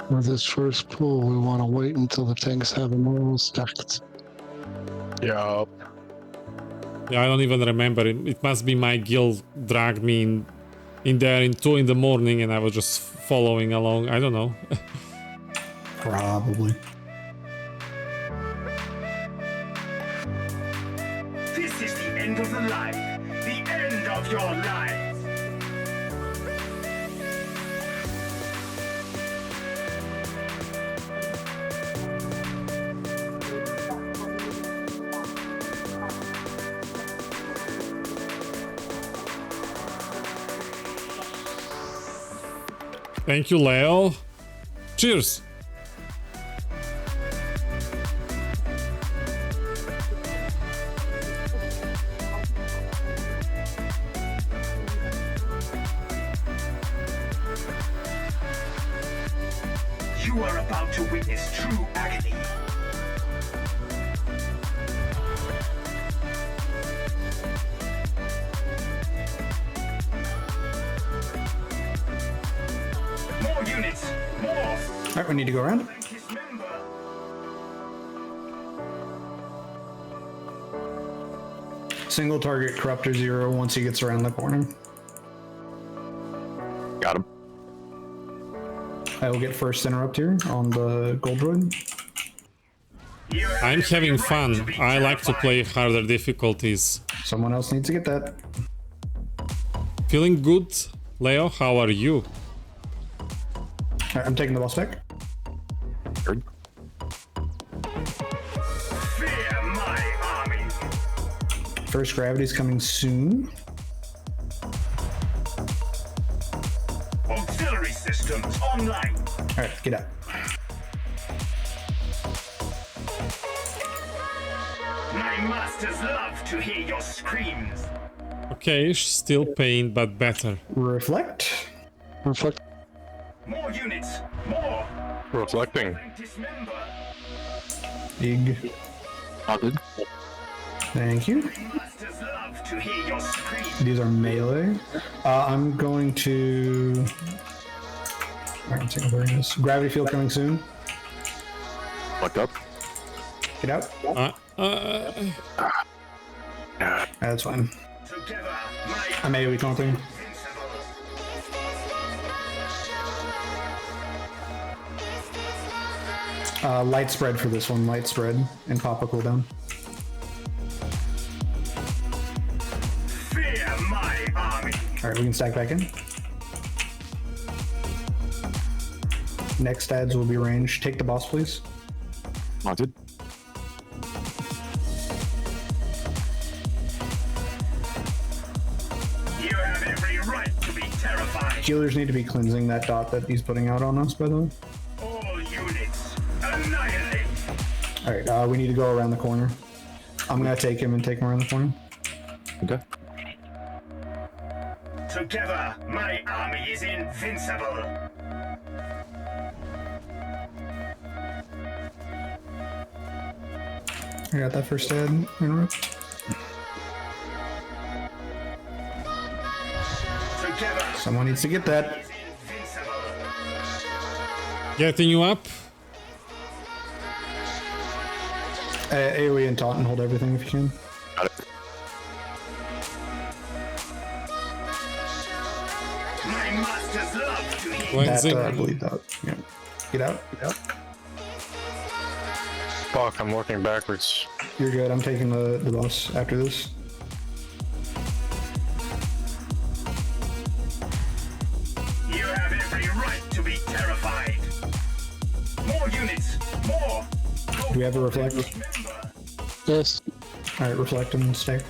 For this first pull, we want to wait until the tanks have them all stacked. Yeah. Yeah, I don't even remember. It must be my guild dragged me in there in 2 in the morning and I was just following along. I don't know. Probably. This is the end of the line. The end of your life. Thank you, Leo. Cheers. You are about to witness true agony. More units! More! Alright, we need to go around. Single target Corruptor 0 once he gets around the corner. Got him. I will get first interrupt here on the gold droid. I'm having fun. I like to play harder difficulties. Someone else needs to get that. Feeling good, Leo? How are you? Alright, I'm taking the boss back. Good. Fear my army! First gravity's coming soon. Auxiliary systems online! Alright, get out. My masters love to hear your screams! Okay, still pain, but better. Reflect. Reflect. More units! More! Reflecting. Dismember! Big. Haunted. Thank you. Masters love to hear your screams! These are melee. I'm going to... Alright, I'm taking awareness. Gravity field coming soon. Look up. Get out. That's fine. I'm AoE taunting. Light spread for this one. Light spread and pop a cooldown. Fear my army! Alright, we can stack back in. Next ads will be range. Take the boss, please. Haunted. You have right to be terrified. Healers need to be cleansing that dot that he's putting out on us, by the way. All units, annihilate. Alright, we need to go around the corner. I'm gonna take him and take him around the corner. Okay. Together, my army is invincible. I got that first ad. Someone needs to get that. Getting you up. AoE and taunt and hold everything if you can. Got it. My masters love to hear. Cleansing. That, bleed out. Yeah. Get out. Get out. Fuck, I'm working backwards. You're good. I'm taking the boss after this. You have every right to be terrified. More units, more. Do we have a reflect? Yes. Alright, reflect and stay.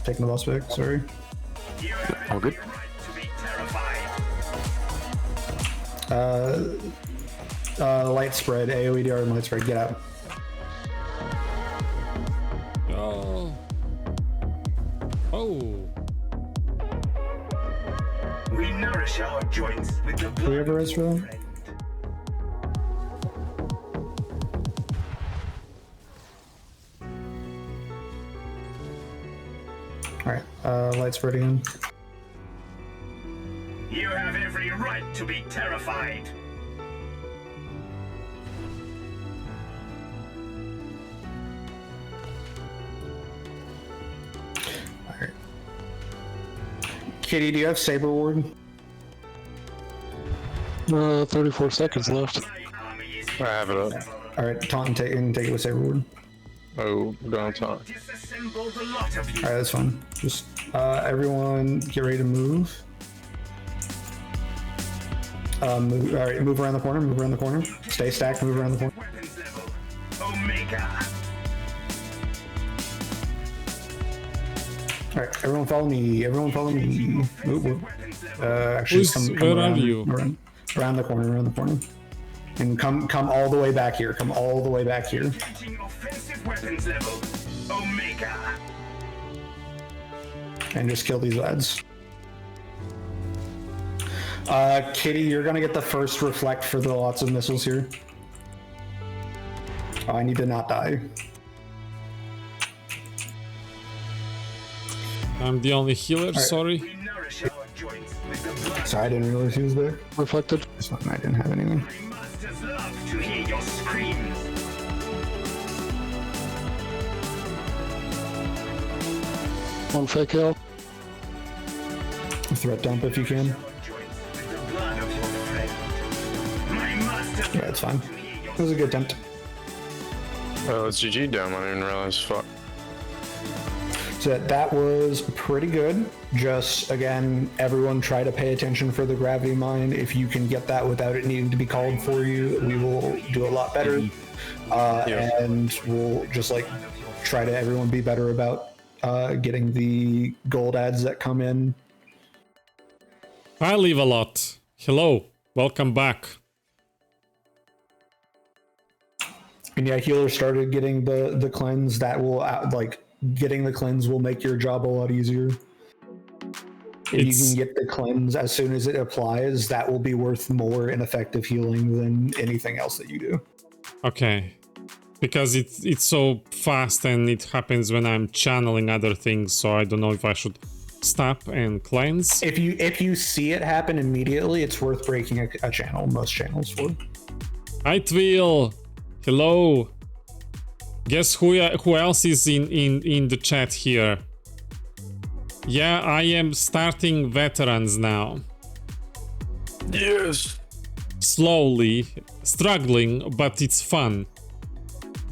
Taking the boss back, sorry. All good. Light spread, AoE DR and light spread, get out. Oh. Oh. We nourish our joints with the Do we have a res for that? Alright, light spread again. You have every right to be terrified. Alright. Kitty, do you have Saber Ward? 34 seconds left. I have it up. Alright, taunt and take it with Saber Ward. Oh, don't taunt. Alright, that's fine. Just, everyone get ready to move. Alright, move around the corner, move around the corner. Stay stacked, move around the corner. Omega. Alright, everyone follow me, everyone follow me. Move. Actually, Where around, are you? Around the corner. And come all the way back here, come all the way back here. Offensive weapons level. Omega. And just kill these lads. Kitty, you're gonna get the first reflect for the lots of missiles here. Oh, I need to not die. I'm the only healer, sorry. Sorry, I didn't realize he was there. Reflected. This one, I didn't have anything. Masters love to hear your screams. One fake hill. Threat dump if you can. Yeah, it's fine. It was a good attempt. Oh, it's GG down. I didn't realize. Fuck. So that was pretty good. Just, again, everyone try to pay attention for the gravity mine. If you can get that without it needing to be called for you, we will do a lot better. And we'll just, like, try to everyone be better about getting the gold ads that come in. I leave a lot. Hello, welcome back. And yeah, healer started getting the cleanse. That will, getting the cleanse will make your job a lot easier. If you can get the cleanse as soon as it applies, that will be worth more in effective healing than anything else that you do. Okay. Because it's so fast and it happens when I'm channeling other things, so I don't know if I should stop and cleanse. If you see it happen immediately, it's worth breaking a channel. Most channels would. Hi Twill. Hello. Guess who else is in the chat here? Yeah, I am starting veterans now. Yes. Slowly, struggling, but it's fun.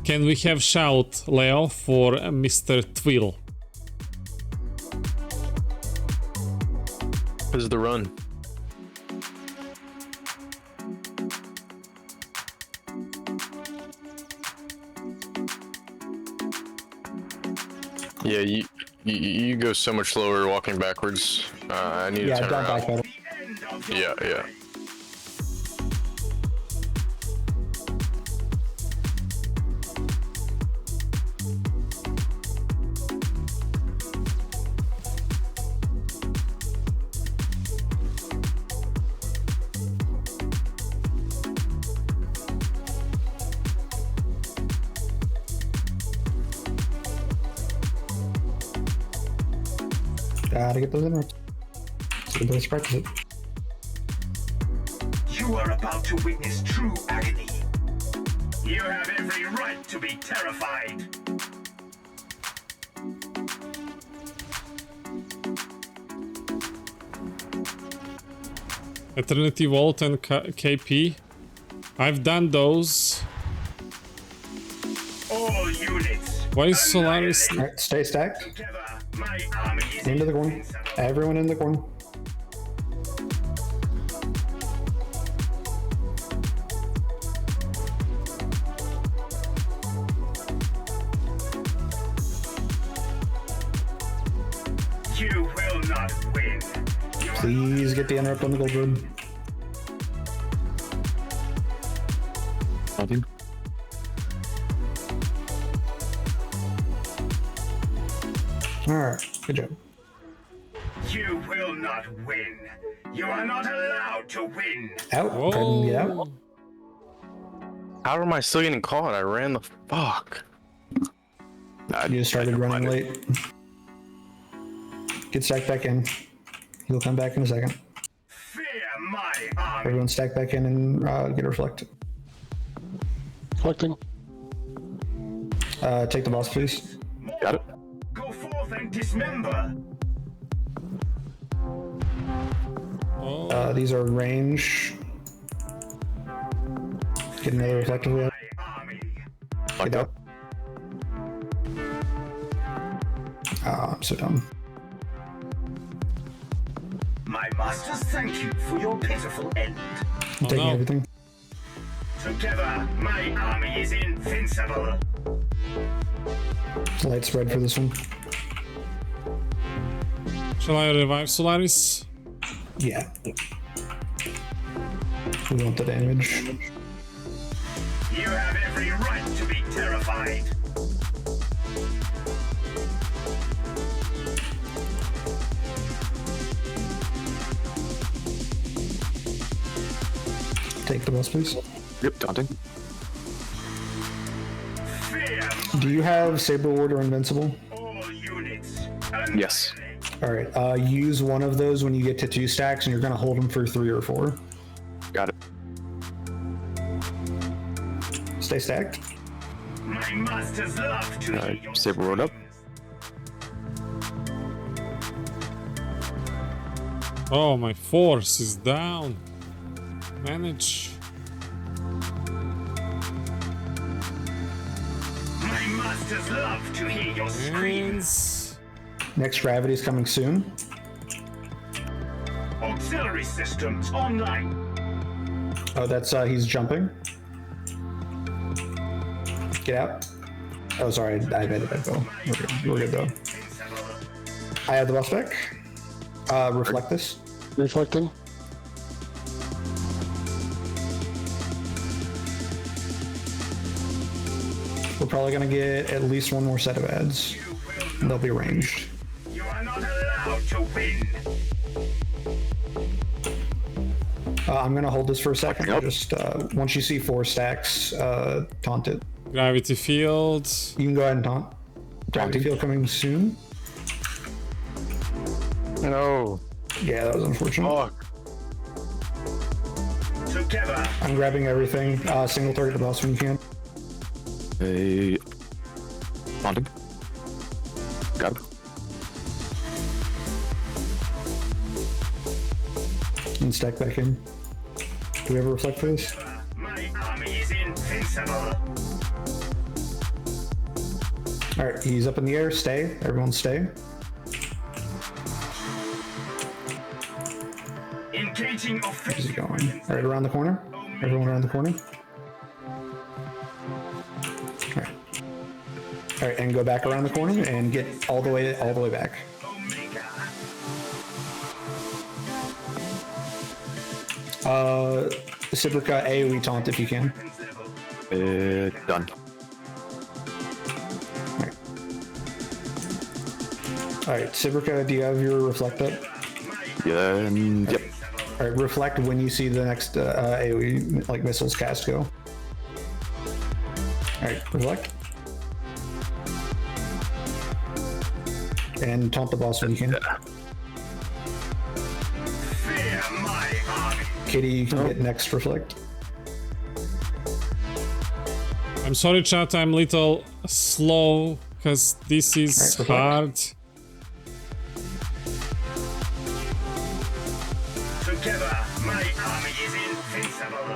Can we have shout, Leo, for Mr. Twill? This is the run. Yeah, you go so much slower walking backwards. I need to turn don't around. backpedal. Yeah. Gotta get those inroads. So let's practice it. You are about to witness true agony. You have every right to be terrified. Eternity Vault and KP. I've done those. All units. Why is Solaris? Alright, stay stacked. Into the corner. Everyone in the corner. You will not win. Please get the interrupt on the gold road. Nothing. Alright, good job. You will not win. You are not allowed to win. Out. Pardon, get out. How am I still getting caught? I ran the fuck. You just started running late. Get stacked back in. He'll come back in a second. Fear my army. Everyone stack back in and get reflected. Reflecting. Take the boss, please. Got it. Go forth and dismember. These are range. Get another reflective wheel. Get out. I'm so dumb. My masters thank you for your pitiful end. I'm taking everything. Together, my army is invincible. Light spread for this one. Shall I revive Solaris? Yeah. We want the damage. You have every right to be terrified. Take the boss, please. Yep, daunting. Do you have Saber Ward or Invincible? Yes. Alright, use one of those when you get to 2 stacks, and you're gonna hold them for 3 or 4. Got it. Stay stacked. My masters love to Saber road up. Oh, my force is down. Manage. My masters love to hear your screams. Next gravity is coming soon. Auxiliary systems online. Oh, that's he's jumping. Get out. Oh, sorry, I made it back though. We're good though. I have the boss back. Reflect this. Reflecting. We're probably gonna get at least one more set of ads. And they'll be ranged. You are not allowed to win. I'm gonna hold this for a second. Just once you see 4 stacks, taunt it. Gravity field. You can go ahead and taunt. Gravity field coming soon. No. Yeah, that was unfortunate. Fuck. Together. I'm grabbing everything. Single target the boss when you can. Hey. Daunting. Got it. And stack back in. Do we ever reflect for this? My army is invincible. Alright, he's up in the air. Stay. Everyone stay. Engaging Where's he going? Alright, around the corner. Everyone around the corner. Alright. All right, and go back around the corner and get all the way back. Sibrica AoE taunt if you can. Done. All right, Sibrica, do you have your reflect up? Yeah. Yep. All right, reflect when you see the next AoE like missiles cast go. All right, reflect. And taunt the boss when you can. Kitty, you can get next reflect. I'm sorry, chat. I'm a little slow because this is hard. Together, my army is invincible.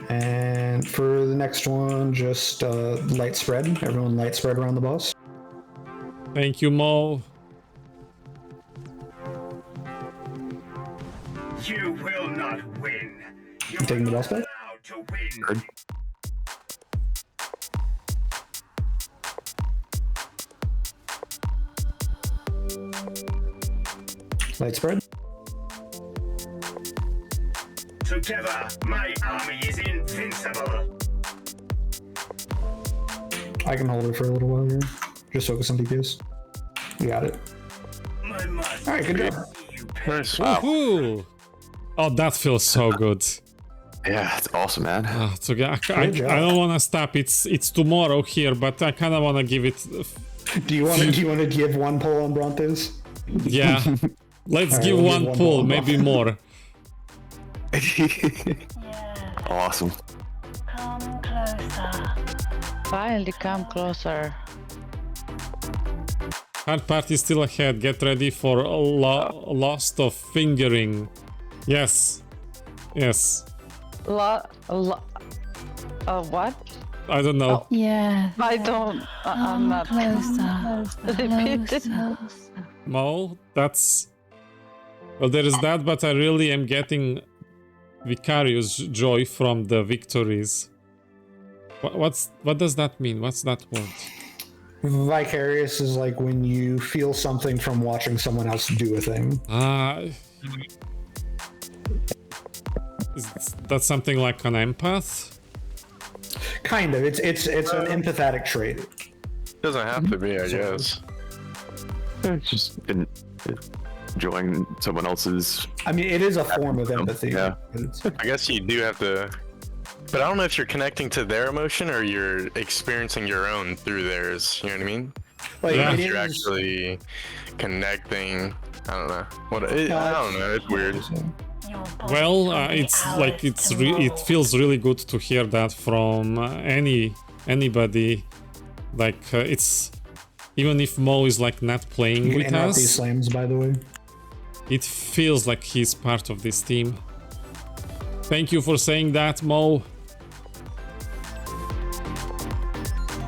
And for the next one, just light spread. Everyone light spread around the boss. Thank you, Mo. You will not win. You taking the boss back? To win. Light spread. Together, my army is invincible. I can hold it for a little while here. Just focus on DPS. You got it. All right, good job. Woohoo! Oh, that feels so good. Yeah, it's awesome, man. So yeah, I don't want to stop. It's tomorrow here, but I kind of want to give it. Do you want to give one pull on Brontes? Yeah, let's give we'll one pull, maybe more. Awesome. Come closer. Finally, come closer. Hard part is still ahead. Get ready for a lost of fingering. Yes. Yes. What? I don't know. Yeah. I don't. I'm not. Closer. Mo, that's... Well, there is that, but I really am getting vicarious joy from the victories. What does that mean? What's that word? Vicarious is like when you feel something from watching someone else do a thing. Is that something like an empath? Kind of. It's an empathetic trait. Doesn't have to be, I guess. It's just enjoying someone else's. I mean, it is a form of empathy. Yeah. I guess you do have to. But I don't know if you're connecting to their emotion or you're experiencing your own through theirs. You know what I mean? Like, If you're actually connecting. I don't know. I don't know. It's weird. Well, it's like it feels really good to hear that from anybody. Like it's even if Mo is like not playing with us. These slams, by the way. It feels like he's part of this team. Thank you for saying that, Mo.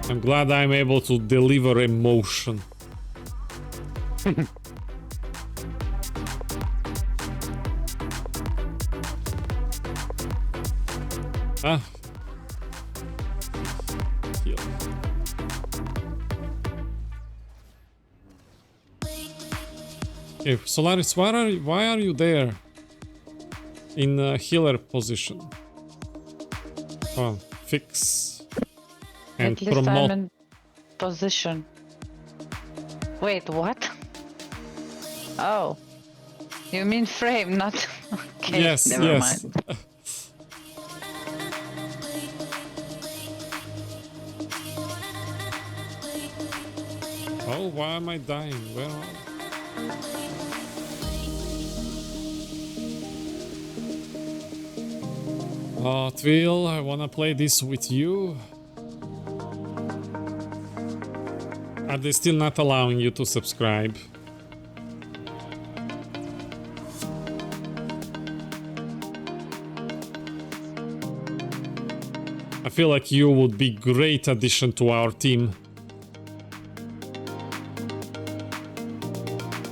I'm glad I'm able to deliver emotion. Heal. Okay, Solaris, why are you there? In a healer position. Come on, fix and At least promote. I'm in position. Wait, what? Oh, you mean frame, not? Okay, Yes, never yes. mind. Oh, why am I dying? Where am I? Oh, Twill, I wanna play this with you. Are they still not allowing you to subscribe? I feel like you would be great addition to our team.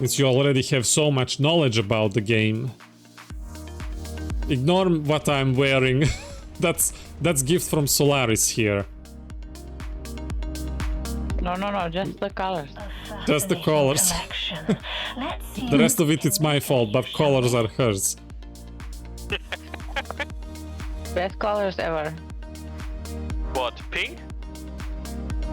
Since you already have so much knowledge about the game. Ignore what I'm wearing. that's gift from Solaris here. No, just the colors. Just the colors. The rest of it's my fault, but colors are hers. Best colors ever. What, pink?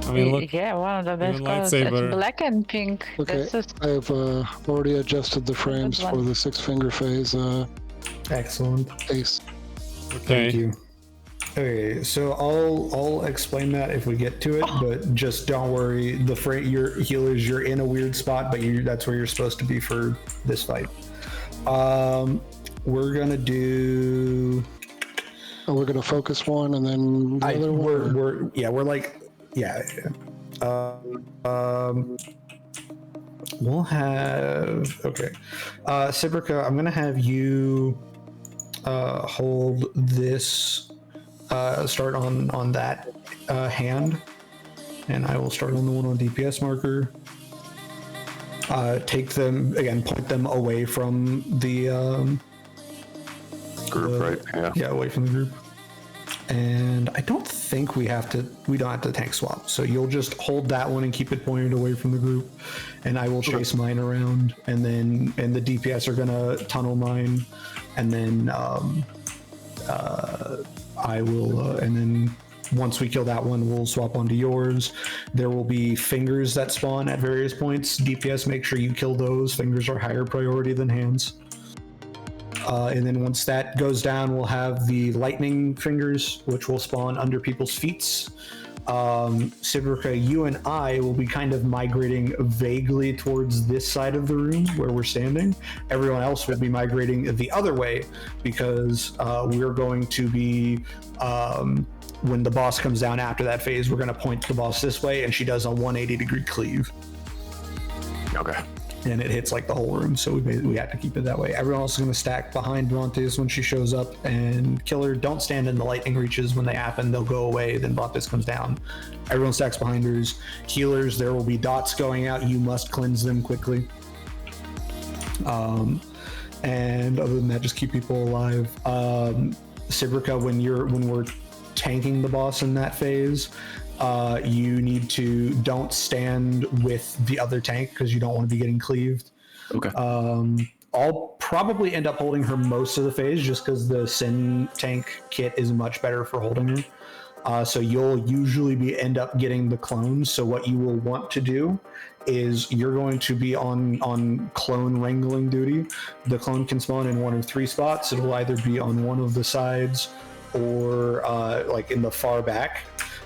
I mean, look. Yeah, one of the best even colors. lightsaber. It's black and pink. Okay, That's just... I have already adjusted the frames for the 6-finger phase. Excellent. Ace. Okay. Thank you. Okay, so I'll explain that if we get to it, but just don't worry. Your healers, you're in a weird spot, but that's where you're supposed to be for this fight. We're gonna do. We're gonna focus one, and then the other one. We'll have Sibrica, I'm gonna have you hold this. Start on that hand, and I will start on the one on DPS marker. Take them again, point them away from the group, right? Yeah, away from the group. And I don't think we don't have to tank swap. So you'll just hold that one and keep it pointed away from the group, and I will chase mine around, and the DPS are gonna tunnel mine, and then I will, and then once we kill that one, we'll swap onto yours. There will be fingers that spawn at various points. DPS, make sure you kill those. Fingers are higher priority than hands. And then once that goes down, we'll have the lightning fingers, which will spawn under people's feet. Sibrica, you and I will be kind of migrating vaguely towards this side of the room where we're standing. Everyone else will be migrating the other way, because we're going to be, when the boss comes down after that phase, we're going to point the boss this way, and she does a 180-degree cleave. Okay. And it hits like the whole room, so we have to keep it that way. Everyone else is going to stack behind Brontes when she shows up, and Killer, don't stand in the lightning reaches. When they happen, they'll go away, then Brontes comes down. Everyone stacks behind hers. Healers, there will be dots going out. You must cleanse them quickly. And other than that, just keep people alive. Sibrica, when we're tanking the boss in that phase, you need to don't stand with the other tank because you don't want to be getting cleaved. Okay. I'll probably end up holding her most of the phase just because the Sin tank kit is much better for holding her. So you'll usually end up getting the clones. So what you will want to do is you're going to be on clone wrangling duty. The clone can spawn in one of 3 spots. It will either be on one of the sides or like in the far back.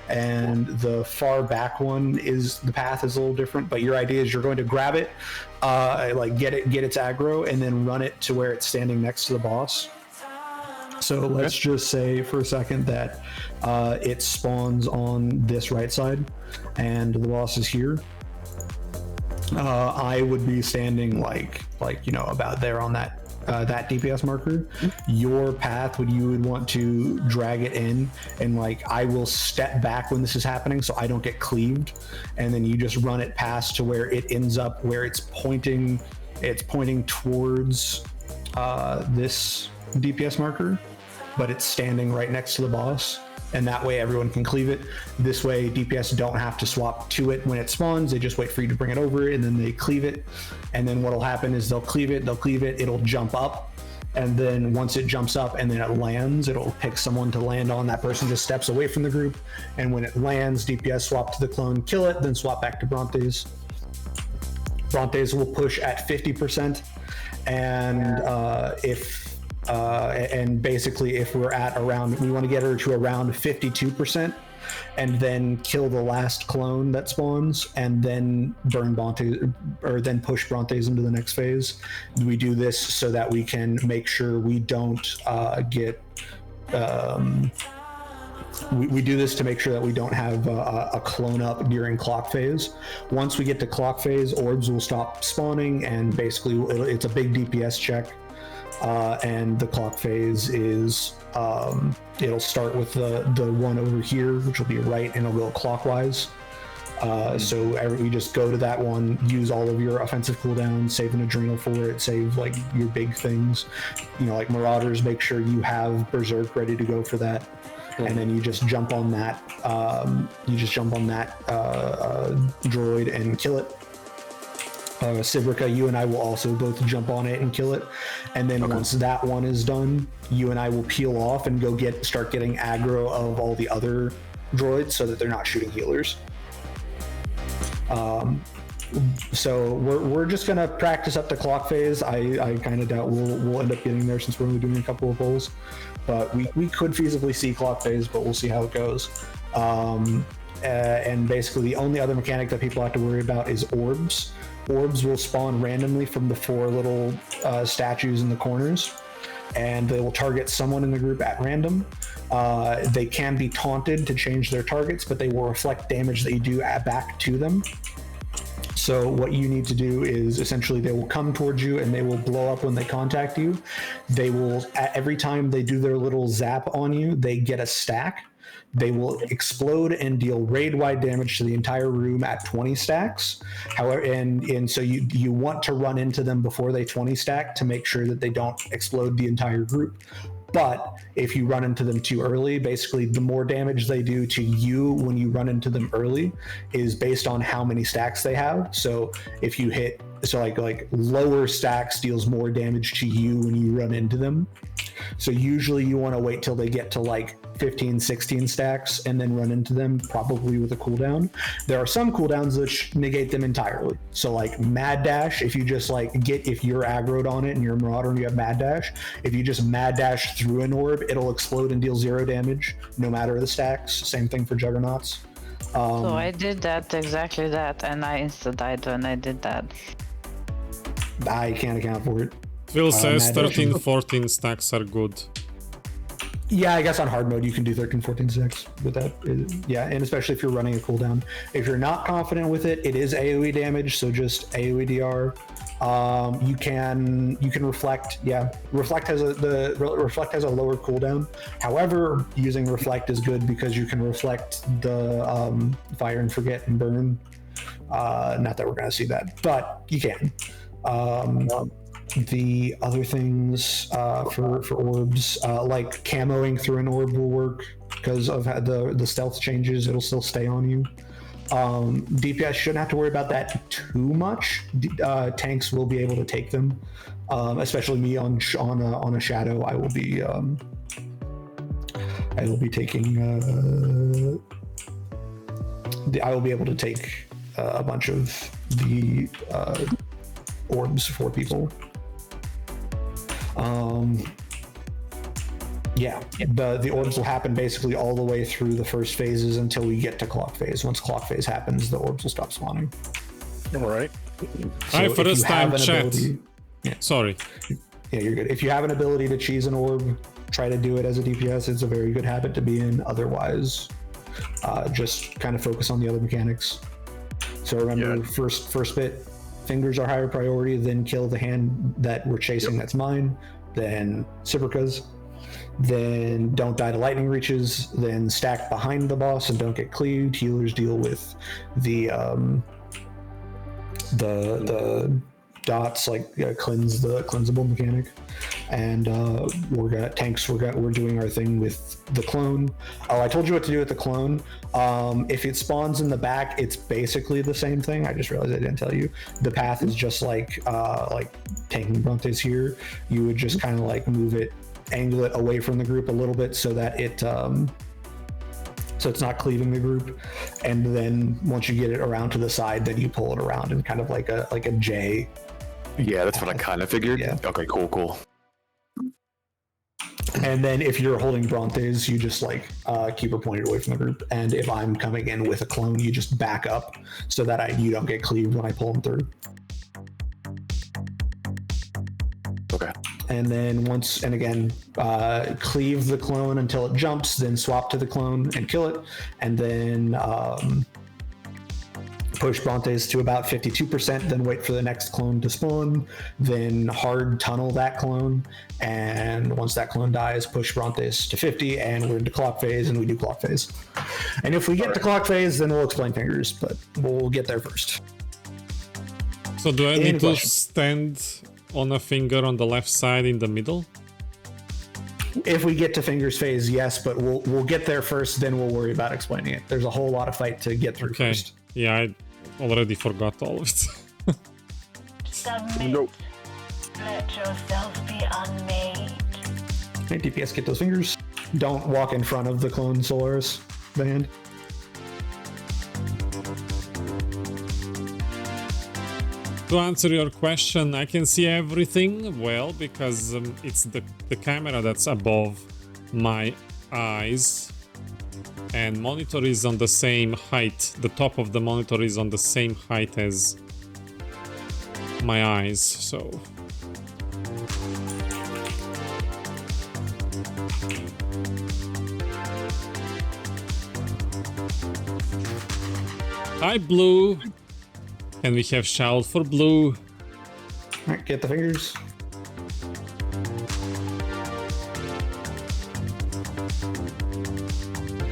And the far back one the path is a little different, but your idea is you're going to grab it, like get its aggro, and then run it to where it's standing next to the boss. So let's just say for a second that it spawns on this right side, and the boss is here. I would be standing like about there on that DPS marker. Your path you would want to drag it in, and I will step back when this is happening so I don't get cleaved, and then you just run it past to where it ends up where it's pointing towards this DPS marker, but it's standing right next to the boss, and that way everyone can cleave it. This way DPS don't have to swap to it when it spawns. They just wait for you to bring it over, and then they cleave it. And then what'll happen is they'll cleave it, it'll jump up, and then once it jumps up and then it lands, it'll pick someone to land on. That person just steps away from the group, and when it lands, DPS swap to the clone, kill it, then swap back to Brontes. Brontes will push at 50%, and and basically if we're at around, we want to get her to around 52%, and then kill the last clone that spawns, and then burn Brontes, or then push Brontes into the next phase. We do this so that we can make sure we don't get we do this to make sure that we don't have a clone up during clock phase. Once we get to clock phase, orbs will stop spawning, and basically it's a big DPS check. And the clock phase is it'll start with the one over here, which will be right, and it'll go clockwise. So we just go to that one, use all of your offensive cooldowns, save an adrenal for it, save your big things, like Marauders. Make sure you have Berserk ready to go for that, and then you just jump on that. droid and kill it. Sibrica, you and I will also both jump on it and kill it. And then once that one is done, you and I will peel off and go start getting aggro of all the other droids so that they're not shooting healers. So we're just gonna practice up the clock phase. I kind of doubt we'll end up getting there since we're only doing a couple of rolls, but we could feasibly see clock phase, but we'll see how it goes. And basically the only other mechanic that people have to worry about is orbs. Orbs will spawn randomly from the 4 little statues in the corners, and they will target someone in the group at random. They can be taunted to change their targets, but they will reflect damage that you do back to them. So what you need to do is essentially they will come towards you and they will blow up when they contact you. They will, every time they do their little zap on you, they get a stack. They will explode and deal raid-wide damage to the entire room at 20 stacks. However, and so you want to run into them before they 20 stack to make sure that they don't explode the entire group. But if you run into them too early, basically the more damage they do to you when you run into them early is based on how many stacks they have. So if you hit, so like lower stacks deals more damage to you when you run into them. So usually you want to wait till they get to like 15, 16 stacks and then run into them, probably with a cooldown. There are some cooldowns that negate them entirely. So like Mad Dash, if you just like if you're aggroed on it and you're a Marauder and you have Mad Dash, if you just Mad Dash through an orb, it'll explode and deal 0 damage, no matter the stacks. Same thing for Juggernauts. So I did that, exactly that, and I insta-died when I did that. I can't account for it. Phil says 13, 14 stacks are good. Yeah, I guess on hard mode you can do 13, 14 stacks with that. Yeah, and especially if you're running a cooldown. If you're not confident with it, it is AoE damage, so just AoE DR. You can reflect. Yeah, reflect has reflect has a lower cooldown. However, using reflect is good because you can reflect the fire and forget and burn. Not that we're gonna see that, but you can. The other things for orbs, like camoing through an orb will work because of the stealth changes. It'll still stay on you. DPS shouldn't have to worry about that too much. Tanks will be able to take them, especially me on a shadow. I will be taking. I will be able to take a bunch of the orbs for people. Yeah, the orbs will happen basically all the way through the first phases until we get to clock phase. Once clock phase happens, the orbs will stop spawning. All right. Hi, first time chat. Sorry. Yeah, you're good. If you have an ability to cheese an orb, try to do it as a DPS. It's a very good habit to be in. Otherwise, just kind of focus on the other mechanics. So remember, first bit, fingers are higher priority, then kill the hand that we're chasing, that's mine, then Sibrica's, then don't die to lightning reaches, then stack behind the boss and don't get cleaved. Healers deal with the dots, like cleanse the cleansable mechanic, and we're doing our thing with the clone. Oh, I told you what to do with the clone. If it spawns in the back, it's basically the same thing. I just realized I didn't tell you. The path is just like tanking Brontes here. You would just kind of like move it, angle it away from the group a little bit so that it so it's not cleaving the group, and then once you get it around to the side, then you pull it around in kind of like a J. Yeah, that's what I kind of figured. Yeah. Okay, cool. And then if you're holding Brontes, you just like keep her pointed away from the group. And if I'm coming in with a clone, you just back up so that you don't get cleaved when I pull them through. Okay. And then cleave the clone until it jumps, then swap to the clone and kill it, and then push Brontes to about 52%, then wait for the next clone to spawn, then hard tunnel that clone, and once that clone dies, push Brontes to 50, and we're into clock phase, and we do clock phase. And if we get to clock phase, then we'll explain fingers, but we'll get there first. So do I need to stand on a finger on the left side in the middle? If we get to fingers phase, yes, but we'll get there first, then we'll worry about explaining it. There's a whole lot of fight to get through first. Yeah, already forgot all of it. Submit. Let yourself be unmade. Hey, DPS, get those fingers. Don't walk in front of the clone Solaris band. To answer your question, I can see everything well because it's the camera that's above my eyes, and monitor is on the same height. The top of the monitor is on the same height as my eyes, so hi, Blue. And we have shout for Blue. Alright, get the fingers.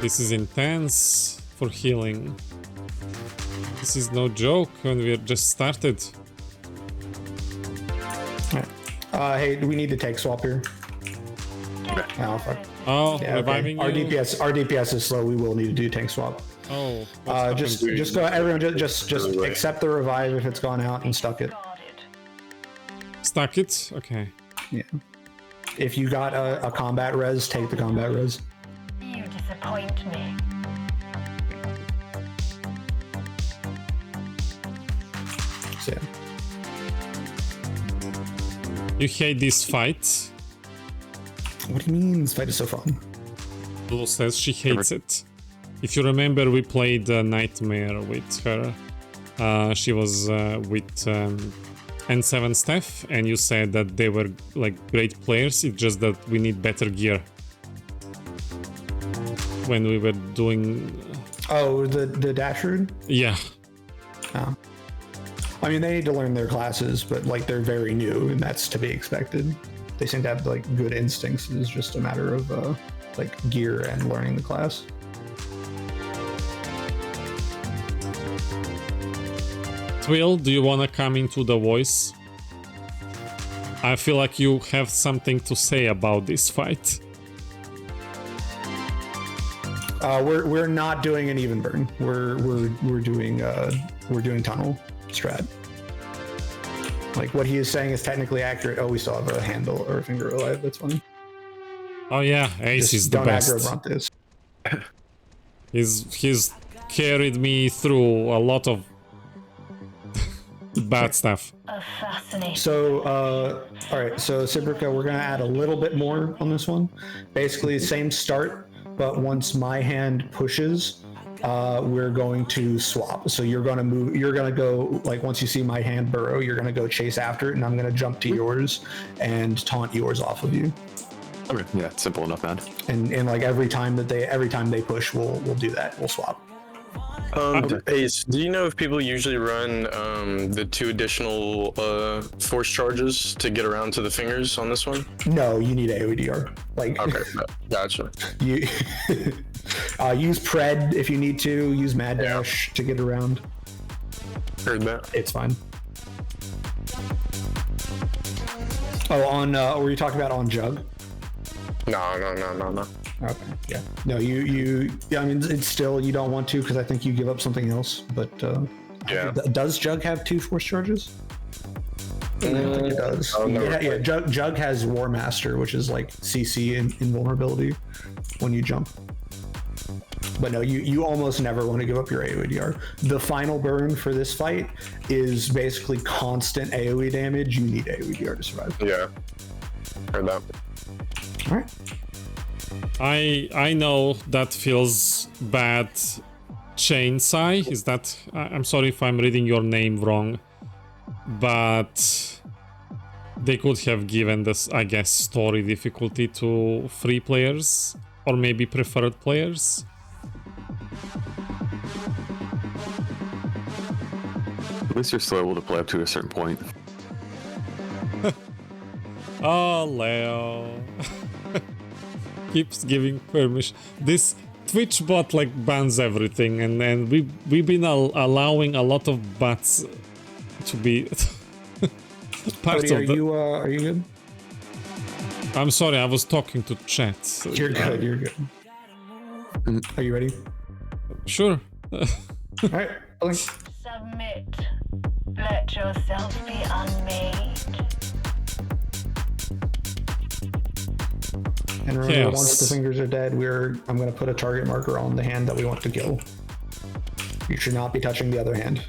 This is intense for healing. This is no joke when we're just started. Hey, we need to take swap here. Oh, fuck. Oh, Yeah, reviving Our you? DPS is slow. We will need to do tank swap. Oh, just go. Everyone, just accept the revive if it's gone out and stuck it. Stuck it? Okay. Yeah. If you got a combat res, take the combat res. You disappoint me. So, yeah. You hate this fight? What do you mean? This fight is so fun. Blue says she hates it. If you remember, we played Nightmare with her. She was with N7 Steph, and you said that they were like great players. It's just that we need better gear. When we were doing. Oh, the dash rune? Yeah. Oh. I mean, they need to learn their classes, but like they're very new, and that's to be expected. They seem to have like good instincts. It's just a matter of like gear and learning the class. Twill, do you want to come into the voice? I feel like you have something to say about this fight. We're not doing an even burn. We're doing tunnel strat. Like what he is saying is technically accurate. Oh, we still have a handle or a finger alive. That's funny. Oh yeah, Ace is the don't best. aggro Brontes. He's carried me through a lot of bad stuff. So, all right. So Sibrica, we're gonna add a little bit more on this one. Basically, same start, but once my hand pushes, we're going to swap. So you're gonna move. You're gonna go like once you see my hand burrow, you're gonna go chase after it, and I'm gonna jump to yours and taunt yours off of you. Okay, yeah, it's simple enough, man. And like every time they push, we'll do that. We'll swap. Ace, do you know if people usually run the 2 additional force charges to get around to the fingers on this one? No, you need AODR. Like okay, gotcha. You use Pred if you need to. Use Mad Dash to get around. Heard that. It's fine. Oh, on were you talking about on Jug? No. Okay, yeah. No, yeah, I mean, it's still, you don't want to because I think you give up something else, but yeah. Does Jug have 2 force charges? I don't think it does. Yeah, Jug has War Master, which is like CC invulnerability when you jump. But no, you almost never want to give up your AoE. The final burn for this fight is basically constant AoE damage. You need AoE to survive. Yeah, heard that. All right. I know that feels bad. Chainsai, is that? I'm sorry if I'm reading your name wrong, but they could have given this, I guess, story difficulty to free players or maybe preferred players. At least you're still able to play up to a certain point. Oh, Leo. Keeps giving permission. This Twitch bot like bans everything, and we've been allowing a lot of bots to be part Cody, of the... are you good? I'm sorry, I was talking to chat. So You're good. You're good. Are you ready? Sure. All right. Submit. Let yourself be unmade. And remember, Yes. once the fingers are dead, I'm going to put a target marker on the hand that we want to kill. You should not be touching the other hand.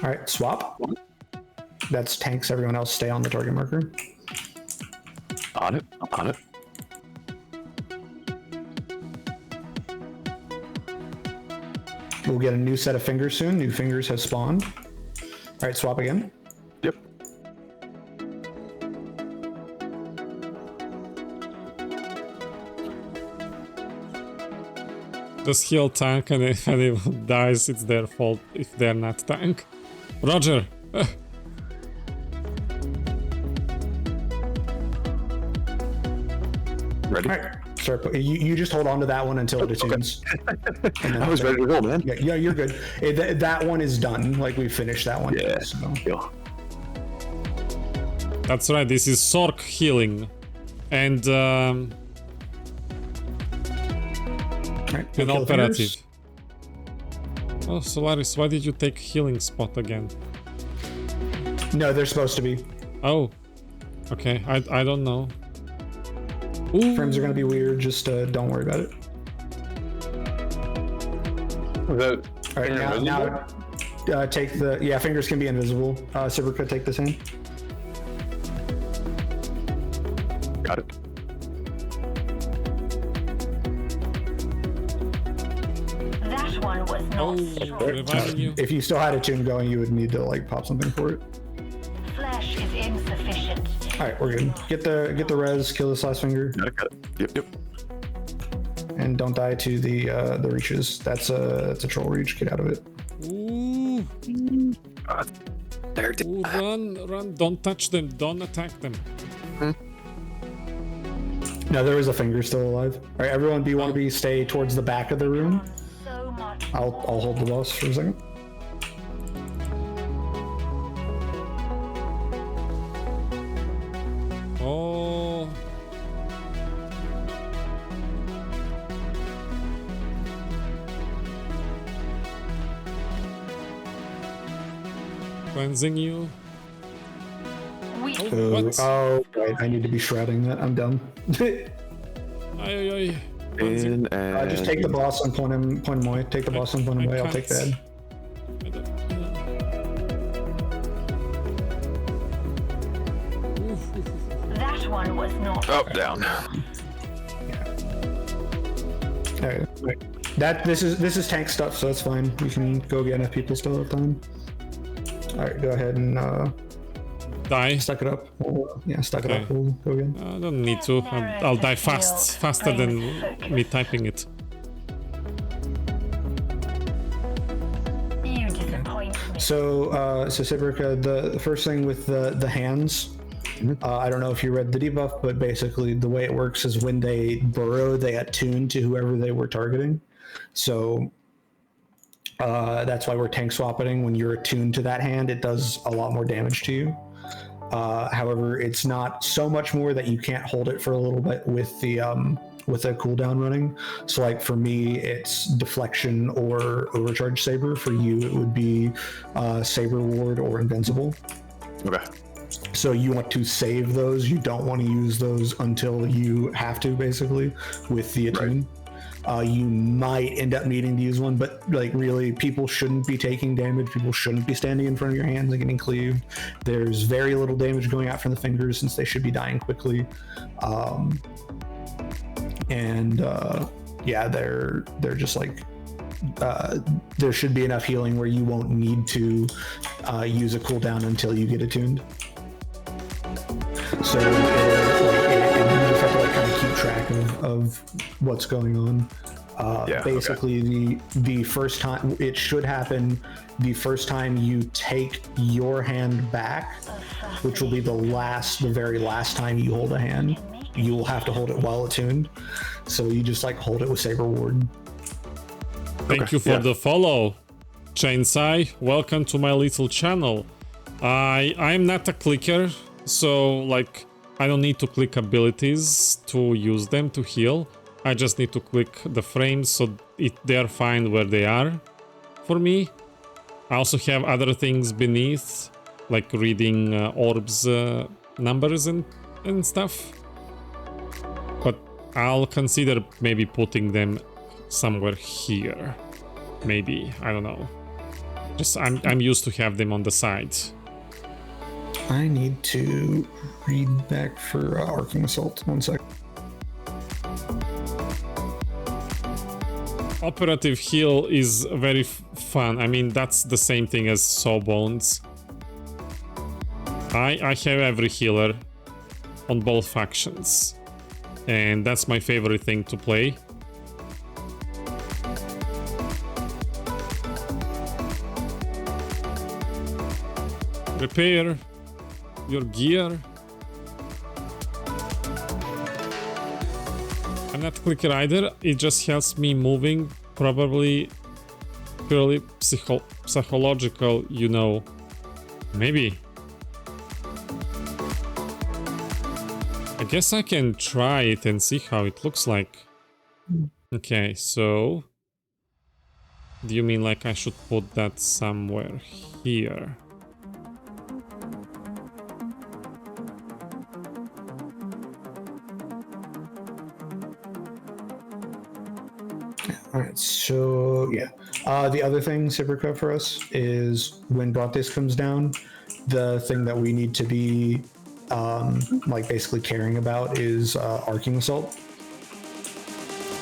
All right, swap. That's tanks. Everyone else stay on the target marker. On it. On it. We'll get a new set of fingers soon. New fingers have spawned. All right, swap again. Yep. Just heal tank, and if anyone dies, it's their fault if they're not tank. Roger. Ready? All right, start. You just hold on to that one until it attunes. I was ready to go, man. Yeah, you're good. That one is done. Like we finished that one. Yeah. So. Yeah. That's right, this is Sork healing. And Right, an kill the operative. fingers. Oh, Solaris, why did you take healing spot again? No, they're supposed to be. Oh, okay, I don't know. Ooh. Frames are gonna be weird. Just don't worry about it. All right, now take the fingers can be invisible. Sibrica, take this hand. Got it. That one was not strong. Reviving you. If you still had a tune going, you would need to like pop something for it. Flesh is insufficient. All right, we're good. Get the res. Kill this last finger. Got it. Yep. And don't die to the reaches. That's a troll reach. Get out of it. Ooh. There. Ooh, run, don't touch them, don't attack them. No, there is a finger still alive. All right, everyone, B1B, stay towards the back of the room. So much. I'll hold the boss for a second. Oh. Cleansing you. What? Oh, right. I need to be shrouding that. I'm done. Ay. And Just take the boss and point him away. Take the boss and point him away. I'll take the head. That one was not. Up, down. Alright. This is tank stuff, so that's fine. We can go again if people still have time. Alright, go ahead and die. Stuck it up. Stuck it up. We'll go again. I don't need to. I'll die faster than me typing it. You disappoint me. So Sibrica, the first thing with the hands, I don't know if you read the debuff, but basically the way it works is when they burrow, they attune to whoever they were targeting. So that's why we're tank swapping. When you're attuned to that hand, it does a lot more damage to you. However, it's not so much more that you can't hold it for a little bit with the cooldown running. So like for me, it's deflection or overcharge saber. For you, it would be saber ward or invincible. Okay. So you want to save those. You don't want to use those until you have to, basically, with the attune. Right. You might end up needing to use one, but like really, people shouldn't be taking damage. People shouldn't be standing in front of your hands and getting cleaved. There's very little damage going out from the fingers since they should be dying quickly. They're just like there should be enough healing where you won't need to use a cooldown until you get attuned. So you just have to like kind of keep track of what's going on. Basically, the first time it should happen, the first time you take your hand back, which will be the very last time you hold a hand, you will have to hold it while attuned. So you just like hold it with saber ward. Thank you for the follow, Chainsai. Welcome to my little channel. I'm not a clicker, so like I don't need to click abilities to use them to heal. I just need to click the frames so they're fine where they are for me. I also have other things beneath, like reading orbs numbers and stuff. But I'll consider maybe putting them somewhere here. Maybe, I don't know. Just I'm used to have them on the side. I need to read back for Arcing Assault. 1 sec. Operative heal is very fun. I mean, that's the same thing as Sawbones. I have every healer on both factions, and that's my favorite thing to play. Repair your gear. I'm not clicker either, it just helps me moving, probably purely psychological, you know. Maybe. I guess I can try it and see how it looks like. Okay, so... Do you mean like I should put that somewhere here? All right, so yeah. The other thing, Cybercut, for us is when Brontes comes down, the thing that we need to be like basically caring about is Arcing Assault.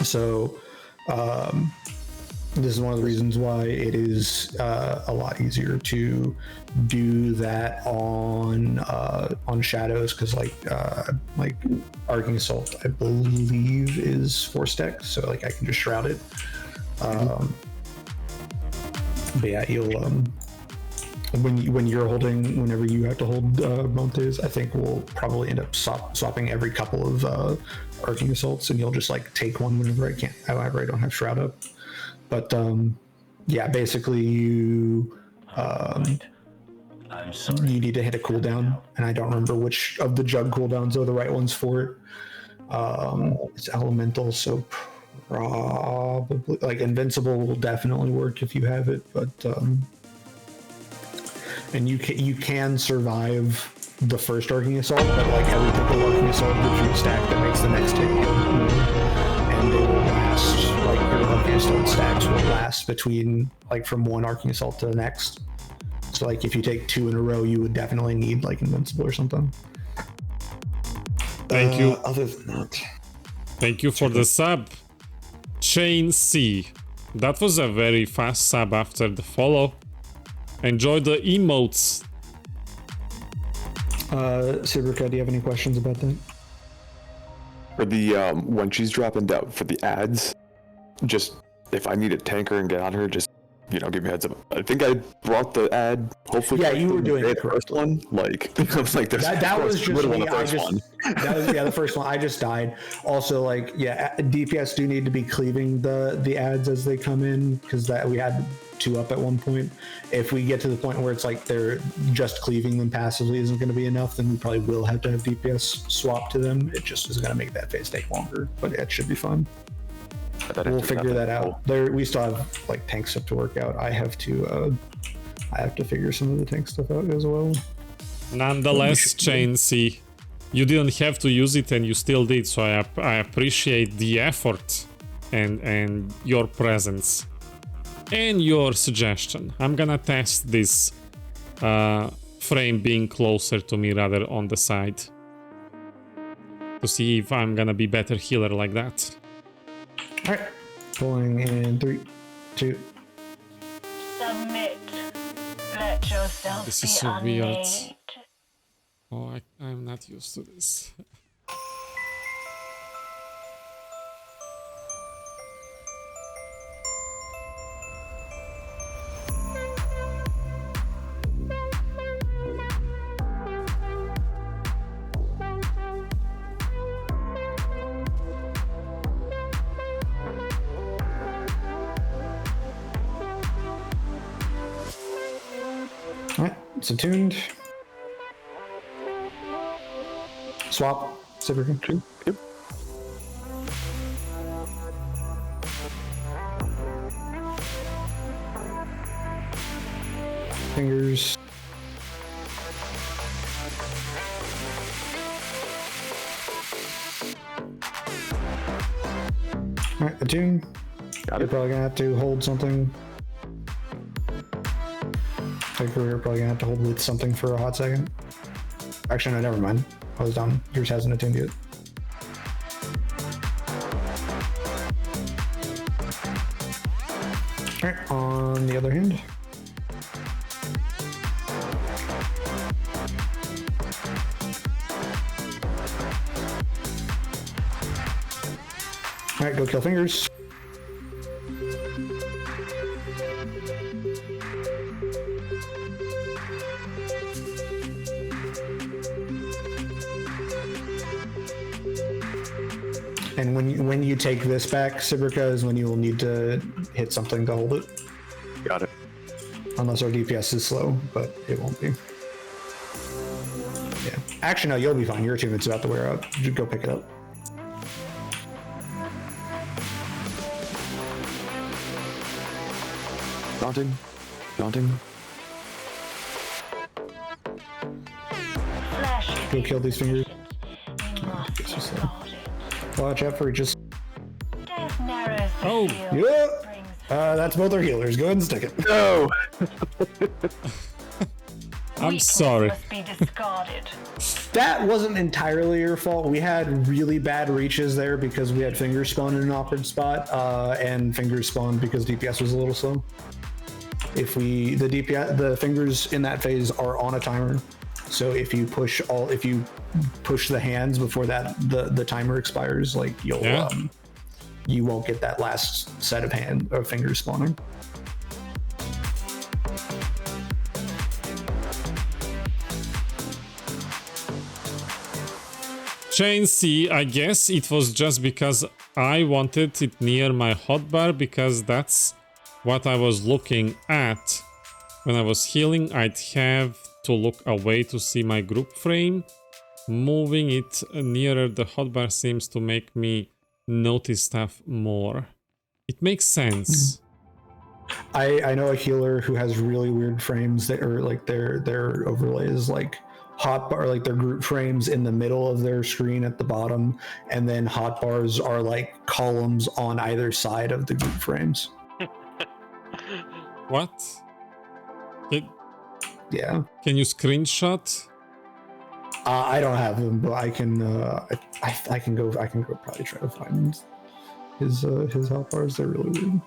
So this is one of the reasons why it is a lot easier to do that on shadows, because like Arcing Assault, I believe, is 4 stacks, so like I can just shroud it. But yeah, you'll when you're holding, whenever you have to hold Montes, I think we'll probably end up swapping every couple of Arcing Assaults, and you'll just like take one whenever I can. However, I don't have shroud up. But yeah, basically you you need to hit a cooldown, and I don't remember which of the jug cooldowns are the right ones for it. It's elemental, so probably like invincible will definitely work if you have it, but and you can survive the first Arcing Assault, but like every typical Arcing Assault gives you a stack that makes the next hit more, and they will last, like your Arcing Assault stacks will last between like from one Arcing Assault to the next. So like if you take 2 in a row, you would definitely need like invincible or something. Thank you. Other than that, thank you for the sub, Chain C. That was a very fast sub after the follow. Enjoy the emotes. Cybercat, do you have any questions about that? For the when she's dropping down for the ads, just if I need a tanker and get on her, just give me a heads up. I think I brought the ad. Hopefully, yeah, you were doing the first one. Like I was like, that was just me. That was the first one. I just died. Also, like DPS do need to be cleaving the ads as they come in, because that we had 2 up at one point. If we get to the point where it's like they're just cleaving them passively isn't going to be enough, then we probably will have to have DPS swap to them. It just is going to make that phase take longer, but it should be fun. We'll figure that out. We still have like tank stuff to work out. I have to figure some of the tank stuff out as well. Nonetheless, Chain C, you didn't have to use it and you still did, so I appreciate the effort and your presence and your suggestion. I'm gonna test this frame being closer to me rather on the side to see if I'm gonna be better healer like that. All right, pulling in 3, 2. Submit. Let yourself This is so weird. Oh, I'm not used to this. All right, It's attuned. Swap. Cyprian. Yep. Fingers. Alright, attune. You're probably gonna have to hold something. I think we're probably gonna have to hold with something for a hot second. Actually, no, never mind. I was done. Yours hasn't attuned yet. Alright, on the other hand. Alright, go kill fingers. And when you take this back, Sibrica, is when you will need to hit something to hold it. Got it. Unless our DPS is slow, but it won't be. Yeah. Actually, no, you'll be fine. Your attunement's about to wear out. Just go pick it up. Daunting. Daunting. Go kill these fingers. Oh, guess you said. Watch out for just. Oh! Yeah! That's both our healers. Go ahead and stick it. No! I'm sorry. That wasn't entirely your fault. We had really bad reaches there because we had fingers spawn in an awkward spot, and fingers spawned because DPS was a little slow. If the fingers in that phase are on a timer, so if you push the hands before that the timer expires, like you won't get that last set of fingers spawning. Chain C, I guess it was just because I wanted it near my hotbar, because that's what I was looking at. When I was healing, I'd have to look away to see my group frame. Moving it nearer the hotbar seems to make me notice stuff more. It makes sense. I know a healer who has really weird frames that are like their overlays like hotbar, like their group frames in the middle of their screen at the bottom, and then hotbars are like columns on either side of the group frames. What? Yeah. Can you screenshot? I don't have them, but I can. I can go. I can go probably try to find his hotbars. They're really weird.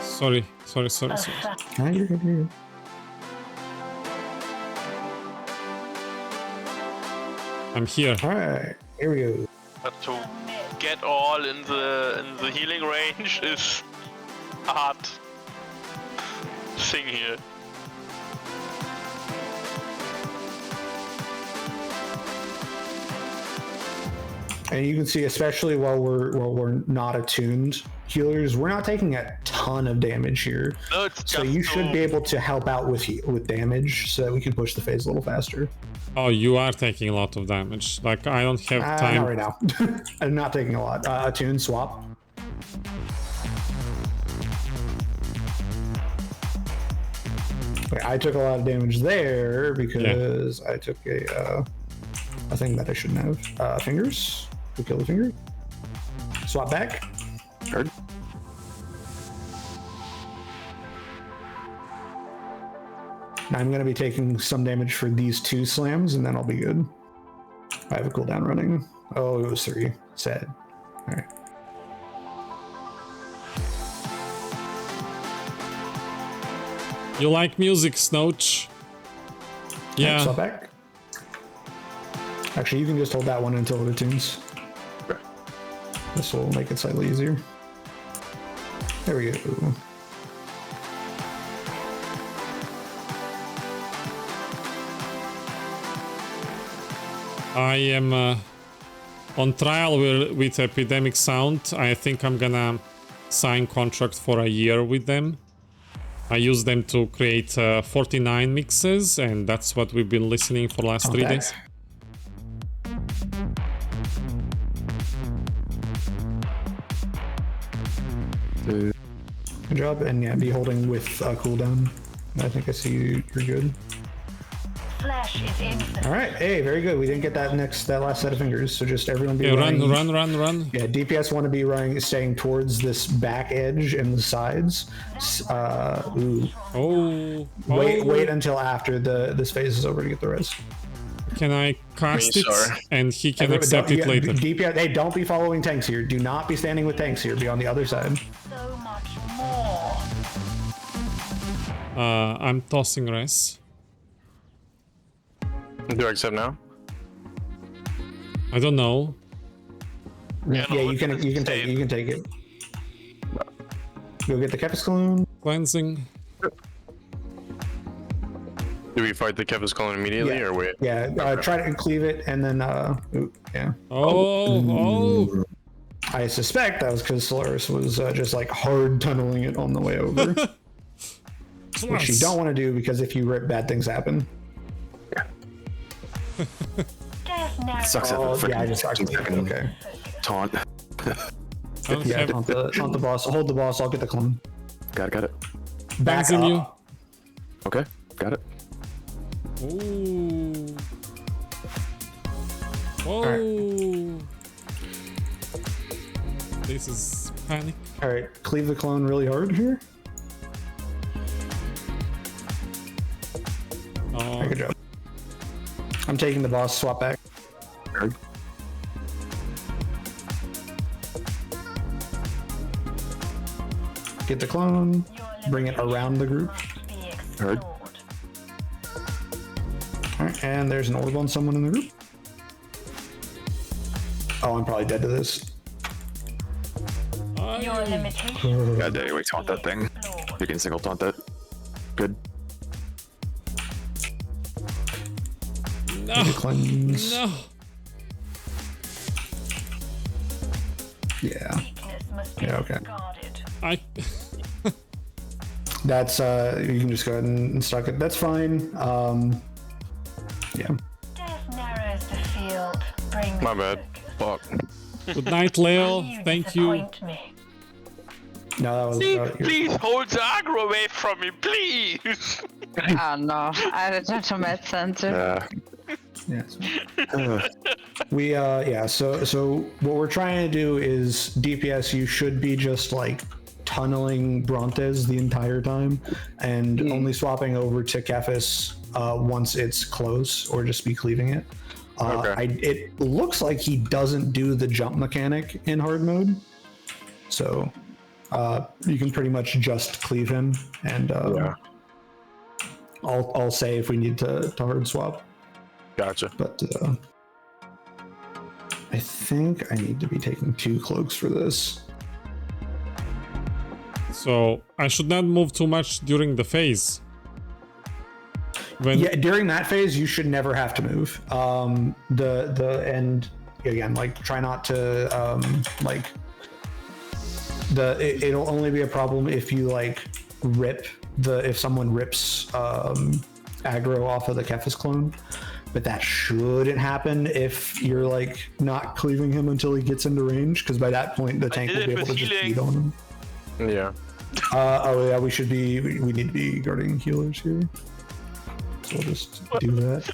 Sorry. You're good. I'm here. All right, here we go. But to get all in the healing range is a hard thing here. And you can see, especially while we're not attuned healers, we're not taking a ton of damage here. No, it's so you should be able to help out with damage, so that we can push the phase a little faster. Oh, you are taking a lot of damage. Like, I don't have time. Not right now. I'm not taking a lot. Attune, swap. Okay, I took a lot of damage there because I took a thing that I shouldn't have. Fingers. We kill the finger. Swap back. Heard. Now I'm going to be taking some damage for these 2 slams, and then I'll be good. I have a cooldown running. Oh, it was 3. Sad. All right. You like music, Snouch? Yeah. Swap back. Actually, you can just hold that one until it attunes. This will make it slightly easier. There we go. I am on trial with Epidemic Sound. I think I'm gonna sign contract for a year with them. I use them to create 49 mixes, and that's what we've been listening for the last 3 days. Good job, and yeah, be holding with cooldown. I think I see you're good. Flash is in. All right, hey, very good. We didn't get that last set of fingers, so just everyone be Yeah, running. run. Yeah, DPS want to be running, staying towards this back edge and the sides. Ooh. Oh. Wait until after this phase is over to get the res. Can I cast it and he can Everybody accept it later? DPS, hey, don't be following tanks here. Do not be standing with tanks here. Be on the other side. So much more. I'm tossing res. Do I accept now? I don't know. Yeah, you can take it. Go get the Kefis clone. Cleansing. Do we fight the Kefis clone immediately or wait? Yeah, try to cleave it and then yeah. Oh. I suspect that was because Solaris was just like hard tunneling it on the way over. Which you don't want to do because if you rip, bad things happen. Sucks at the freaking yeah, I just okay. Taunt. Yeah, taunt the boss. Hold the boss. I'll get the clone. Got it. Back Bouncing up. you. Okay, got it. Ooh. Oh. This is panic. All right, cleave the clone really hard here. Oh. Good job. I'm taking the boss. Swap back. Get the clone. Bring it around the group. Heard. Alright, and there's an orb on someone in the group. Oh, I'm probably dead to this. God dang, we taunt that thing. You can single taunt that. Good. No. No. Yeah. Yeah, okay. That's you can just go ahead and stuck it. That's fine. Yeah. My bad. Fuck. Good night, Leo. Thank you. No, that was Please hold the aggro away from me, please. Oh no, I returned to med center. Yes. So what we're trying to do is DPS. You should be just like tunneling Brontes the entire time, and only swapping over to Kefis once it's close, or just be cleaving it. It looks like he doesn't do the jump mechanic in hard mode, so you can pretty much just cleave him, and I'll say if we need to hard swap. Gotcha. But I think I need to be taking 2 cloaks for this. So I should not move too much during the phase. Yeah, during that phase, you should never have to move. The end again, like try not to it'll only be a problem if you like if someone rips aggro off of the Kefis clone. But that shouldn't happen if you're like not cleaving him until he gets into range, because by that point the tank will be able to just beat on him. Yeah. We need to be guarding healers here. So we'll just do that.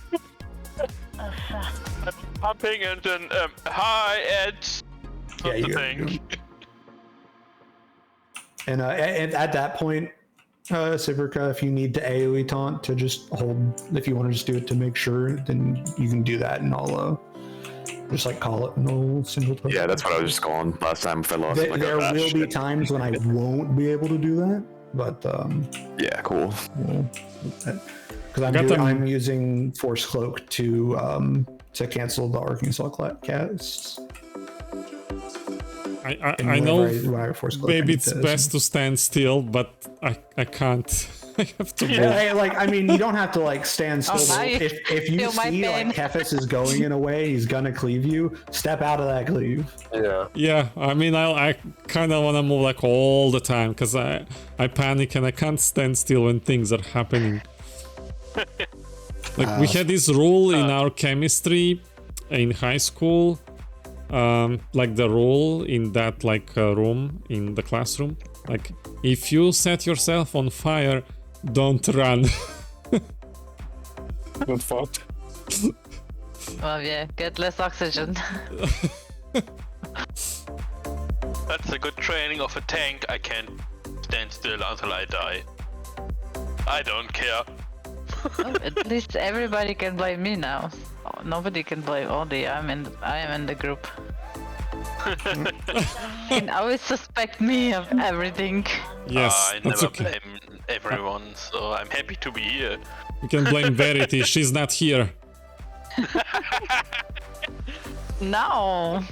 Pumping and then hi Ed. Yeah, you thing. And at that point, Sibrica, if you need to AoE taunt to just hold, if you want to just do it to make sure, then you can do that, and I'll just like call it no single touch. Yeah, that's what I was just calling last time if I lost. There will be times when I won't be able to do that, but yeah, cool. Because I'm using Force Cloak to cancel the Arcing Assault casts. I know maybe it's best to stand still, but I can't. I have to move. Yeah, hey, like I mean, you don't have to like stand still. now you If you feel my see like pain. Kefis is going in a way, he's gonna cleave you. Step out of that cleave. Yeah. Yeah, I mean, I kind of want to move like all the time because I panic and I can't stand still when things are happening. Like we had this rule in our chemistry in high school, like the rule in that like room in the classroom, like if you set yourself on fire, don't run. Good thought. Well, yeah, get less oxygen. That's a good training of a tank. I can't stand still until I die. I don't care. Oh, at least everybody can blame me now. Oh, nobody can blame Odie. I am in the group. You can always suspect me of everything. Yes, I that's never okay. blame everyone, so I'm happy to be here. You can blame Verity. She's not here. No,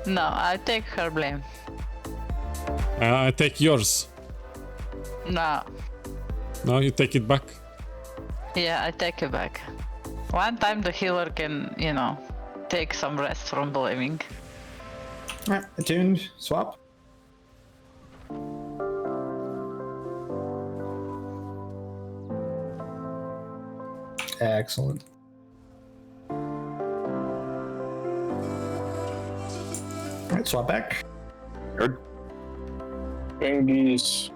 I take her blame. I take yours. No, You take it back. yeah, I take it back. One time the healer can, take some rest from blaming. Alright, attuned. Swap. Excellent. Alright, swap back. Good. Bingies.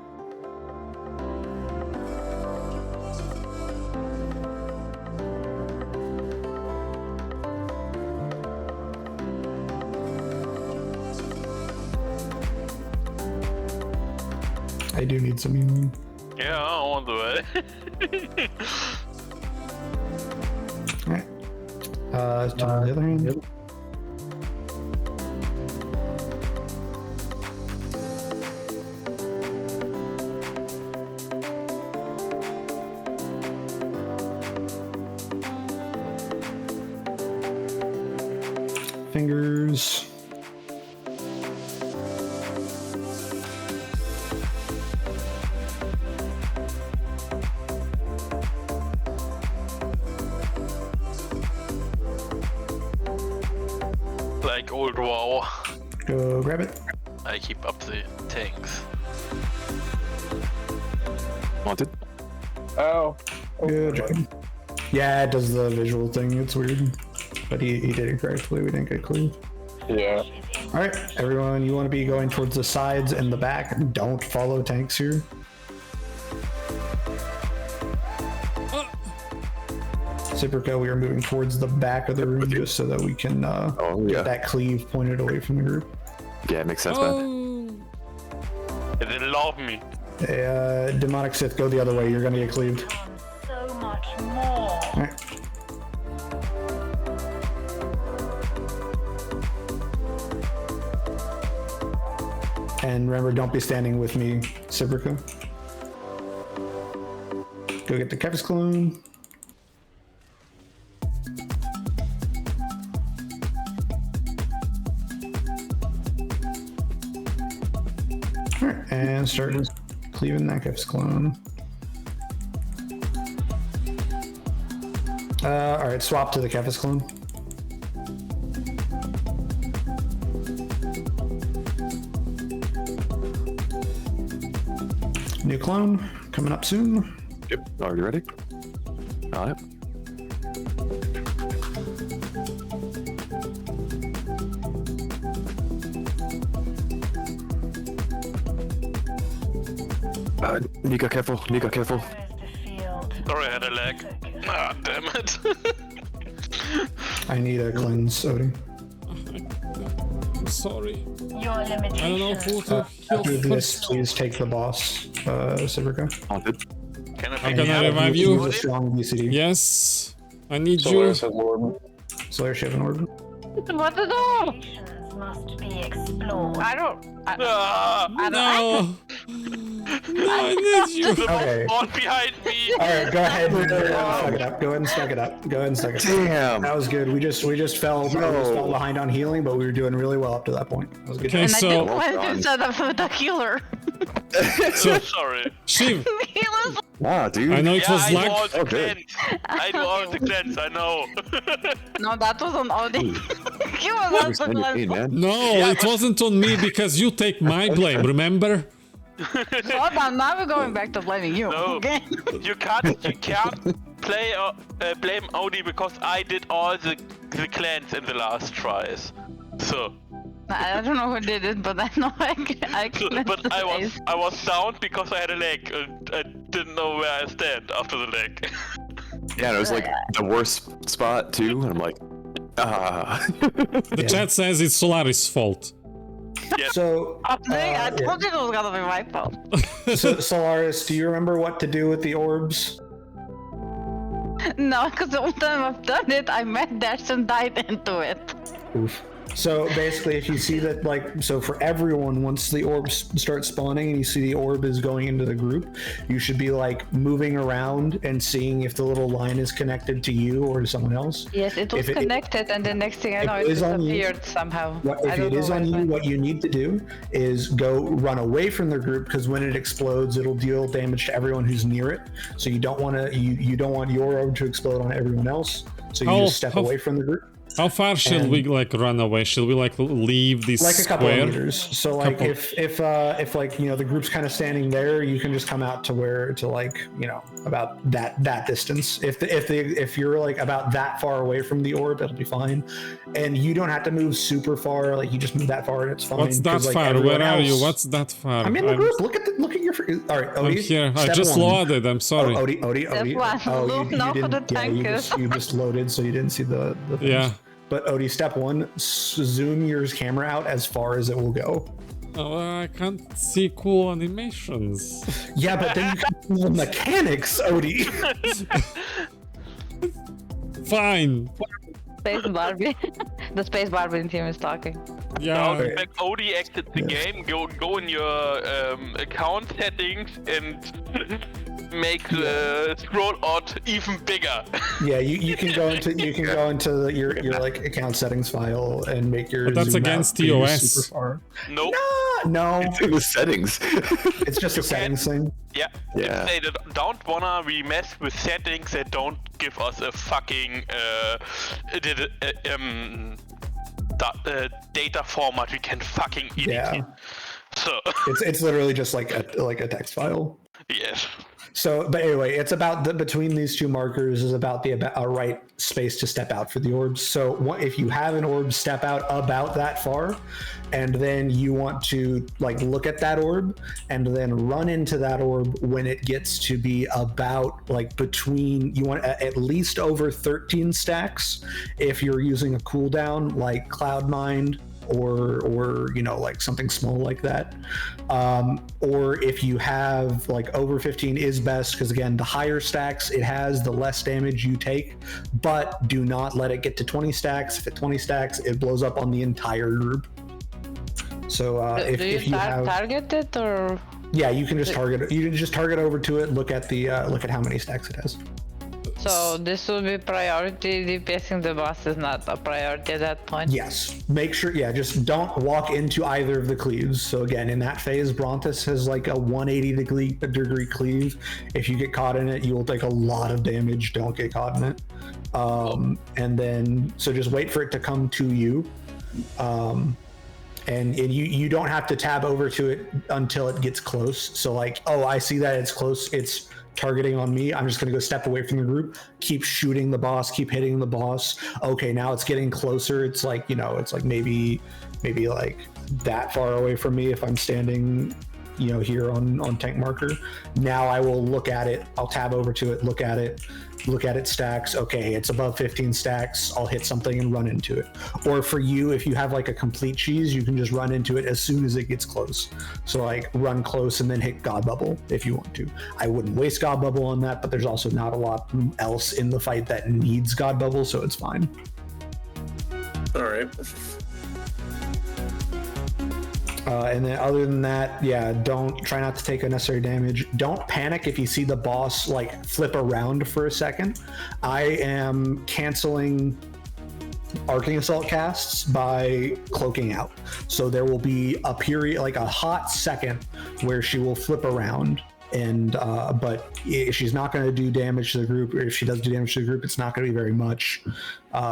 I do need some healing. Yeah, on the way. Alright. On the other hand. Fingers. Like old WoW. Go grab it. I keep up the tanks. Wanted. Oh. Good job. Yeah, it does the visual thing. It's weird. But he did it correctly. We didn't get clear. Yeah. Alright, everyone, you want to be going towards the sides and the back. Don't follow tanks here. Cyprica, we are moving towards the back of the room just so that we can get that cleave pointed away from the group. Yeah, it makes sense, man. They didn't love me. Hey, Demonic Sith, go the other way. You're gonna get cleaved. So much more. Alright. And remember, don't be standing with me, Cyprica. Go get the Kefis clone. Alright, and start cleaving that Kefis clone. Alright, swap to the Kefis clone. New clone coming up soon. Yep, already ready. Got it. Nika, careful. Nika, careful. Sorry, I had a lag. Ah, damn it. I need a cleanse, Odie. I'm sorry. Your I don't know who to heal After this, first. please take the boss, Cyprica. Wanted. Can I I'm gonna revive you. Use a strong VCD. Yes, I need Slayer you. said Lord. Slayer Shiv and Orb. What the door? must be explored. I don't. No. No, I need you. Okay. One behind me. Alright, go ahead. Suck it up. Go ahead and suck it up. Go ahead and suck it up. Damn. That was good. We just fell behind on healing, but we were doing really well up to that point. That was good. Okay, And I so didn't want to set up with the healer. so Sorry. Shiv, He was. Wow, dude. I know it was I know luck. all the good. clans. I know all the clans, I know. No, that was on Audi. He was Who's also on your team, blessed. man? No, it wasn't on me because you take my blame, remember? Hold on, now we're going back to blaming you. No, Okay. you can't blame Audi because I did all the clans in the last tries. So, I don't know who did it, but I know I but I was down because I had a leg and I didn't know where I stand after the leg. Yeah, and it was like the worst spot too, and I'm like, The chat says it's Solaris' fault. So, I told you it was gonna be my fault. so Solaris, do you remember what to do with the orbs? No, because the only time I've done it, I met Dash and died into it. Oof. So basically, if you see that, like, so for everyone, once the orbs start spawning and you see the orb is going into the group, you should be like moving around and seeing if the little line is connected to you or to someone else. Yes, it was connected, and the next thing I know, it it is on you, disappeared somehow. If it is on you, what you need to do is go run away from the group, because when it explodes, it'll deal damage to everyone who's near it. So you don't want to, you don't want your orb to explode on everyone else. So you just step away from the group. How far should we like run away? Should we like leave this like a couple square? of meters? So like if like, you know, the group's kind of standing there, you can just come out to where, to like, you know, about that distance. If you're like about that far away from the orb, it'll be fine, and you don't have to move super far. Like you just move that far and it's fine. What's that like, far? Where are you? What's that far? I'm in the group. Look at your. All right, Odie. I'm here. I step just one. loaded. I'm sorry. Oh, Odie. You just loaded, so you didn't see the things. Yeah. But Odie, step one, zoom your camera out as far as it will go. Oh, I can't see cool animations. Yeah, but then you can see the mechanics, Odie. Fine. Space Barbie. The Space Barbie team is talking. Yeah. Now, when Odie exit the game, go in your account settings and make the scroll out even bigger. Yeah, you can go into your like account settings file and make your. But that's zoom against out really TOS. super far. Nope. No. It's in the settings. It's just a settings thing. Yeah. If they don't wanna we mess with settings, they don't give us a fucking data format we can fucking edit. Yeah. So it's literally just like a text file. yes. So, but anyway, it's about between these two markers is about the right space to step out for the orbs. So if you have an orb step out about that far, and then you want to like look at that orb and then run into that orb when it gets to be about like between, you want at least over 13 stacks if you're using a cooldown like Cloud9 or you know, like something small like that, or if you have like over 15 is best, because again, the higher stacks it has, the less damage you take, but do not let it get to 20 stacks. If at 20 stacks it blows up on the entire group. So if you have target it, or yeah, you can just target it. You can just target over to it, look at how many stacks it has. so this will be priority. DPSing the boss is not a priority at that point. Yes, make sure. Yeah, just don't walk into either of the cleaves. So again, in that phase, Bronthus has like a 180 degree cleave. If you get caught in it, you will take a lot of damage. Don't get caught in it. And then so just wait for it to come to you. And you don't have to tab over to it until it gets close. So like, oh, I see that it's close. It's targeting on me. I'm just going to go step away from the group, keep shooting the boss, keep hitting the boss. Okay, now it's getting closer. It's like, you know, it's like maybe like that far away from me if I'm standing, you know, here on tank marker. Now I will look at it. I'll tab over to it, look at it stacks. Okay, it's above 15 stacks. I'll hit something and run into it. Or for you, if you have like a complete cheese, you can just run into it as soon as it gets close. So like run close and then hit God Bubble if you want to. I wouldn't waste God Bubble on that, but there's also not a lot else in the fight that needs God Bubble, so it's fine. All right. And then other than that, yeah, try not to take unnecessary damage. Don't panic if you see the boss like flip around for a second. I am canceling Arcane Assault casts by cloaking out. So there will be a period, like a hot second, where she will flip around and but if she's not going to do damage to the group, or if she does do damage to the group, it's not going to be very much.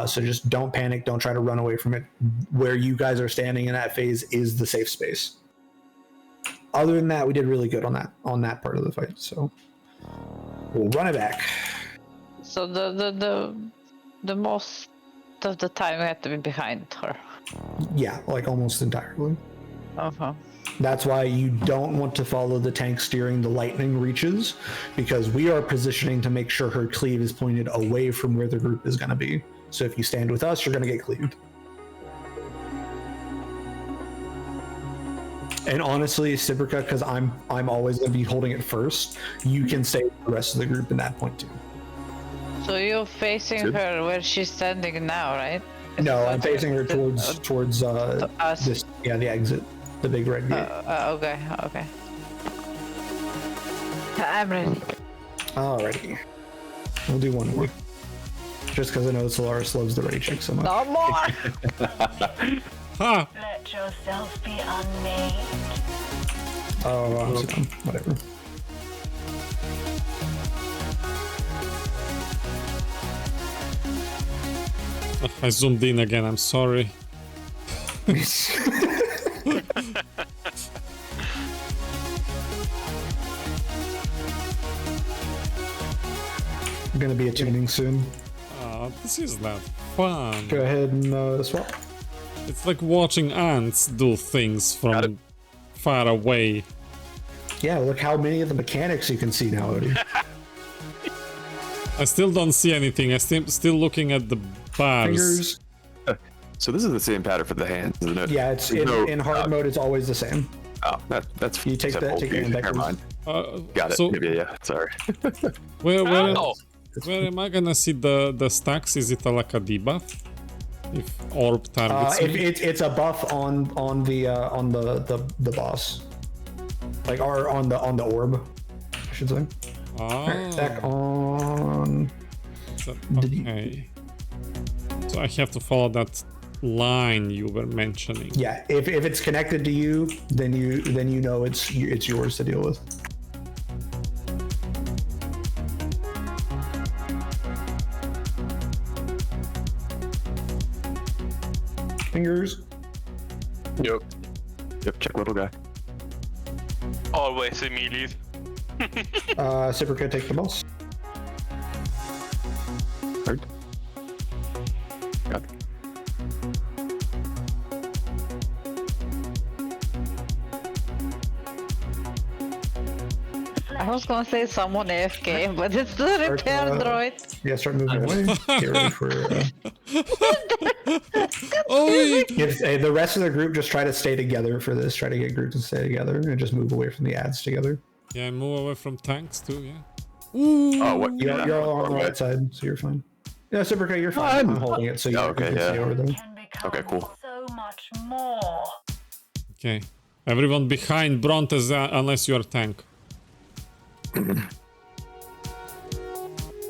So just don't panic. Don't try to run away from it. Where you guys are standing in that phase is the safe space. Other than that, we did really good on that part of the fight. So we'll run it back. So the most of the time we have to be behind her. Yeah, like almost entirely. Okay. That's why you don't want to follow the tank steering the lightning reaches, because we are positioning to make sure her cleave is pointed away from where the group is going to be. So if you stand with us, you're going to get cleaved. And honestly, Sibrica, because I'm always going to be holding it first, you can stay with the rest of the group in that point too. So you're facing her where she's standing now, right? No, I'm facing her towards this, the exit, the big red gate. Okay. I'm ready. Alrighty. We'll do one more. Just because I know Solaris loves the ready check so much. No more! Ha! Let yourself be unmade. Oh, whatever. I zoomed in again, I'm sorry. Gonna be a tuning soon. This is not fun. Go ahead and swap. It's like watching ants do things from far away. Yeah, look how many of the mechanics you can see now, Odie. I still don't see anything. I'm still looking at the bars. Fingers. So this is the same pattern for the hands, isn't it? Yeah, it's in hard mode. It's always the same. Oh, that's you take that. Take your hand Never mind. Got it. So, yeah. Sorry. Where am I gonna see the stacks? Is it like a debuff? If orb targets me? It's a buff on the boss, like or on the orb, I should say. Attack on. Okay. So I have to follow that line you were mentioning. Yeah, if it's connected to you, then you know it's yours to deal with. Fingers. Yep. Check little guy. Always immediate. Sibrica, take the boss. Hard. Got it. I was gonna say someone AFK, but it's the repair droid. Yeah, start moving away. Get ready for. The rest of the group just try to stay together for this. Try to get groups to stay together and just move away from the ads together. Yeah, move away from tanks too. Yeah. Oh, what? You're all on the right side, so you're fine. Yeah, Sibrica, you're fine. I'm holding it, so you can stay over there. Okay, cool. So much more. Okay. Everyone behind Brontes unless you're a tank.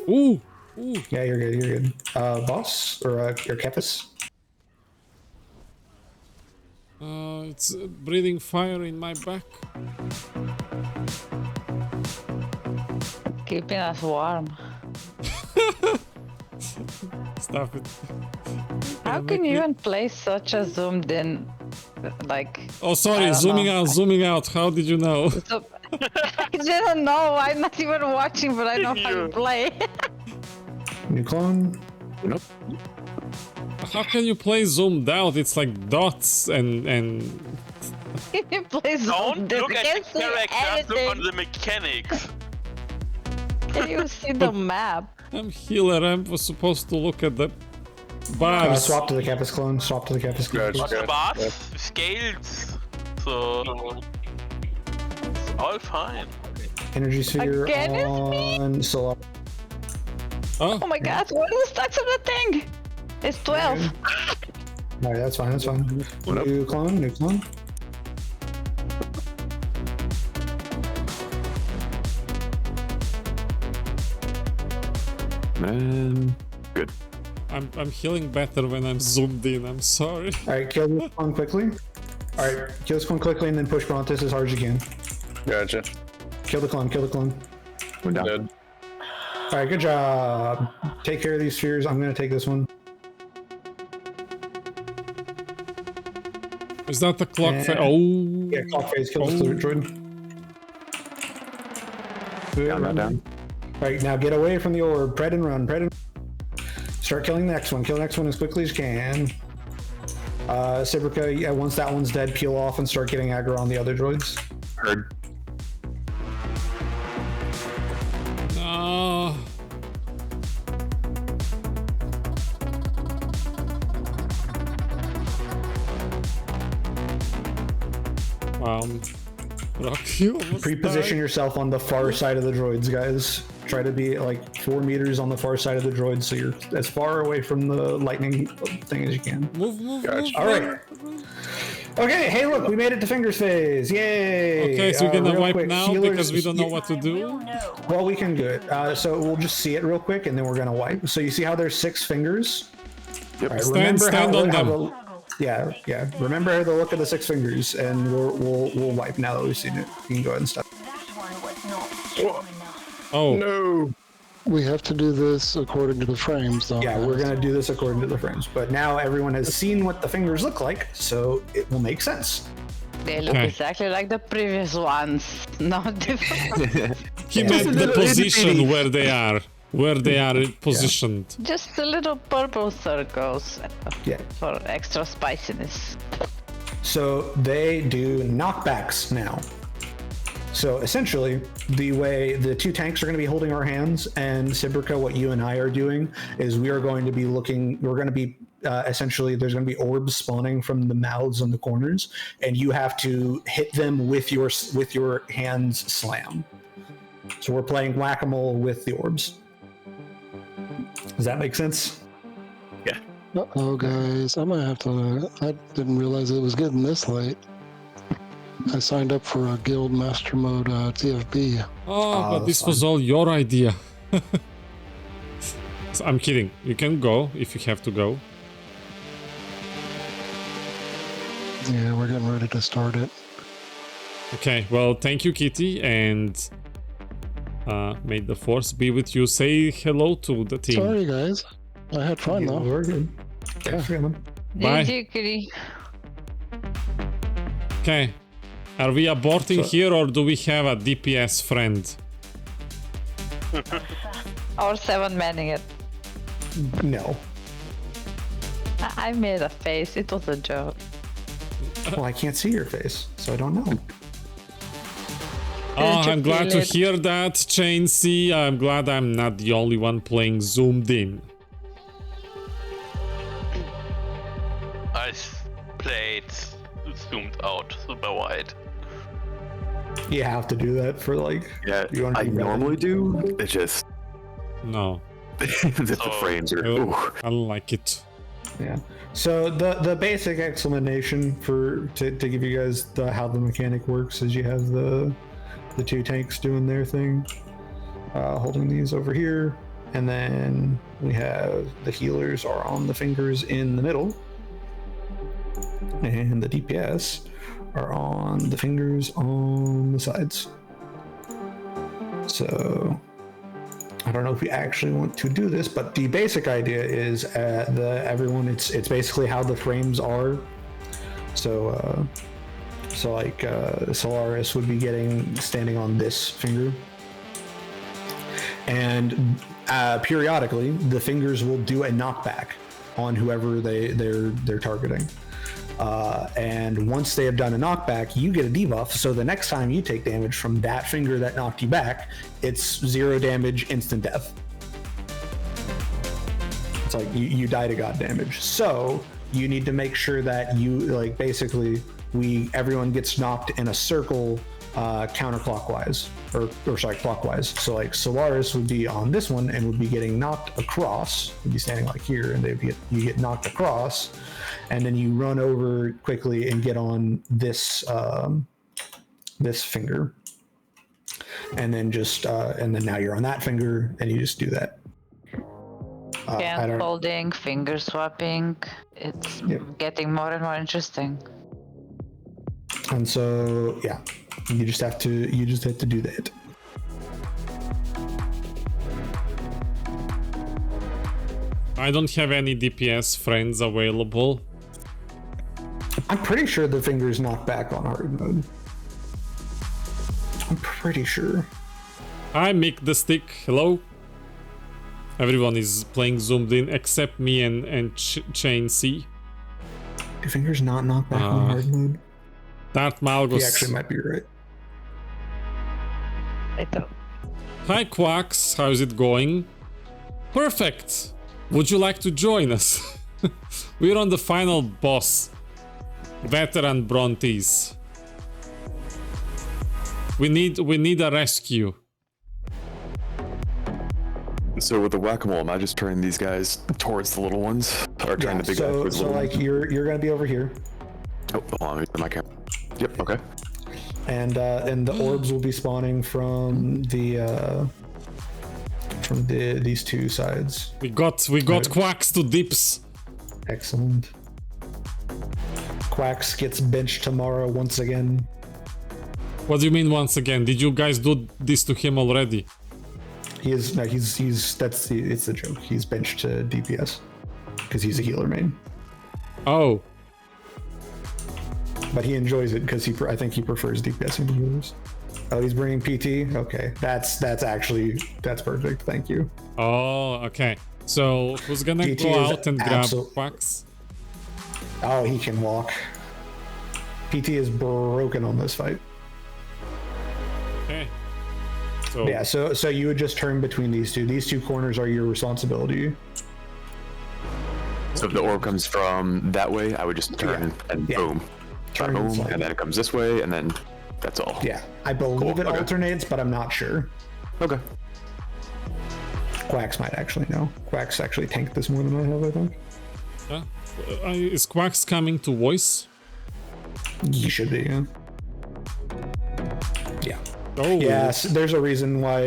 Ooh. Yeah, you're good. You're good. Boss or your Kepis? It's breathing fire in my back. Keeping us warm. Stop it. How can you even play such a zoomed in, like... Oh, sorry, zooming out. How did you know? So, I didn't know. I'm not even watching, but I know how to play. New clone. Nope. How can you play zoomed out? It's like dots and. You play zoomed. Don't look at the characters, look on anything. the mechanics. Can you see the map? I'm healer. I'm supposed to look at the bars. Swap to the Kepis clone. Swap to the Kepis clone. On the bars, scales, so it's all fine. Energy sphere Again, on Solar. Oh my god, what are the stacks of the thing? It's 12. Alright, that's fine, that's fine. New clone. Man, good. I'm healing better when I'm zoomed in. I'm sorry. Alright, kill this clone quickly. Alright, kill this clone quickly and then push Brontes as hard as you can. Gotcha. Kill the clone. Kill the clone. We're down. Dead. All right, good job. Take care of these spheres. I'm gonna take this one. Is that the clock? And- Oh. Yeah, clock phase. Kill this droid. Good, Down, run. down. All right, now get away from the orb. Pred and run. Pred and start killing the next one. Kill the next one as quickly as you can. Sibrica, yeah, once that one's dead, peel off and start getting aggro on the other droids. Heard. No. Rocky almost Pre-position died. yourself on the far side of the droids, guys. Try to be like 4 meters on the far side of the droid, so you're as far away from the lightning thing as you can. Move. All right. Okay, hey, look, we made it to fingers phase. Yay! Okay, so we're gonna real wipe quick, now healers- because we don't know what to do. Well, we can do it. So we'll just see it real quick, and then we're gonna wipe. So you see how there's 6 fingers? Yep. All right, Stand on them. Yeah. Remember the look of the 6 fingers, and we'll wipe now that we've seen it. You can go ahead and stop. Oh no! We have to do this according to the frames, though. Yeah, we're gonna do this according to the frames. But now everyone has seen what the fingers look like, so it will make sense. They look Okay. exactly like the previous ones. Not different. He meant the position where they are positioned. Just the little purple circles Yeah. for extra spiciness. So they do knockbacks now. So essentially, the way the 2 tanks are going to be holding our hands, and Sibrica, what you and I are doing is we are going to be looking. We're going to be essentially there's going to be orbs spawning from the mouths on the corners, and you have to hit them with your hands slam. So we're playing whack-a-mole with the orbs. Does that make sense? Yeah. Uh-oh, guys. I might have to... I didn't realize it was getting this late. I signed up for a Guild Master Mode TFB. Oh, but this was all your idea. So I'm kidding. You can go if you have to go. Yeah, we're getting ready to start it. Okay, well, thank you, Kitty, and may the force be with you. Say hello to the team. Sorry, guys. I had fun, though. We're good. Bye. Kitty. Okay. Are we aborting here or do we have a DPS friend? Or 7 manning it. No. I made a face. It was a joke. Well, I can't see your face, so I don't know. Oh, I'm glad to hear that, Chainsy. I'm glad I'm not the only one playing zoomed in. I played zoomed out super wide. You have to do that for like. Yeah, you want to I normally do. It just no. the frames are. Ooh. I don't like it. Yeah. So the basic explanation to give you guys how the mechanic works is you have the 2 tanks doing their thing, holding these over here, and then we have the healers are on the fingers in the middle, and the DPS are on the fingers on the sides. So I don't know if we actually want to do this, but the basic idea is everyone. It's basically how the frames are. So like Solaris would be standing on this finger, and periodically the fingers will do a knockback on whoever they're targeting. And once they have done a knockback, you get a debuff. So the next time you take damage from that finger that knocked you back, it's 0 damage, instant death. It's like you die to god damage. So you need to make sure that you basically everyone gets knocked in a circle counterclockwise or sorry, clockwise. So like Solaris would be on this one and would be getting knocked across. Would be standing like here, and you get knocked across, and then you run over quickly and get on this this finger, and then and then now you're on that finger, and you just do that. Hand folding, finger swapping. It's getting more and more interesting. And so yeah, you just have to do that. I don't have any DPS friends available. I'm pretty sure the finger's knocked back on hard mode. I'm pretty sure. Hi, Mick the Stick. Hello. Everyone is playing zoomed in except me and Chain C. Your finger's not knocked back on hard mode. Darth Malgus. He actually might be right. Hi, Quacks. How's it going? Perfect. Would you like to join us? We're on the final boss. Veteran Brontes. We need a rescue. So with the whack-a-mole, am I just turning these guys towards the little ones, or turning the big guys towards the So little like ones? you're gonna be over here. Oh, hold on, let me turn my camera. Yep. Okay. And the orbs will be spawning from these two sides. We got Quacks to dips. Excellent. Quacks gets benched tomorrow once again. What do you mean once again? Did you guys do this to him already? It's a joke. He's benched to DPS because he's a healer main. Oh. But he enjoys it because I think he prefers DPSing to healers. Oh, he's bringing PT. Okay, that's perfect. Thank you. Oh, okay. So who's gonna PT go is out and grab Quacks? Oh, he can walk. PT is broken on this fight. Okay. So Yeah, so you would just turn between these two. These two corners are your responsibility. So if the orb comes from that way, I would just turn and boom. Turn boom, inside. and then it comes this way, and then that's all. Yeah, I believe it alternates, but I'm not sure. Okay. Quacks might actually know. Quacks actually tanked this more than I have, I think. Is Quacks coming to voice? He should be, yeah. Yeah. Oh. Yes, there's a reason why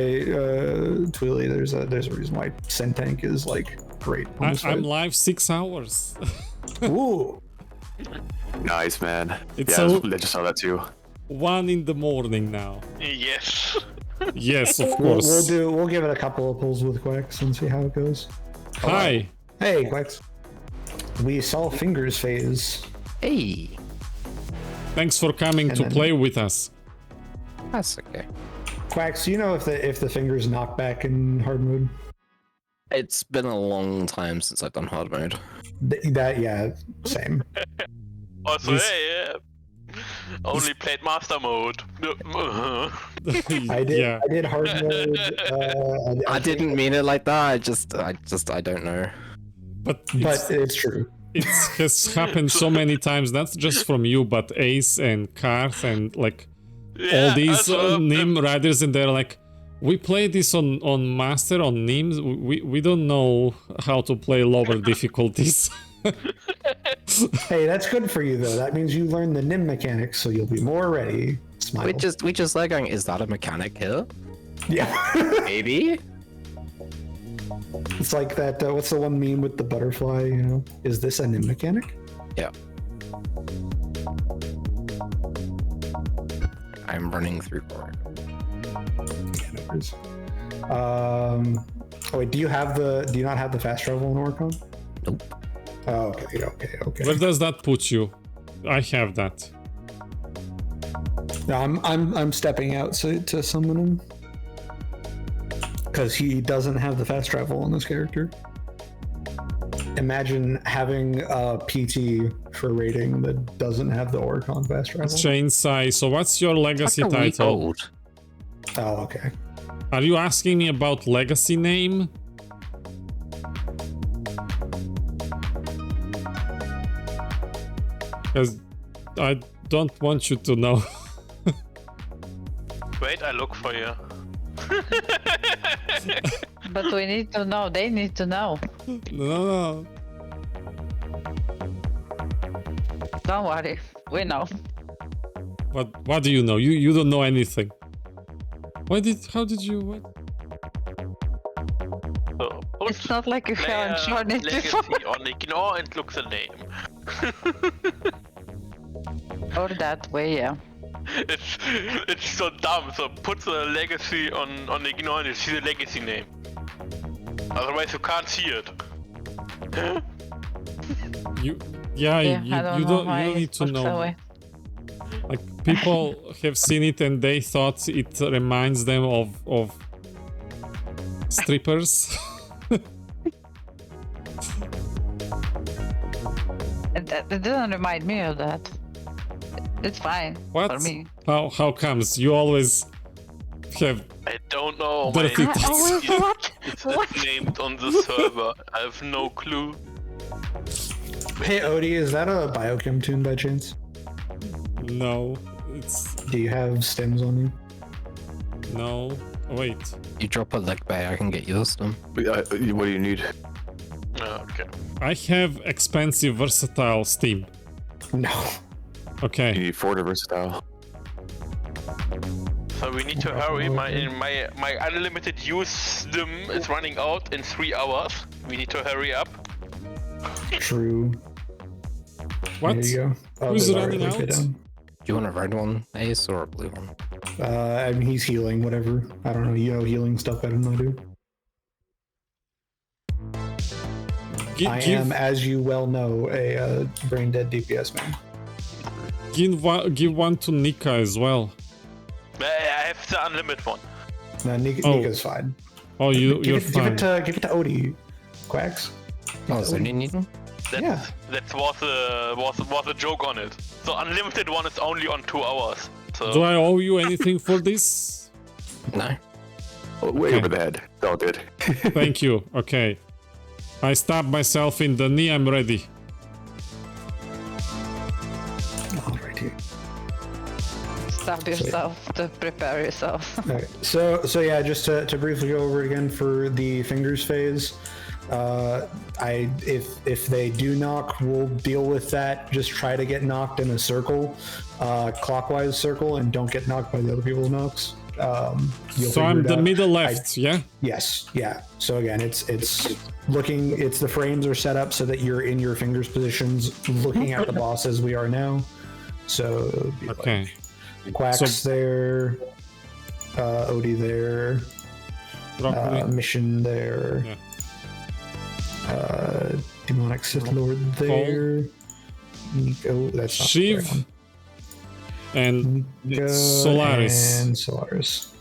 Twilly. There's a reason why Sentank is like great. On this I'm fight. live 6 hours. Ooh. Nice, man. It's yeah, so- I just saw that too. 1 in the morning now. Yes. Yes, of course. We'll give it a couple of pulls with Quacks and see how it goes. Hi. Hey, Quacks. We saw Fingers phase. Hey. Thanks for coming And to then- play with us. That's okay. Quacks, do you know if the fingers knock back in hard mode? It's been a long time since I've done hard mode. Yeah, same. Also, hey, only played master mode. I did hard mode. I didn't mean it like that. I don't know. But it's true. It has happened so many times, not just from you, but Ace and Karth and like all these Nim riders, and they're like, we play this on Master, on Nims, we don't know how to play lower difficulties. Hey, that's good for you though. That means you learn the Nim mechanics, so you'll be more ready. Smile. We just like going, is that a mechanic here? Yeah. Maybe? It's like that. What's the one meme with the butterfly? You know, is this a Nim mechanic? Yeah. I'm running through court. Oh wait, do you not have the fast travel in Orcon? Nope. Oh, okay. Where does that put you? I have that. No, I'm stepping out to summon him because he doesn't have the fast travel on this character. Imagine having a PT for rating that doesn't have the Orcon fast travel. Chain Sai, so what's your legacy Like a week title? old. Oh, okay. Are you asking me about legacy name? Because I don't want you to know. Wait, I look for you. But we need to know. They need to know. No. Don't worry. We know. What do you know? You don't know anything. How did you what? It's not like you haven't shown it before. Legacy on ignore and look the name. Or that way, yeah. It's so dumb. So put the legacy on ignore and you see the legacy name. Otherwise you can't see it. You I you know don't why you it need to works that know. way. Like people have seen it and they thought it reminds them of strippers. It doesn't remind me of that. It's fine What? for me. How comes you always have I don't know. dirty My thoughts? it's named on the server. I have no clue. Hey Odie, is that a Biochem tune by chance? No, it's. Do you have stems on you? No. Wait. You drop a leg bay, I can get you the stem. What do you need? Okay. I have expensive versatile steam. No. Okay. You need 4 to versatile. So we need to hurry. My unlimited use them is running out in 3 hours. We need to hurry up. True. What? There you go. Oh, Who's there's running already out? down. Do you want a red one, Ace, or a blue one? I mean, he's healing, whatever. I don't know. You know healing stuff better than I do. I am, as you well know, a brain dead DPS man. Give one to Nika as well. I have the unlimited one. No, Nika's fine. Oh, you're Give fine. it to Odie, Quacks. Oh, so you need one? That was a joke on it. The unlimited one is only on 2 hours. So Do I owe you anything for this? No. Oh, way over the head. It's all good. Thank you. Okay. I stabbed myself in the knee. I'm ready. Alrighty. Stab yourself to prepare yourself. Okay. So yeah, just to briefly go over it again for the fingers phase. If they do knock, we'll deal with that. Just try to get knocked in a circle, clockwise circle, and don't get knocked by the other people's knocks. So I'm the middle left, yeah? Yes, yeah. So again, it's looking. It's the frames are set up so that you're in your fingers positions, looking at the boss as we are now. So okay, like Quacks there, Odie there, Mission there. Yeah. Demonic Sith Lord there. Nico, that's not the right Shiv one. and Nika Solaris. And Solaris.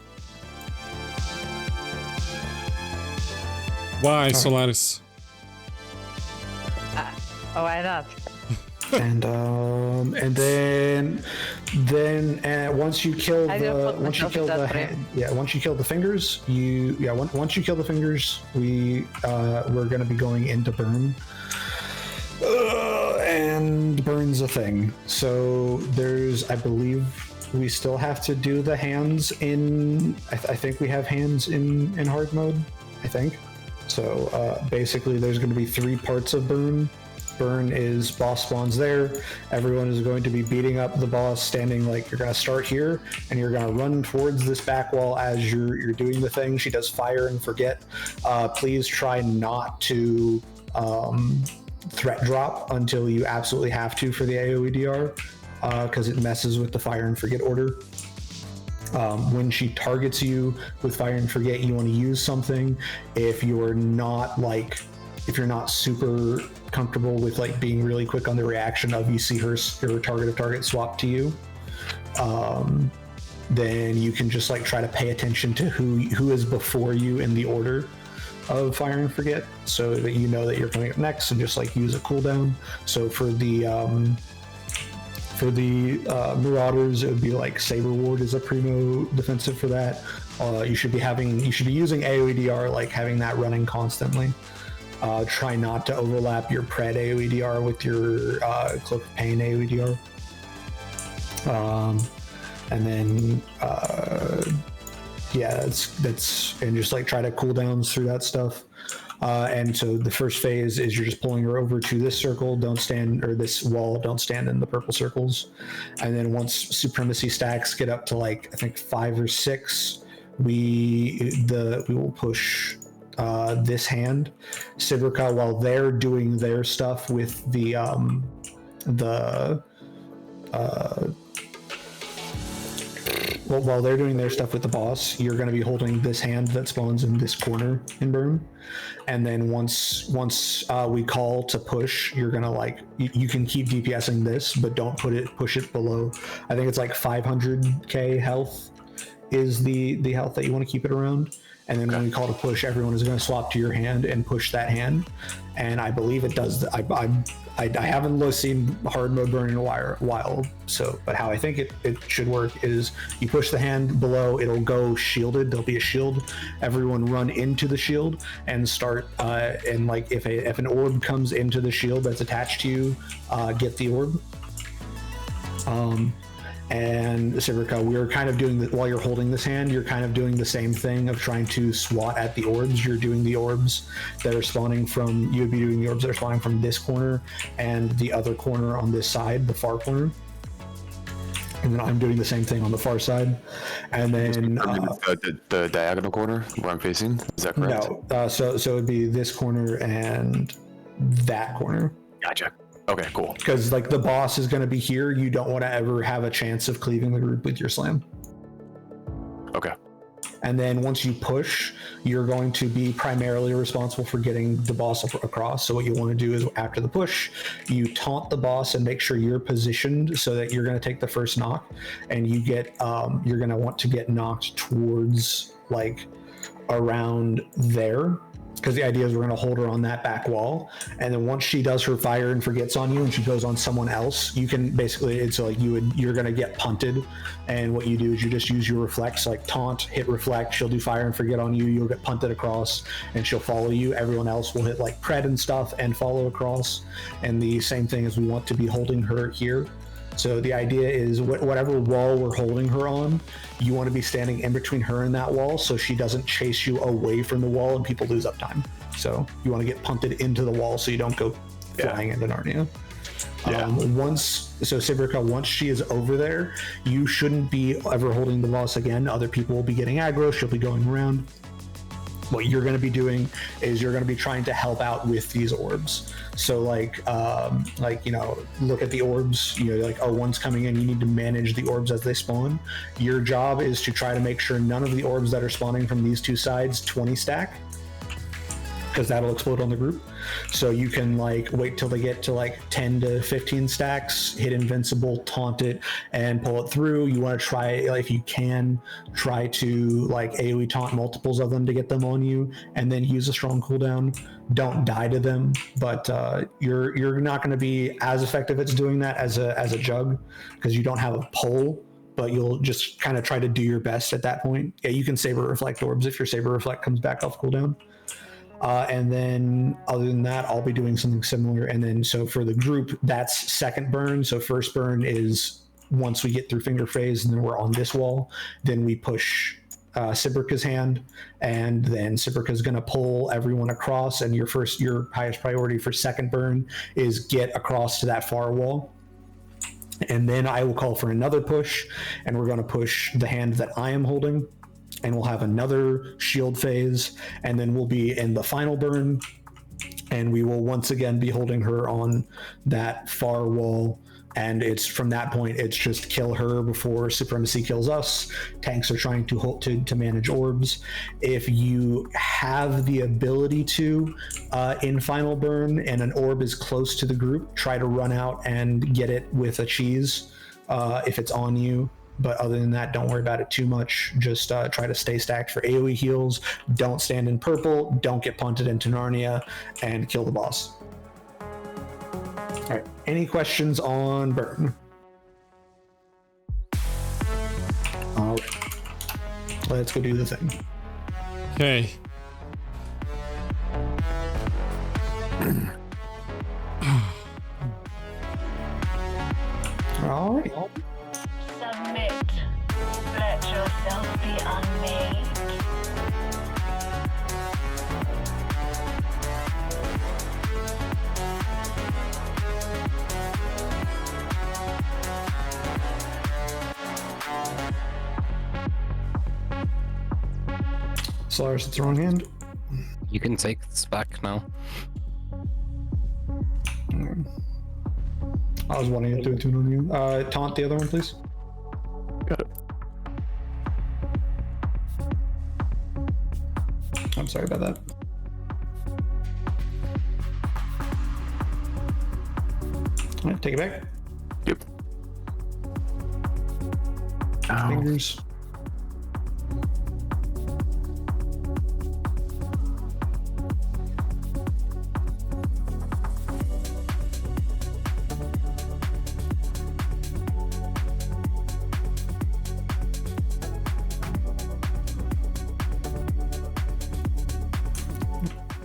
Why Solaris? Why not? And then once you kill once you kill the fingers, once you kill the fingers, we're gonna be going into burn. And burn's a thing. So I believe we still have to do the hands in. I think we have hands in hard mode. I think. So basically, there's going to be 3 parts of burn. Burn is boss spawns there. Everyone is going to be beating up the boss, standing like you're going to start here, and you're going to run towards this back wall as you're doing the thing. She does fire and forget. Please try not to threat drop until you absolutely have to for the AoE-DR, because it messes with the fire and forget order. When she targets you with fire and forget, you want to use something. If you're not super comfortable with like being really quick on the reaction of you see her target swap to you, then you can just like try to pay attention to who is before you in the order of fire and forget, so that you know that you're coming up next, and just like use a cooldown. So for the Marauders, it would be like Saber Ward is a primo defensive for that. You should be using AoE-DR, like having that running constantly. Try not to overlap your Pred AoE-DR with your Cloak of Pain AoE-DR. And then that's and just like try to cooldowns through that stuff. And so the first phase is you're just pulling her over to this circle, this wall, don't stand in the purple circles. And then once supremacy stacks get up to like, I think 5 or 6, we will push this hand, Sibrica, while they're doing their stuff with the while they're doing their stuff with the boss, you're going to be holding this hand that spawns in this corner in burn, and then once we call to push, you're gonna like you can keep DPSing this, but don't push it below. I think it's like 500k health is the health that you want to keep it around. And then when we call to push, everyone is going to swap to your hand and push that hand. And I believe it does. I haven't seen hard mode burn in a while. So, but how I think it should work is you push the hand below, it'll go shielded. There'll be a shield. Everyone run into the shield and start. And like if an orb comes into the shield that's attached to you, get the orb. And Sibrica, we're kind of doing while you're holding this hand, you're kind of doing the same thing of trying to swat at the orbs. You're doing the orbs that are spawning from, you would be doing the orbs that are spawning from this corner and the other corner on this side, the far corner. And then I'm doing the same thing on the far side. And then the diagonal corner where I'm facing, is that correct? No, so it'd be this corner and that corner. Gotcha. Okay, cool. Because like the boss is going to be here, you don't want to ever have a chance of cleaving the group with your slam. Okay. And then once you push, you're going to be primarily responsible for getting the boss across. So what you want to do is after the push, you taunt the boss and make sure you're positioned so that you're going to take the first knock, and you get you're going to want to get knocked towards like around there. Because the idea is we're going to hold her on that back wall, and then once she does her fire and forgets on you and she goes on someone else, you can basically, it's like you're going to get punted, and what you do is you just use your reflex, like taunt, hit reflect, she'll do fire and forget on you, you'll get punted across and she'll follow you. Everyone else will hit like pred and stuff and follow across, and the same thing is we want to be holding her here. So the idea is whatever wall we're holding her on, you want to be standing in between her and that wall so she doesn't chase you away from the wall and people lose up time. So you want to get punted into the wall so you don't go flying into Narnia. Sibrica, once she is over there, you shouldn't be ever holding the boss again. Other people will be getting aggro, she'll be going around. What you're going to be doing is you're going to be trying to help out with these orbs. So like you know, look at the orbs, you know, like, oh, one's coming in, you need to manage the orbs as they spawn. Your job is to try to make sure none of the orbs that are spawning from these two sides 20 stack, because that'll explode on the group. So you can like wait till they get to like 10 to 15 stacks, hit invincible, taunt it, and pull it through. You want to try, if you can, try to like AoE taunt multiples of them to get them on you, and then use a strong cooldown. Don't die to them, but you're not going to be as effective at doing that as a jug, because you don't have a pole. But you'll just kind of try to do your best at that point. Yeah, you can Saber Reflect orbs if your Saber Reflect comes back off cooldown. And then other than that, I'll be doing something similar. And then so for the group, that's second burn. So first burn is once we get through finger phase and then we're on this wall, then we push Sibrica's hand, and then Sibrica's going to pull everyone across, and your highest priority for second burn is get across to that far wall. And then I will call for another push, and we're going to push the hand that I am holding, and we'll have another shield phase, and then we'll be in the final burn, and we will once again be holding her on that far wall. And it's from that point, it's just kill her before Supremacy kills us. Tanks are trying to manage orbs. If you have the ability to, in final burn, and an orb is close to the group, try to run out and get it with a cheese if it's on you. But other than that, don't worry about it too much. Just try to stay stacked for AoE heals. Don't stand in purple. Don't get punted into Narnia, and kill the boss. All right. Any questions on burn? All right. Let's go do the thing. Okay. All right. Submit. Let yourself be unmade. Solaris, it's the wrong hand. You can take this back now. I was wanting to do it on you. Taunt the other one, please. Got it. I'm sorry about that. All right, take it back. Yep. Fingers.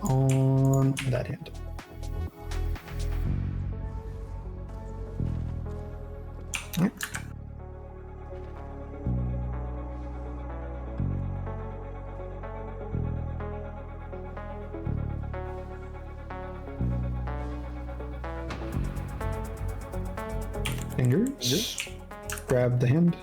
On that hand. Right. Fingers. Grab the hand.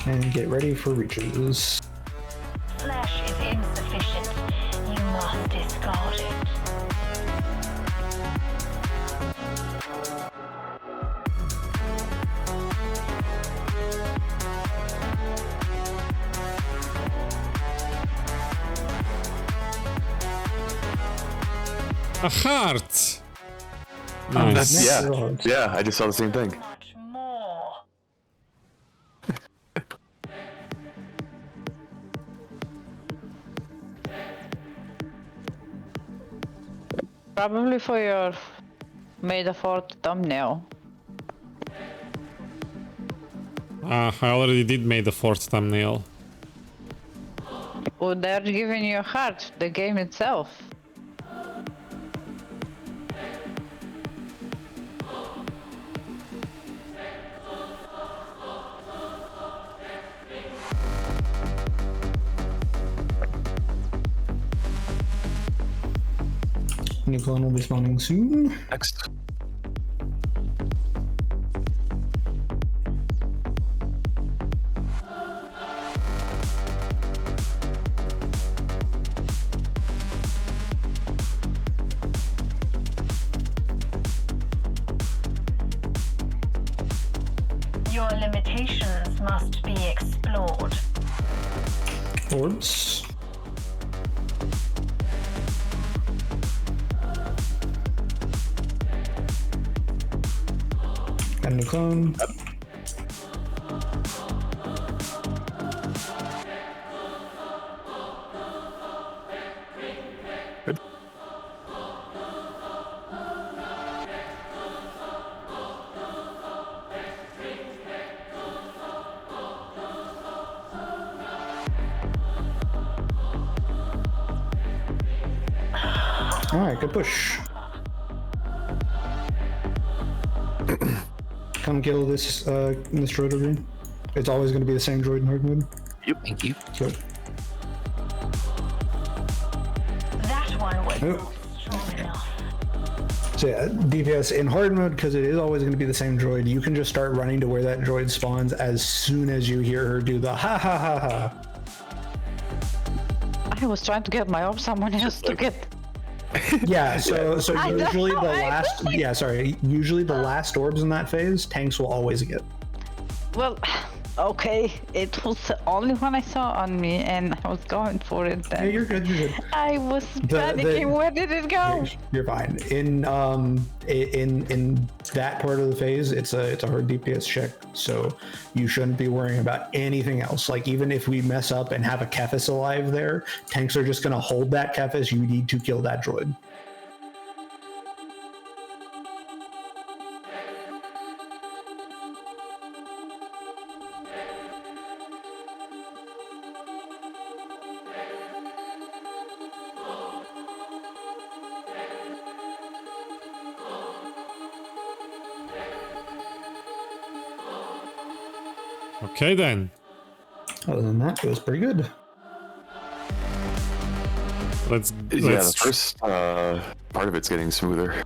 And get ready for reaches. Flesh is insufficient. You must discard it. A heart. Nice. Yeah, I just saw the same thing. Probably for your May the 4th thumbnail. I already did May the 4th thumbnail. Well, they're giving you a heart, the game itself. New clone will be spawning soon. Next. Your limitations must be explored. Orbs. Got a new clone. Good. All right, good push. Come kill this this droid over here. It's always going to be the same droid in hard mode. Yep. Thank you. Good. That one was Oh. strong enough. So yeah, DPS in hard mode, because it is always going to be the same droid, you can just start running to where that droid spawns as soon as you hear her do the ha ha ha ha. I was trying to get my orb, someone else to get. Yeah, so I know, usually the I last was like- usually the last orbs in that phase, tanks will always get. Well, okay, it was the only one I saw on me, and I was going for it. Then Yeah, you're good. You're good. I was panicking. Where did it go? You're fine. In that part of the phase, it's a hard DPS check, so you shouldn't be worrying about anything else. Like even if we mess up and have a Kefis alive there, tanks are just gonna hold that Kefis. You need to kill that droid. Okay then. Other than that, it was pretty good. Let's Yeah, the first part of it's getting smoother.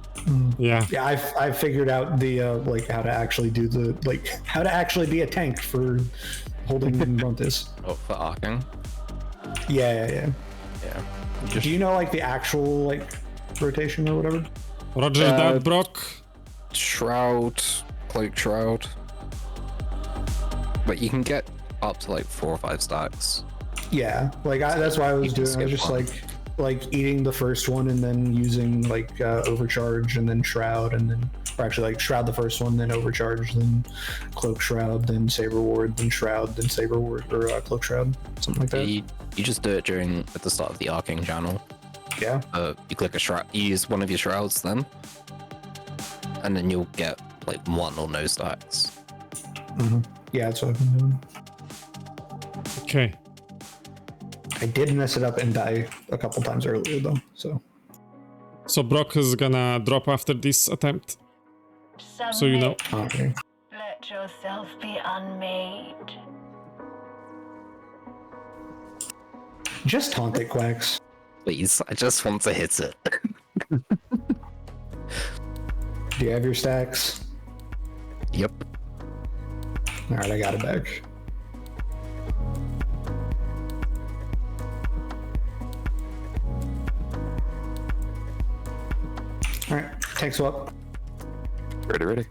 Yeah. Yeah, I've figured out the like how to actually do the how to actually be a tank for holding Brontis. Oh, for arcing. Yeah. Yeah. Do you know like the actual like rotation or whatever? Roger that, Brock. Shroud, Cloak Shroud. But you can get up to like 4 or 5 stacks. Yeah, like that's what I was You can doing. I was skip just one. like eating the first one and then using like overcharge and then shroud and then, or actually like shroud the first one, then overcharge, then cloak shroud, then saber ward, then shroud, then saber ward, or cloak shroud, something like that. You just do it at the start of the arcing channel. Yeah. You click a shroud, you use one of your shrouds then, and then you'll get like 1 or no stacks. Yeah, that's what I've been doing. Okay. I did mess it up and die a couple times earlier though, so. So Brock is gonna drop after this attempt. So you know. Okay. Let yourself be unmade. Just taunt it, Quacks. Please, I just want to hit it. Do you have your stacks? Yep. Alright, I got it back. Alright, tank swap. Ready.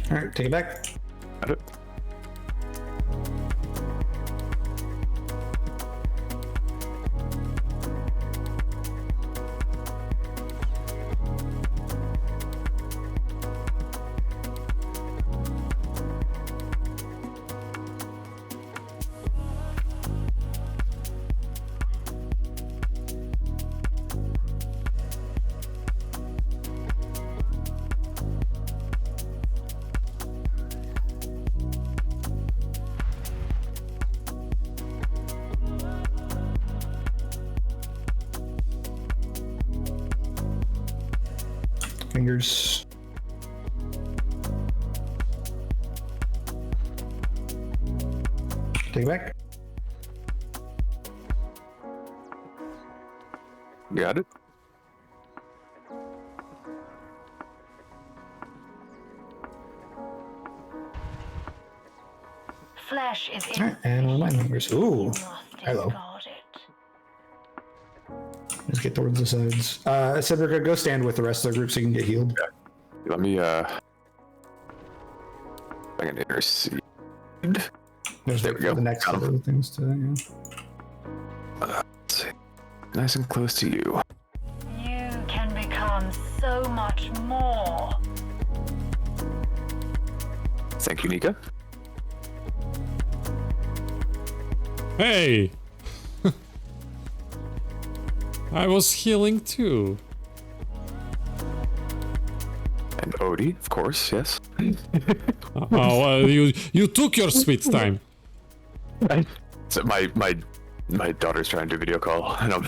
Alright, take it back. Got it. Fingers. Take it back. Got it. Flesh is Alright, and one of my fingers. Ooh. Hello. Let's get towards the sides. Cedric, go stand with the rest of the group so you can get healed. Let me I can intercede. There we go. The next couple of things to, let's see. Nice and close to you. You can become so much more. Thank you, Nika. Hey! I was healing too. And Odie, of course, yes. You took your sweet time. So my daughter's trying to do video call, and I'm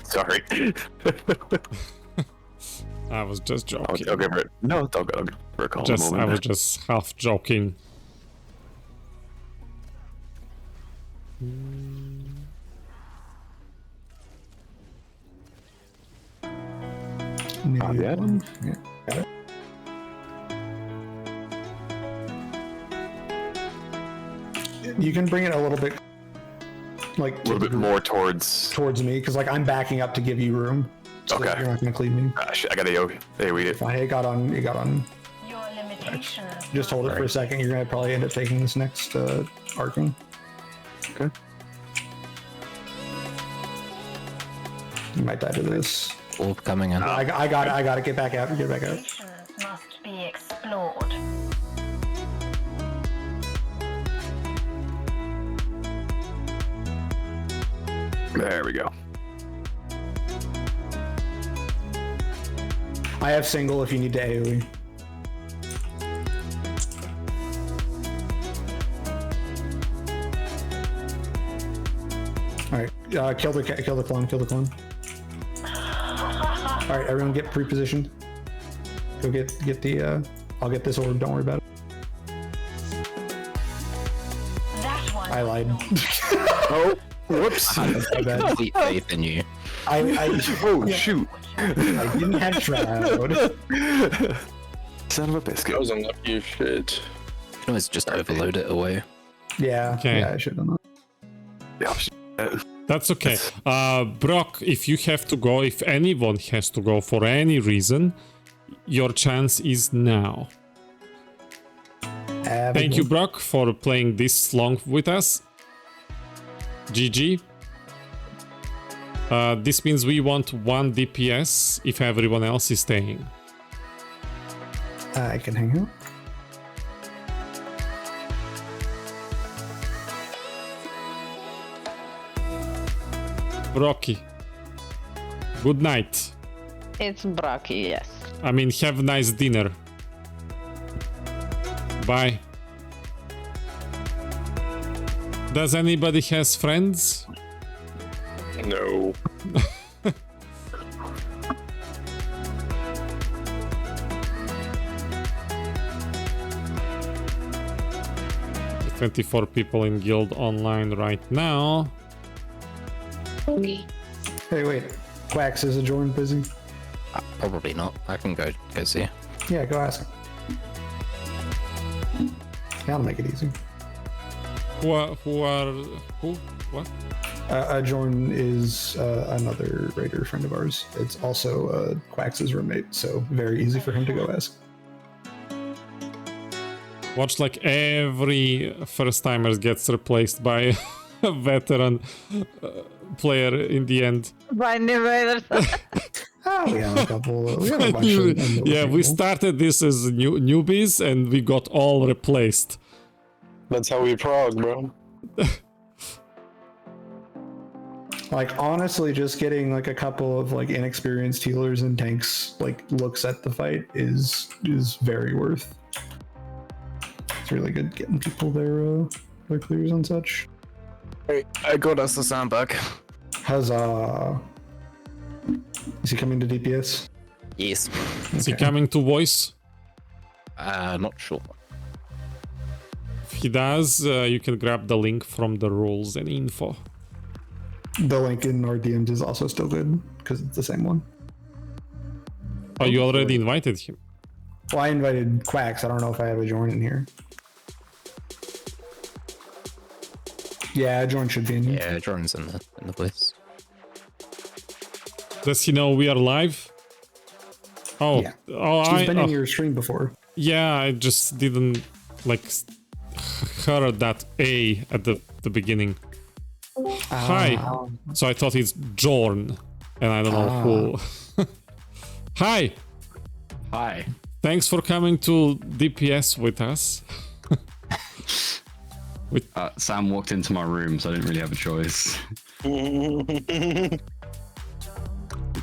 sorry. I was just joking. I'll give her. No, I'll give her a call in a moment. I was just half joking. Maybe yet. Yeah, got it. You can bring it a little bit, like A little bit more towards me, because like I'm backing up to give you room. So Okay. You're not gonna cleave me. Shit, I got AoE it. Fine, it got on. It got on. Your limitations. Just hold it for a second. You're gonna probably end up taking this next arcing. Okay. You might die to this. Orb coming in. I got it. I got it. Get back out. Get back out. Must be explored. There we go. I have single if you need to AoE. Alright, kill the clone, kill the clone. Alright, everyone get pre-positioned. Go get the, I'll get this orb, don't worry about it. That one. I lied. Oh, Whoops. My bad. Complete faith in you. Oh, shoot. I didn't have Shroud. Son of a biscuit. That was unlucky as shit. You can always just overload it away. Yeah, Okay. yeah, I should have done that. Yeah. That's okay. Brock, if you have to go, if anyone has to go for any reason, your chance is now. Thank you, Brock, for playing this long with us. GG. This means we want 1 DPS if everyone else is staying. I can hang out. Brocky, good night. It's Brocky, yes. I mean, have a nice dinner. Bye. Does anybody has friends? No. 24 people in guild online right now. Hey, wait. Quacks, is Jordan busy? Probably not. I can go see. Yeah, go ask him. Yeah, I'll make it easy. Who? What? Jordan is another raider friend of ours. It's also Quax's roommate, so very easy for him to go ask. Watch like every first timer gets replaced by a veteran player in the end. By new raiders. Oh, we have a couple. We have a bunch of yeah, we started this as newbies and we got all replaced. That's how we prog, bro. Like, honestly, just getting like a couple of like inexperienced healers and tanks like looks at the fight is very worth. It's really good getting people their clears and such. Hey, I got us the sandbag. Huzzah! Is he coming to DPS? Yes. Is he coming to voice? Not sure. If he does, you can grab the link from the rules and info. The link in our DMs is also still good because it's the same one. Oh, you already invited him? Well, I invited Quacks. I don't know if I have a join in here. Yeah, Jordan should be in here. Yeah, Jordan's in the place. Does he know we are live? Oh, Yeah. oh, He's been in your stream before. Yeah, I just didn't like heard that A at the beginning. Hi. So I thought it's Jorn, and I don't know who. Hi. Hi. Thanks for coming to DPS with us. Sam walked into my room, so I didn't really have a choice.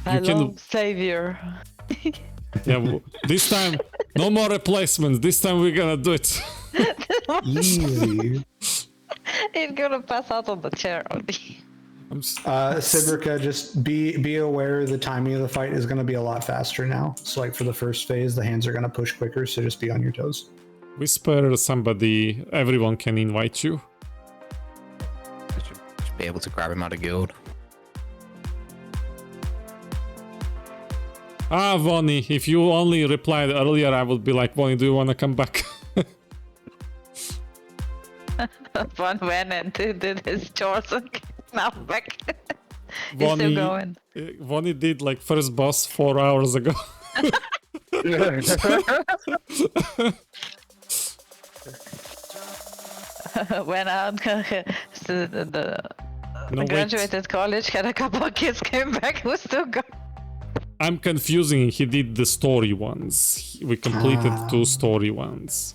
Hello, savior. Yeah, this time no more replacements. This time we're gonna do it. Easy. He's gonna pass out on the chair only. Sibrica, just be aware the timing of the fight is going to be a lot faster now. So like for the first phase, the hands are going to push quicker, so just be on your toes. Whisper somebody, everyone can invite you. I should be able to grab him out of guild. Ah, Vonnie, if you only replied earlier, I would be like, Vonnie, do you want to come back? One went and did his chores and now back. He's Vonnie, still going. Vonnie did like first boss 4 hours ago. Went out, graduated college, had a couple of kids, came back, who's still going. I'm confusing. He did the story ones. We completed 2 story ones.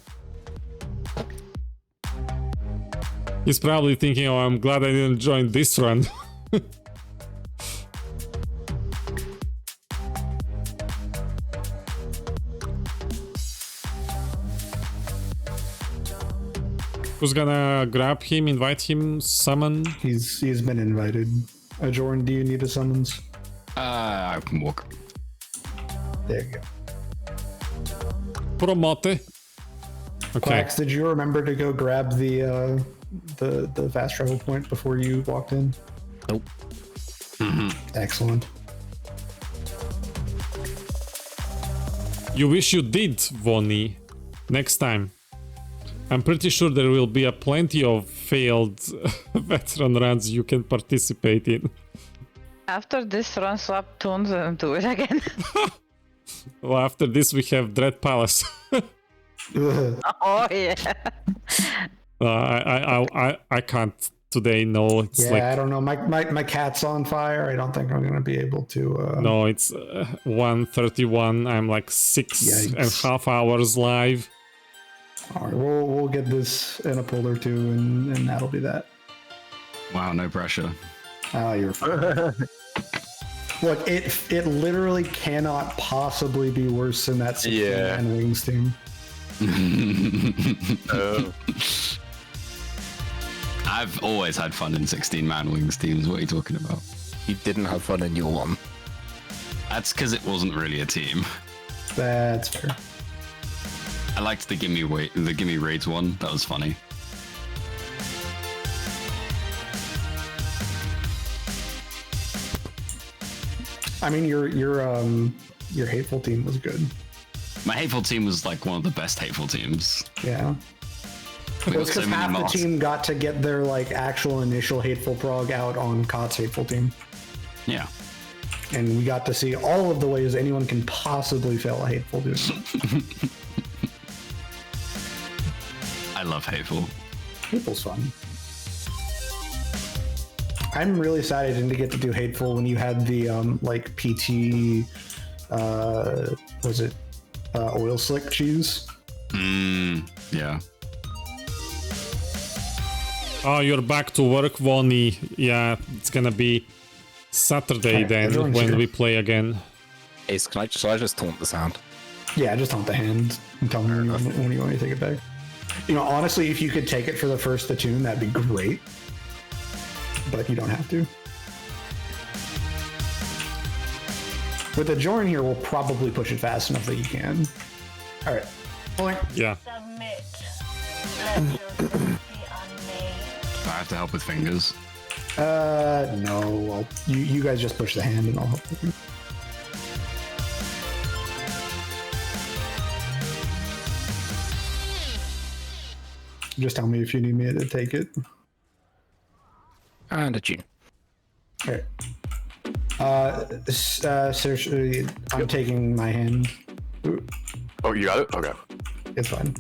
He's probably thinking, oh, I'm glad I didn't join this run. Who's gonna grab him, invite him, summon? He's been invited. Jordan, do you need a summons? I can walk. There you go. Promote. Okay. Quacks, did you remember to go grab the the fast travel point before you walked in? Nope. Excellent. You wish you did, Vonnie. Next time. I'm pretty sure there will be a plenty of failed veteran runs you can participate in. After this run, swap tunes and do it again. Well, after this we have Dread Palace. Oh yeah. I can't today. No, it's Yeah, like I don't know. My cat's on fire. I don't think I'm gonna be able to. no, it's 1:31. I'm like 6.5 hours live. All right, we'll get this in a pull or two, and that'll be that. Wow, no pressure. Oh, you're fine. Look, it literally cannot possibly be worse than that 16-man wings team. I've always had fun in 16-man wings teams. What are you talking about? You didn't have fun in your one. That's because it wasn't really a team. That's fair. I liked the gimme raids one. That was funny. I mean, your hateful team was good. My hateful team was like one of the best hateful teams. Yeah. We It was got so because many half the mods. team got to get their like actual initial hateful prog out on Kot's hateful team, Yeah. and we got to see all of the ways anyone can possibly fail a hateful dude. I love hateful. Hateful's fun. I'm really sad I didn't get to do hateful when you had the like PT, was it oil slick cheese? Yeah. Oh, you're back to work, Vonnie. Yeah, it's gonna be Saturday Alright, then everyone's when here. we play again. Ace, shall I just taunt the sound? Yeah, just on the hand and tell me when you want me to take it back. You know, honestly, if you could take it for the first attune, that'd be great. But you don't have to. With the join here, we'll probably push it fast enough that you can. All right. Point. Yeah. I have to help with fingers. No. You guys just push the hand and I'll help with you. Just tell me if you need me to take it. And a tune. Alright. Seriously, I'm taking my hand. Oh, you got it? Okay. It's fine.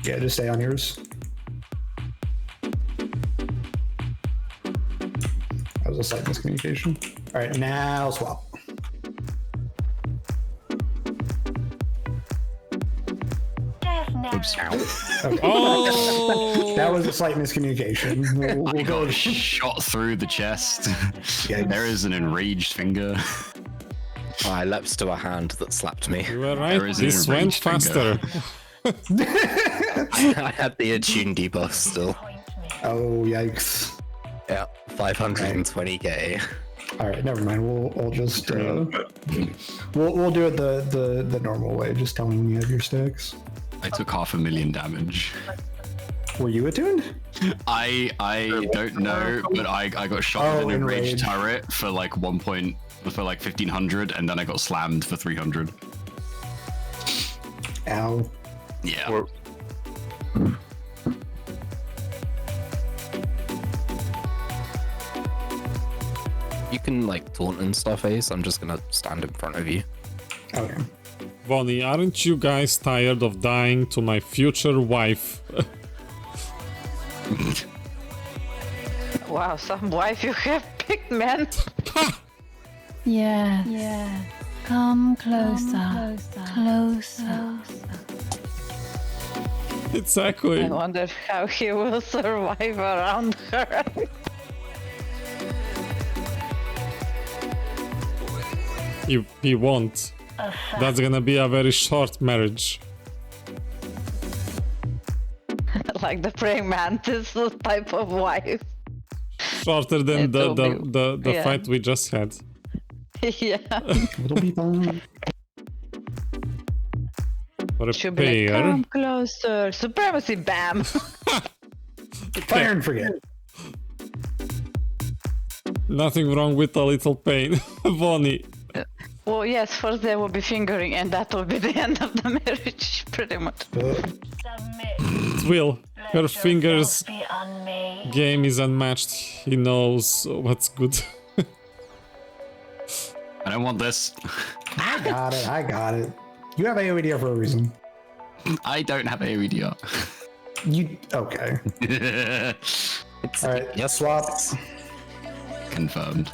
Yeah, just stay on yours. That was a slight miscommunication. Alright, now swap. Oops. Okay. Oh! That was a slight miscommunication. We'll I go. got shot through the chest. Yikes. There is an enraged finger. I leapt to a hand that slapped me. You were There right. is an This went enraged faster. I had the attune debuff still. Oh, yikes. Yeah, 520k. All right, never mind. We'll just we'll do it the normal way. Just tell me when you have your stacks. I took 500,000 damage. Were you attuned? I don't know, but I got shot Oh, with an enraged enraged. turret for like 1500, and then I got slammed for 300. Ow. Yeah. You can like taunt and stuff, Ace. I'm just gonna stand in front of you. Okay. Vonnie, aren't you guys tired of dying to my future wife? Wow, some wife you have picked, man. Yes. Yeah. Come closer. Closer. Exactly. I wonder how he will survive around her. He won't. That's gonna be a very short marriage. Like the praying mantis type of wife. Shorter than It will the yeah. fight we just had. Yeah. It'll be fine. Should be like, Repair. come closer. Supremacy, bam. Fire and forget. Nothing wrong with a little pain, Bonnie. Well, yes, first there will be fingering, and that will be the end of the marriage, pretty much. It will. Her fingers game is unmatched. He knows what's good. I don't want this. I got it. I got it. You have AOEDR for a reason. I don't have AOEDR. You okay? All right. Yes. Swap. Confirmed.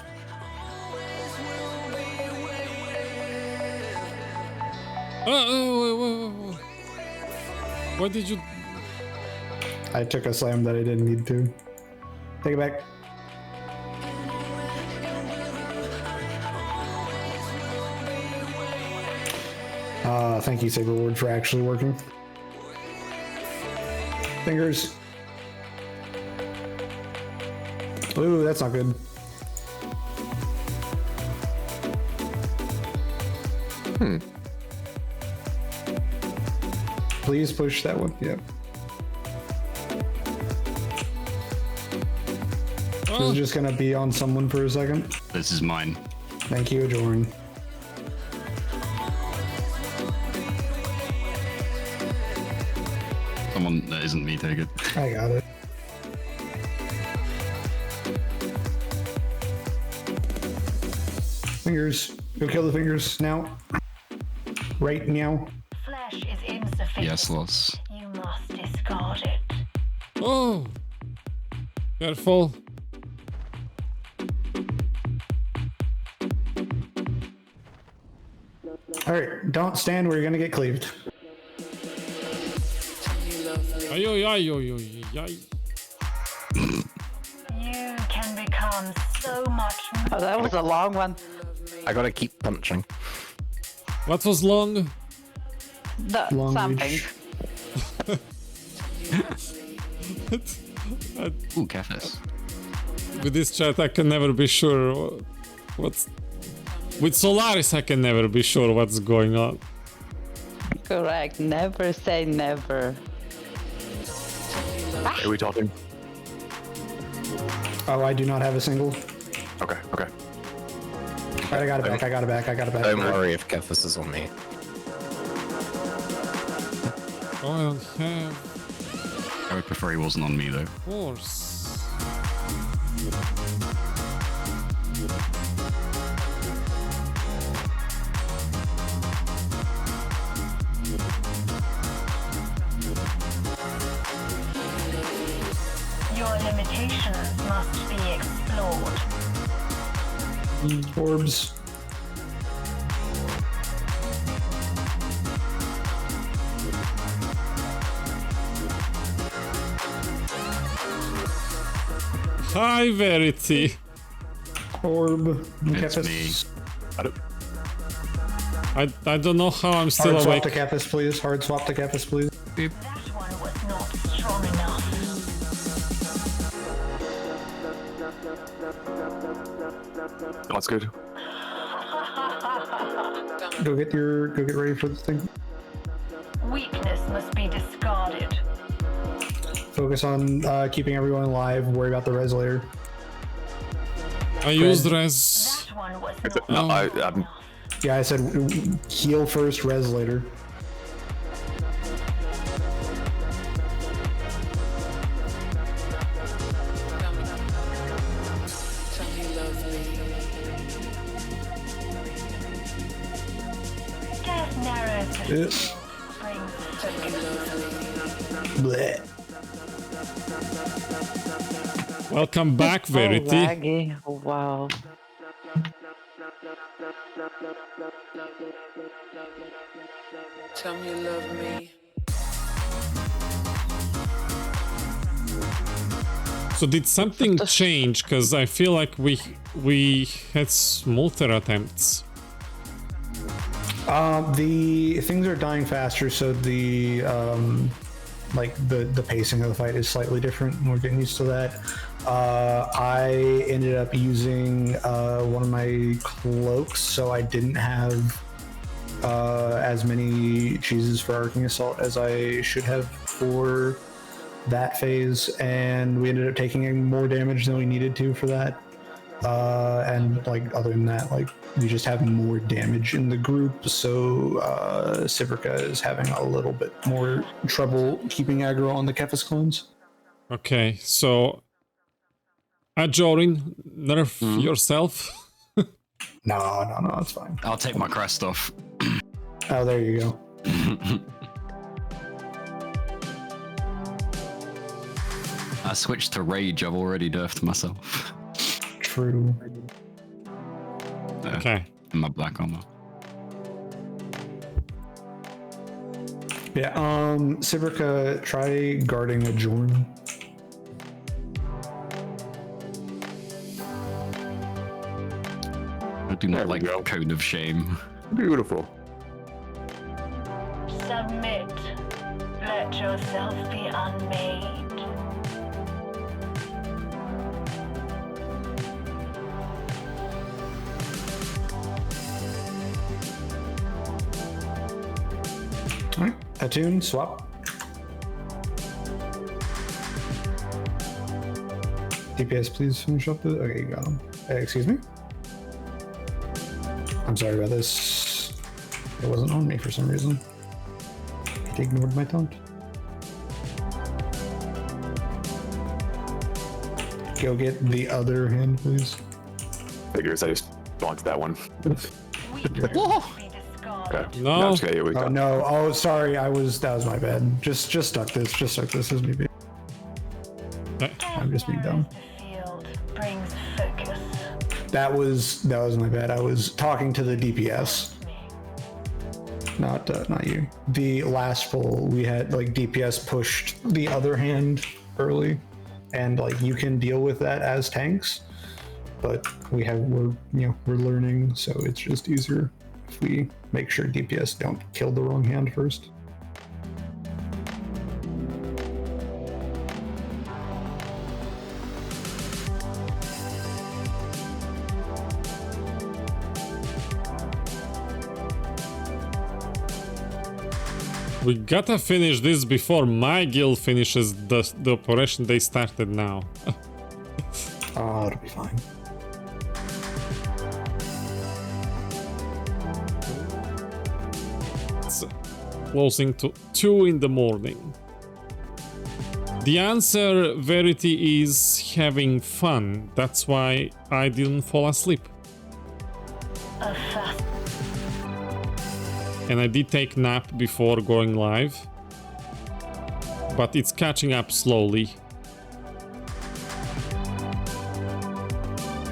Oh, what did you? I took a slam that I didn't need to. Take it back. Thank you, Saber Ward, for actually working. Fingers. Ooh, that's not good. Please push that one. Yep. This is just gonna be on someone for a second. This is mine. Thank you, Jordan. Someone that isn't me, take it. I got it. Fingers. Go kill the fingers now. Right now. Flesh is insufficient. Yes, loss. You must discard it. Oh, careful. Alright, don't stand where you're gonna get cleaved. Ay, ay, ay, ay, ay, ay. You can become so much more. Oh, that was a long one. I gotta keep punching. What was long? Long something. reach. Ooh, Kefis. With this chat, I can never be sure what's. With Solaris, I can never be sure what's going on. Correct. Never say never. Are we talking? Oh, I do not have a single. Okay, okay. Alright, I got it back, I got it back, I got it back. Don't worry if Kefis is on me. Oh, I don't have. I would prefer he wasn't on me though. Of course. Your limitations must be explored. Orbs. Hi, Verity. Orb. It's me. I don't know how I'm still Hard swap awake. to Kefis, please. Hard swap to Kefis, please. That one was not strong enough. That's good. Go get ready for this thing. Weakness must be discarded. Focus on keeping everyone alive. Worry about the res later. I used res. That one was No, not. I'm Yeah, I said heal first, res later. Death narrows Bleh. Welcome back, Oh, Verity. laggy. Oh, wow. Tell me you love me. So did something change? Because I feel like we had smoother attempts. The things are dying faster, so the like the pacing of the fight is slightly different. We're getting used to that. I ended up using one of my cloaks, so I didn't have as many cheeses for arcing assault as I should have for that phase, and we ended up taking more damage than we needed to for that. And like other than that, like we just have more damage in the group, so Sivrica is having a little bit more trouble keeping aggro on the Kephis clones. Okay, so Ajorin, nerf yourself. No, it's fine. I'll take my crest off. Oh, there you go. I switched to rage. I've already nerfed myself. True. Okay. My black armor. Yeah, Sivrica, try guarding a Jorn. I do not like Cone of Shame. Beautiful. Submit. Let yourself be unmade. Alright, attune, swap. DPS, please finish up the. Okay, you got him. Excuse me? I'm sorry about this. It wasn't on me for some reason. It ignored my taunt. Go get the other hand, please. Figures I just launched that one. Okay. No. Okay, here we go. Oh no! Oh, sorry. That was my bad. Just stuck this. Just stuck this as me. I'm just being dumb. Brings focus. That was my bad. I was talking to the DPS, not you. The last pull we had like DPS pushed the other hand early, and like you can deal with that as tanks, but we're learning, so it's just easier if we make sure DPS don't kill the wrong hand first. We gotta finish this before my guild finishes the operation they started now. It'll be fine. It's closing to 2 in the morning. The answer, Verity, is having fun. That's why I didn't fall asleep. And I did take nap before going live, but it's catching up slowly.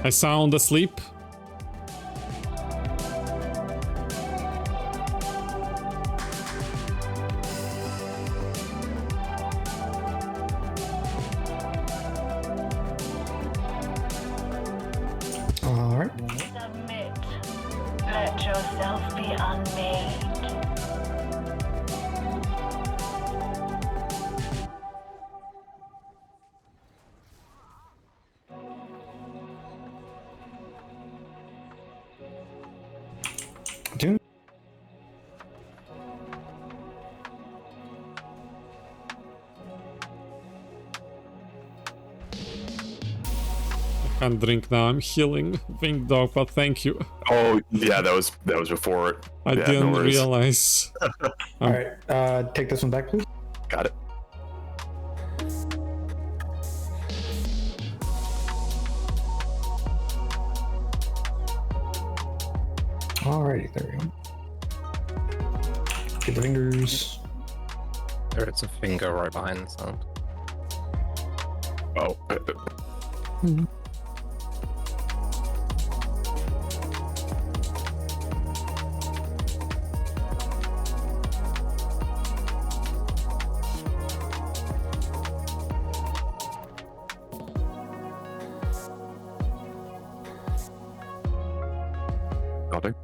I sound asleep. All right. Submit. Let yourself be unmade. Attune. I can't drink now, I'm healing. Wing dog, but thank you. Oh yeah, that was before it. I Yeah, didn't no worries. realize. All right, take this one back, please. Got it. Alrighty, there we go. Get the fingers. There is a finger right behind the sound. Oh. Nothing.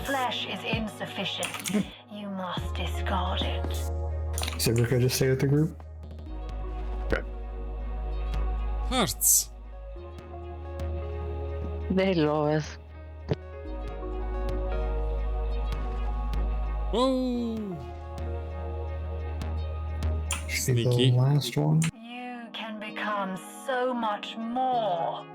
Flesh is insufficient. You must discard it. Sivrica, just stay with the group. Okay. Hearts. They love us. Whoa. Sneaky. The last one. You can become so much more.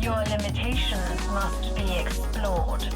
Your limitations must be explored.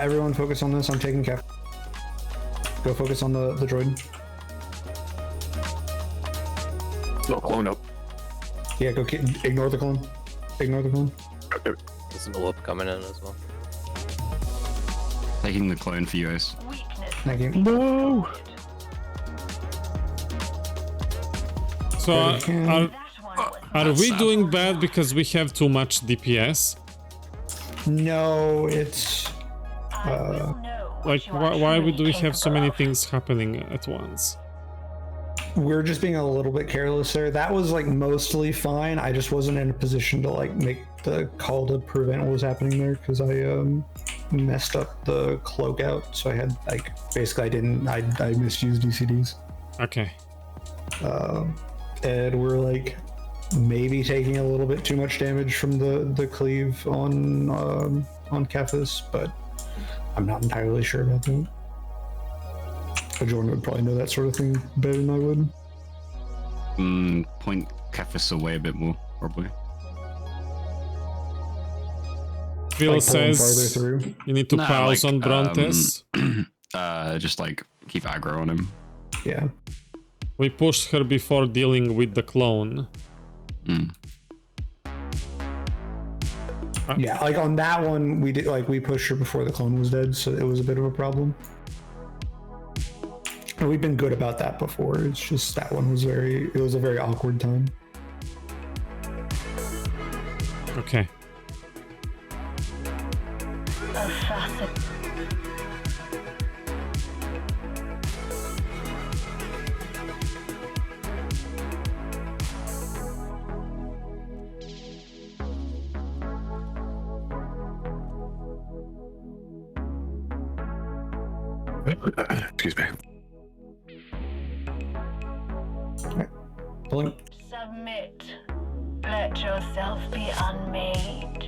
Everyone focus on this. I'm taking cap. Go focus on the droid. No clone up. Yeah, go ignore the clone. Ignore the clone. There's an orb coming in as well. Taking the clone for you guys. Thank you. No. So are we doing bad because we have too much DPS? No, it's like why do we have so many things happening at once? We're just being a little bit careless there. That was like mostly fine. I just wasn't in a position to like make the call to prevent what was happening there because I messed up the cloak out. So I had like basically I misused DCDs. Okay. And we're like maybe taking a little bit too much damage from the cleave on Cephas, but I'm not entirely sure about that. Jordan would probably know that sort of thing better than I would. Point Cephas away a bit more, probably. Phil Like pulling says farther through? you need to No, pause like, on Brontes. Just like keep aggro on him. Yeah. We pushed her before dealing with the clone. Yeah, like on that one, we did like we pushed her before the clone was dead, so it was a bit of a problem. And we've been good about that before. It's just that one was it was a very awkward time. Okay. Excuse me. Submit. Let yourself be unmade.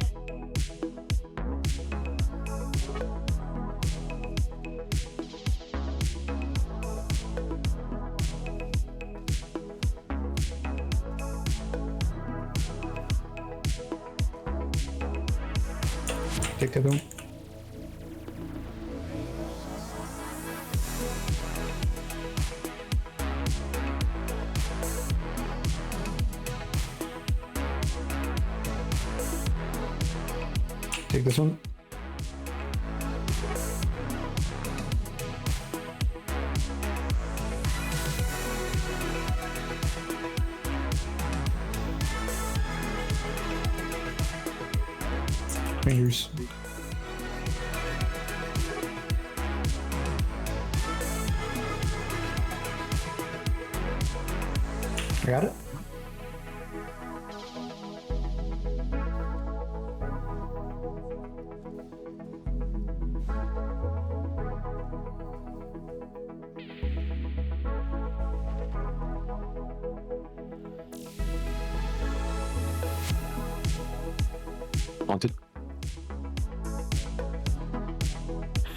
Take that one. Take this one. Fingers. I got it. Wanted.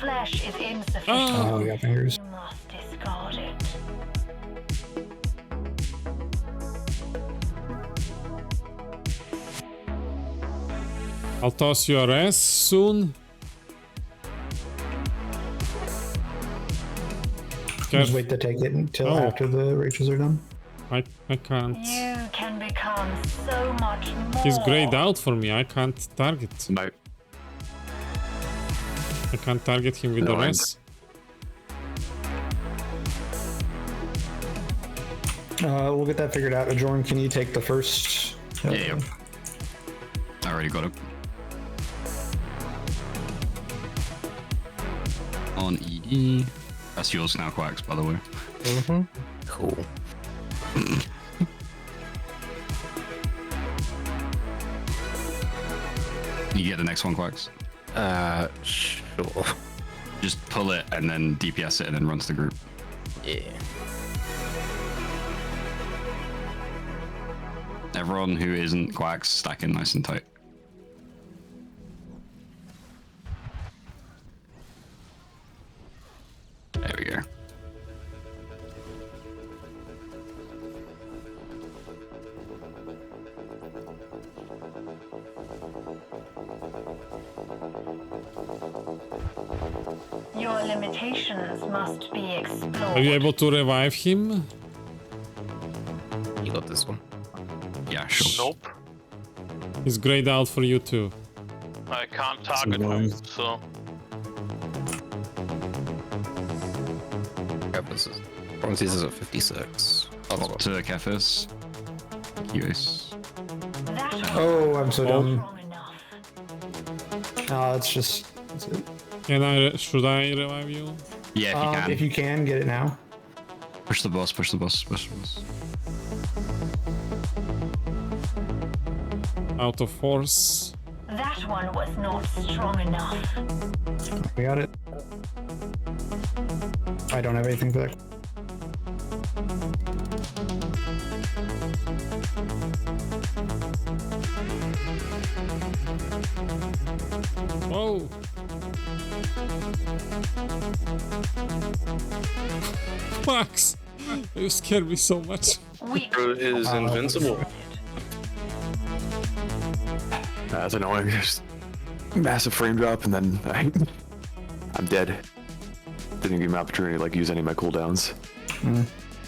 Flesh flesh is insufficient. Oh, we got fingers. You must discard it. I'll toss your ass soon. Just wait to take it until after the races are done. I can't. You can become so much more. He's grayed out for me. I can't target. No. I can't target him with the rest. We'll get that figured out. Jordan, can you take the first? Yeah. I already got it. On ED. That's yours now, Quacks, by the way. Mm-hmm. Cool. You get the next one, Quacks? Sure. Just pull it and then DPS it and then run to the group. Yeah. Everyone who isn't Quacks, stacking nice and tight. There we go. Your limitations must be explored. Are you able to revive him? You got this one. Yeah, sure. Nope. He's grayed out for you too. I can't target him, so. Bronzes is at 56. Up to Kefis. US. Oh, I'm so dumb. It's just. That's it. Should I revive you? Yeah, if you can. If you can, get it now. Push the boss, push the boss, push the boss. Out of force. That one was not strong enough. We got it. I don't have anything for that. Whoa. Max, you scared me so much. Is invincible. That's annoying. Just massive frame drop, and then I'm dead. Didn't give me an opportunity to like use any of my cooldowns.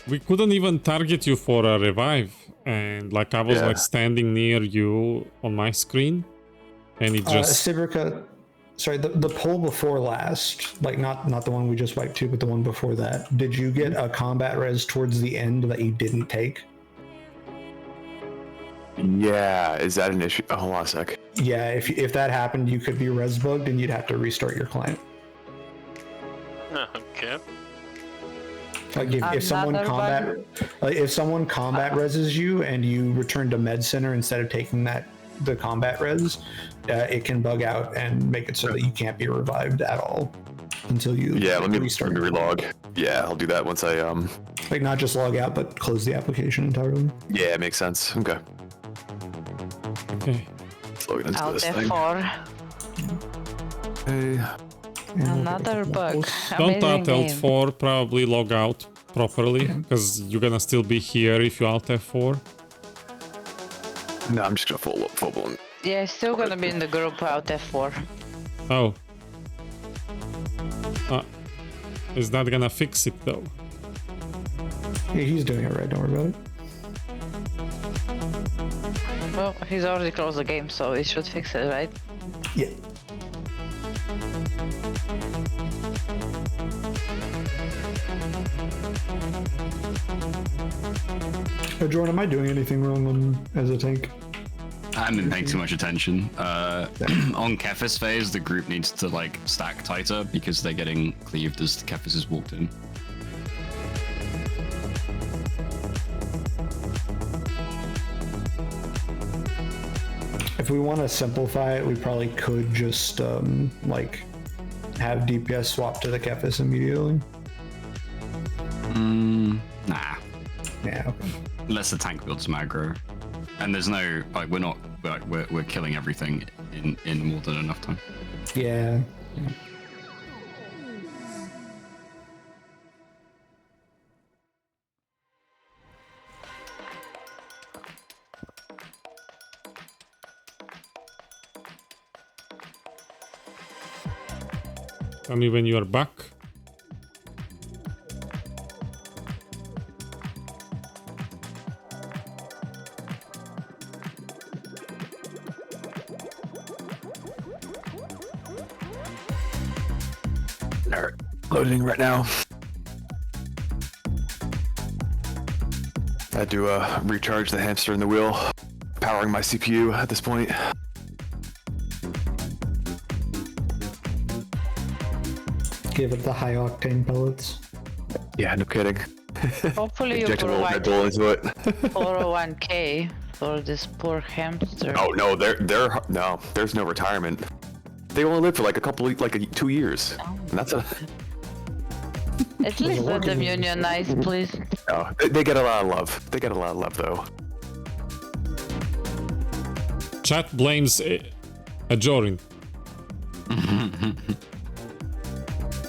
We couldn't even target you for a revive, and like I was like standing near you on my screen, and it just. Sibrica, sorry, the poll before last, like not the one we just wiped to, but the one before that. Did you get a combat res towards the end that you didn't take? Yeah, is that an issue? Oh, hold on a sec. Yeah, if that happened, you could be res bugged and you'd have to restart your client. Okay. Like if someone combat, like if someone combat reses you and you return to med center instead of taking the combat res, it can bug out and make it so that you can't be revived at all until you let me restart. relog. Yeah, I'll do that once I like not just log out but close the application entirely. Yeah, it makes sense. Okay. Okay. Let's log into this thing. Okay. Another bug. Don't Amazing alt game. F4, probably log out properly, because you're gonna still be here if you alt F4. No, I'm just gonna full blown. Yeah, still gonna be in the group out F4. Oh. Is that gonna fix it though? Yeah, he's doing it right, don't worry about it. Well, he's already closed the game, so he should fix it, right? Yeah. Jordan, am I doing anything wrong as a tank? I haven't been paying too much attention. On Kefis phase, the group needs to like stack tighter because they're getting cleaved as Kefis has walked in. If we want to simplify it, we probably could just like have DPS swap to the Kefis immediately. Nah. Yeah. Okay. Unless the tank builds some aggro, and there's no like we're killing everything in more than enough time. Yeah. Tell me when you are back. Alright, loading right now. I had to recharge the hamster in the wheel, powering my CPU at this point. Give it the high octane pellets. Yeah, no kidding. Hopefully you Inject a little Red Bull provide into it. 401k for this poor hamster. Oh no, no, there's no retirement. They only live for like 2 years, and that's a. At least let them unionize, please. Oh, they get a lot of love. They get a lot of love though. Chat blames Ajorin.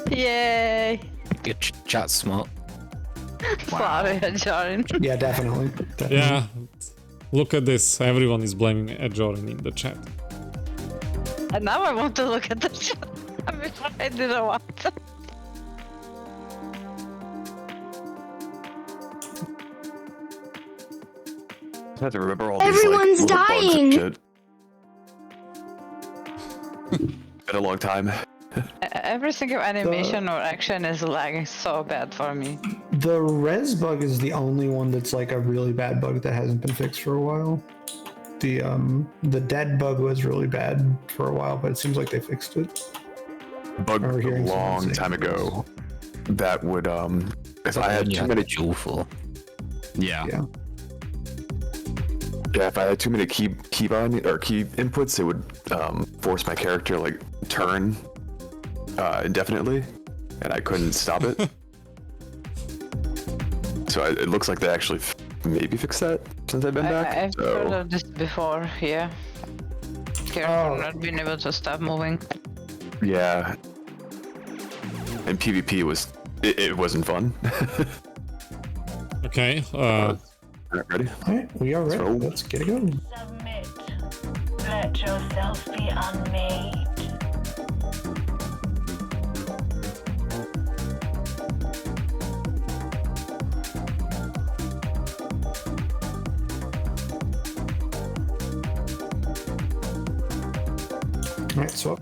Yay! Your chat's smart. Sorry, Ajorin. Yeah, definitely. Yeah, look at this. Everyone is blaming Ajorin in the chat. And now I want to look at the chat. I didn't want to. I have to remember all Everyone's these, like, little bugs and dying. shit. Been a long time. Every single animation or action is lagging so bad for me. The res bug is the only one that's like a really bad bug that hasn't been fixed for a while. The dead bug was really bad for a while, but it seems like they fixed it. Bug I remember a hearing someone long say time it ago. That would if I had You too had many dual for. Yeah. Yeah, if I had too many key inputs, it would force my character to like turn indefinitely, and I couldn't stop it. So it looks like they actually maybe fixed that since I've been back. I've so heard of this before, yeah. Character not being able to stop moving. yeah, and PvP it wasn't fun. Okay. Ready? Alright, we are ready. Let's get it going. Submit. Let yourself be unmade. Alright, swap.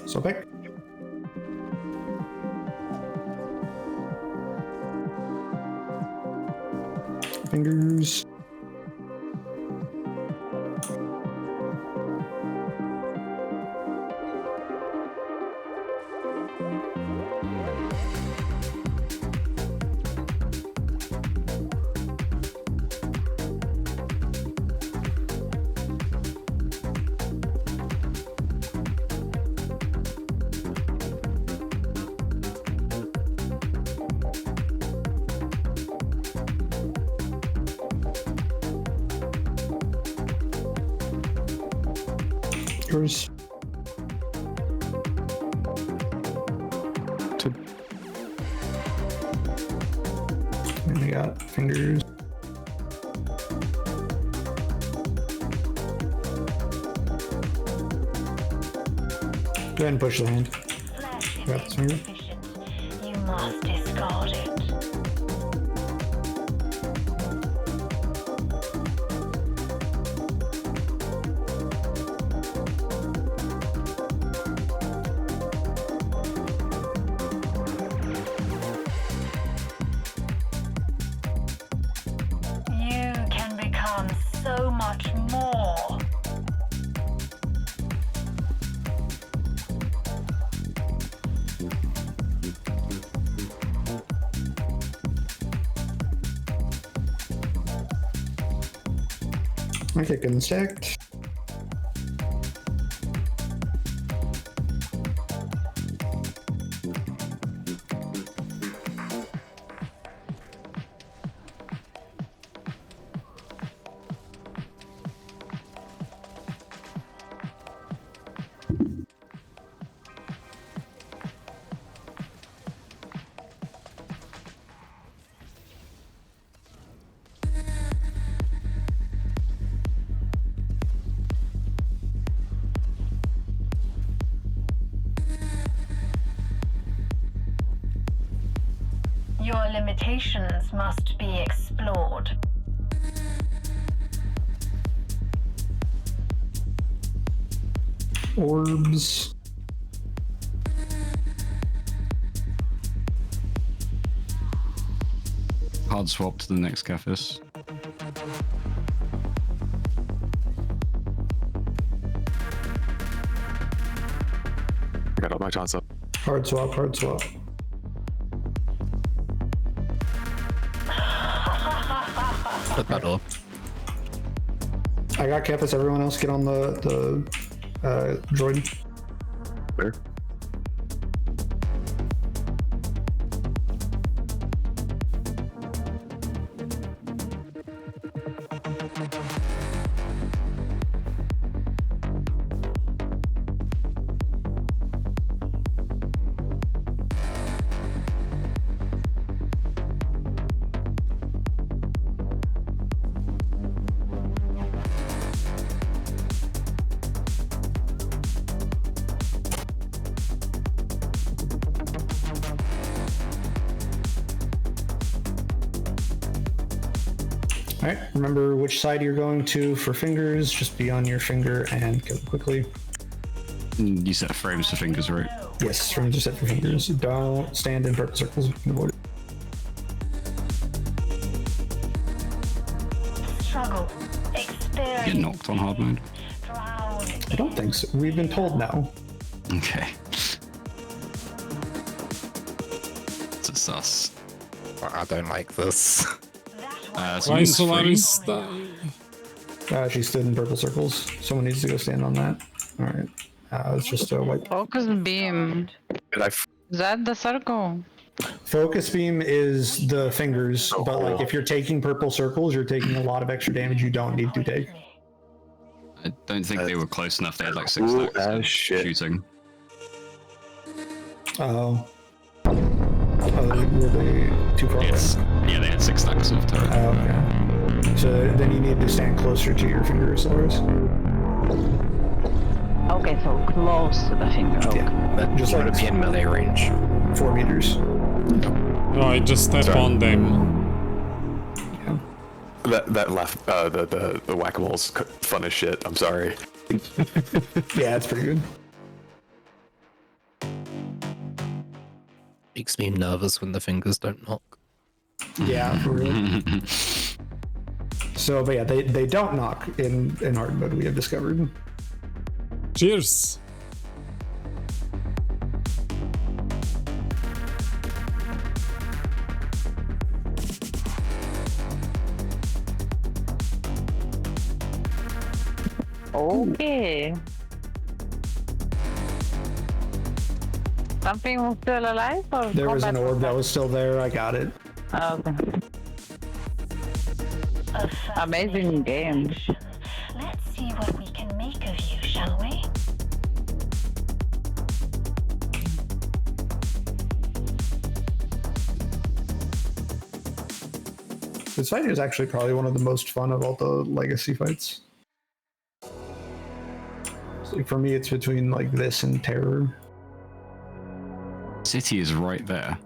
So back. Fingers. Yours. And I got fingers. Go ahead and push the hand. Got this finger. You must discard it. You can become so much more. I kick in the stacked. Your limitations must be explored. Orbs. Hard swap to the next Cephas. I got all my chance up. Hard swap, hard swap. Put that up. I got Cephas. Everyone else get on the droid. Where? All right, remember which side you're going to for fingers. Just be on your finger and kill quickly. You set frames for fingers, right? Yes, frames are set for fingers. Don't stand in purple circles. You can avoid it. Struggle. Get Experience. knocked on hard mode. I don't think so. We've been told no. Okay. It's sus. I don't like this. Why someone's Solaris free. die? She stood in purple circles. Someone needs to go stand on that. All right. It's just a white. Focus beam. Is that the circle? Focus beam is the fingers, but like if you're taking purple circles, you're taking a lot of extra damage you don't need to take. I don't think they were close enough. They had like 6 stacks of shooting. Oh. Were they too far away? Yeah, they had 6 stacks of turret. Oh, okay. So then you need to stand closer to your finger, Solaris. Okay, so close to the finger. Okay. Yeah, but just want like to be in melee range. 4 meters. No, I just step on them. That left the whack-a-mole's fun as shit. I'm sorry. Yeah, it's pretty good. Makes me nervous when the fingers don't knock. Yeah, for real. So, but yeah, they don't knock in hard mode, we have discovered. Cheers. Okay. Something was still alive or There was an combat orb that was still there, I got it. Okay. Amazing game. Let's see what we can make of you, shall we? This fight is actually probably one of the most fun of all the legacy fights. So for me, it's between like this and Terror. City is right there.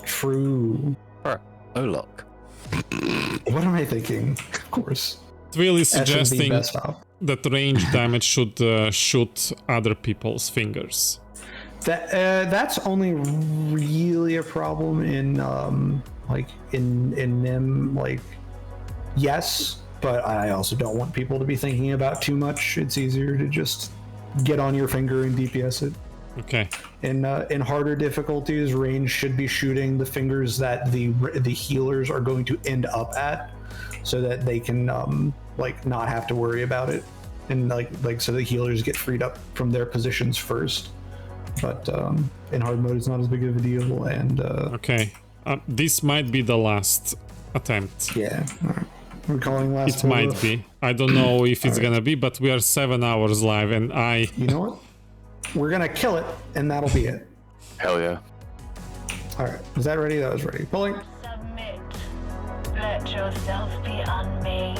True. Oh look. What am I thinking? Of course. It's really S&B suggesting best op. that range damage should shoot other people's fingers. That's only really a problem in like in NIM. Like, yes, but I also don't want people to be thinking about too much. It's easier to just get on your finger and DPS it. Okay. In harder difficulties, range should be shooting the fingers that the healers are going to end up at, so that they can like not have to worry about it, and like so the healers get freed up from their positions first. But in hard mode, it's not as big of a deal. And okay, this might be the last attempt. Yeah. All right. We're calling last. It might be. I don't know if it's gonna be, but we are 7 hours live, and I. You know what? We're gonna kill it, and that'll be it. Hell yeah. All right. Is that ready? That was ready. Pulling. Submit. Let yourself be unmade.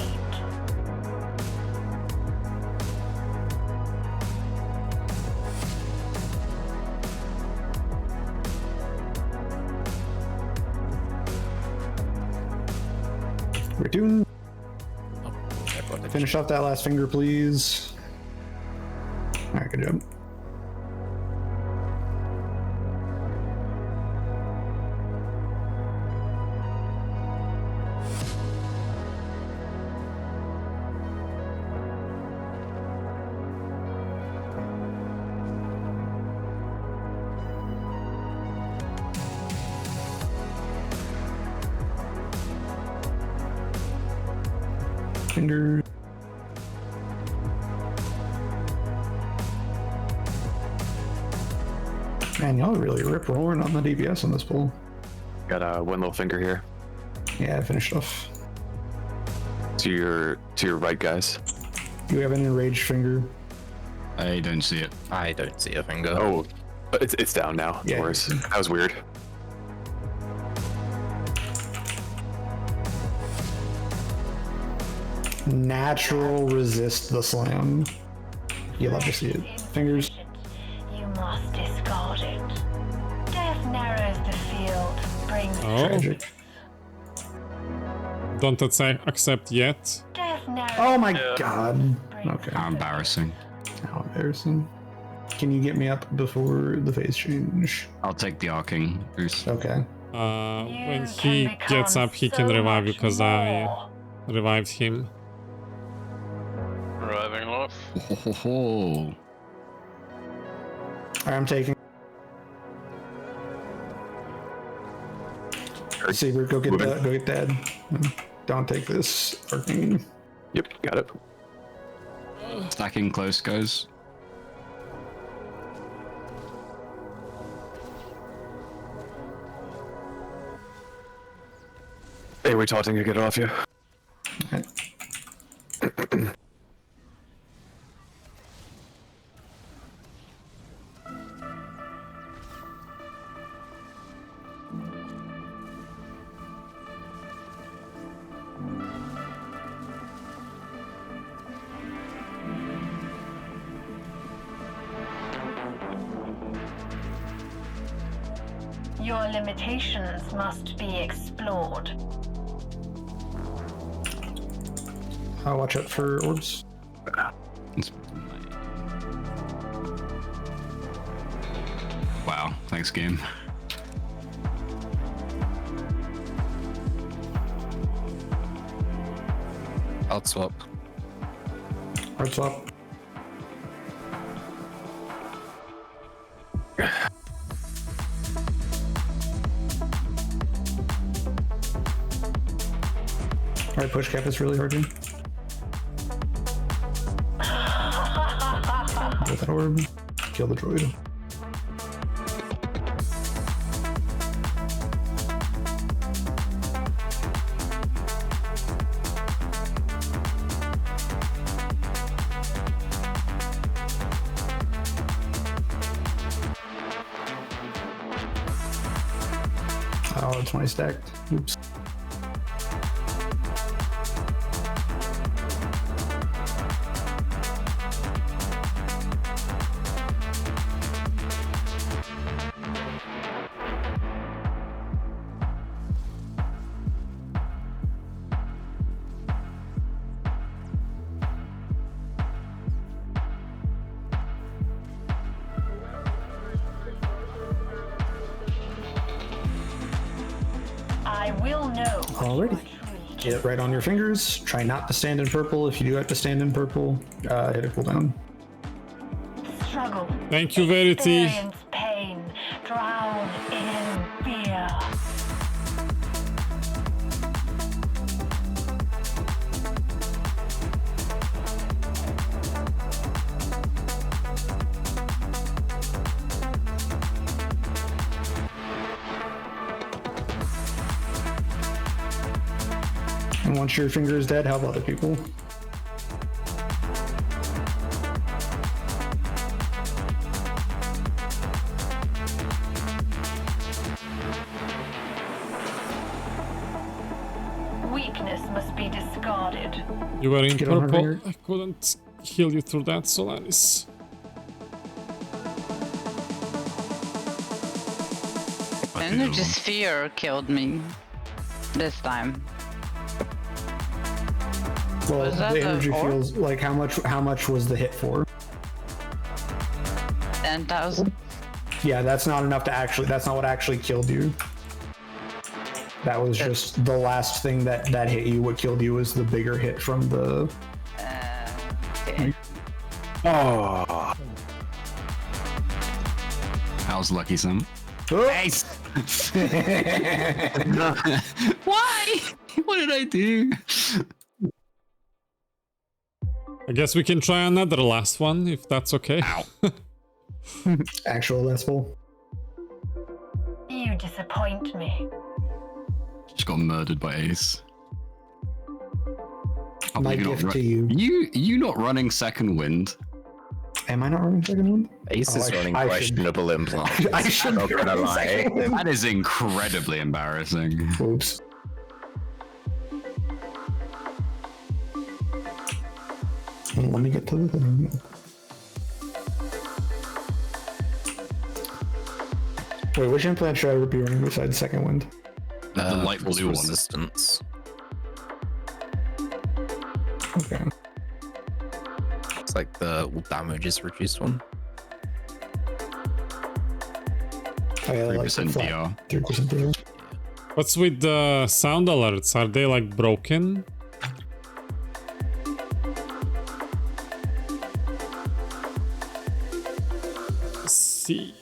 Retune. Finish off that last finger, please. Alright, good job. Finger. Man, y'all really rip roaring on the DPS on this pull. Got one little finger here. Yeah, finished off. To your right, guys. Do you have an enraged finger? I don't see it. I don't see a finger. Oh, it's down now. Yeah. Of course. That was weird. Natural resist the slam. You love to see it. Fingers. You must discard it. Death narrows the field, brings Tragic. Don't accept yet. death narrows. Oh my god. Okay. How embarrassing. How embarrassing. Can you get me up before the phase change? I'll take the arcing boost. Okay. When he gets up, he can revive you because I revived him. Reviving off. Oh. I'm taking. Saber, go get that. Go get Dad. Don't take this. Arcane. Yep, got it. Stacking close, guys. Hey, we're taunting to get it off you. Your limitations must be explored. I'll watch out for orbs. Wow, thanks, game. I'll swap. Hard swap. Alright, push cap is really hard to. Get that orb. Kill the droid. Oh, 20 stacked. Oops. I will know. Alrighty. Get it right on your fingers. Try not to stand in purple. If you do have to stand in purple, hit a cooldown. Struggle. Thank you, Verity. Experience pain. Drown in fear. And once your finger is dead, help other people. Weakness must be discarded. You were in Get on her purple. finger. I couldn't heal you through that, Solaris. Energy sphere killed me this time. Well, Was that the the energy orb? feels like how much was the hit for? 10,000. Yeah, that's not enough to actually. That's not what actually killed you. That was just the last thing that hit you. What killed you was the bigger hit from the. Okay. Oh. How's Lucky Sam? Nice. Why? What did I do? I guess we can try another last one, if that's okay. Actual lessful. You disappoint me. Just got murdered by Ace. My You're not gift to you. You not running second wind? Am I not running second wind? Ace is running I should- questionable implants. I should not be gonna running lie. second wind. That is incredibly embarrassing. Oops. Let me get to the thing. Wait, which implant should I be running besides second wind? The light blue one. Resistance. Okay. It's like the damage is reduced one. Oh, yeah, like 3% flat. DR. 3% DR. What's with the sound alerts? Are they like broken? Let's see.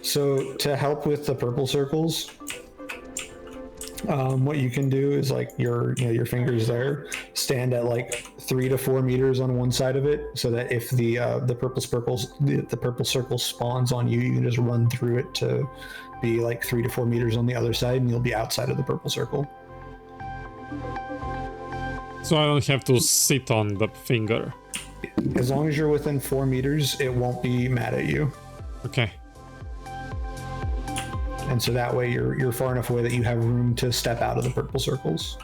So to help with the purple circles, what you can do is like your fingers there stand at like 3 to 4 meters on one side of it, so that if the purple circle spawns on you, you can just run through it to be like 3 to 4 meters on the other side, and you'll be outside of the purple circle. So I don't have to sit on the finger. As long as you're within 4 meters, it won't be mad at you. Okay. And so that way you're far enough away that you have room to step out of the purple circles.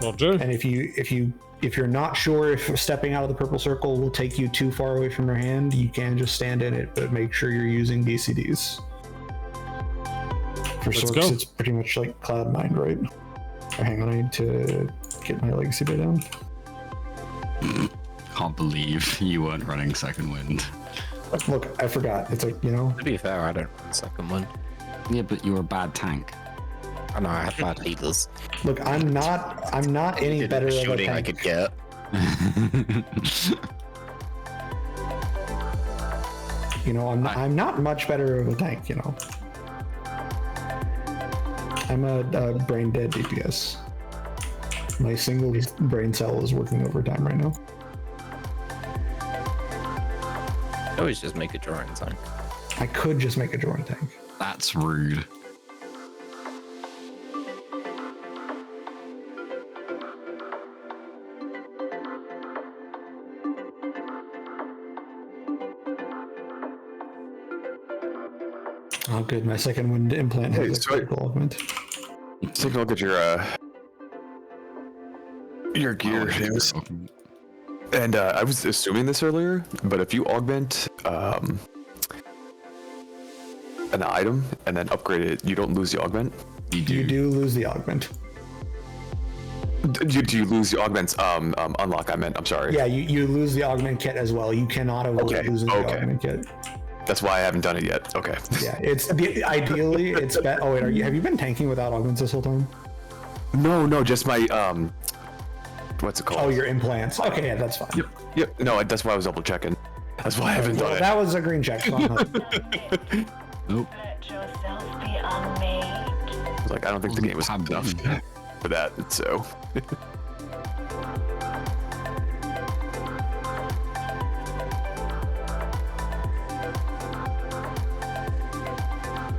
Roger. And if you're not sure if stepping out of the purple circle will take you too far away from your hand, you can just stand in it, but make sure you're using DCDs. For Let's Sorks, go. it's pretty much like Cloud Mind, right? Hang on, I need to get my legacy bay down. Can't believe you weren't running second wind. Look, I forgot. It's like, To be fair, I don't run second one. Yeah, but you're a bad tank. I know, I have bad healers. Look, I'm not any better of a shooting I tank. could get. I'm not much better of a tank, I'm a brain dead DPS. My single brain cell is working overtime right now. I always just make a drawing tank. I could just make a drawing tank. That's rude. Oh, good. My second wind implant has Hey, a so- critical augment. Take a look at your gear, James. And I was assuming this earlier, but if you augment an item and then upgrade it, you don't lose the augment. You do lose the augment. Do you lose the augments? Unlock. I meant. I'm sorry. Yeah, you lose the augment kit as well. You cannot avoid losing the augment kit. That's why I haven't done it yet. Okay. Yeah, ideally it's better. Oh wait, have you been tanking without augments this whole time? No, just my what's it called? Oh, your implants. Okay, yeah, that's fine. Yep. No, that's why I was double checking. That's why I haven't done it. That was a green check. So I'm not- Nope. Let yourself be unmade. I was like, I don't think the game was enough for that. So.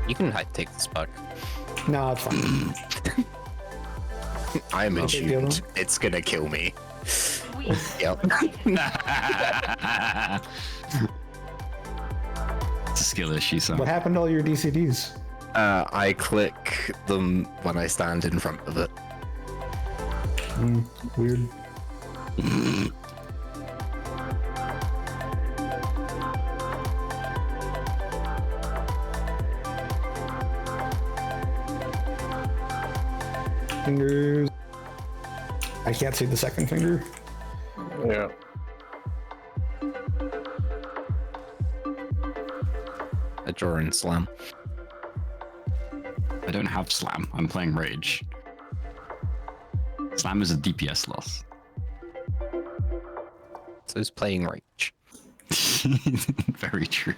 You can take this back. No, it's fine. I'm Okay, attuned. It's gonna kill me. Yep. It's a skill issue, so. What happened to all your DCDs? I click them when I stand in front of it. Weird. fingers. I can't see the second finger. Yeah. A draw and slam. I don't have slam. I'm playing rage. Slam is a DPS loss. So it's playing rage. Very true.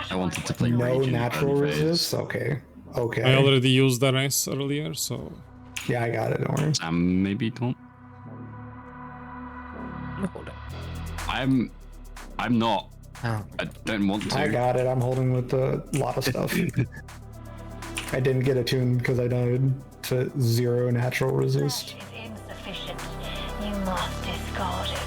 I wanted to play No rage in natural early phase. resist. Okay. Okay. I already used the rest earlier, so Yeah, I got it. Don't worry. Sam maybe don't. I'm not. Oh. I don't want to. I got it. I'm holding with a lot of stuff. I didn't get attuned because I died to 0 natural resist. Insufficient. You must discard it.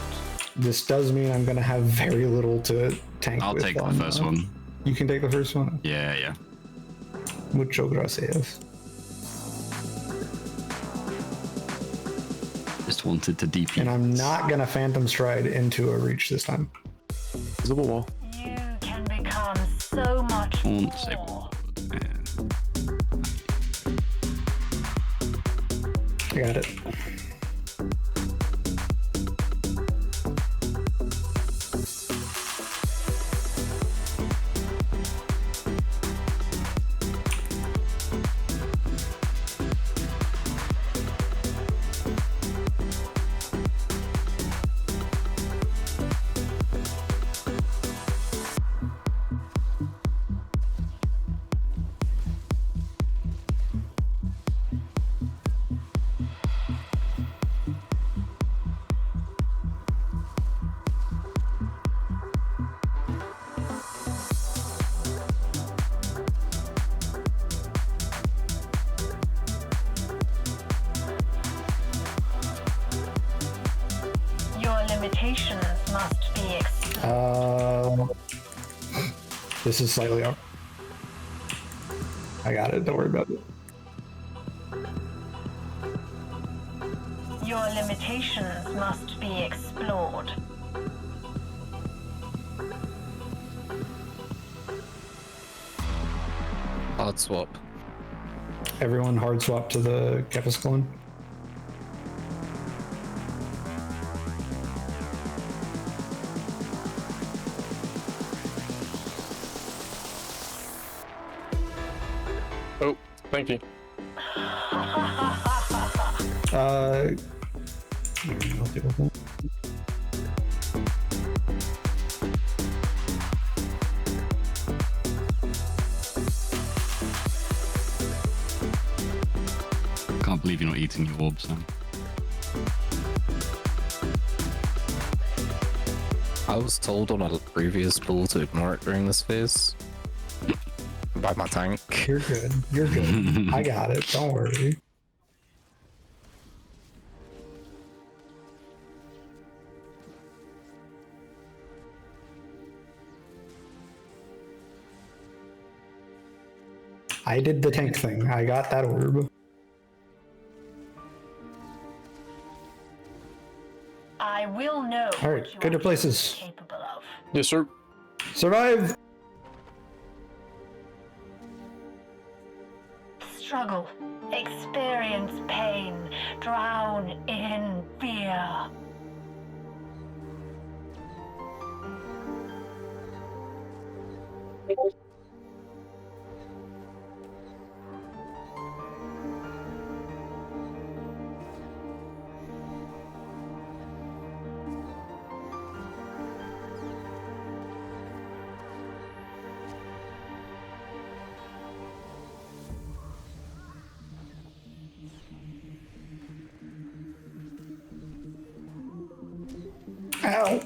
This does mean I'm gonna have very little to tank I'll with. take the on, first one. You can take the first one. Yeah, yeah. Mucho gracias. Just wanted to DP. And I'm not gonna Phantom Stride into a reach this time. Visible wall. You can become so much more. I got it. Your limitations must be This is slightly off. I got it. Don't worry about it. Your limitations must be explored. Hard swap. Everyone hard swap to the Kefis clone. Oh, thank you. I'll deal with that. Can't believe you're not eating your orbs, Sam. I was told on a previous pull to ignore it during this phase. By my tank. You're good. You're good. I got it. Don't worry. I did the tank thing. I got that orb. I will know. All right, go to places. Capable of. Yes, sir. Survive. Struggle. Experience pain. Drown in fear. Ow.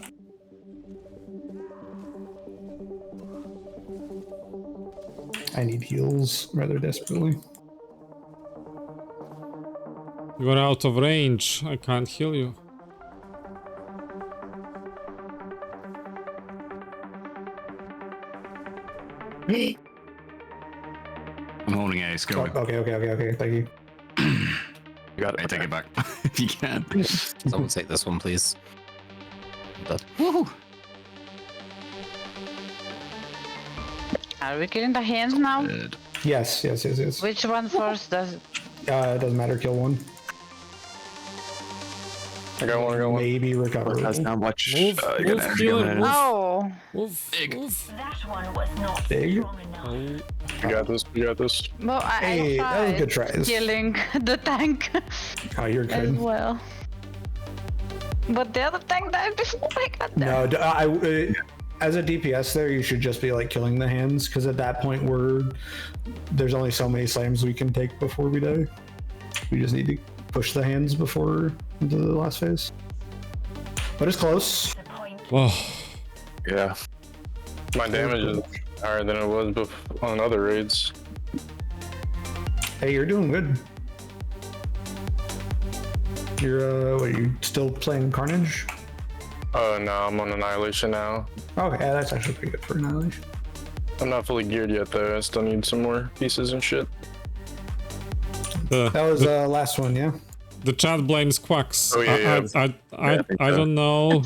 I need heals rather desperately. you are out of range. I can't heal you. I'm holding ace. Go. Okay. Thank you. You got it. I take it back if you can. Someone take this one, please. Woohoo! Are we killing the hands now? Yes. Which one first does it? It doesn't matter. Kill one. I got one. Maybe recover. That's not much. Move, killer, move. Oh. Move. That one was not Big. strong enough. We got this. Well, Hey, that was I a good tried try. killing the tank Oh, you're as good. well. But the other tank died before I got there. No, as a DPS there, you should just be like killing the hands, because at that point there's only so many slams we can take before we die. We just need to push the hands before the last phase. But it's close. Whoa. Yeah. My damage is higher than it was on other raids. Hey, you're doing good. You're what, are you still playing Carnage? No, I'm on Annihilation now. Okay, yeah, that's actually pretty good for Annihilation. I'm not fully geared yet though. I still need some more pieces and shit. That was the last one, yeah. The chat blames Quacks. Oh, yeah, I don't know.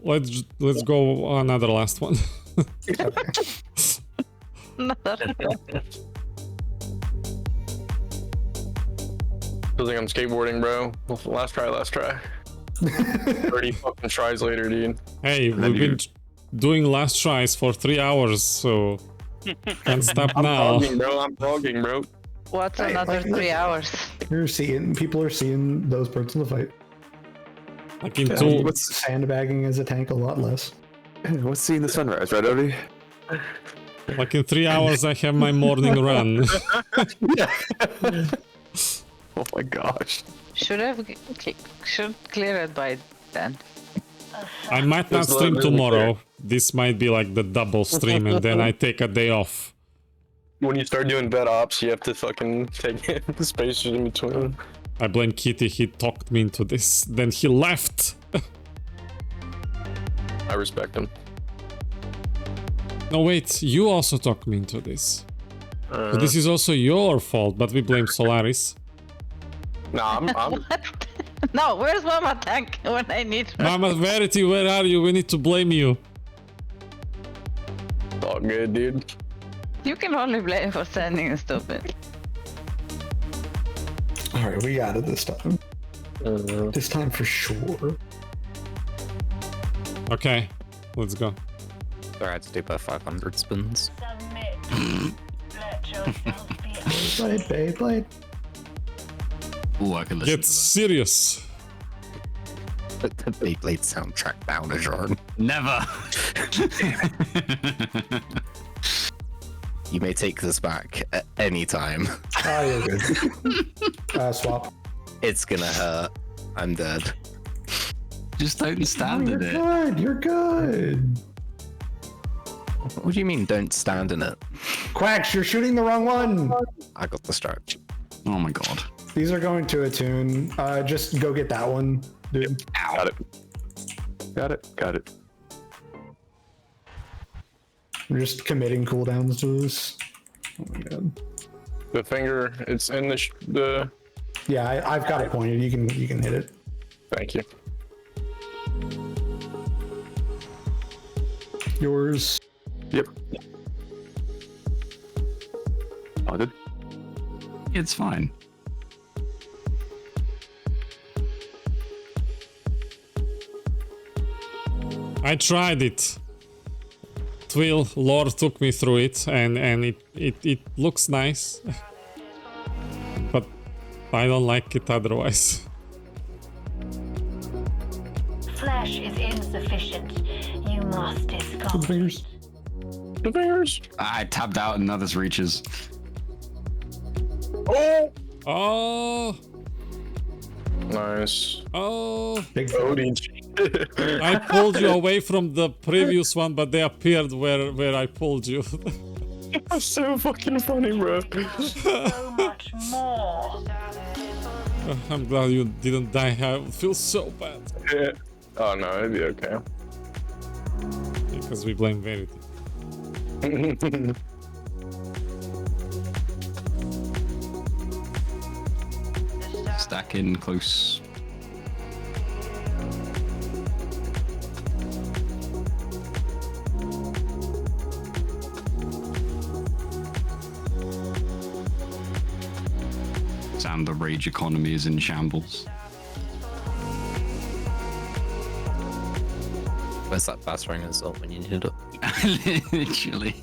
Let's go another last one. Feels like I'm skateboarding, bro. Last try. 30 fucking tries later, dude. Hey, we've been doing last tries for 3 hours, so can't stop now. I'm vlogging, bro. What's another 3 hours? People are seeing those parts of the fight. Like in two, Sandbagging as a tank a lot less. What's seeing the sunrise, right, Odie? like in 3 hours, I have my morning run. Oh my gosh. Should clear it by then. I might not stream tomorrow. This might be like the double stream, and then I take a day off. When you start doing bed ops, you have to fucking take the spaces in between. I blame Kitty, he talked me into this. Then he left. I respect him. No, wait, you also talked me into this. So this is also your fault, but we blame Solaris. Nah, I'm No, where's Mama Tank when I need her? Mama Verity, where are you? We need to blame you. It's all good, dude. You can only blame for sending stupid. Alright, we got it this time. This time for sure. Okay, let's go. Sorry, I had to do about 500 spins. Blade. Ooh, I can listen Get serious. Put the Beyblade soundtrack down, Ajarn. Never. You may take this back at any time. Oh, you're good. Swap. It's gonna hurt. I'm dead. Just don't stand in it. Good. You're good. What do you mean, don't stand in it? Quacks, you're shooting the wrong one. I got distracted. Oh my god. These are going to attune. Just go get that one, dude. Got it. We're just committing cooldowns to this. Oh my god. The finger, it's in the. Yeah, I've got it pointed. You can hit it. Thank you. Yours. Yep. Good. It's fine. I tried it. Twill lore took me through it, and it looks nice. But I don't like it otherwise. Flesh is insufficient. You must discard. The fingers. I tabbed out and others reaches. Oh. Nice. Oh. Big I pulled you away from the previous one, but they appeared where I pulled you. That's so fucking funny, bro. So much more. I'm glad you didn't die. I feel so bad. Yeah. Oh no, it'd be okay. Because we blame Verity. Stack in close. Sound the rage economy is in shambles. Where's that battering insult when you need it? Literally.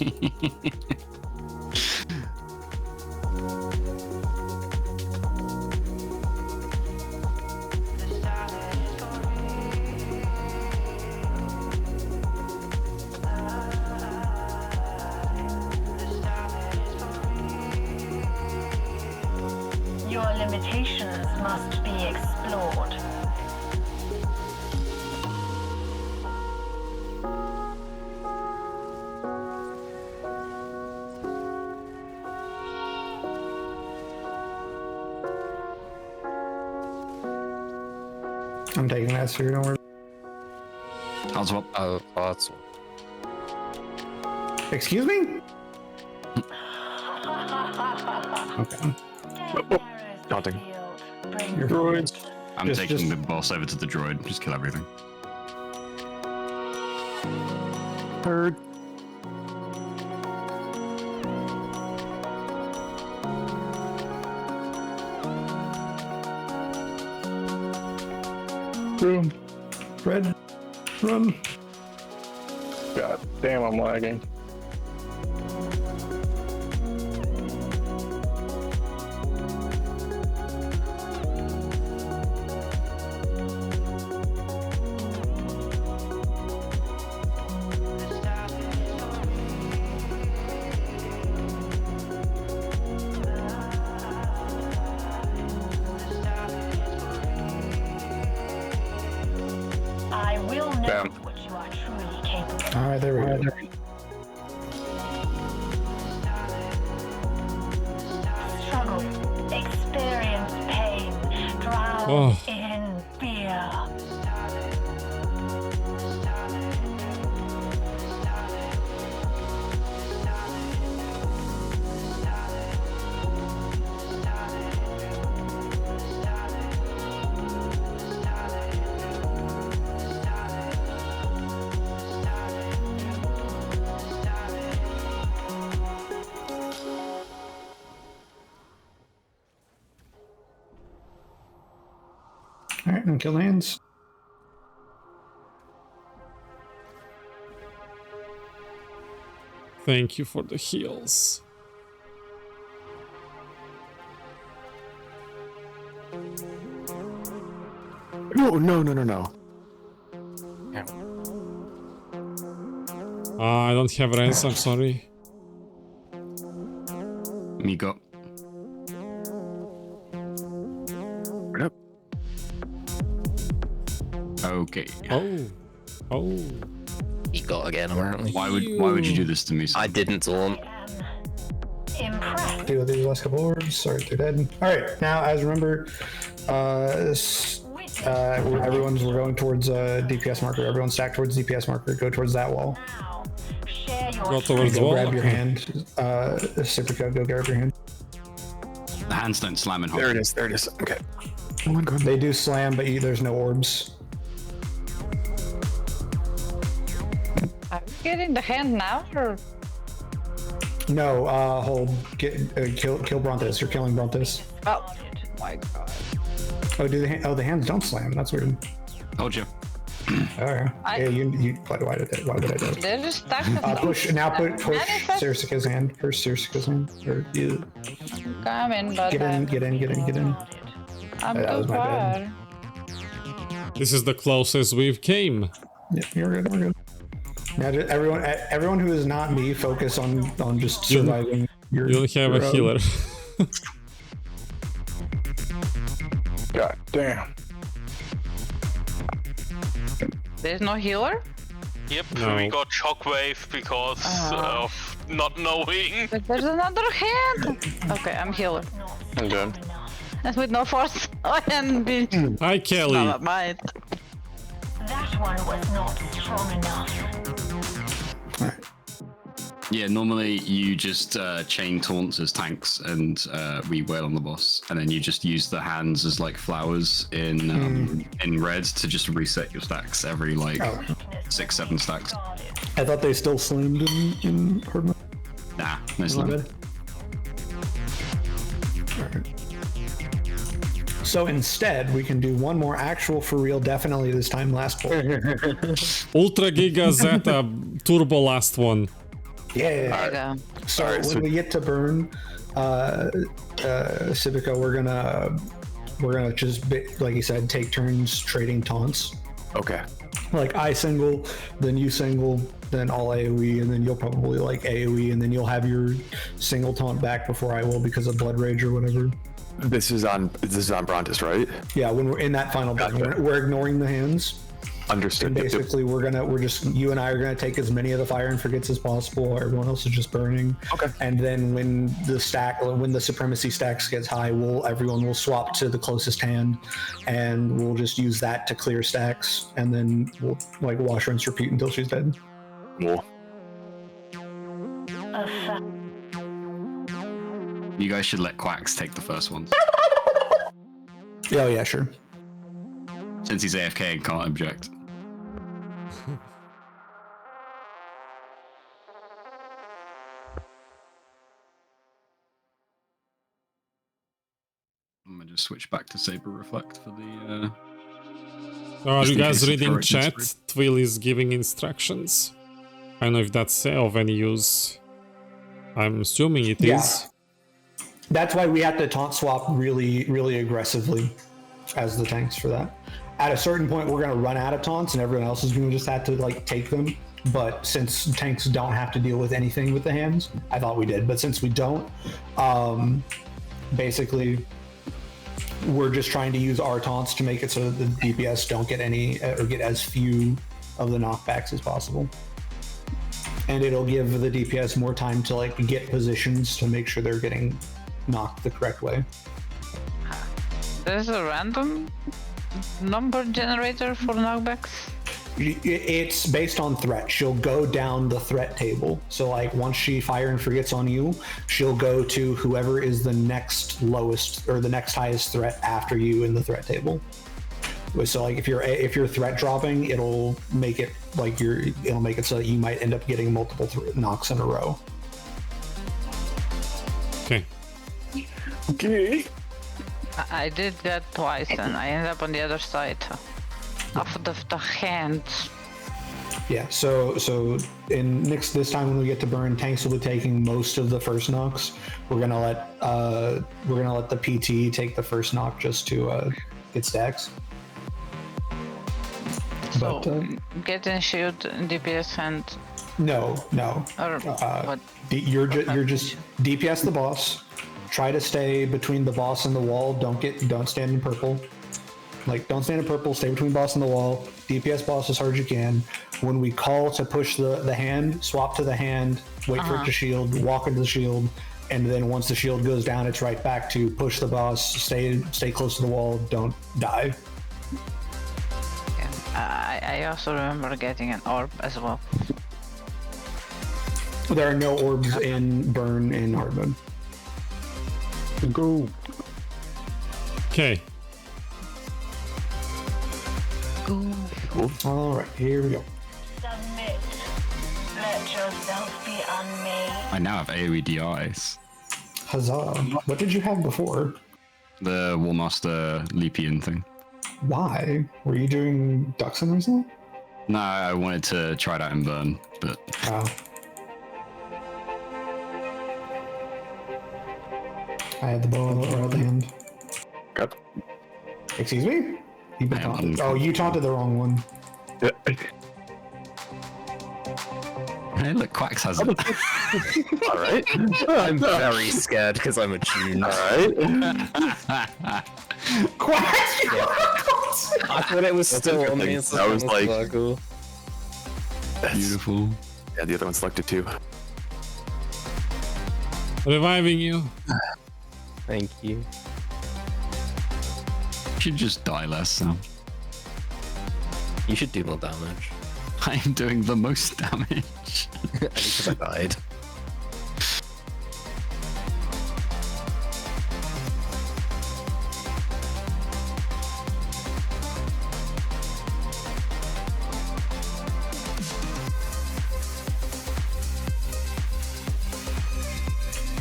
Your limitations must be explored. I'm taking that, so don't worry. That's Excuse me? Okay. Daunting. Your droids. I'm taking the boss over to the droid. Just kill everything. Bird. Boom. Red. Run. God damn, I'm lagging. I will know what you are truly capable of. Alright, there we go. Struggle, experience pain, drown Oh. in fear. Alright, and kill hands. Thank you for the heals. No. I don't have res, I'm sorry. Miko. Okay. Oh. He got again, apparently. Why would you do this to me? Sam? I didn't taunt. Deal with these last couple orbs. Sorry, they're dead. Alright, now as remember, we're going towards DPS marker. Everyone stack towards DPS marker. Go towards that wall. Go towards the Go wall. grab your hand. Super code, go grab your hand. The hands don't slam in hot. There it is. Okay. They do slam, but there's no orbs. Are you getting the hand now or? No, hold. Kill Brontes. You're killing Brontes. Oh my god. Oh, the hands don't slam. That's weird. Told you. Alright. Yeah, you. Why did I do it? They're just stuck with Push Cersei's hand. Push Cersei's hand. Or you. Come in, but Get in. I'm That too was my bad. far. This is the closest we've came. Yeah, we're good. Now, just everyone who is not me, focus on just surviving. You'll have a healer. God damn. There's no healer? Yep, No. we got shockwave because of not knowing. But there's another hand! Okay, I'm healer. I'm done. And with no force. I can be. Hi, Kelly. Not mine. That one was not strong enough. Yeah, normally you just chain taunts as tanks and we wail on the boss, and then you just use the hands as like flowers in red to just reset your stacks every like 6-7 stacks. I thought they still slammed in hard mode. Nah, no slam. Alright. So instead, we can do one more actual for real, definitely this time last pull. Ultra Giga Zeta Turbo last one. Yeah. So when we get to burn, Civica, we're gonna just like you said, take turns trading taunts. Okay. Like I single, then you single, then all AoE, and then you'll probably like AoE, and then you'll have your single taunt back before I will because of Blood Rage or whatever. This is on Brontis, right? Yeah, when we're in that final burn, we're ignoring the hands. Understood. And basically, you and I are gonna take as many of the fire and forgets as possible. While everyone else is just burning. Okay. And then when the supremacy stacks gets high, everyone will swap to the closest hand, and we'll just use that to clear stacks, and then we'll like wash, rinse, repeat until she's dead. Cool. You guys should let Quacks take the first ones. Oh yeah, sure. Since he's AFK and can't object. I'm gonna just switch back to Saber Reflect for the. So are just you in guys case reading Heroic chat? Inspired. Twill is giving instructions. I don't know if that's of any use. I'm assuming it is. That's why we have to taunt swap really, really aggressively as the tanks for that. At a certain point, we're going to run out of taunts and everyone else is going to just have to like take them. But since tanks don't have to deal with anything with the hands, I thought we did. But since we don't, basically, we're just trying to use our taunts to make it so that the DPS don't get any or get as few of the knockbacks as possible. And it'll give the DPS more time to like get positions to make sure they're getting knocked the correct way. There's a random number generator for knockbacks? It's based on threat. She'll go down the threat table. So like once she fire and forgets on you, she'll go to whoever is the next lowest or the next highest threat after you in the threat table. So like if you're threat dropping, it'll make it like it'll make it so that you might end up getting multiple knocks in a row. Okay. Okay. I did that twice and I ended up on the other side of the hand. Yeah, so in this time when we get to burn, tanks will be taking most of the first knocks. We're gonna let the PT take the first knock just to get stacks. So getting shield DPS hand. No. Or what? You're just DPS the boss. Try to stay between the boss and the wall. Don't stand in purple. Like don't stand in purple. Stay between boss and the wall. DPS boss as hard as you can. When we call to push the hand, swap to the hand. Wait for it to shield. Walk into the shield, and then once the shield goes down, it's right back to push the boss. Stay close to the wall. Don't die. I also remember getting an orb as well. There are no orbs in burn and hard mode. Go. Okay. Cool. All right, here we go. Submit. Let yourself be unmade. I now have AoE DIs. Huzzah. What did you have before? The Warmaster Leapian thing. Why? Were you doing Duxon or something? No, I wanted to try that in burn, but. Oh. I had the bow or the hand. Got. Excuse me? You've been taunted. Oh, you taunted the wrong one. Yeah. Hey, look, Quacks has it. All right. I'm very scared because I'm a June. All right. Quacks! I thought it was still on me. That was like cool. Beautiful. Yeah, the other one selected too. Reviving you. Thank you. You should just die less, Sam. You should do more damage. I am doing the most damage. Because I died.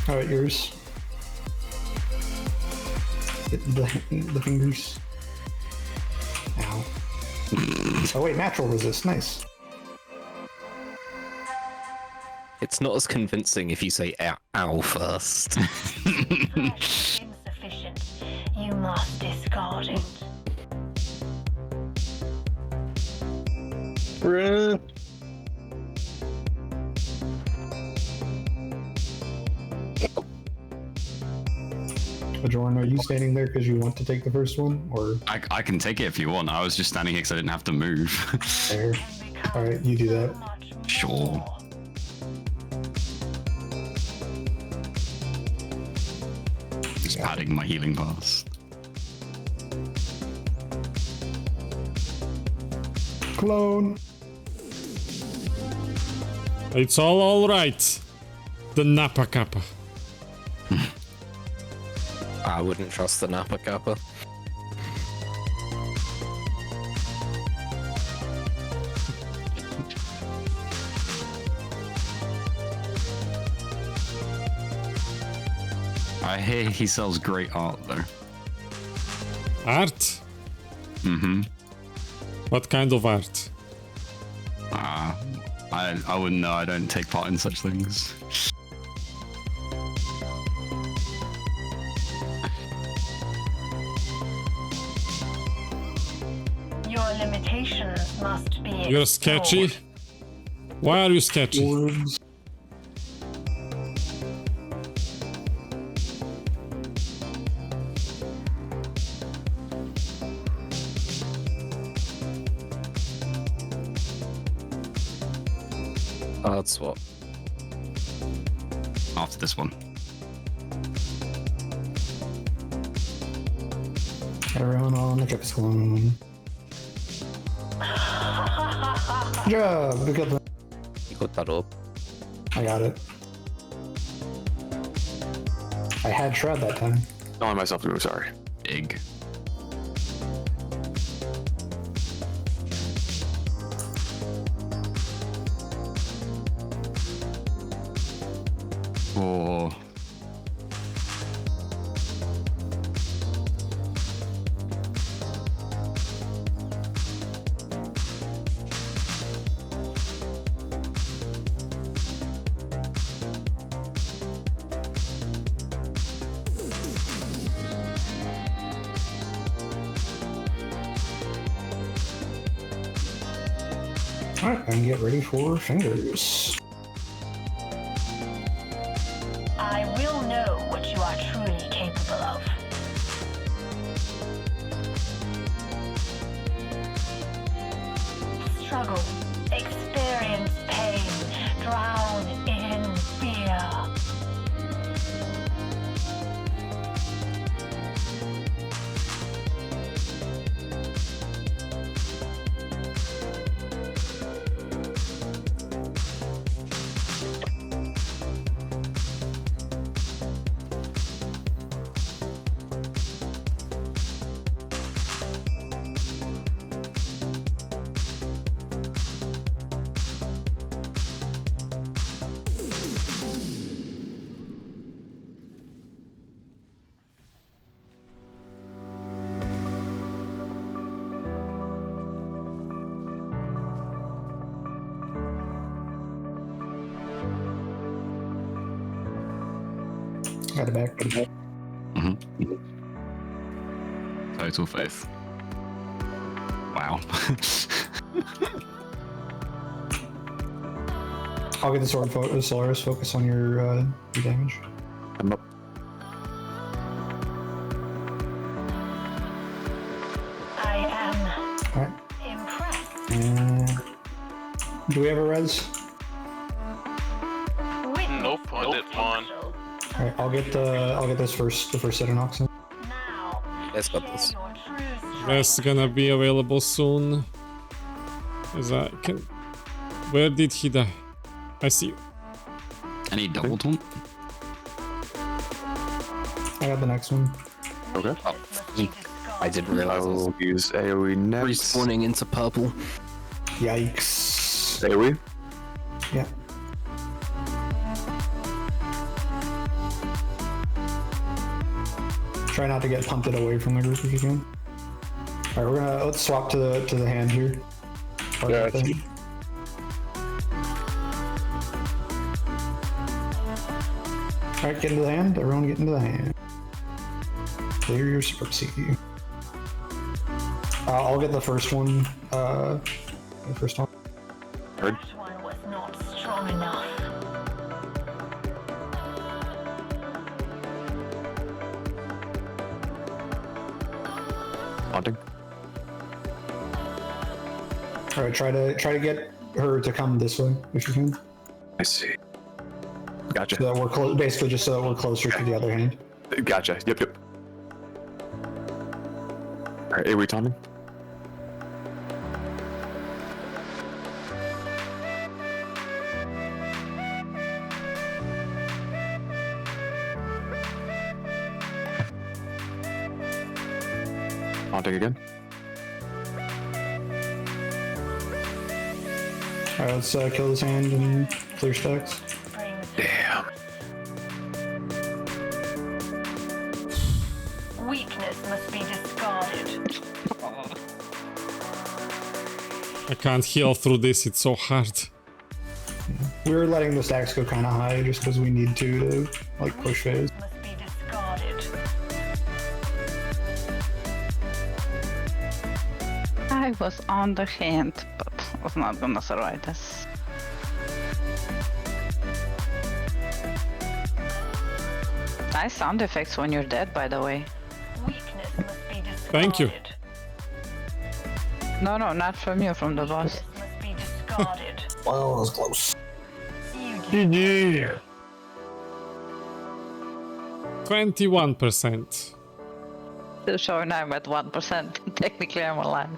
All right, yours. the fingers. Ow. Oh wait, natural resist. Nice. It's not as convincing if you say ow first. Insufficient. You must discard it. Bruh. Jordan, are you standing there because you want to take the first one, or? I can take it if you want. I was just standing here because I didn't have to move. Fair. All right, you do that. Sure. Just padding my healing pass. Clone. It's all right. The Napa Kappa. I wouldn't trust the Napa Kappa. I hear he sells great art though. Art? Mm-hmm. What kind of art? I wouldn't know. I don't take part in such things. Your limitations must be You're sketchy? Why are you sketchy? Hard swap. After this one. Everyone on the trip clone. Good job. We got the. You got that up. I got it. I had shred that time. Telling myself to move. Sorry. Big. Oh. Alright, and get ready for fingers. I will know what you are truly capable of. Struggle, experience pain, drown in fear. Got it back. Mm-hmm. Total faith. Wow. I'll get the sword Solaris focus on your damage. I'm up. I am Alright. impressed. And do we have a res? Nope, I did one. Alright, I'll get the first set of knocks in. Let's got this. That's gonna be available soon. As I can. Where did he die? I see you. Any double taunt? I got the next one. Okay. Oh, I didn't realize. I'll use AoE next. Respawning into purple. Yikes. AoE? Yeah. Try not to get punted away from the group if you can. All right, let's swap to the hand here. Yeah, All right, get into the hand. Everyone, get into the hand. Clear your Sparksy. I'll get the first one. The first one. Heard. That one was not strong enough. Haunting. All right, try to get her to come this way if you can. I see. Gotcha. So that we're basically just so that we're closer to the other hand. Gotcha. Yep. All right, are we taunting? Haunting again. All right, let's kill this hand and clear stacks. Damn. Weakness must be discarded. I can't heal through this, it's so hard. We were letting the stacks go kind of high just because we need to like push phase. Must be discarded. I was on the hand, but was not gonna survive this. Nice sound effects when you're dead, by the way. Weakness must be discarded. Thank you. No, not from you, from the boss. Must be discarded. Well, that was close. Yeah. 21%. Still showing I'm at 1%. Technically, I'm alive.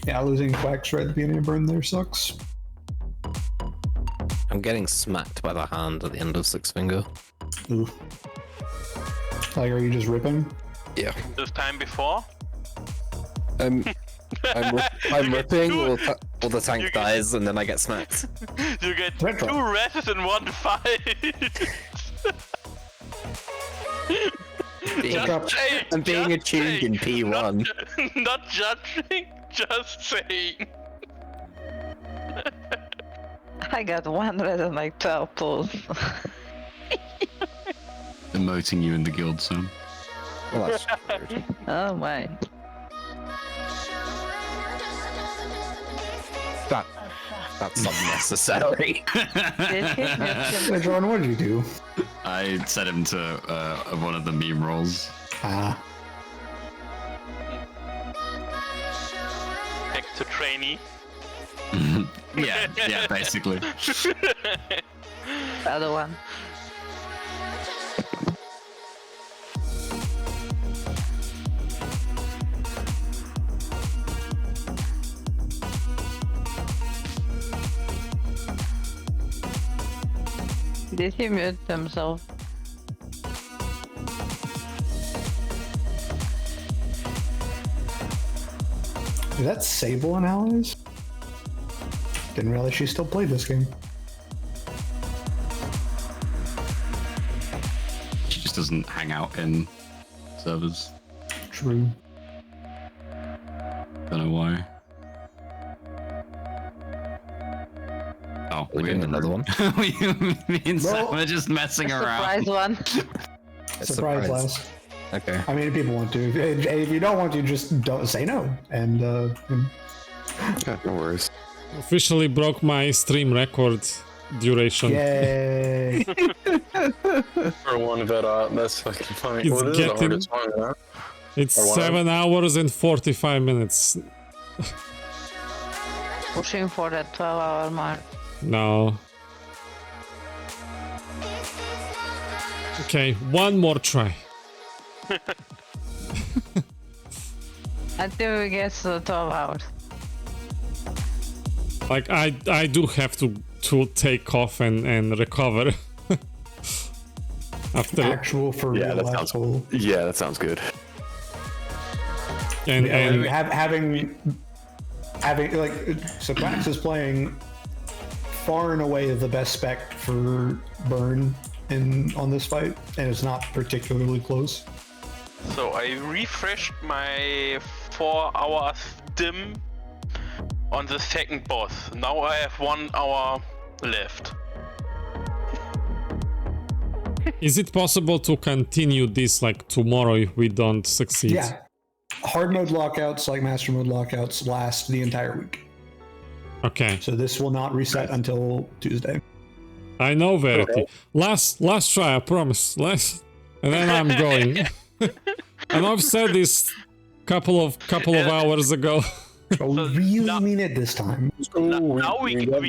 Yeah, losing quacks right at the beginning of burn there sucks. I'm getting smacked by the hand at the end of Six Finger. Ooh. Like, are you just ripping? Yeah. This time before? I'm ripping, or the tank dies, and then I get smacked. You get two reses in one fight. I'm being attuned in P1. Not judging, just saying. I got one red and like 12 pulls. Emoting you in the guild, Sam. Well, that's weird. Oh my. That's unnecessary. John, what did you do? I set him to one of the meme rolls. Ah. Back to trainee. yeah, basically. The other one. Did he mute himself? Is that Sable and Allies? Didn't realize she still played this game. She just doesn't hang out in servers. True. Don't know why. Oh, we're doing another one. Me and Sam are just messing around. Surprise one. Surprise last. Okay. I mean, if people want to. If you don't want to, just don't say no. And Yeah, no worries. Officially broke my stream record duration. Yay! For one vet, that's fucking funny. It's Well, this is the hardest one, huh? It's Or what? 7 hours and 45 minutes. Pushing for that 12-hour mark. No. Okay, one more try. Until we get to the 12 hours. Like I do have to take off and recover. After Actual for Yeah, real that sounds actual. Yeah, that sounds good. and Yeah, and having like so Quax is playing far and away the best spec for burn on this fight, and it's not particularly close. So I refreshed my 4-hour stim on the second boss. Now I have 1 hour left. is it possible to continue this like tomorrow if we don't succeed? Yeah, hard mode lockouts like master mode lockouts last the entire week. Okay. So this will not reset until Tuesday. I know, Verity. Last try, I promise. And then I'm going. And I've said this couple of hours ago. Really mean it this time. Now we go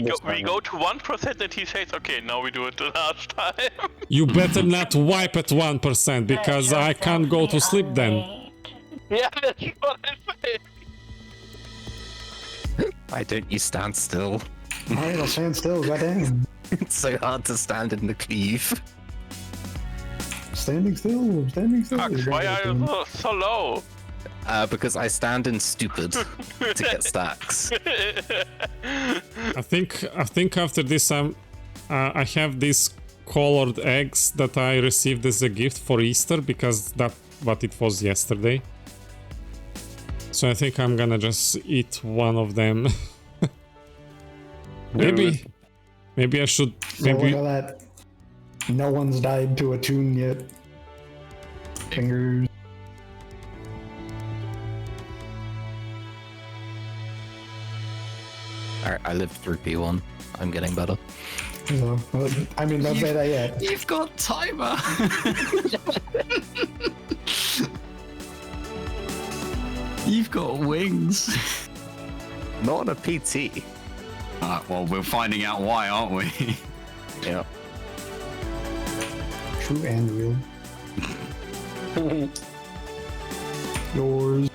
to 1% and he says, okay, now we do it the last time. You better not wipe at 1% because I can't go to sleep then. Yeah, that's what I say. Why don't you stand still? Alright, I'll stand still, goddamn. It's so hard to stand in the cleave. Standing still, standing still. Why are you so low? Because I stand in stupid to get stacks. I think after this I have these colored eggs that I received as a gift for Easter because that's what it was yesterday. So I think I'm gonna just eat one of them. maybe I should. Maybe. So look at that. No one's died to a tune yet. Fingers. Alright, I lived through P1. I'm getting better. No, I mean, don't say that yet. You've got timer. You've got wings. Not on a PT. Well, we're finding out why, aren't we? Yeah. True and real. Yours.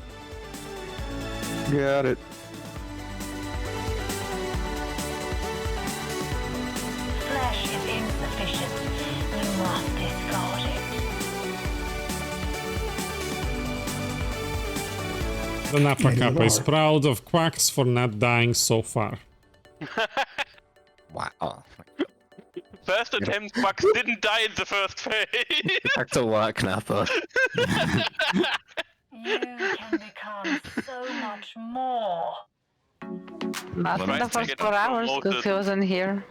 Got it. Flesh is insufficient. You must discard it. The Napa Kappa is proud of Quacks for not dying so far. Wow. First attempt, Bucks didn't die in the first phase. Back to work, Napa. You can become so much more. Not in the first 4 hours because he wasn't here.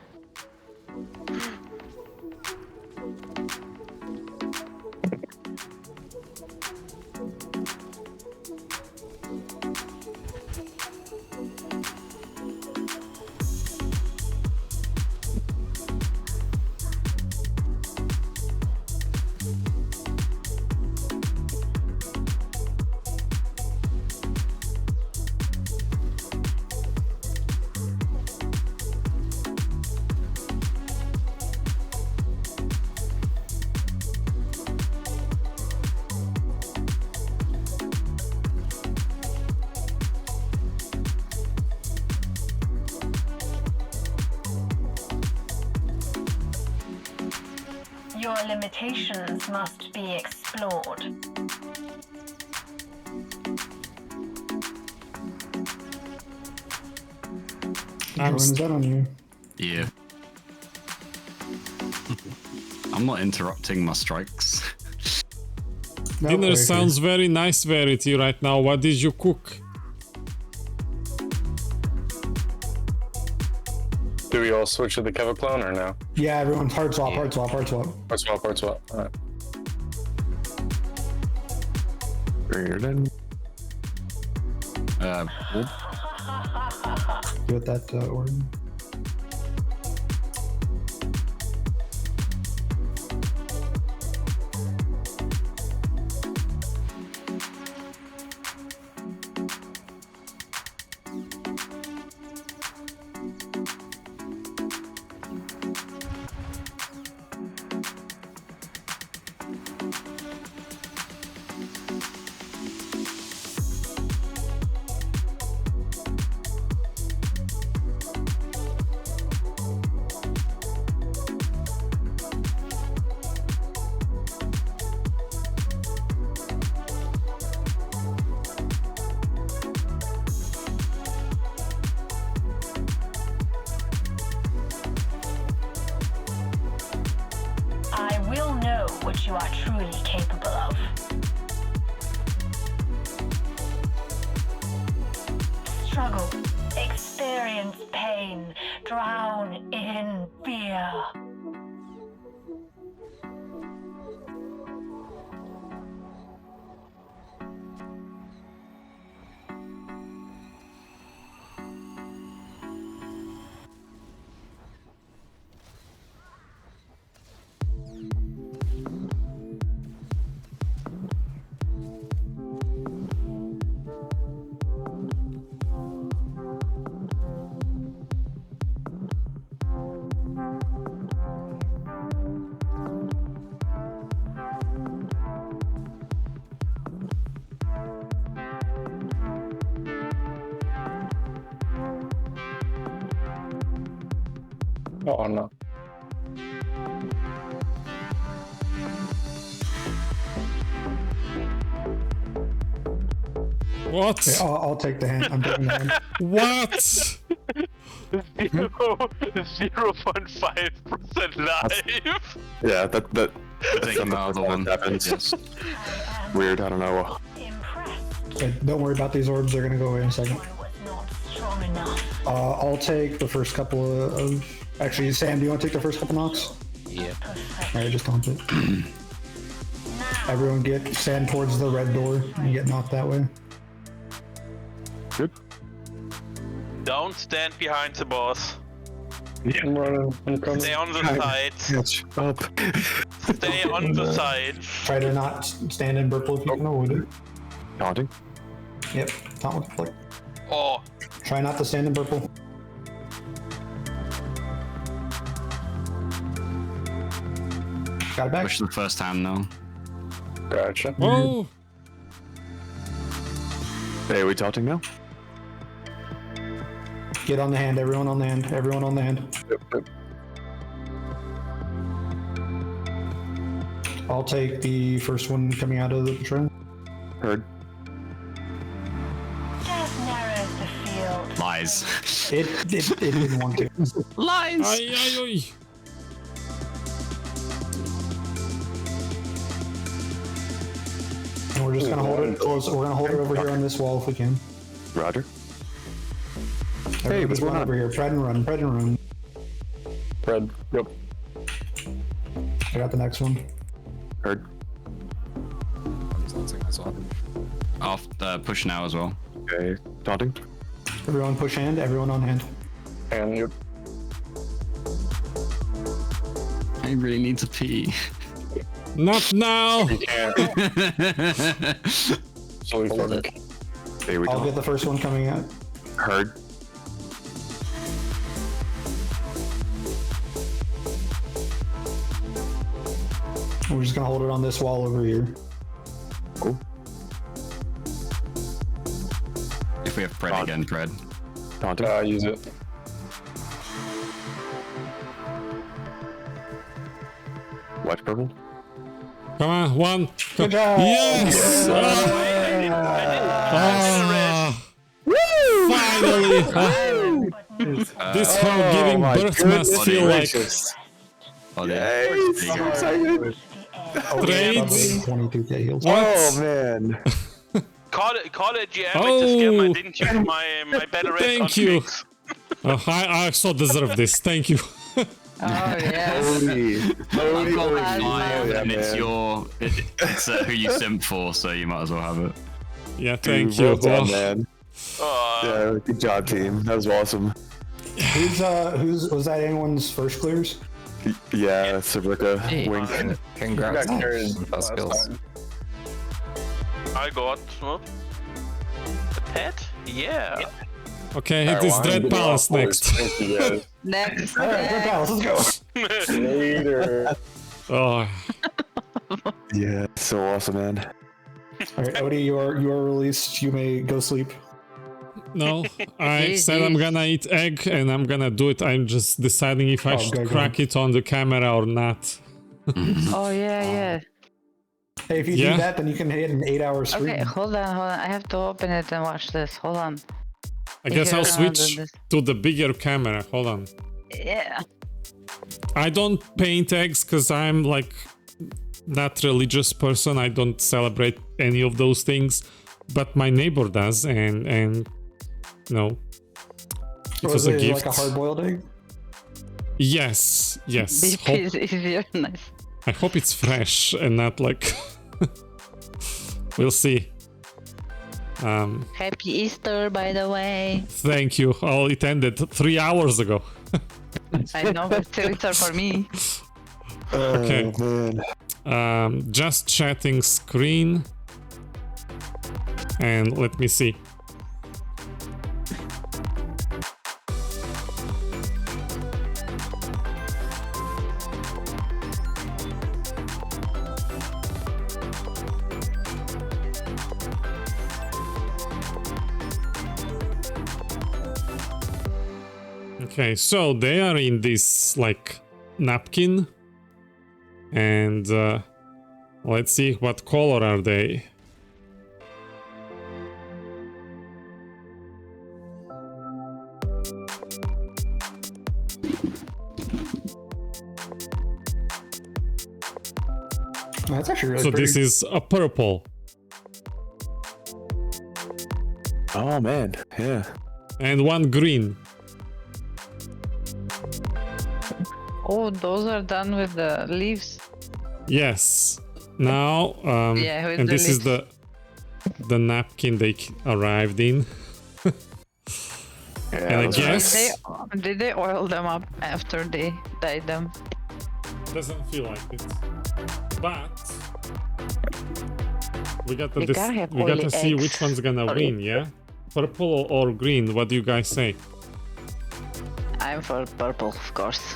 Your limitations must be explored. Is that on you? Yeah. I'm not interrupting my strikes. Dinner sounds very nice, Verity, right now. What did you cook? Do we all switch to the Keva clone or no? Yeah, everyone's hard swap, hard swap, hard swap. Hard swap, hard swap. Alright. Get that word. you are truly capable of. Struggle, experience pain, drown in fear. Oh no. What? Okay, I'll take the hand. I'm taking the hand. What? 0.5% live. Yeah, that Take him out of the one. happens. Yes. Weird. I don't know. Okay, don't worry about these orbs. They're gonna go away in a second. Strong enough. I'll take the first couple of. Actually, Sam, do you want to take the first couple knocks? Yeah. All right, just taunt it. Everyone stand towards the red door and get knocked that way. Good. Don't stand behind the boss. Yeah, I'm running. I'm coming. Stay on the sides. Catch up. Stay on the sides. Try to not stand in purple if you can avoid it. Taunting. Yep, taunt with the flick. Oh, Try not to stand in purple. Got it back. Push the first hand now. Gotcha. Oh, Hey, are we taunting now? Get on the hand, everyone on the hand, everyone on the hand. I'll take the first one coming out of the patron. Heard. Death narrows the field. Lies. It didn't want to. Lies. ay, ay, ay. And we're just gonna hold it close. We're gonna hold it over here on this wall if we can. Roger. Hey, what's going on over here? Pred and run, pred and run. Red. Yep. I got the next one. Heard. I'll push now as well. Okay. Taunting. Everyone push hand, everyone on hand. And yep. I really need to pee. Not now. You can't. So we Hold it. Hey, we I'll taunt. get the first one coming out. Heard. We're just gonna hold it on this wall over here. Cool. If we have Pred again, Pred. Taunting. Use it. Watch purple. Come on, one. Good job. Yes. Finally. This how giving birth must feel like. Yay, so excited. Trades. 22k heals. What? Oh man. call it GM. It's a scam. I Oh. didn't use my battle rate on Thank you. Twix. I so deserve this. Thank you. Oh yes. I've got yeah, 5 and it's man. it's who you simp for, so you might as well have it. Yeah, thank Dude, you. well done, Oh. man. Yeah, good job, team. That was awesome. Who's was that anyone's first clears? Yeah, Sabrika, Hey, wink. congrats. Got carried That's last skills. time. I got what? A pet? Yeah. Okay, Alright, it is well, I'm Dread getting Palace off next. Thank you guys. Next. All right, Red Palace, let's go. Later. Oh, Yeah, so awesome, man. All right, Odie, you are released. You may go sleep. no. I Jeez, said I'm jeez. gonna eat egg and I'm gonna do it. I'm just deciding if I Oh, should go, go. crack it on the camera or not. Oh yeah, yeah. Hey, if you Yeah. do that, then you can hit an 8-hour stream. Okay, hold on. I have to open it and watch this. Hold on. I guess Yeah, I'll I'll do switch this. to the bigger camera. Hold on. Yeah. I don't paint eggs because I'm like not religious person. I don't celebrate any of those things, but my neighbor does, and you know, it was a gift. Like a hard-boiled egg? Yes, yes. BP is easier. Nice. I hope it's fresh and not like. We'll see. Happy Easter, by the way. Thank you. Oh, it ended 3 hours ago. I know, but still Easter for me. Okay. Just chatting screen. And let me see. Okay, so they are in this like napkin, and let's see what color are they. That's actually really So pretty. this is a purple. Oh man, yeah. And one green. Oh, those are done with the leaves. Yes. Now, Yeah, with and the this is lips. the napkin they arrived in. And I guess Did they oil them up after they dyed them? doesn't feel like it, but we got They gotta have we got oily to see eggs. which one's gonna Sorry. win. Yeah, purple or green? What do you guys say? I'm for purple, of course.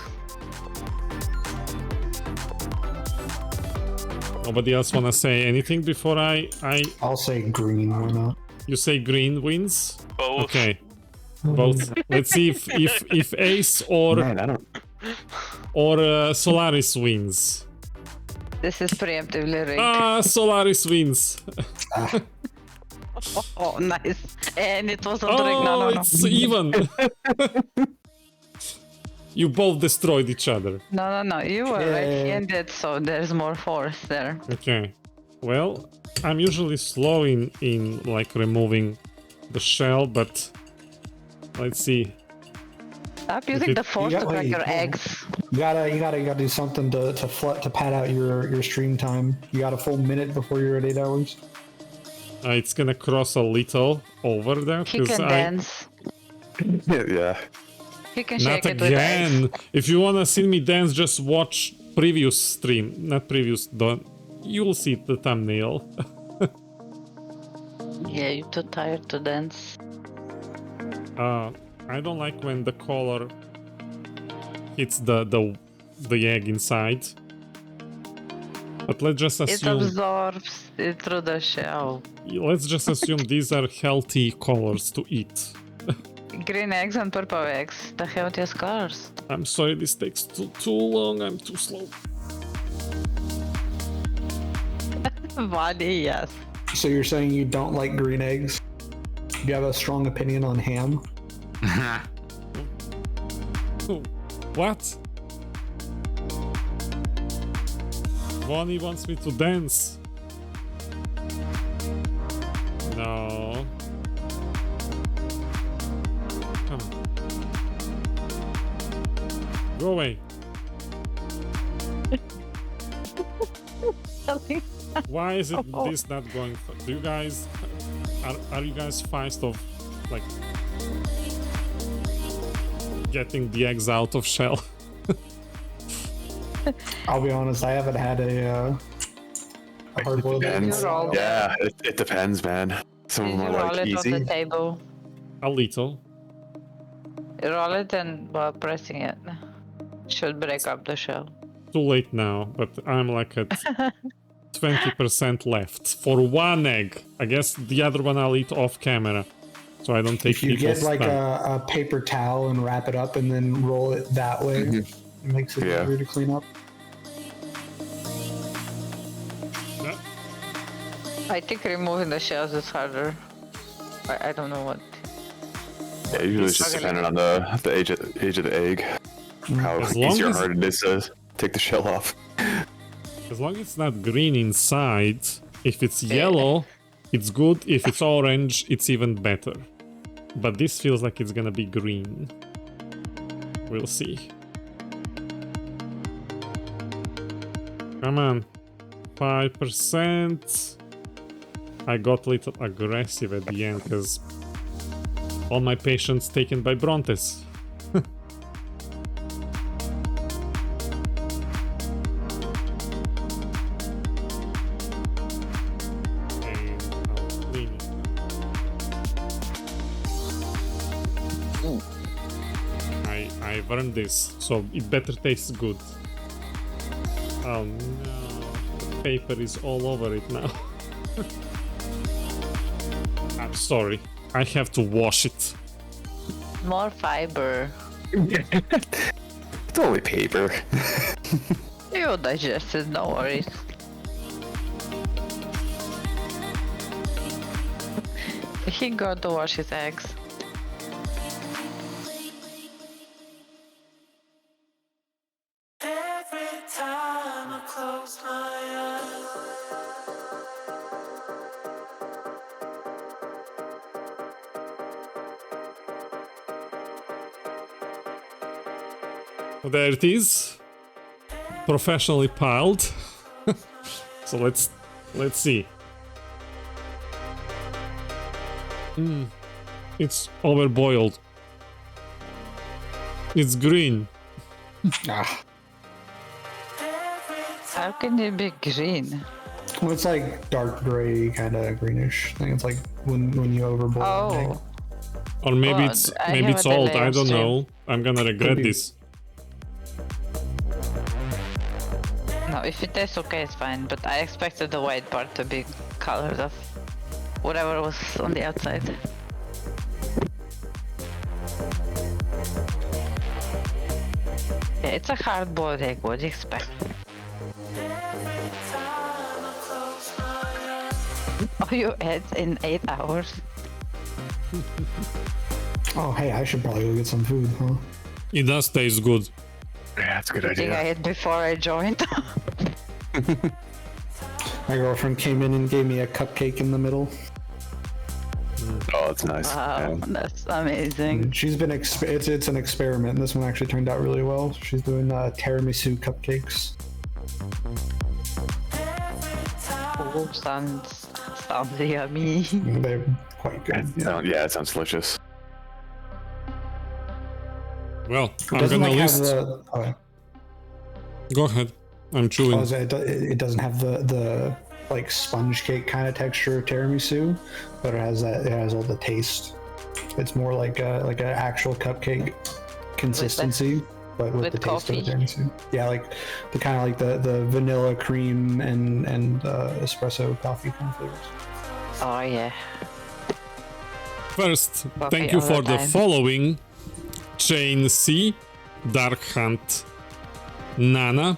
Nobody else wanna say anything before I'll say green. Why not? You say green wins? Both. Okay. Both. Let's see if Ace or Solaris wins. This is preemptively rigged. Ah, Solaris wins. Oh, nice. And it wasn't Oh, rigged. No. it's even. You both destroyed each other. No. You were right-handed, so there's more force there. Okay. Well, I'm usually slow in like removing the shell, but let's see. Stop using the force to crack your eggs. You gotta do something to pad out your stream time. You got a full minute before you're at 8 hours. It's gonna cross a little over there He can dance. Yeah. He can Not shake it with eggs. again. If you wanna see me dance, just watch previous stream, not previous. Don't. You'll see the thumbnail. Yeah, you're too tired to dance. I don't like when the color hits the egg inside. But let's just It assume. absorbs it through the shell. Let's just assume these are healthy colors to eat. Green eggs and purple eggs, the healthiest colors. I'm sorry, this takes too long. I'm too slow. Body, yes. So you're saying you don't like green eggs? Do you have a strong opinion on ham? What? Bonnie wants me to dance. No. Come on. Go away. Why is it this not going? Do you guys are you guys fast of like getting the eggs out of shell? I'll be honest, I haven't had a hard-boiled egg. Yeah, it depends, man. Some of them are Roll like it on easy. the table. A little. Roll it and while pressing it, should break up the shell. Too late now, but I'm like at 20% left for one egg. I guess the other one I'll eat off camera, so I don't take If you people's get like time. a paper towel and wrap it up and then roll it that way, it makes it easier to clean up. I think removing the shells is harder. I don't know what. Yeah, usually it's just dependent on the age of the egg, how As long easy or as- hard it is to take the shell off. As long as it's not green inside. If it's yellow, it's good. If it's orange, it's even better. But this feels like it's gonna be green. We'll see. Come on. 5%. I got a little aggressive at the end because all my patients taken by Brontes. I've earned this, so it better taste good. Oh no, the paper is all over it now. I'm sorry, I have to wash it. More fiber. It's only paper. You'll digest it, no worries. He got to wash his eggs. Every time I close my eyes. There it is, professionally piled. So let's see. It's overboiled. It's green. How can it be green? Well, it's like dark gray, kind of greenish. I think it's like when you overboil an egg. Or maybe Well, it's I maybe have it's a old. delay I of don't stream. know. I'm gonna regret this. No, if it tastes okay, it's fine. But I expected the white part to be colored of whatever was on the outside. Yeah, it's a hard-boiled egg. What do you expect? Oh, you ate in 8 hours? Oh, hey, I should probably go get some food, huh? It does taste good. Yeah, that's a good I think I idea. ate before I joined. My girlfriend came in and gave me a cupcake in the middle. Oh, that's nice. Wow, that's amazing. She's been it's an experiment. This one actually turned out really well. She's doing tiramisu cupcakes. Oh, sounds yummy. They're quite good. Yeah, it sounds delicious. Well, It I'm doesn't gonna like have list. the. Oh, Go ahead. I'm chewing. it doesn't have the like sponge cake kind of texture of tiramisu, but it has all the taste. It's more like an actual cupcake consistency, but with the taste of the tiramisu. Yeah, like the kind of like the vanilla cream and espresso coffee kind of flavors. Oh yeah. First, Coffee thank you all the for the time. following: Chain C, Dark Hunt, Nana.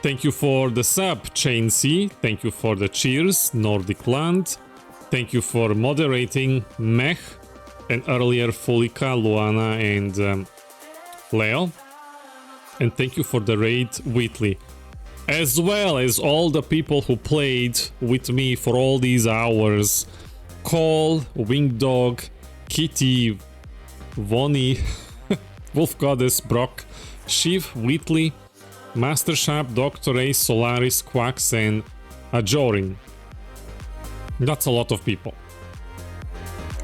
Thank you for the sub, Chain C. Thank you for the cheers, Nordic Land. Thank you for moderating, Mech, and earlier Fulika, Luana, and Leo. And thank you for the raid, Whitley. As well as all the people who played with me for all these hours. Cole, Wingdog, Kitty, Vonnie, Wolf Goddess, Brock, Shiv, Whitley, Master Sharp, Dr. Ace, Solaris, Quax, and Ajorin. That's a lot of people.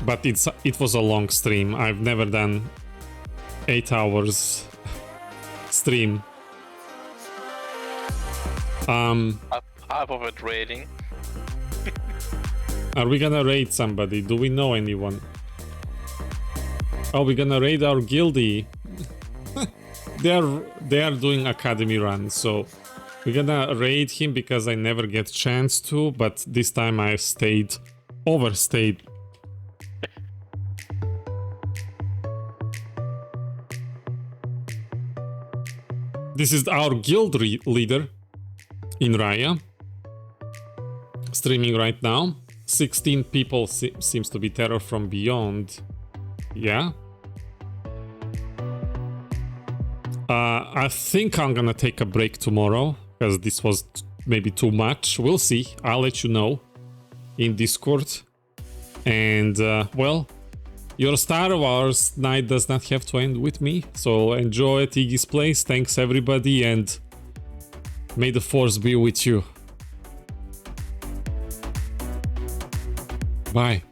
But it was a long stream. I've never done 8 hours stream. Half of it raiding. Are we gonna raid somebody? Do we know anyone? Oh, we're gonna raid our guildie. They are doing academy run, so we're gonna raid him because I never get chance to, but this time I overstayed. This is our guild leader in RAIA, streaming right now. 16 people seems to be Terror from Beyond. Yeah. I think I'm gonna take a break tomorrow because this was maybe too much. We'll see. I'll let you know in Discord. And well, your Star Wars night does not have to end with me. So enjoy at Iggy's place. Thanks everybody, and may the Force be with you. Bye.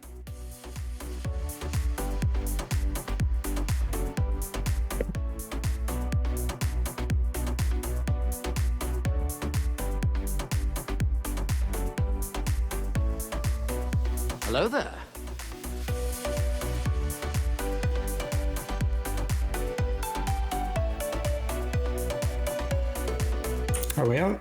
Hello there. Are we out?